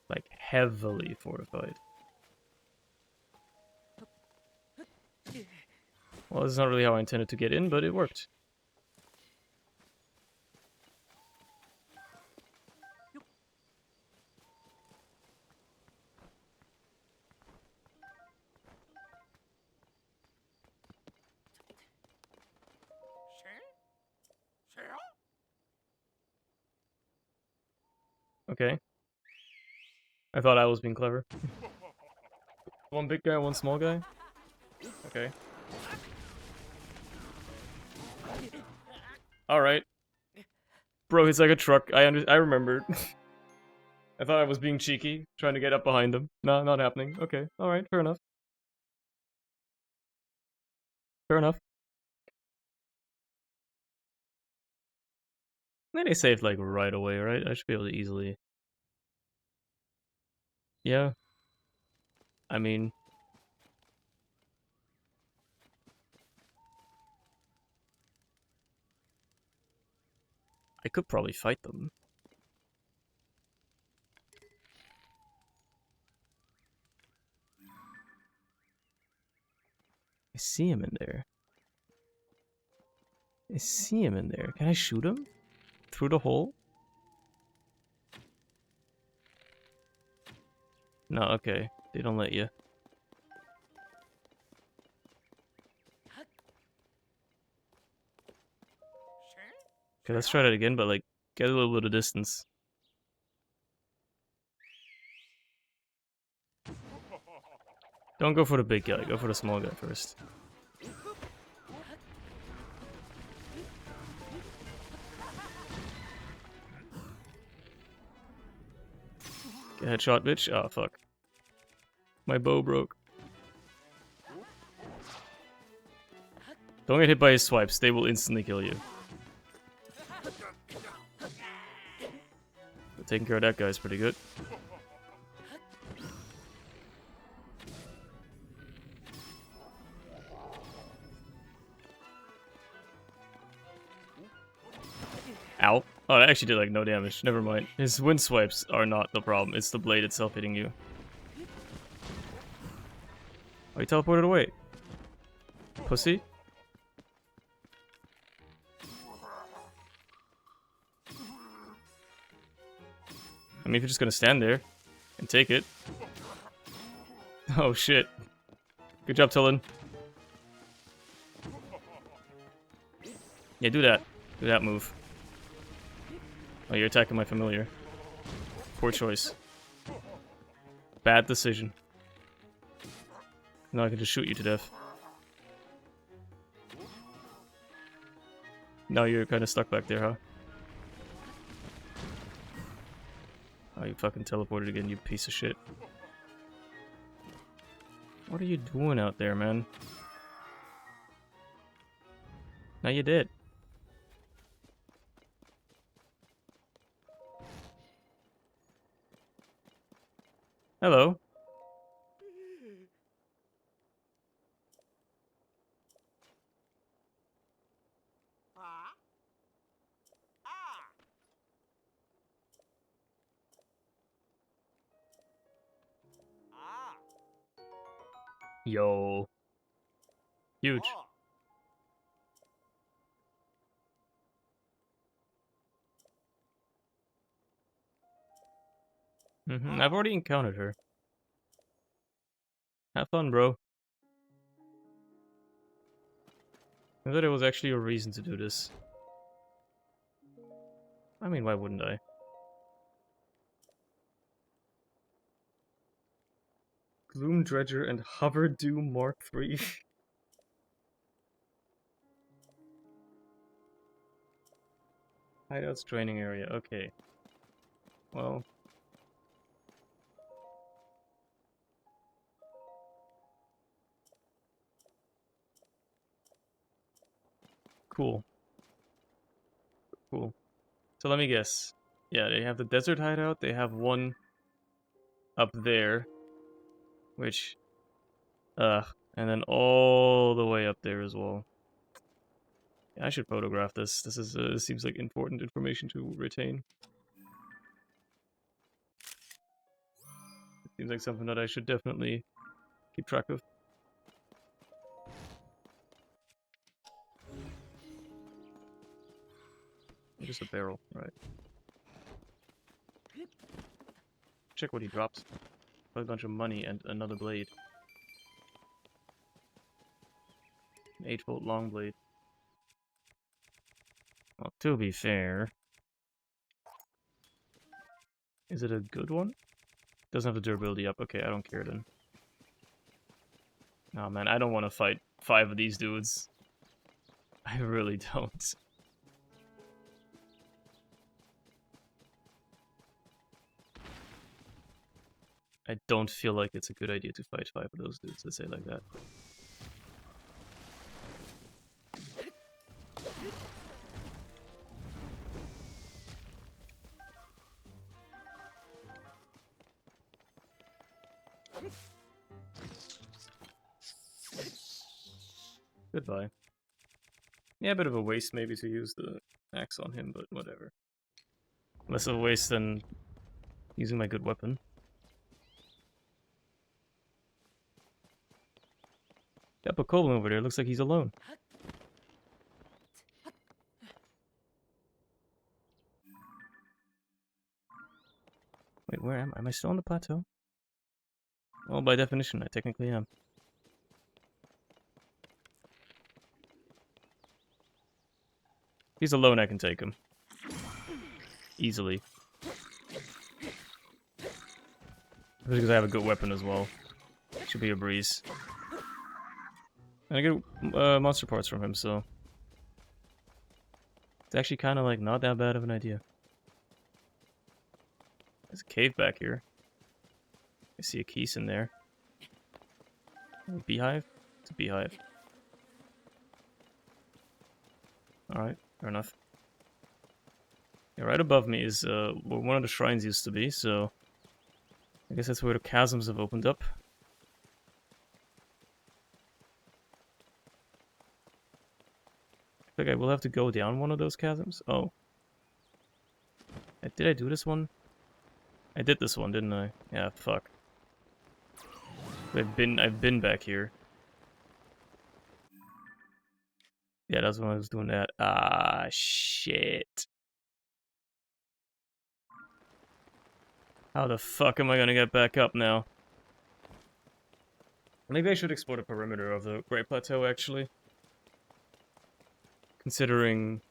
Like heavily fortified. Well, this is not really how I intended to get in, but it worked. Okay. I thought I was being clever. One big guy, one small guy? Okay. Alright. Bro, he's like a truck. I remembered. I thought I was being cheeky, trying to get up behind him. No, not happening. Okay, alright, fair enough. Fair enough. Then they saved like right away, right? I should be able to easily... Yeah. I mean... I could probably fight them. I see him in there. I see him in there. Can I shoot him? Through the hole? No, okay. They don't let you. Okay, let's try that again, but like, get a little bit of distance. Don't go for the big guy, go for the small guy first. Get a headshot, bitch. Oh, fuck. My bow broke. Don't get hit by his swipes, they will instantly kill you. But taking care of that guy is pretty good. Ow. Oh, that actually did like no damage. Never mind. His wind swipes are not the problem. It's the blade itself hitting you. Oh, he teleported away. Pussy. I mean, if you're just gonna stand there And take it. Oh shit. Good job, Tulin. Yeah, do that. Do that move. Oh, you're attacking my familiar. Poor choice. Bad decision. Now I can just shoot you to death. Now you're kind of stuck back there, huh? Oh, you fucking teleported again, you piece of shit. What are you doing out there, man? Now you did. Hello. Yo. Huge. I've already encountered her. Have fun, bro. I thought there was actually a reason to do this. I mean, why wouldn't I? Gloom Dredger and Hoverdew Mark III. Hideouts training area, okay. Well. Cool. Cool. So let me guess. Yeah, they have the desert hideout, they have one up there. Which, and then all the way up there as well. Yeah, I should photograph this. This is seems like important information to retain. It seems like something that I should definitely keep track of. Just a barrel, right? Check what he drops. A bunch of money and another blade. An 8-volt long blade. Well, to be fair, is it a good one? Doesn't have the durability up. Okay, I don't care then. Oh man, I don't want to fight 5 of these dudes. I really don't. I don't feel like it's a good idea to fight 5 of those dudes, let's say it like that. Goodbye. Yeah, a bit of a waste maybe to use the axe on him, but whatever. Less of a waste than using my good weapon. Got a Koblin over there, looks like he's alone. Wait, where am I? Am I still on the plateau? Well, by definition, I technically am. If he's alone, I can take him. Easily. Because I have a good weapon as well. Should be a breeze. And I get monster parts from him, so... It's actually kind of like not that bad of an idea. There's a cave back here. I see a keys in there. A beehive? It's a beehive. Alright, fair enough. Yeah, right above me is where one of the shrines used to be, so... I guess that's where the chasms have opened up. I think I will have to go down one of those chasms. Oh. Did I do this one? I did this one, didn't I? Yeah, fuck. I've been back here. Yeah, that's when I was doing that. Ah, shit. How the fuck am I gonna get back up now? Maybe I should explore the perimeter of the Great Plateau, actually. Considering...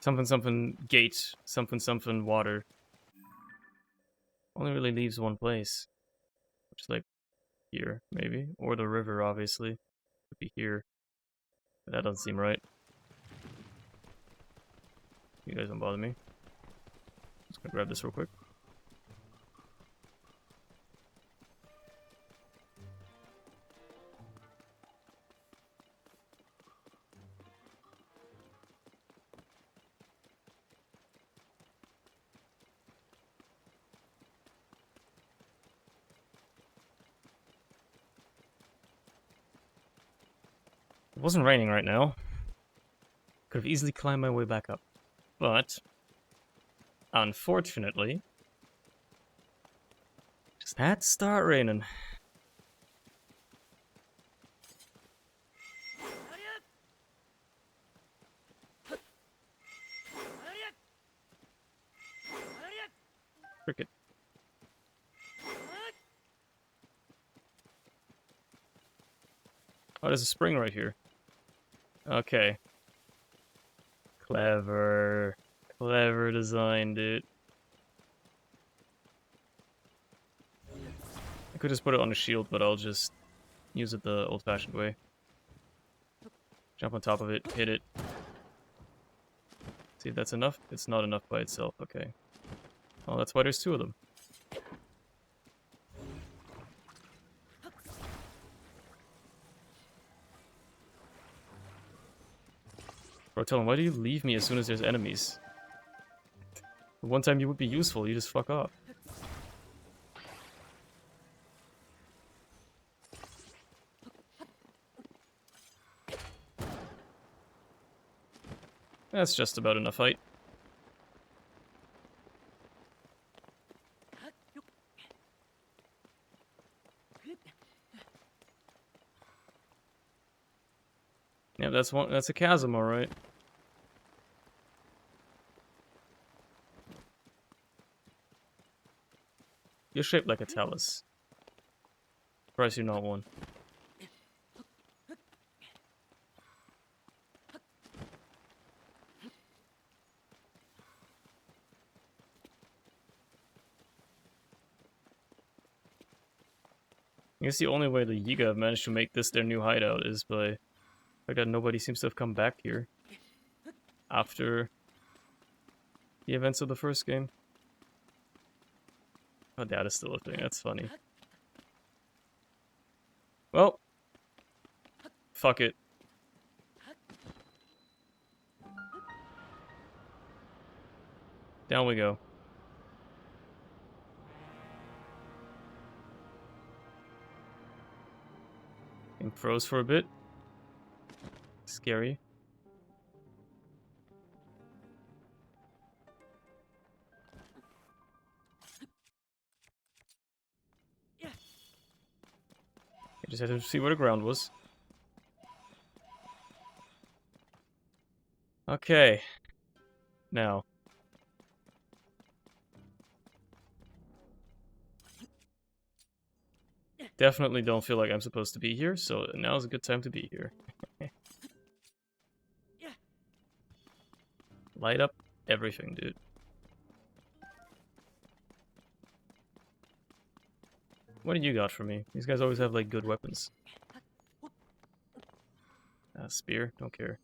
Something something gate, something something water. Only really leaves one place. Which is like here, maybe. Or the river, obviously. Could be here. But that doesn't seem right. You guys don't bother me. Just gonna grab this real quick. It wasn't raining right now. Could have easily climbed my way back up. But, unfortunately, just had to start raining. Cricket. Oh, there's a spring right here. Okay. Clever. Clever design, dude. I could just put it on a shield, but I'll just use it the old-fashioned way. Jump on top of it, hit it. See if that's enough? It's not enough by itself, okay. Well, that's why there's two of them. Bro, tell him, why do you leave me as soon as there's enemies? The one time you would be useful, you just fuck off. That's just about enough fight. Yeah, that's a chasm, alright. You're shaped like a talus. Surprised you're not one. I guess the only way the Yiga have managed to make this their new hideout is by the fact that nobody seems to have come back here after the events of the first game. Oh, Dad is still a thing. That's funny. Well, fuck it. Down we go. Game froze for a bit. Scary. I just had to see where the ground was. Okay. Now. Definitely don't feel like I'm supposed to be here, so now's a good time to be here. Light up everything, dude. What do you got for me? These guys always have, like, good weapons. Spear, don't care.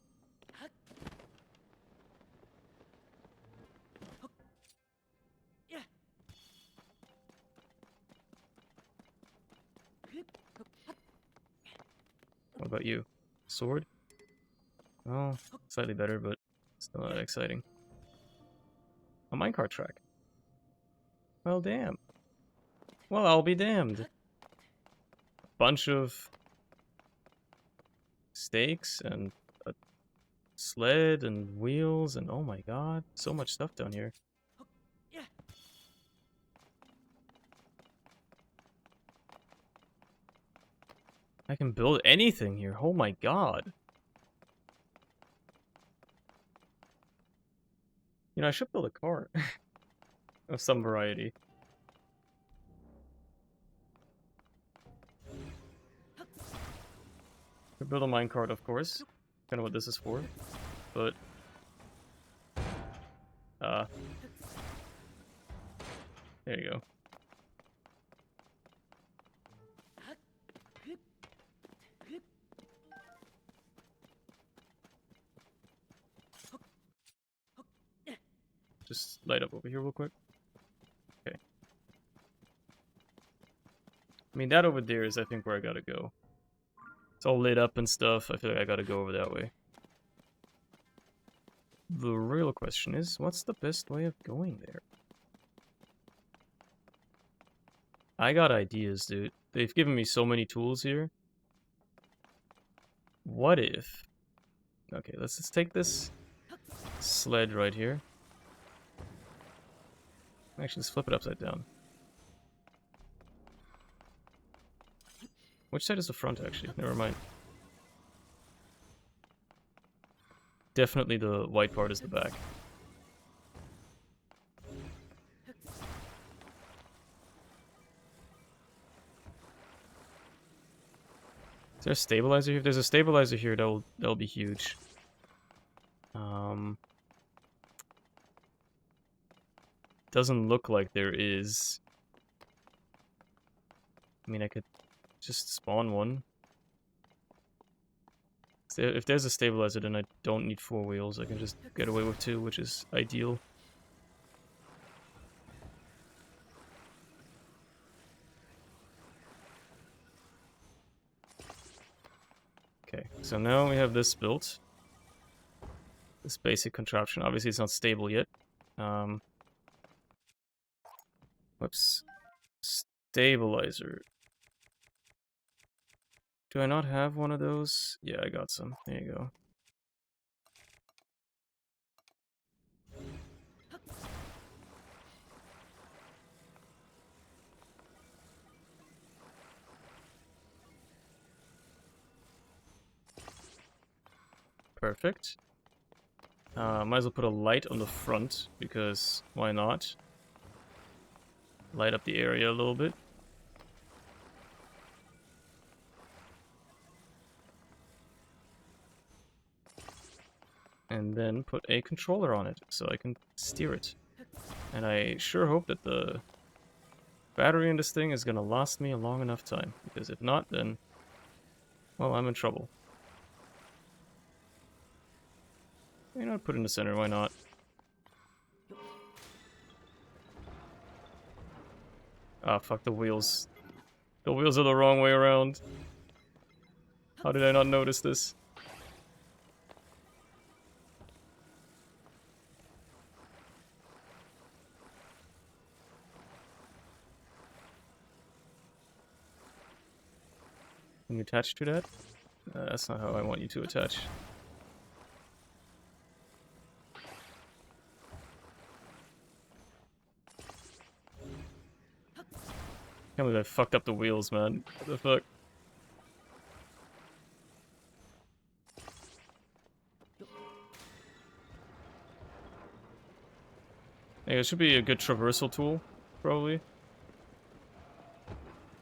What about you? Sword? Oh, slightly better, but still not that exciting. A minecart track. Well, damn. Well, I'll be damned. Bunch of stakes and a sled and wheels and oh my god, so much stuff down here. I can build anything here. Oh my god. You know, I should build a car of some variety. Could build a minecart, of course. Kind of what this is for, but there you go. Just light up over here real quick. Okay. I mean, that over there is, I think, where I gotta go. It's all lit up and stuff. I feel like I gotta go over that way. The real question is, what's the best way of going there? I got ideas, dude. They've given me so many tools here. What if... Okay, let's take this sled right here. Actually, let's flip it upside down. Which side is the front, actually? Never mind. Definitely the white part is the back. Is there a stabilizer here? If there's a stabilizer here, that'll be huge. Doesn't look like there is. I mean, I could just spawn one. If there's a stabilizer, then I don't need 4 wheels. I can just get away with 2, which is ideal. Okay, so now we have this built. This basic contraption. Obviously, it's not stable yet. Whoops. Stabilizer. Do I not have one of those? Yeah, I got some. There you go. Perfect. Might as well put a light on the front, because why not? Light up the area a little bit. And then put a controller on it, so I can steer it. And I sure hope that the battery in this thing is gonna last me a long enough time, because if not, then, well, I'm in trouble. You know, put it in the center, why not? Ah, fuck the wheels. The wheels are the wrong way around. How did I not notice this? Can you attach to that? That's not how I want you to attach. Can't believe I fucked up the wheels, man. What the fuck? Yeah, it should be a good traversal tool, probably.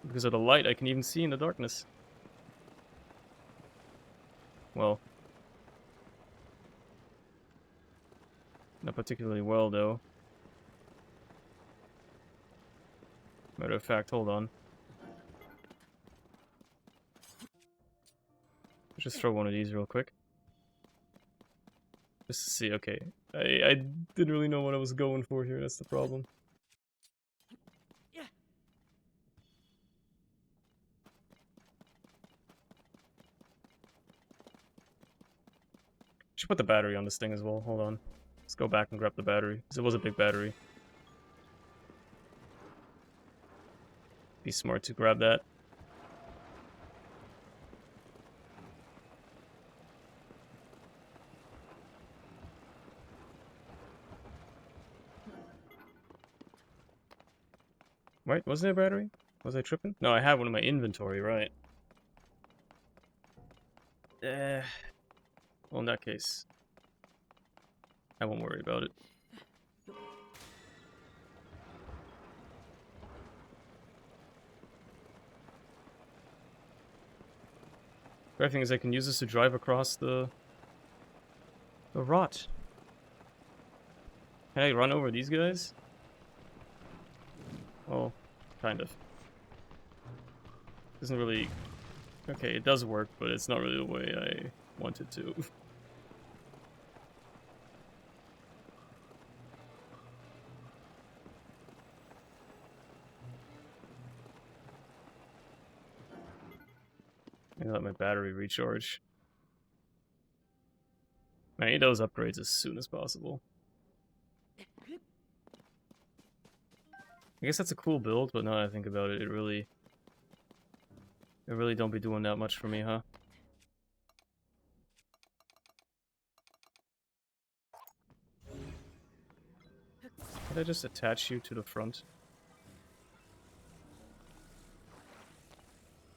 Because of the light, I can even see in the darkness. Well. Not particularly well, though. Matter of fact, hold on. Let's just throw one of these real quick. Just to see, okay. I didn't really know what I was going for here, that's the problem. Should put the battery on this thing as well, hold on. Let's go back and grab the battery, because it was a big battery. Be smart to grab that. Right, was there a battery? Was I tripping? No, I have one in my inventory, right. Well, in that case, I won't worry about it. Great thing is I can use this to drive across the rot. Can I run over these guys? Well, kind of. Doesn't really... Okay, it does work, but it's not really the way I want it to. I let my battery recharge. I need those upgrades as soon as possible. I guess that's a cool build, but now that I think about it, it really don't be doing that much for me, huh? Could I just attach you to the front?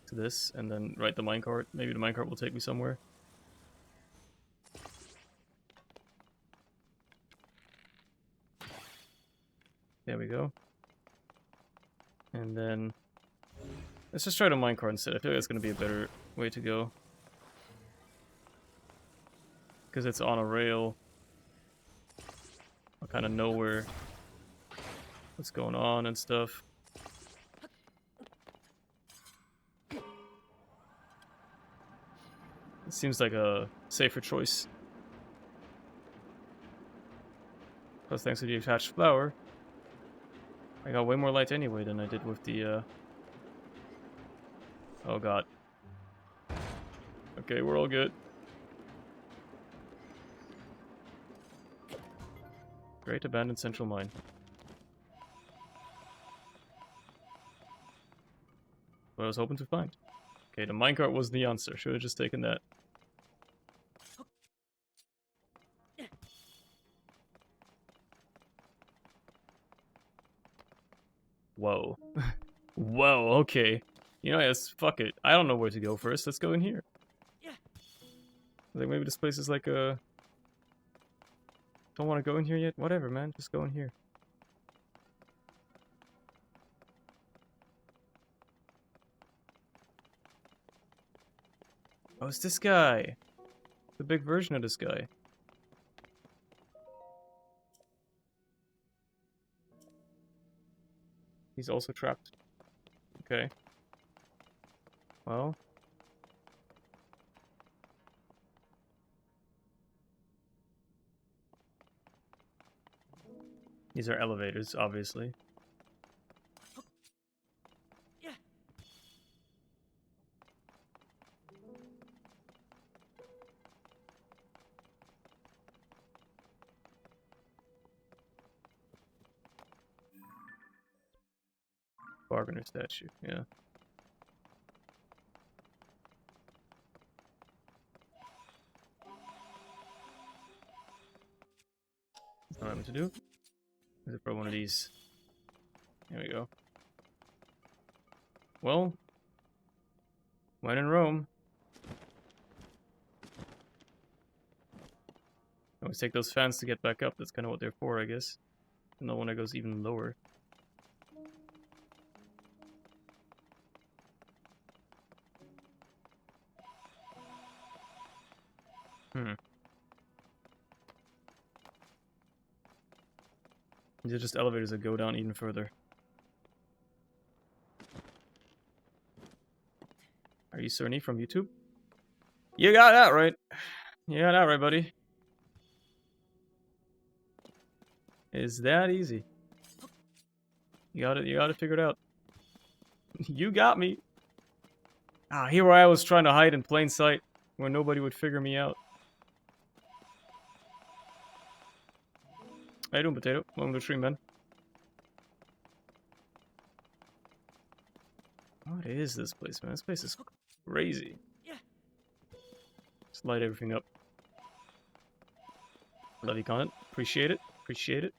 To this, and then ride the minecart? Maybe the minecart will take me somewhere. There we go. And then... let's just try the minecart instead. I feel like that's going to be a better way to go. Because it's on a rail. I'll kind of know what's going on and stuff. It seems like a safer choice. Plus, thanks to the attached flower, I got way more light anyway than I did with the, oh god. Okay, we're all good. Great abandoned central mine. What I was hoping to find. Okay, the minecart was the answer. Should have just taken that. Whoa. Whoa, okay. You know, yes, fuck it. I don't know where to go first. Let's go in here. Like, maybe this place is like a... Don't want to go in here yet? Whatever, man. Just go in here. Oh, it's this guy. The big version of this guy. He's also trapped. Okay. Well. These are elevators, obviously. Bargainer statue, yeah. That's not what I meant to do. Is it for one of these? There we go. Well, when in Rome. Always take those fans to get back up. That's kind of what they're for, I guess. And the one that goes even lower. These are just elevators that go down even further. Are you Cerny from YouTube? You got that right. You got that right, buddy. Is that easy? You got it figured out. You got me. Ah, here where I was trying to hide in plain sight, where nobody would figure me out. How you doing, Potato? Welcome to the stream, man. What is this place, man? This place is crazy. Just light everything up. Love you, content. Appreciate it. Appreciate it.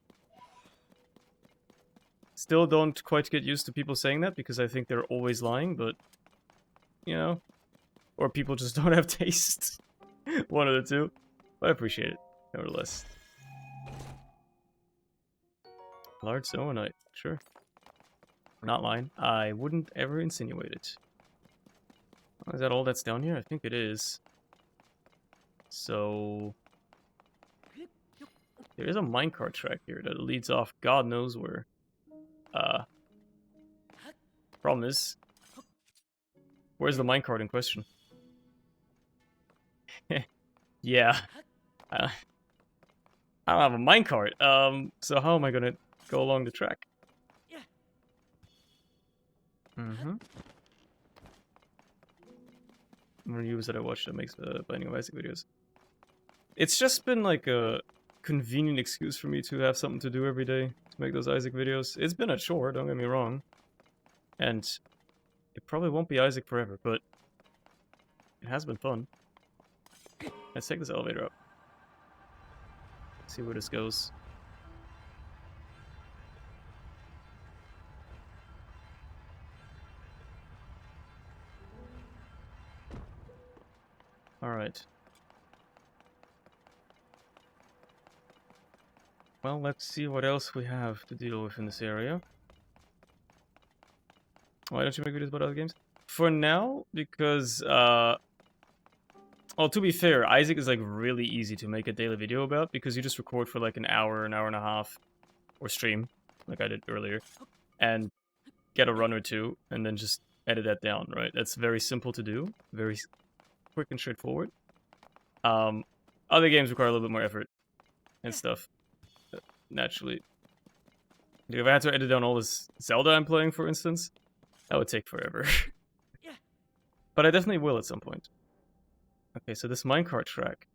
Still don't quite get used to people saying that because I think they're always lying, but you know, or people just don't have taste. One of the two. But I appreciate it, nevertheless. Large zoanite, sure. Not lying. I wouldn't ever insinuate it. Is that all that's down here? I think it is. So... there is a minecart track here that leads off God knows where. Problem is... where's the minecart in question? Yeah. I don't have a minecart. So how am I gonna go along the track? Mm-hmm. I'm gonna use that I watched that makes Binding of Isaac videos. It's just been like a convenient excuse for me to have something to do every day to make those Isaac videos. It's been a chore, don't get me wrong. And it probably won't be Isaac forever, but it has been fun. Let's take this elevator up. See where this goes. Alright. Well, let's see what else we have to deal with in this area. Why don't you make videos about other games? For now, because, well, to be fair, Isaac is, like, really easy to make a daily video about, because you just record for, like, an hour and a half, or stream, like I did earlier, and get a run or two, and then just edit that down, right? That's very simple to do, very quick and straightforward. Other games require a little bit more effort and stuff, naturally. Like, if I had to edit down all this Zelda I'm playing, for instance, that would take forever. But I definitely will at some point. Okay, so this minecart track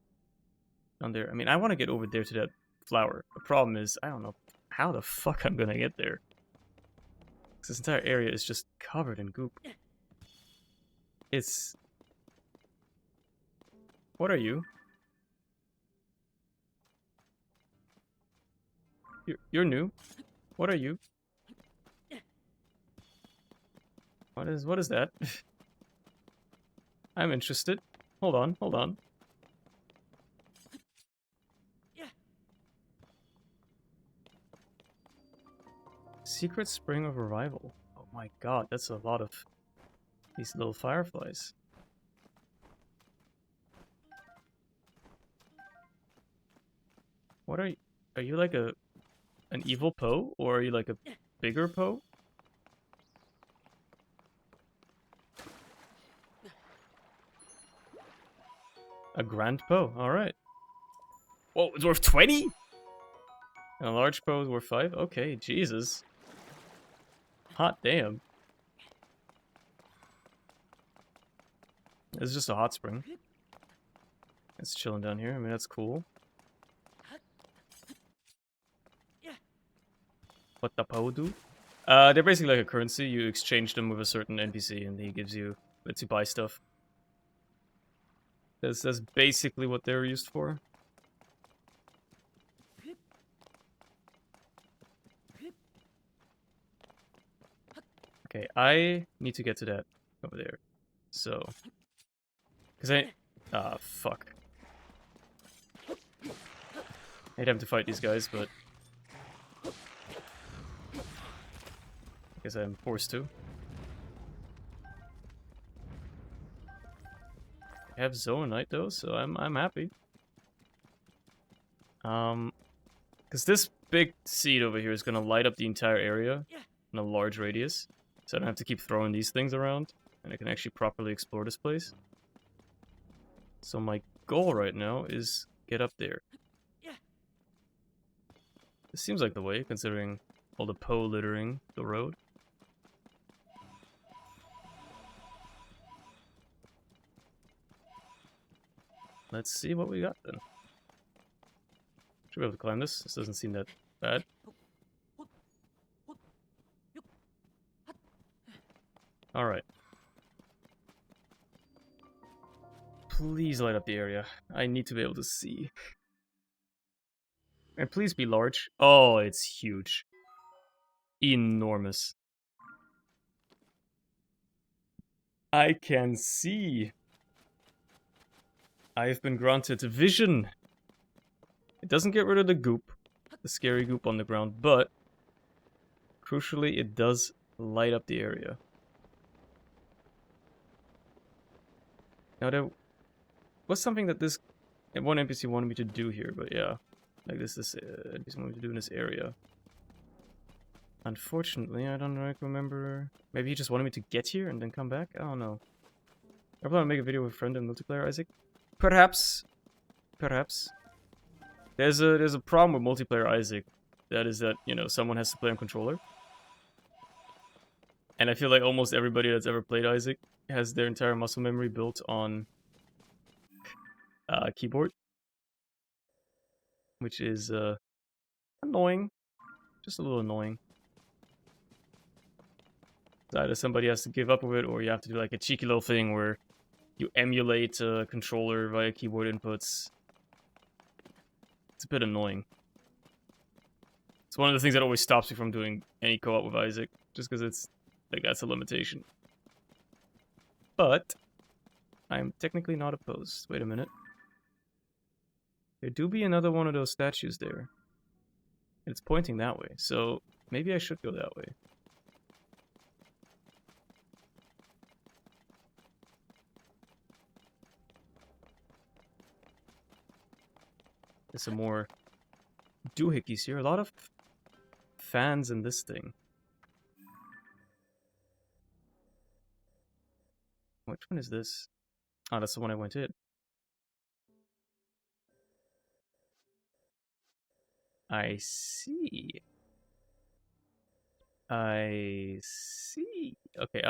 down there. I mean, I want to get over there to that flower. The problem is, I don't know how the fuck I'm gonna get there. Because this entire area is just covered in goop. It's... what are you? You're new. What are you? What is that? I'm interested. Hold on, hold on. Secret Spring of Revival. Oh my god, that's a lot of these little fireflies. What are you? Are you like an evil Poe? Or are you like a bigger Poe? A grand Poe, alright. Whoa, it's worth 20? And a large Poe is worth 5? Okay, Jesus. Hot damn. This is just a hot spring. It's chilling down here. I mean, that's cool. What the Poe do? They're basically like a currency. You exchange them with a certain NPC and he lets you buy stuff. That's basically what they're used for. Okay, I need to get to that over there. So... because I... ah, fuck. I'd have to fight these guys, but... I guess I'm forced to. I have Zoanite though, so I'm happy. Because this big seed over here is gonna light up the entire area in a large radius, so I don't have to keep throwing these things around, and I can actually properly explore this place. So my goal right now is get up there. This seems like the way, considering all the Poe littering the road. Let's see what we got then. Should be able to climb this. This doesn't seem that bad. Alright. Please light up the area. I need to be able to see. And please be large. Oh, it's huge. Enormous. I can see. I've been granted vision. It doesn't get rid of the goop, the scary goop on the ground, but crucially, it does light up the area. Now there was something that this one NPC wanted me to do here, but yeah. Like this NPC wanted me to do in this area. Unfortunately, I don't remember. Maybe he just wanted me to get here and then come back? I don't know. I plan to make a video with a friend in multiplayer, Isaac. Perhaps. Perhaps. There's a problem with multiplayer Isaac. That is that, you know, someone has to play on controller. And I feel like almost everybody that's ever played Isaac has their entire muscle memory built on keyboard. Which is annoying. Just a little annoying. Either somebody has to give up with it, or you have to do like a cheeky little thing where you emulate a controller via keyboard inputs. It's a bit annoying. It's one of the things that always stops me from doing any co-op with Isaac, just because it's like that's a limitation. But I'm technically not opposed. Wait a minute. There do be another one of those statues there. And it's pointing that way, so maybe I should go that way. There's some more doohickeys here. A lot of fans in this thing. Which one is this? Oh, that's the one I went in. I see. I see. Okay,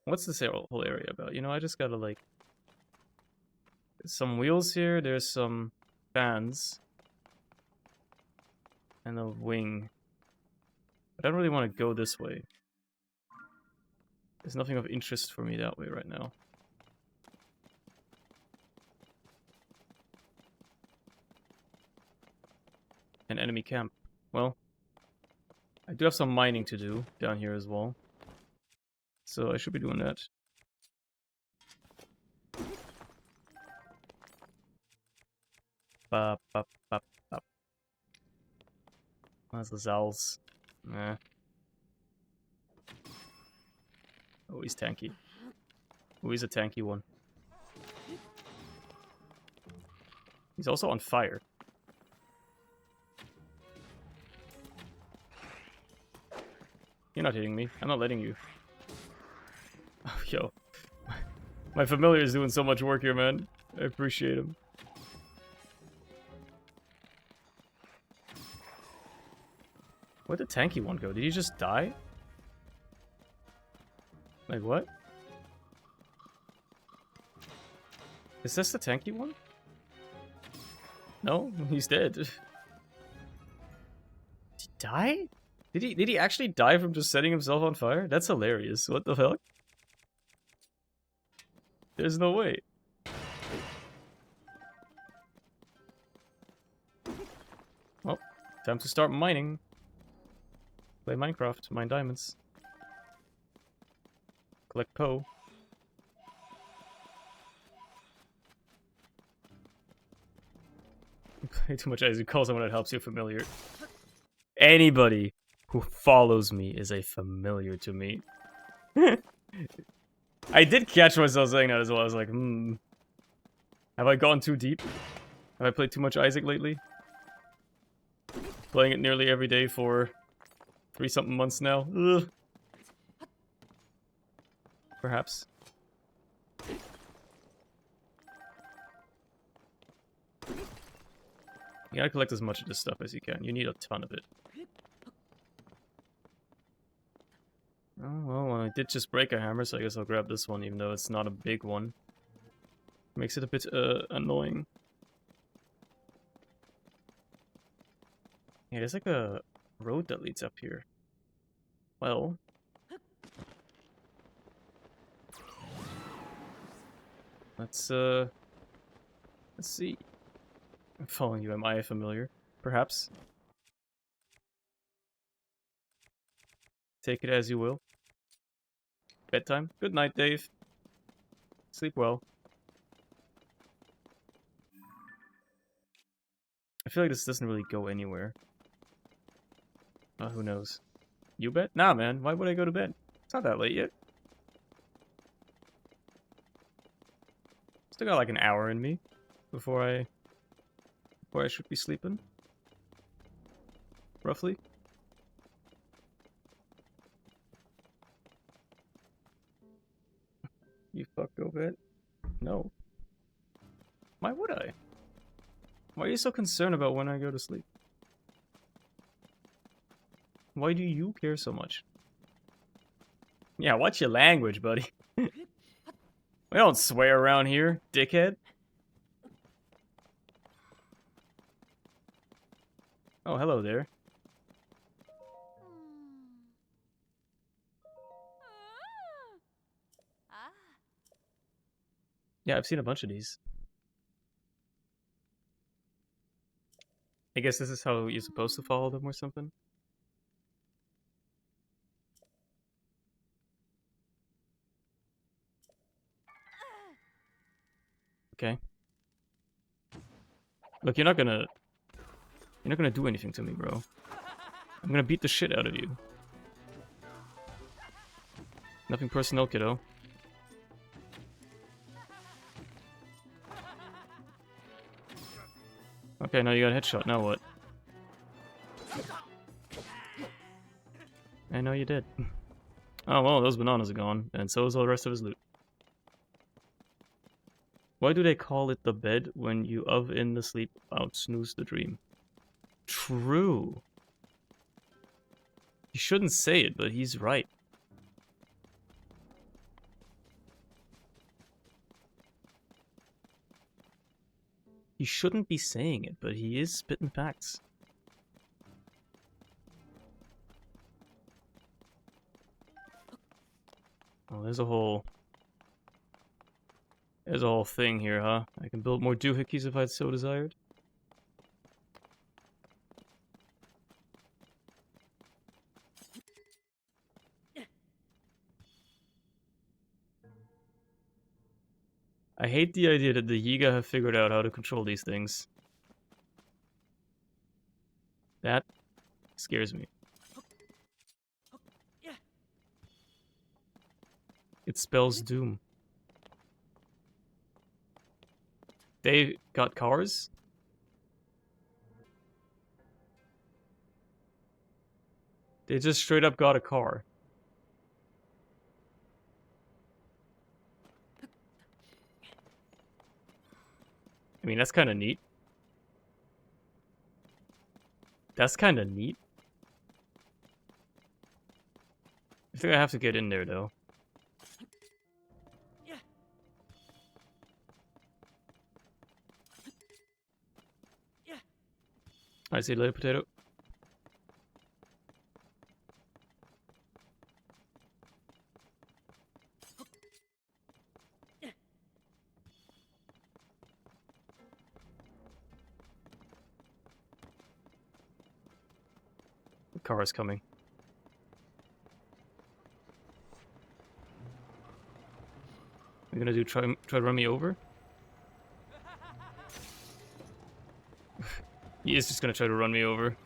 what's this whole area about? You know, I just gotta, like... There's some wheels here, there's some fans. And a wing. But I don't really want to go this way. There's nothing of interest for me that way right now. An enemy camp. Well, I do have some mining to do down here as well. So I should be doing that. Bop, bop, bop, bop. That's the Zals. Nah. Oh, he's tanky. Oh, he's a tanky one. He's also on fire. You're not hitting me. I'm not letting you. Oh, yo. My familiar is doing so much work here, man. I appreciate him. Where'd the tanky one go? Did he just die? Like, what? Is this the tanky one? No, he's dead. Did he die? Did he actually die from just setting himself on fire? That's hilarious. What the fuck? There's no way. Well, time to start mining. Play Minecraft, mine diamonds. Collect Poe. Play too much as you call someone that helps you familiar. Anybody who follows me is a familiar to me. I did catch myself saying that as well. I was like, have I gone too deep? Have I played too much Isaac lately? Playing it nearly every day for 3-something months now. Ugh. Perhaps. You gotta collect as much of this stuff as you can. You need a ton of it. Oh, well, I did just break a hammer, so I guess I'll grab this one, even though it's not a big one. Makes it a bit, annoying. Yeah, there's like a road that leads up here. Well... Let's see. I'm following you, am I familiar? Perhaps. Take it as you will. Bedtime. Good night, Dave. Sleep well. I feel like this doesn't really go anywhere. Who knows? You bet? Nah, man. Why would I go to bed? It's not that late yet. Still got like an hour in me before I should be sleeping. Roughly. You fuck go bed? No. Why would I? Why are you so concerned about when I go to sleep? Why do you care so much? Yeah, watch your language, buddy. We don't swear around here, dickhead. Oh, hello there. Ah. Yeah, I've seen a bunch of these. I guess this is how you're supposed to follow them or something. Okay. Look, you're not gonna do anything to me, bro. I'm gonna beat the shit out of you. Nothing personal, kiddo. Okay, now you got a headshot. Now what? I know you did. Oh well, those bananas are gone, and so is all the rest of his loot. Why do they call it the bed when you of in the sleep out snooze the dream? True. You shouldn't say it, but he's right. He shouldn't be saying it, but he is spitting facts. Oh, there's a whole thing here, huh? I can build more doohickeys if I so desired. I hate the idea that the Yiga have figured out how to control these things. That scares me. It spells doom. They got cars? They just straight up got a car. I mean, that's kind of neat. That's kind of neat. I think I have to get in there, though. I see you later, potato. The car is coming. You're gonna try to run me over? He is just gonna try to run me over.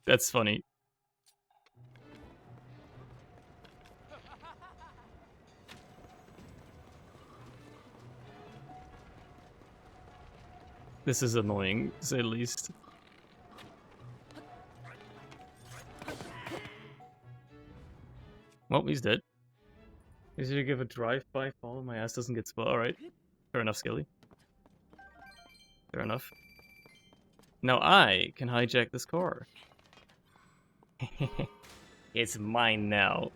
That's funny. This is annoying, to say the least. Well, he's dead. Easier to give a drive-by follow, my ass doesn't get spot. Alright. Fair enough, Skelly. Fair enough. Now I can hijack this car. It's mine now.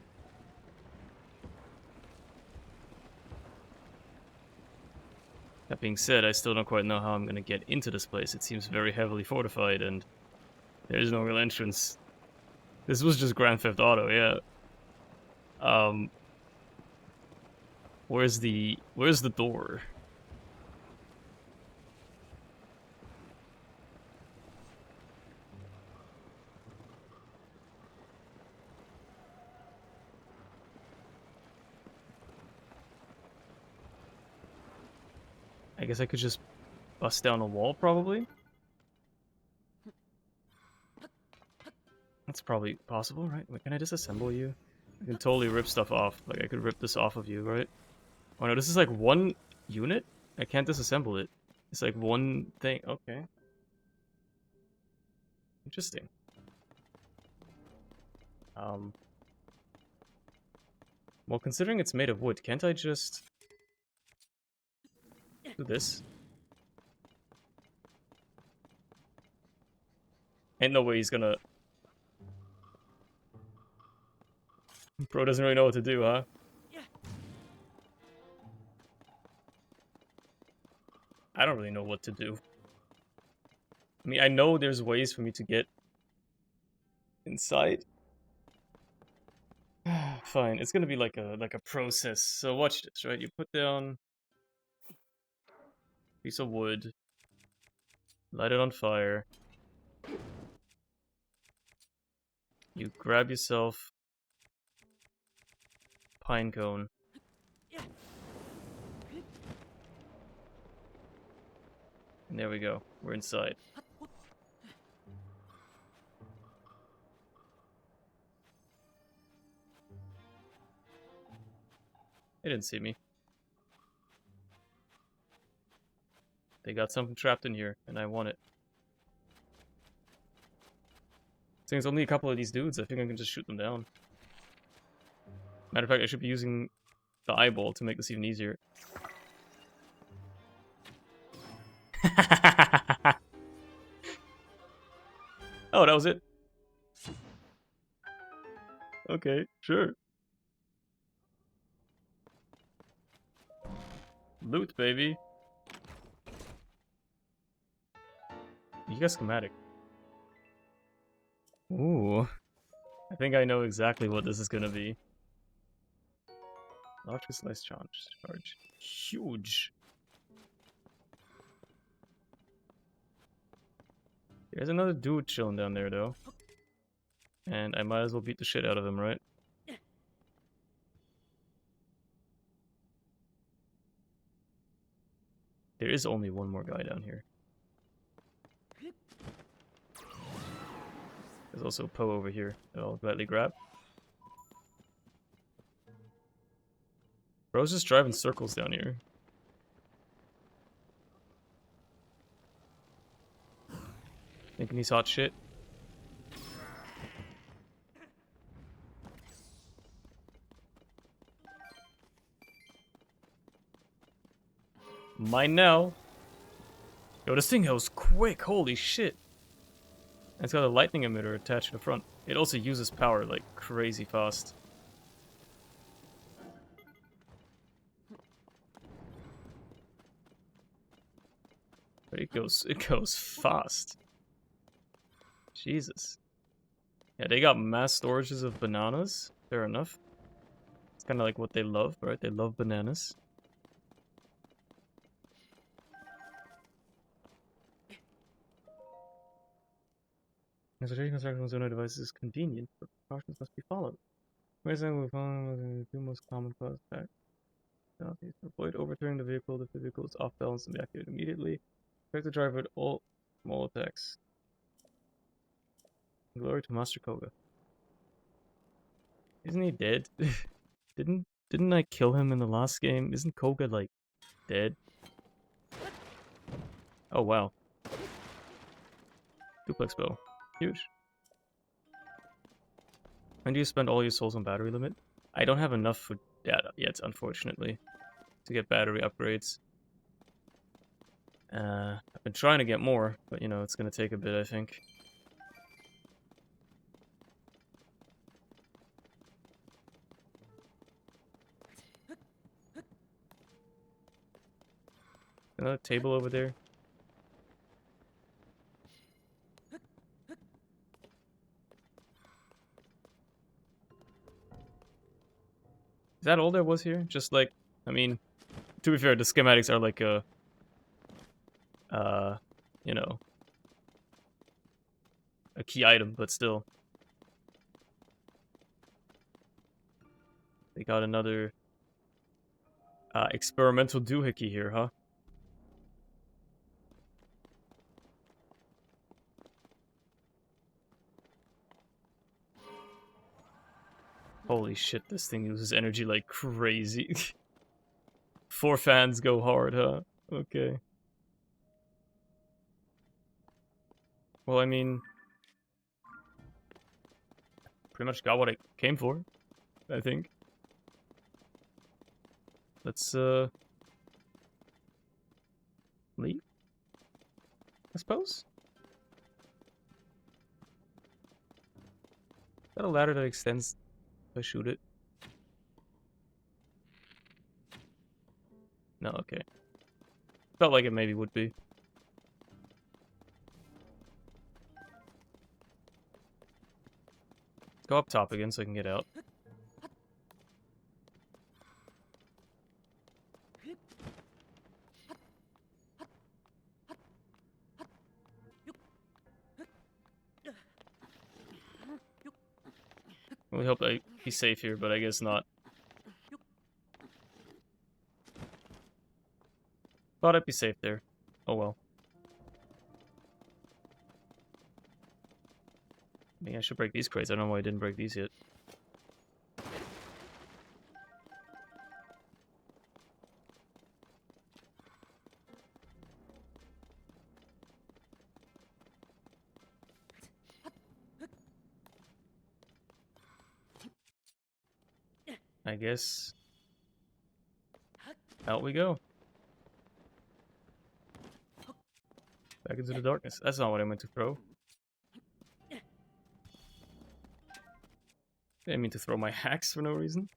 That being said, I still don't quite know how I'm gonna get into this place. It seems very heavily fortified and there is no real entrance. This was just Grand Theft Auto, yeah. Where's the door? I guess I could just bust down a wall, probably? That's probably possible, right? Wait, can I disassemble you? I can totally rip stuff off. Like, I could rip this off of you, right? Oh no, this is like one unit? I can't disassemble it. It's like one thing. Okay. Interesting. Well, considering it's made of wood, can't I just do this? Ain't no way he's gonna... Bro doesn't really know what to do, huh? I don't really know what to do. I mean, I know there's ways for me to get inside. Fine, it's gonna be like a process. So watch this, right? You put down a piece of wood, light it on fire. You grab yourself pine cone. And there we go. We're inside. They didn't see me. They got something trapped in here, and I want it. Since only a couple of these dudes, I think I can just shoot them down. Matter of fact, I should be using the eyeball to make this even easier. Oh, that was it? Okay, sure. Loot, baby. You got schematic. Ooh. I think I know exactly what this is gonna be. Large slice charge. Huge. There's another dude chilling down there, though. And I might as well beat the shit out of him, right? There is only one more guy down here. There's also a Poe over here that I'll gladly grab. Bro's just driving circles down here. Thinking he's hot shit. Mine now. Yo, this thing goes quick. Holy shit. And it's got a lightning emitter attached to the front. It also uses power like crazy fast. But it goes fast. Jesus. Yeah, they got mass storages of bananas. Fair enough. It's kind of like what they love, right? They love bananas. Consideration construction of Zona devices is convenient, but precautions must be followed. For example, we found the two most common cause factors. Avoid overturning the vehicle if the vehicle is off balance and be activated immediately. Protect the driver with all small attacks. Glory to Master Koga. Isn't he dead? Didn't I kill him in the last game? Isn't Koga like dead? Oh wow. Duplex bow. Huge. When do you spend all your souls on battery limit? I don't have enough for that yet, unfortunately, to get battery upgrades. I've been trying to get more, but you know, it's gonna take a bit, I think. Another table over there. Is that all there was here? Just like, I mean, to be fair, the schematics are like a, you know, a key item, but still. They got another experimental doohickey here, huh? Holy shit, this thing uses energy like crazy. 4 fans go hard, huh? Okay. Well, I mean, pretty much got what I came for, I think. Let's, leave, I suppose? Is that a ladder that extends if I shoot it? No, okay. Felt like it maybe would be. Let's go up top again so I can get out. We hope I be safe here, but I guess not. Thought I'd be safe there. Oh well. Maybe I should break these crates. I don't know why I didn't break these yet. I guess out we go. Back into the darkness. That's not what I meant to throw. Didn't mean to throw my axe for no reason.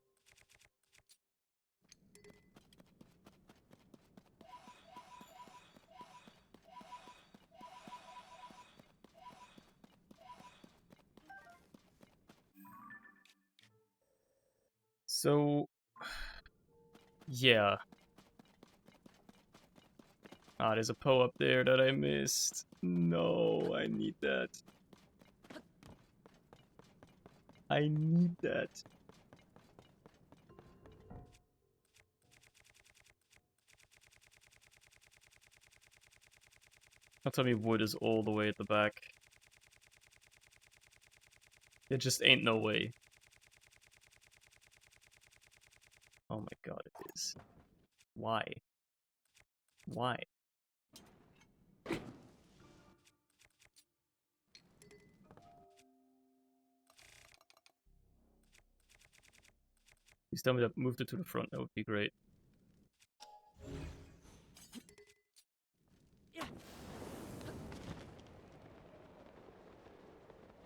So, yeah. Ah, there's a Poe up there that I missed. No, I need that. I need that. Don't tell me wood is all the way at the back. It just ain't no way. Oh my god, it is. Why? Why? Please tell me that moved it to the front. That would be great.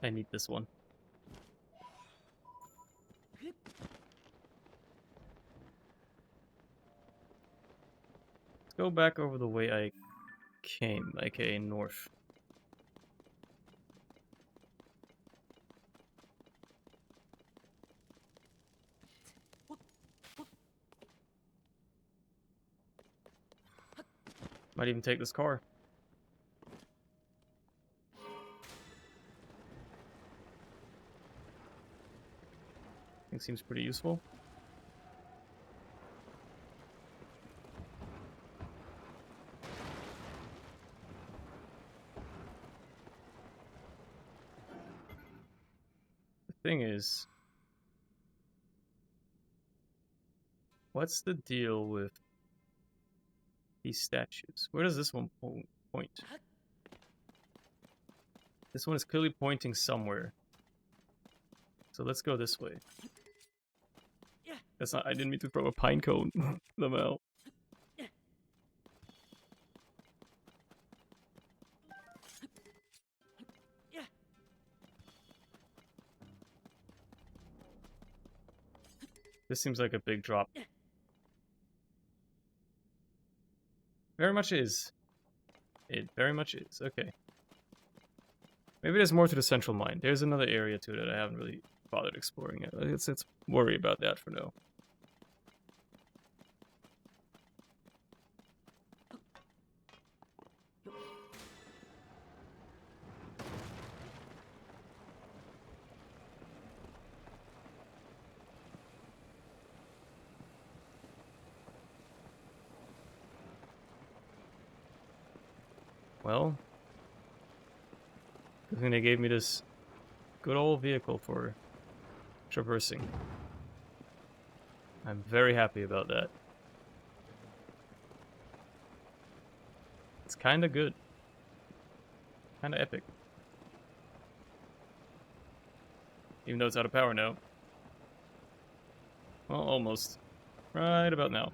I need this one. Let's go back over the way I came, aka north. Might even take this car. I think seems pretty useful. The thing is, what's the deal with these statues? Where does this one point? This one is clearly pointing somewhere. So let's go this way. That's not. I didn't mean to throw a pine cone. Lamel. This seems like a big drop. Very much is. It very much is. Okay. Maybe there's more to the central mine. There's another area to it that I haven't really bothered exploring yet. Let's worry about that for now. Well, good thing they gave me this good old vehicle for traversing. I'm very happy about that. It's kinda good. Kinda epic. Even though it's out of power now. Well, almost. Right about now.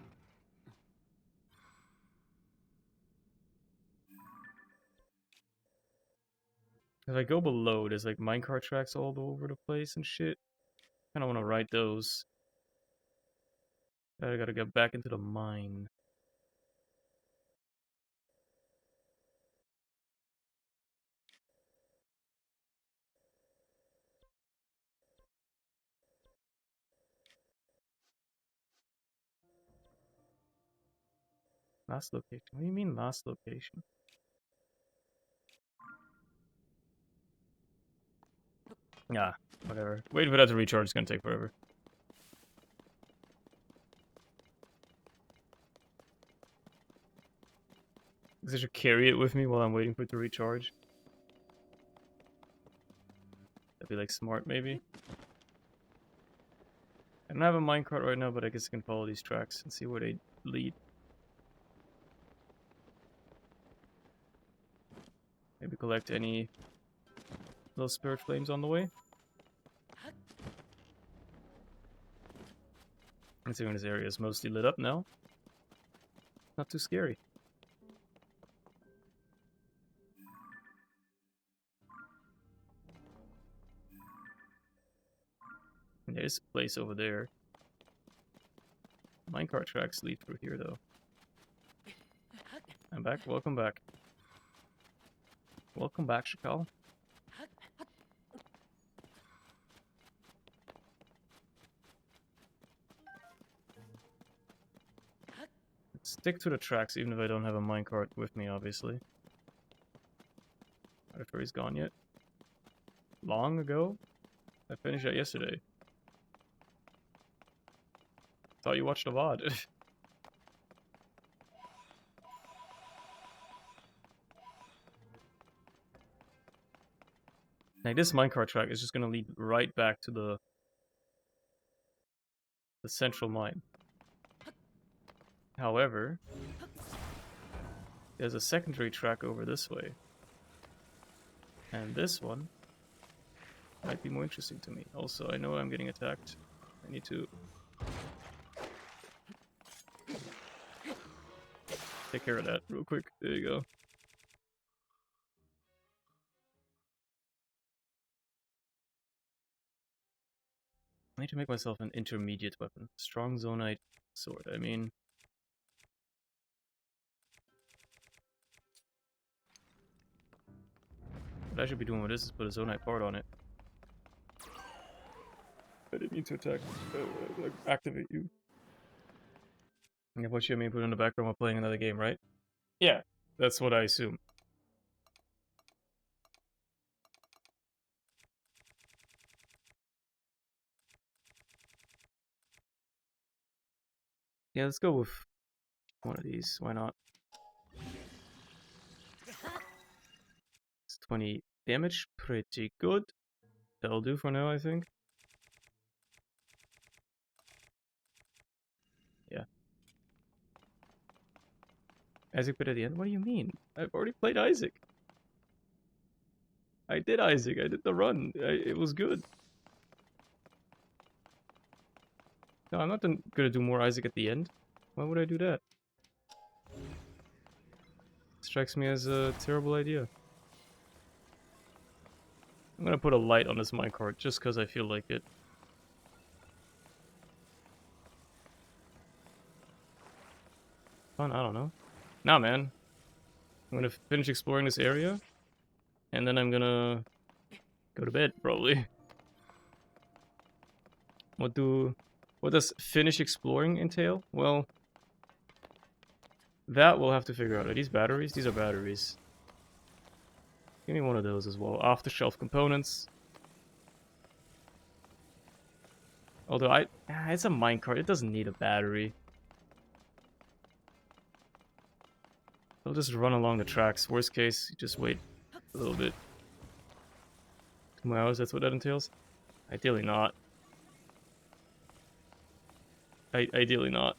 If I go below, there's like minecart tracks all over the place and shit. Kinda wanna ride those. I gotta get back into the mine. Last location? What do you mean last location? Ah, whatever. Waiting for that to recharge is gonna take forever. I should carry it with me while I'm waiting for it to recharge. That'd be like smart, maybe. I don't have a minecart right now, but I guess I can follow these tracks and see where they lead. Maybe collect any little spirit flames on the way. Considering this area is mostly lit up now. Not too scary. And there's a place over there. Minecart tracks lead through here, though. I'm back. Welcome back. Welcome back, Shakal. Stick to the tracks, even if I don't have a minecart with me, obviously. Not sure he's gone yet. Long ago? I finished that yesterday. Thought you watched a VOD. Like, this minecart track is just gonna lead right back to the central mine. However, there's a secondary track over this way. And this one might be more interesting to me. Also, I know I'm getting attacked. I need to take care of that real quick. There you go. I need to make myself an intermediate weapon. Strong zonite sword. I mean... what I should be doing with this is put a zonite part on it. I didn't mean to attack, activate you. Yeah, what you mean put in the background while playing another game, right? Yeah, that's what I assume. Yeah, let's go with one of these. Why not? It's 20 damage. Pretty good. That'll do for now, I think. Yeah. Isaac bit at the end? What do you mean? I've already played Isaac. I did Isaac. I did the run. It was good. No, I'm not gonna do more Isaac at the end. Why would I do that? Strikes me as a terrible idea. I'm gonna put a light on this minecart just because I feel like it. Fun? I don't know. Nah, man. I'm gonna finish exploring this area, and then I'm gonna go to bed, probably. What does finish exploring entail? Well, that we'll have to figure out. Are these batteries? These are batteries. Give me one of those as well. Off-the-shelf components. Although it's a minecart. It doesn't need a battery. I'll just run along the tracks. Worst case, you just wait a little bit. 2 more hours, that's what that entails? Ideally not. Ideally not.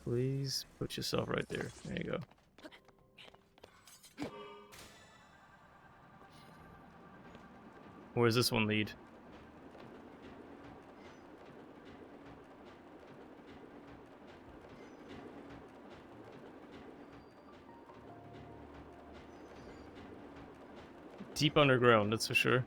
Please put yourself right there. There you go. Where does this one lead? Deep underground, that's for sure.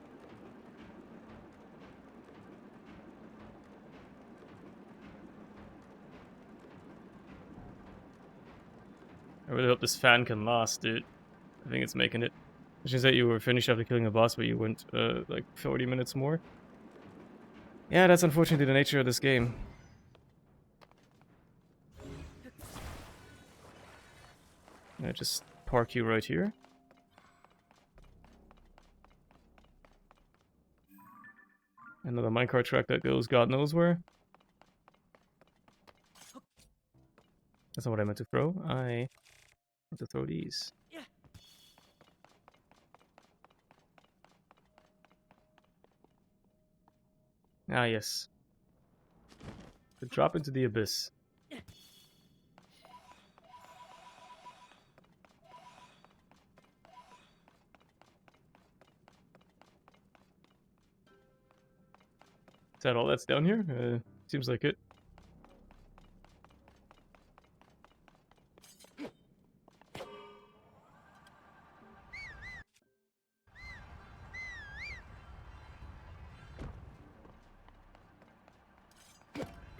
I really hope this fan can last, dude. I think it's making it. Which is that you were finished after killing a boss, but you went, like 40 minutes more. Yeah, that's unfortunately the nature of this game. I just park you right here. Another minecart track that goes God knows where. That's not what I meant to throw. I meant to throw these. Ah, yes. To drop into the abyss. Is that all that's down here? Seems like it.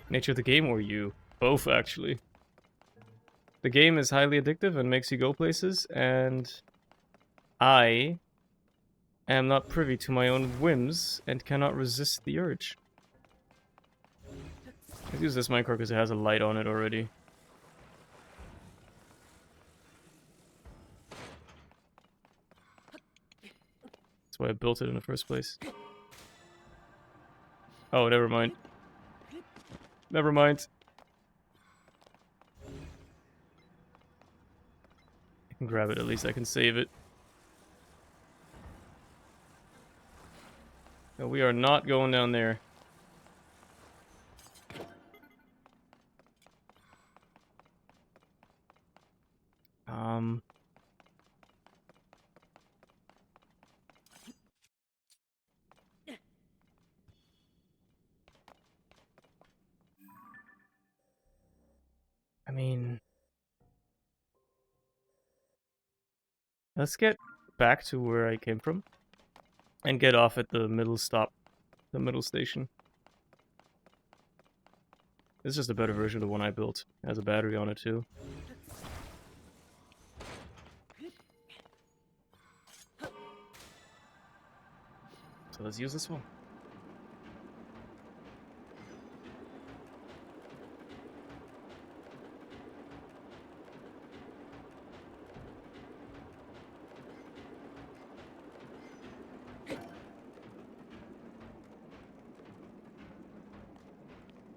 Nature of the game or you? Both, actually. The game is highly addictive and makes you go places, and I am not privy to my own whims and cannot resist the urge. Let's use this minecart because it has a light on it already. That's why I built it in the first place. Oh, never mind. Never mind. I can grab it, at least I can save it. No, we are not going down there. I mean, let's get back to where I came from and get off at the middle stop, the middle station. This is just a better version of the one I built. It has a battery on it too. So let's use this one.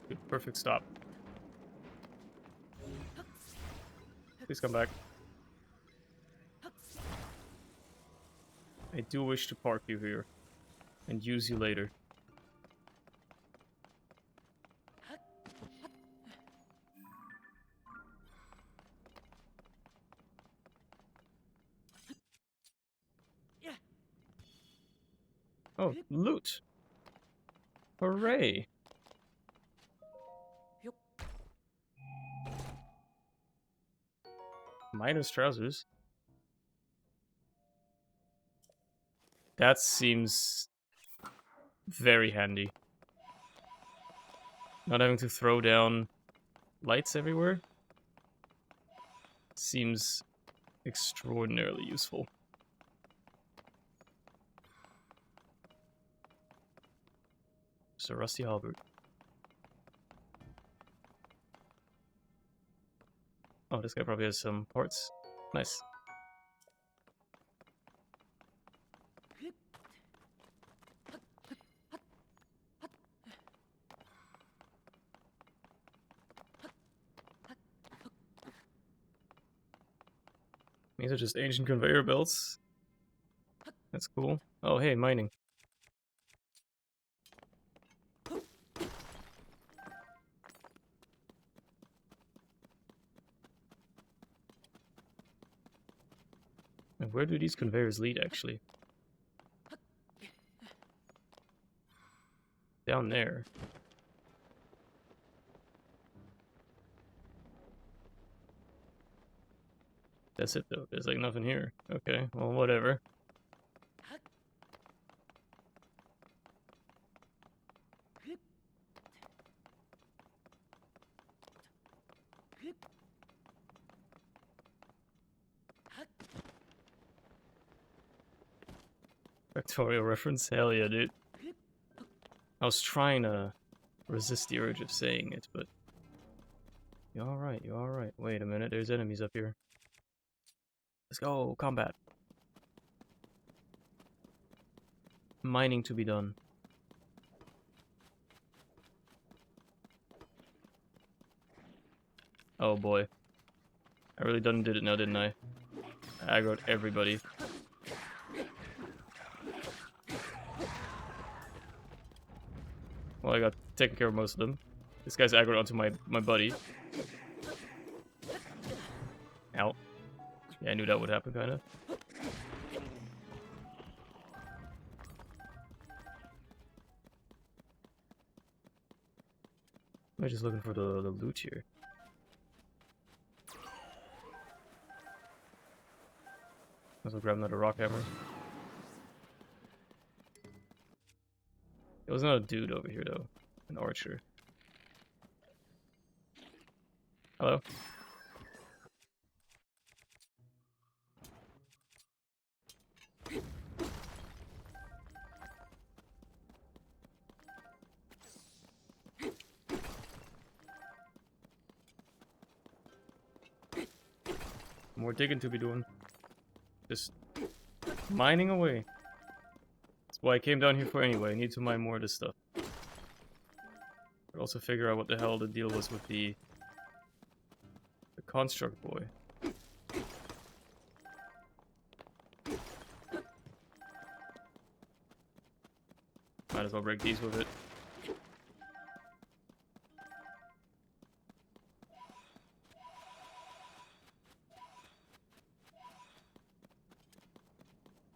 Good, perfect stop. Please come back. I do wish to park you here and use you later. Oh, loot! Hooray! Minus trousers. That seems very handy. Not having to throw down lights everywhere seems extraordinarily useful. Just a rusty halberd. Oh, this guy probably has some parts. Nice. These are just ancient conveyor belts. That's cool. Oh, hey, mining. And where do these conveyors lead, actually? Down there. That's it, though. There's, like, nothing here. Okay, well, whatever. Factorial reference? Hell yeah, dude. I was trying to resist the urge of saying it, but... You're alright, you're alright. Wait a minute, there's enemies up here. Let's go, combat. Mining to be done. Oh boy. I really done did it now, didn't I? I aggroed everybody. Well, I got taken care of most of them. This guy's aggroed onto my buddy. Ow. Yeah, I knew that would happen, kinda. I'm just looking for the loot here. Might as well grab another rock hammer. There was another dude over here, though. An archer. Hello? More digging to be doing. Just mining away. That's why I came down here for anyway. I need to mine more of this stuff. But also figure out what the hell the deal was with the construct boy. Might as well break these with it.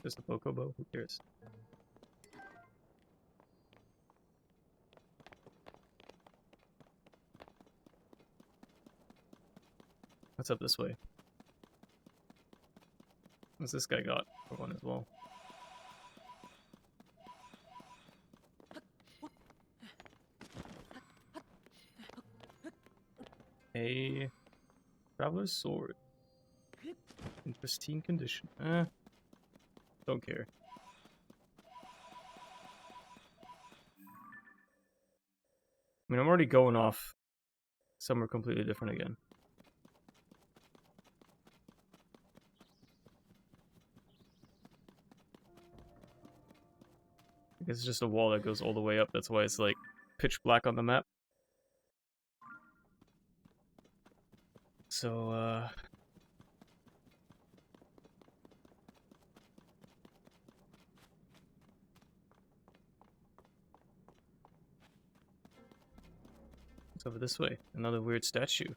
Just a Pokobo, who cares? What's up this way? What's this guy got for one as well? A traveler's sword. In pristine condition. Don't care. I mean, I'm already going off somewhere completely different again. I guess it's just a wall that goes all the way up. That's why it's like pitch black on the map. So, it's over this way. Another weird statue.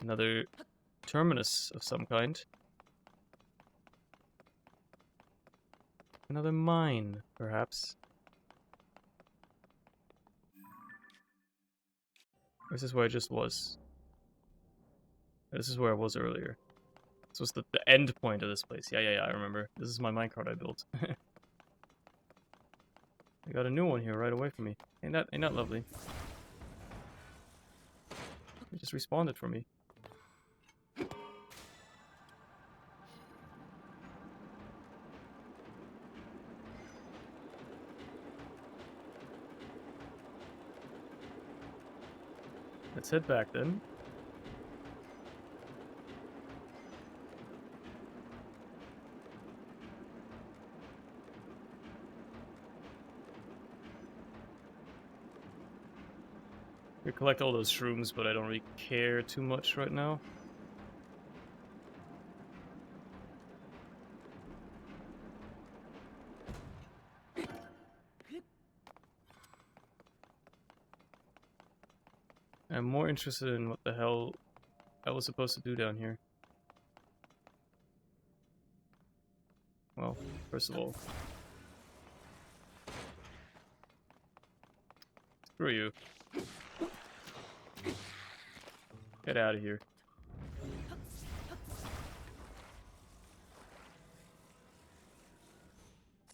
Another terminus of some kind. Another mine, perhaps. Or is this where I just was? This is where I was earlier. This was the end point of this place. Yeah, I remember. This is my minecart I built. I got a new one here right away from me. Ain't that lovely? It just respawned it for me. Let's head back then. We collect all those shrooms, but I don't really care too much right now. I'm more interested in what the hell I was supposed to do down here. Well, first of all, screw you. Get out of here.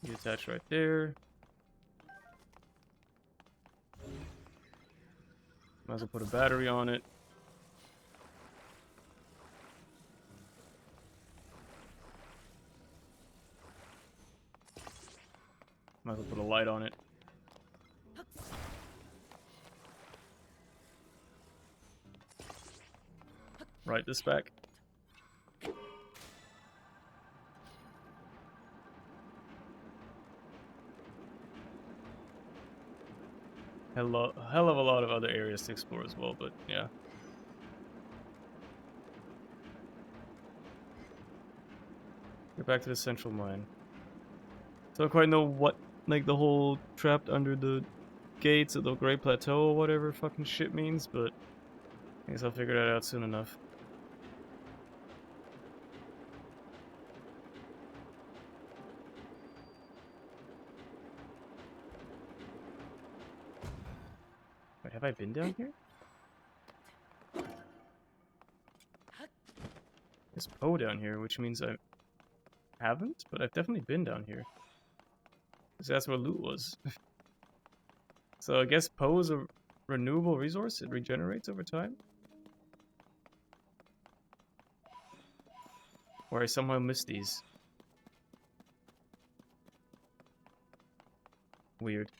You attach right there. Might as well put a battery on it. Might as well put a light on it. Right this back. Hell of a lot of other areas to explore as well, but yeah. Get back to the central mine. Don't quite know what, like, the whole trapped under the gates of the Great Plateau or whatever fucking shit means, but I guess I'll figure that out soon enough. Wait, have I been down here? There's Poe down here, which means I haven't, but I've definitely been down here. Because that's where loot was. So I guess Poe is a renewable resource, it regenerates over time? Or I somehow missed these. Weird.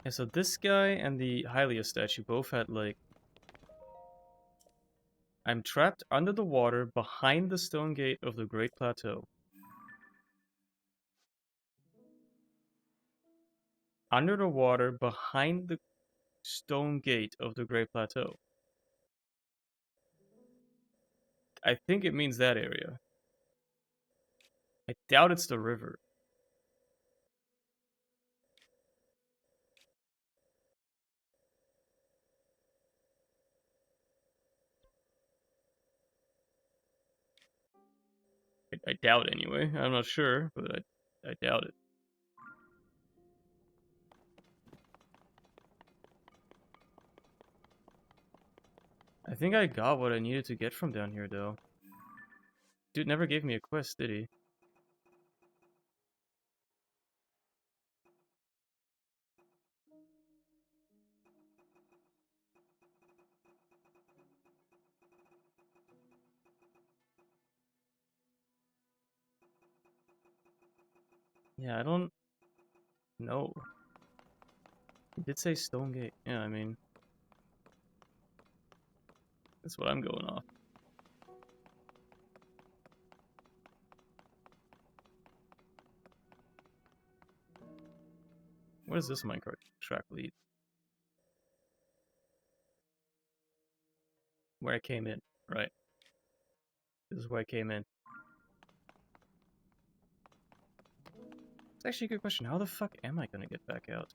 Yeah, so this guy and the Hylia statue both had, like... I'm trapped under the water behind the stone gate of the Great Plateau. Under the water behind the stone gate of the Great Plateau. I think it means that area. I doubt it's the river. I doubt anyway. I'm not sure, but I doubt it. I think I got what I needed to get from down here, though. Dude never gave me a quest, did he? Yeah, I don't know. He did say Stone Gate. Yeah, I mean... That's what I'm going off. Where does this minecart track lead? Where I came in, right. This is where I came in. It's actually a good question. How the fuck am I gonna get back out?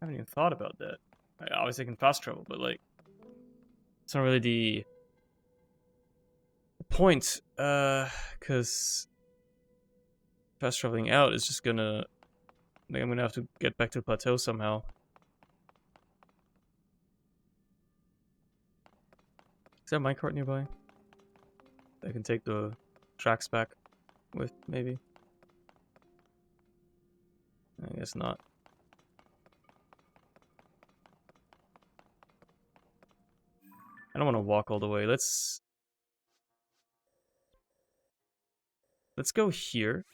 I haven't even thought about that. I obviously can fast travel, but like... It's not really the point, because... Fast traveling out is just gonna... Like, I'm gonna have to get back to the plateau somehow. Is that a minecart nearby? I can take the tracks back with, maybe? I guess not. I don't want to walk all the way. Let's go here.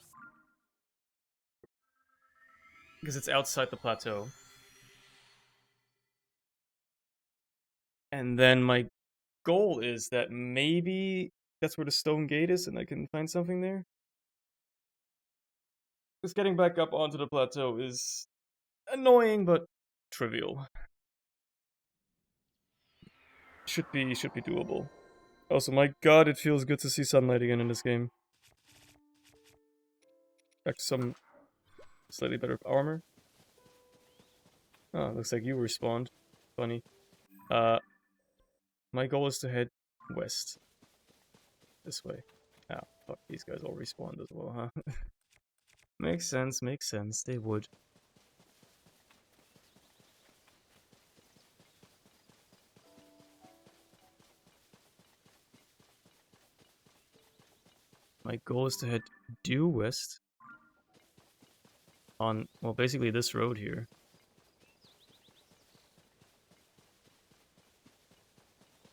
because it's outside the plateau. And then my goal is that maybe that's where the stone gate is and I can find something there. Because getting back up onto the plateau is annoying but trivial. Should be doable. Also, my god, it feels good to see sunlight again in this game. Back to some slightly better armor. Oh, looks like you respawned. Funny. My goal is to head west. This way. Ah, fuck, these guys all respawned as well, huh? Makes sense, they would. My goal is to head due west. On, well, basically this road here.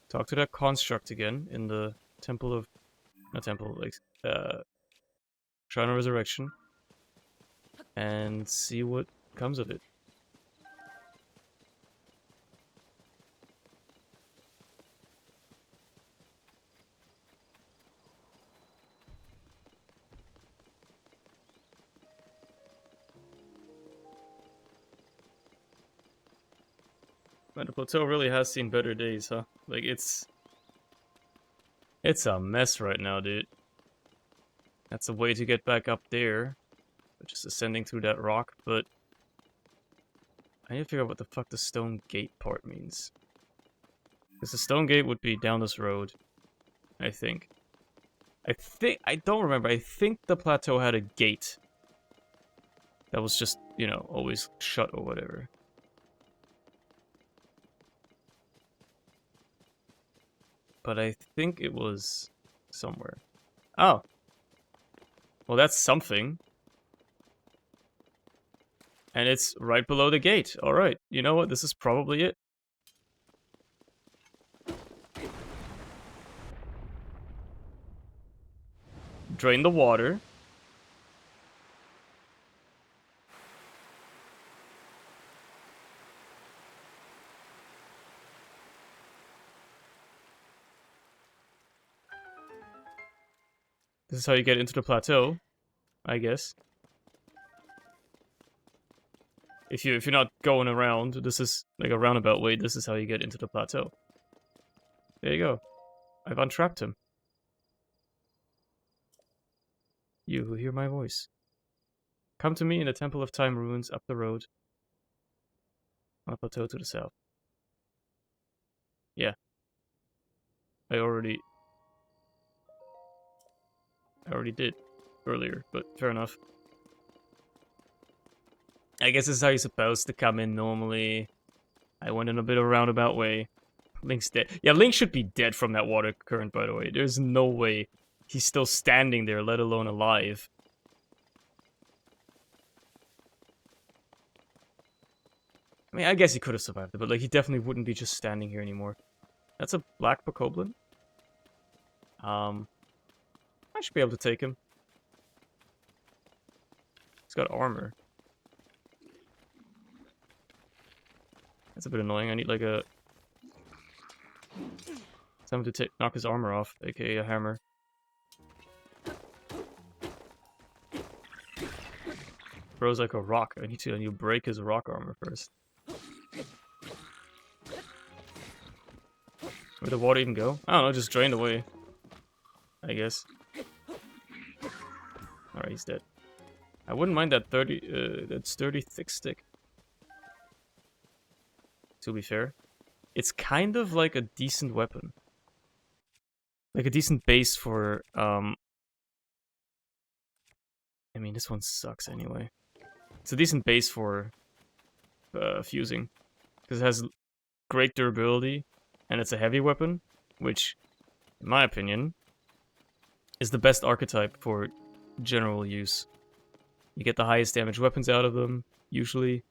Talk to that construct again in the Temple of... Not Temple, like, Shrine of Resurrection. And see what comes of it. Man, the plateau really has seen better days, huh? Like, it's a mess right now, dude. That's a way to get back up there. Just ascending through that rock, but... I need to figure out what the fuck the stone gate part means. Because the stone gate would be down this road, I think. I don't remember, I think the plateau had a gate. That was just, you know, always shut or whatever. But I think it was somewhere. Oh. Well, that's something. And it's right below the gate. Alright, you know what? This is probably it. Drain the water. This is how you get into the plateau, I guess. If you're not going around, this is like a roundabout way, this is how you get into the plateau. There you go. I've untrapped him. You who hear my voice. Come to me in the Temple of Time ruins up the road. On a plateau to the south. Yeah. I already did earlier, but fair enough. I guess this is how you're supposed to come in normally. I went in a bit of a roundabout way. Link's dead. Yeah, Link should be dead from that water current, by the way. There's no way he's still standing there, let alone alive. I mean, I guess he could have survived it, but like he definitely wouldn't be just standing here anymore. That's a black bokoblin. I should be able to take him. He's got armor. That's a bit annoying. I need like a... something to knock his armor off, aka a hammer. Bro's like a rock. I need to break his rock armor first. Where'd the water even go? I don't know, just drained away. I guess. Alright, he's dead. I wouldn't mind that that sturdy thick stick. To be fair. It's kind of like a decent weapon. Like a decent base for, I mean, this one sucks anyway. It's a decent base for fusing. Because it has great durability, and it's a heavy weapon, which, in my opinion, is the best archetype for general use. You get the highest damage weapons out of them, usually.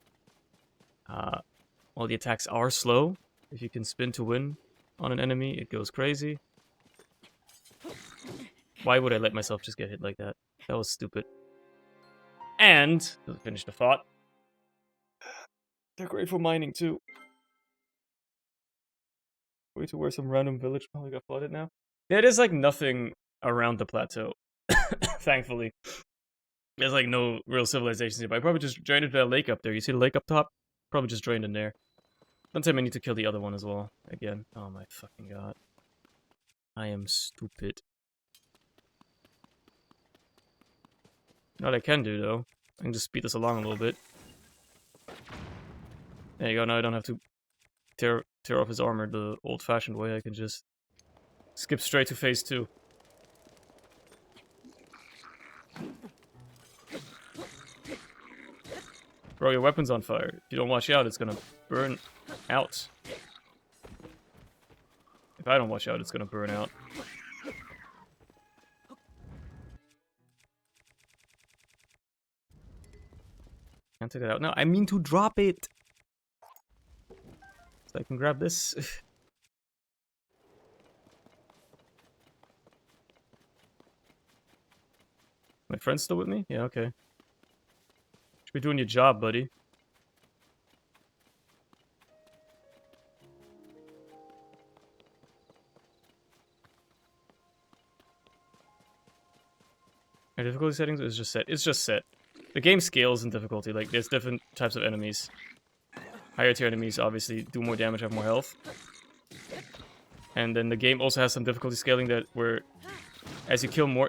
While the attacks are slow, if you can spin to win on an enemy, it goes crazy. Why would I let myself just get hit like that? That was stupid. And, to finish the thought, They're great for mining too. Way to where some random village probably got flooded now. Yeah, there's like nothing around the plateau. Thankfully. There's like no real civilizations here, but I probably just drained into that lake up there. You see the lake up top? Probably just drained in there. Don't tell me I need to kill the other one as well. Again. Oh my fucking god. I am stupid. You know what I can do though? I can just speed this along a little bit. There you go, now I don't have to tear off his armor the old-fashioned way. I can just skip straight to phase 2. Bro, your weapon's on fire. If you don't watch out, it's gonna burn out. If I don't watch out, it's gonna burn out. Can't take it out. No, I mean to drop it! So I can grab this. My friend's still with me? Yeah, okay. Should be doing your job, buddy. My difficulty settings is just set. It's just set. The game scales in difficulty. Like, there's different types of enemies. Higher tier enemies obviously do more damage, have more health. And then the game also has some difficulty scaling that where as you kill more...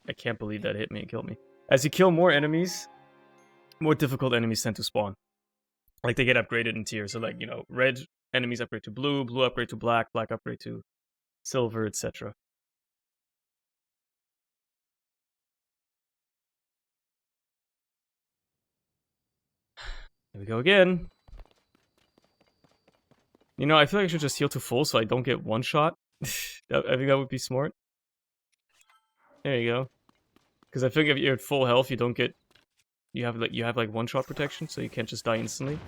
I can't believe that hit me and killed me. As you kill more enemies, more difficult enemies tend to spawn. Like, they get upgraded in tiers. So, like, you know, red enemies upgrade to blue, blue upgrade to black, black upgrade to silver, etc. Here we go again. You know, I feel like I should just heal to full so I don't get one shot. I think that would be smart. There you go. Because I think if you're at full health, you don't get... You have like one shot protection, so you can't just die instantly.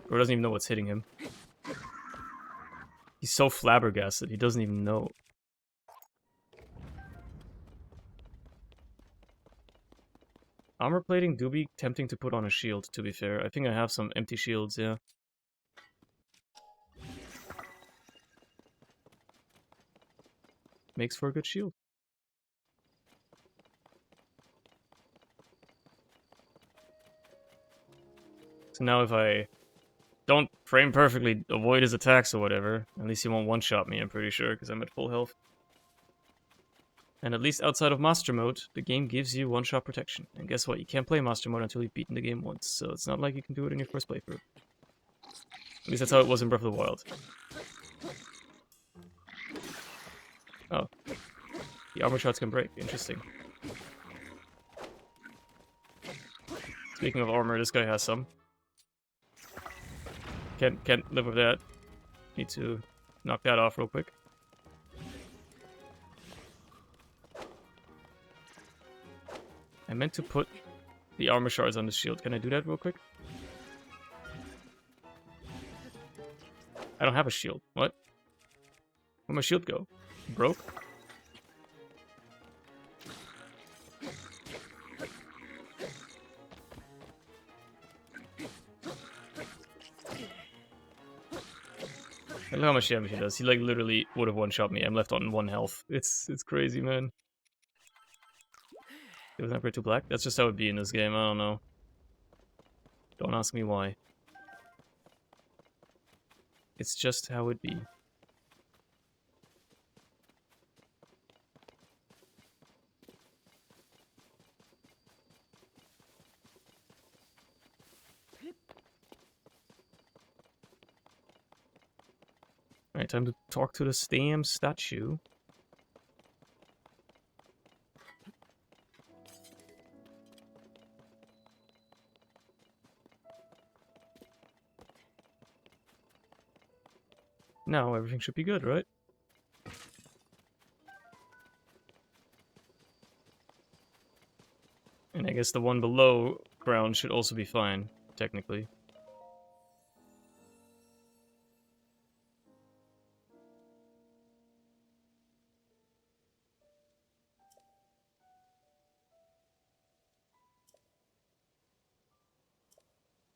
Bro doesn't even know what's hitting him. He's so flabbergasted, he doesn't even know. Armor plating do be tempting to put on a shield, to be fair. I think I have some empty shields, yeah. Makes for a good shield. So now if I don't frame perfectly avoid his attacks or whatever, at least he won't one-shot me, I'm pretty sure, because I'm at full health. And at least outside of Master Mode, the game gives you one-shot protection. And guess what? You can't play Master Mode until you've beaten the game once, so it's not like you can do it in your first playthrough. At least that's how it was in Breath of the Wild. Oh. The armor shots can break. Interesting. Speaking of armor, this guy has some. Can't live with that. Need to knock that off real quick. I meant to put the armor shards on the shield. Can I do that real quick? I don't have a shield. What? Where'd my shield go? Broke? I know how much damage he does. He like literally would have one-shot me. I'm left on 1 health. It's crazy, man. It was upgrade to black? That's just how it'd be in this game. I don't know. Don't ask me why. It's just how it'd be. Alright, time to talk to the damn statue. Now everything should be good, right? And I guess the one below ground should also be fine, technically.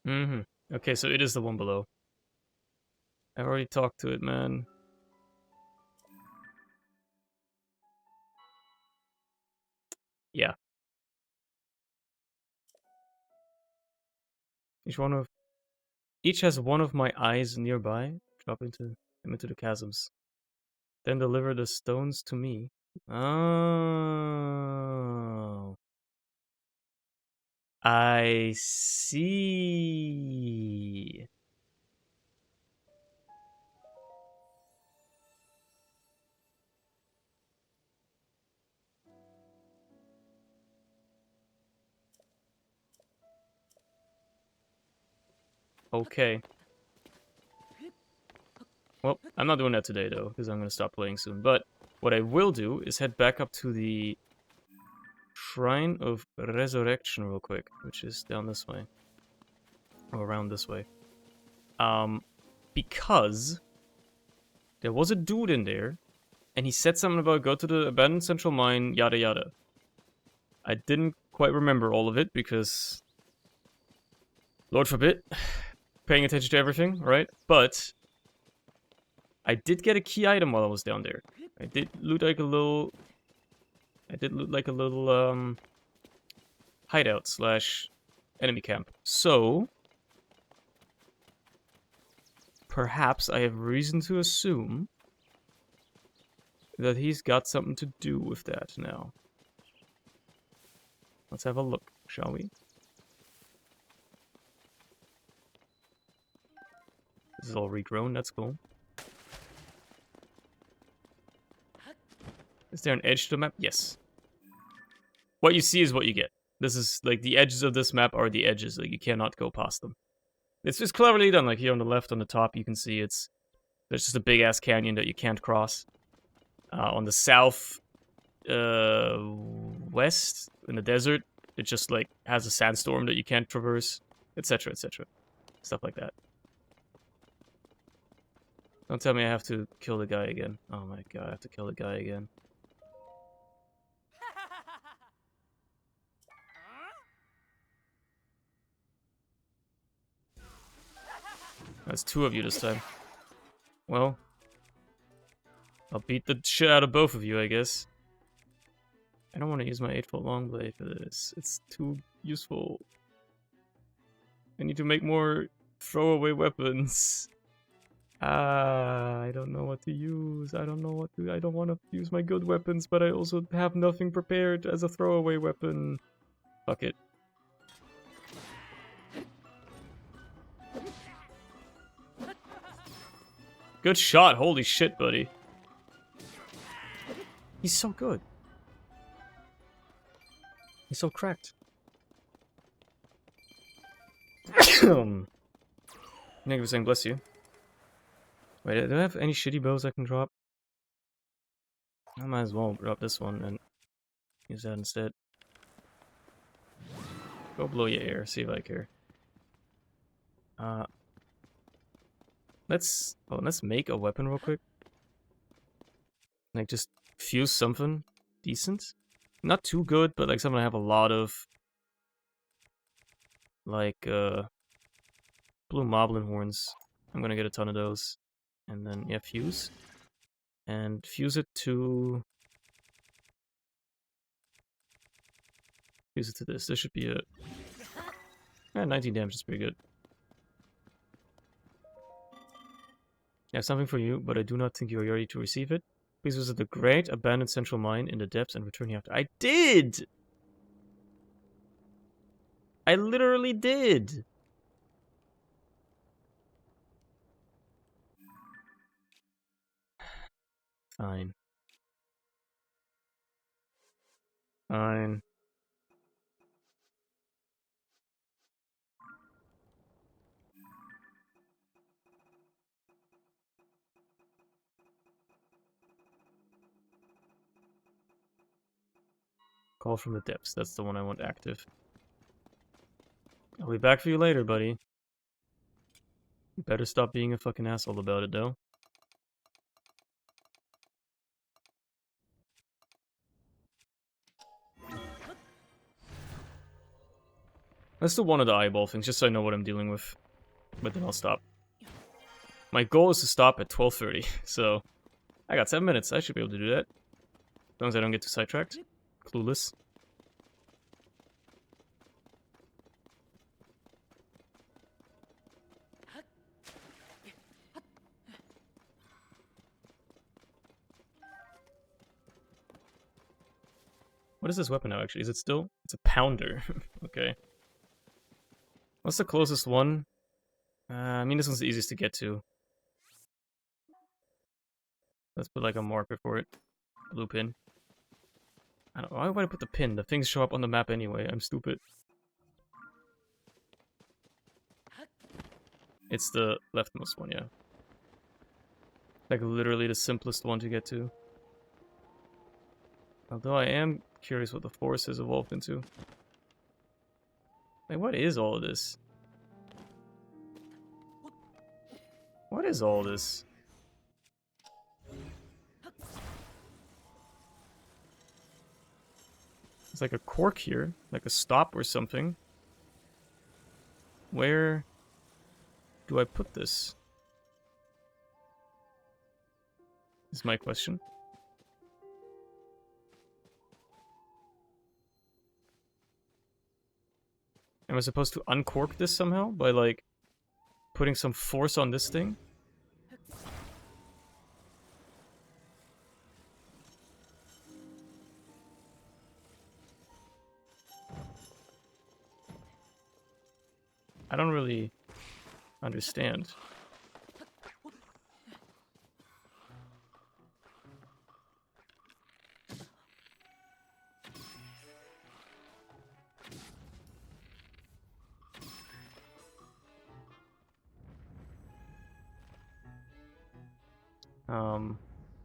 Mm-hmm. Okay, so it is the one below. I've already talked to it, man. Yeah. Each has one of my eyes nearby. Drop them into the chasms. Then deliver the stones to me. Oh. I see. Okay. Well, I'm not doing that today, though, because I'm going to stop playing soon. But what I will do is head back up to the Shrine of Resurrection real quick, which is down this way. Or around this way. Because there was a dude in there, and he said something about go to the abandoned central mine, yada yada. I didn't quite remember all of it, because... Lord forbid, paying attention to everything, right? But I did get a key item while I was down there. I did loot like a little hideout slash enemy camp. So perhaps I have reason to assume that he's got something to do with that now. Let's have a look, shall we? This is all regrown, that's cool. Is there an edge to the map? Yes. What you see is what you get. This is, like, the edges of this map are the edges. Like, you cannot go past them. It's just cleverly done. Like, here on the left, on the top, you can see there's just a big-ass canyon that you can't cross. On the south, west, in the desert, it just, like, has a sandstorm that you can't traverse, etc., etc. Stuff like that. Don't tell me I have to kill the guy again. Oh my god, I have to kill the guy again. That's two of you this time. Well, I'll beat the shit out of both of you, I guess. I don't want to use my 8-foot long blade for this. It's too useful. I need to make more throwaway weapons. I don't know what to use. I don't want to use my good weapons, but I also have nothing prepared as a throwaway weapon. Fuck it. Good shot. Holy shit, buddy. He's so good. He's so cracked. Negative saying bless you. Wait, do I have any shitty bows I can drop? I might as well drop this one and use that instead. Go blow your air, see if I care. Let's make a weapon real quick. Like, just fuse something decent. Not too good, but like something I have a lot of. Like, blue moblin horns. I'm gonna get a ton of those. And then, yeah, fuse. And fuse it to... Fuse it to this. This should be a... 19 damage is pretty good. I have something for you, but I do not think you are ready to receive it. Please visit the great abandoned central mine in the depths and return here after. I did! I literally did! Fine. Fine. Call from the depths. That's the one I want active. I'll be back for you later, buddy. You better stop being a fucking asshole about it, though. Let's do one of the eyeball things, just so I know what I'm dealing with. But then I'll stop. My goal is to stop at 12:30, so I got 7 minutes. I should be able to do that. As long as I don't get too sidetracked. Clueless. What is this weapon now, actually? Is it still? It's a pounder. Okay. What's the closest one? I mean, this one's the easiest to get to. Let's put like a marker for it. Blue pin. I don't know. Why would I put the pin? The things show up on the map anyway. I'm stupid. It's the leftmost one, yeah. Like literally the simplest one to get to. Although I am curious what the forest has evolved into. Like, what is all of this? What is all this? It's like a cork here, like a stop or something. Where do I put this? Is my question. Am I supposed to uncork this somehow by like putting some force on this thing? I don't really understand.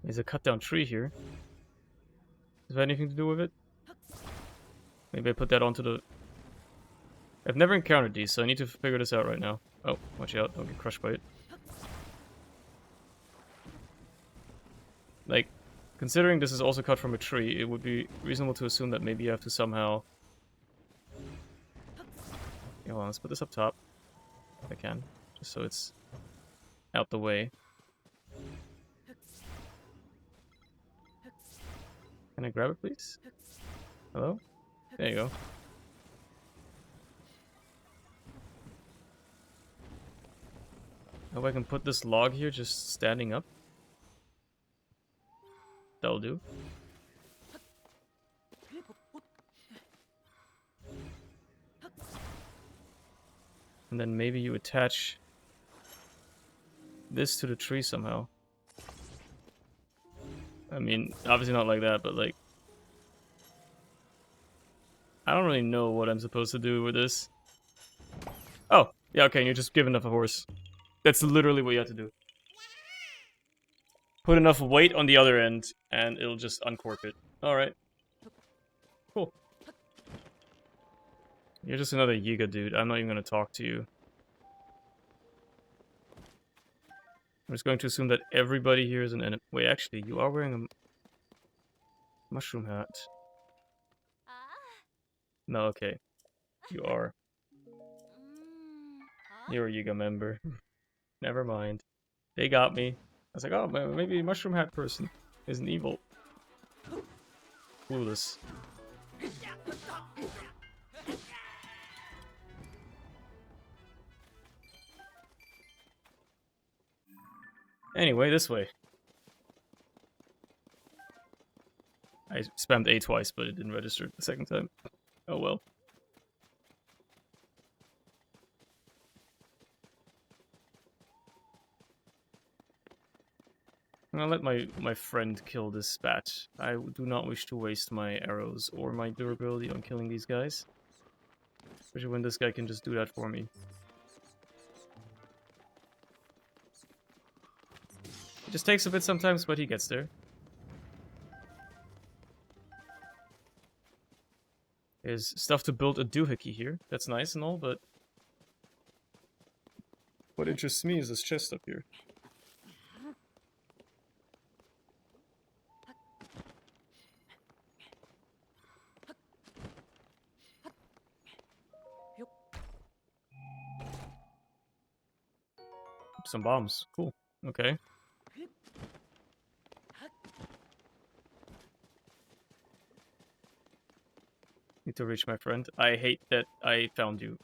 There's a cut down tree here. Does that have anything to do with it? Maybe I put that onto the... I've never encountered these, so I need to figure this out right now. Oh, watch out, don't get crushed by it. Like, considering this is also cut from a tree, it would be reasonable to assume that maybe you have to somehow... Yeah, well, let's put this up top. If I can. Just so it's out the way. Can I grab it, please? Hello? There you go. I hope I can put this log here just standing up. That'll do. And then maybe you attach this to the tree somehow. I mean, obviously not like that, but like... I don't really know what I'm supposed to do with this. Oh, yeah, okay, you're just giving enough a horse. That's literally what you have to do. Put enough weight on the other end, and it'll just uncork it. Alright. Cool. You're just another Yiga dude. I'm not even gonna talk to you. I'm just going to assume that everybody here is an enemy. Wait, actually, you are wearing a mushroom hat. No, okay. You are. You're a Yiga member. Never mind. They got me. I was like, oh, maybe a mushroom hat person isn't evil. Clueless. Anyway, this way. I spammed A twice, but it didn't register the second time. Oh well. I'll let my friend kill this spat. I do not wish to waste my arrows or my durability on killing these guys. Especially when this guy can just do that for me. It just takes a bit sometimes, but he gets there. There's stuff to build a doohickey here. That's nice and all, but... what interests me is this chest up here. Some bombs. Cool. Okay. Need to reach my friend. I hate that I found you.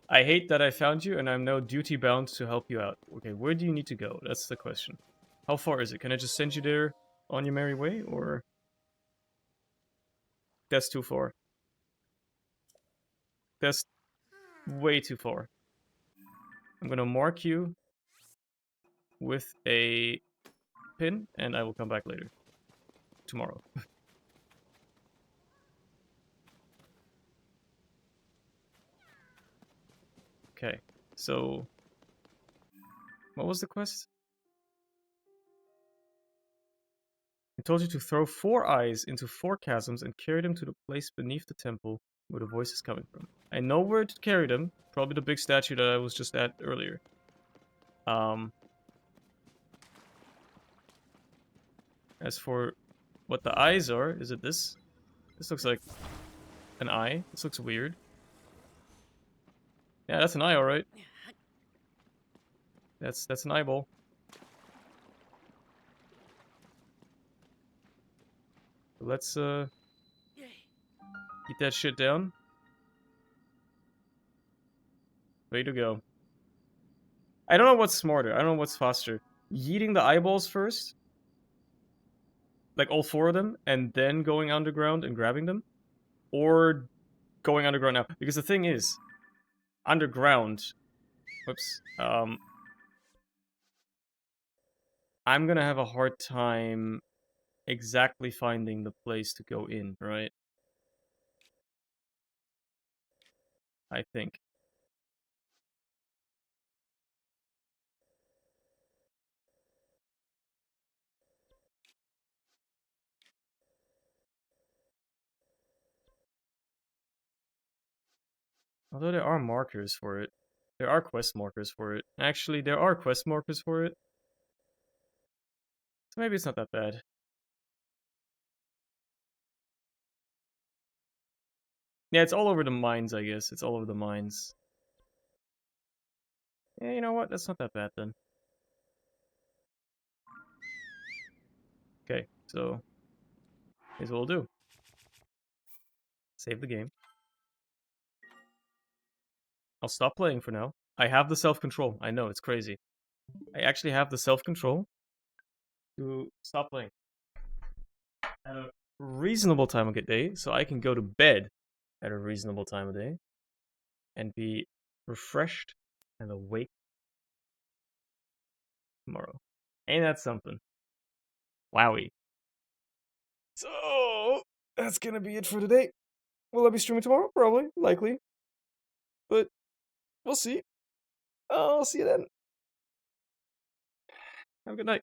I hate that I found you, and I'm now duty bound to help you out. Okay, where do you need to go? That's the question. How far is it? Can I just send you there on your merry way, or that's too far? That's way too far. I'm gonna mark you with a pin, and I will come back later. Tomorrow. Okay, so what was the quest? It told you to throw 4 eyes into 4 chasms and carry them to the place beneath the temple where the voice is coming from. I know where to carry them. Probably the big statue that I was just at earlier. As for what the eyes are, is it this? This looks like an eye. This looks weird. Yeah, that's an eye, alright. That's an eyeball. Let's keep that shit down. Way to go. I don't know what's smarter. I don't know what's faster. Yeeting the eyeballs first, like all 4 of them, and then going underground and grabbing them, or going underground now. Because the thing is, underground, whoops, I'm gonna have a hard time exactly finding the place to go in, right? I think. Although there are markers for it. There are quest markers for it. Actually, there are quest markers for it. So maybe it's not that bad. Yeah, it's all over the mines, I guess. It's all over the mines. Yeah, you know what? That's not that bad then. Okay, so here's what we'll do. Save the game. I'll stop playing for now. I have the self-control. I know, it's crazy. I actually have the self-control to stop playing at a reasonable time of day, so I can go to bed at a reasonable time of day and be refreshed and awake tomorrow. Ain't that something? Wowie. So, that's gonna be it for today. Will I be streaming tomorrow? Probably, likely. But, we'll see. I'll see you then. Have a good night.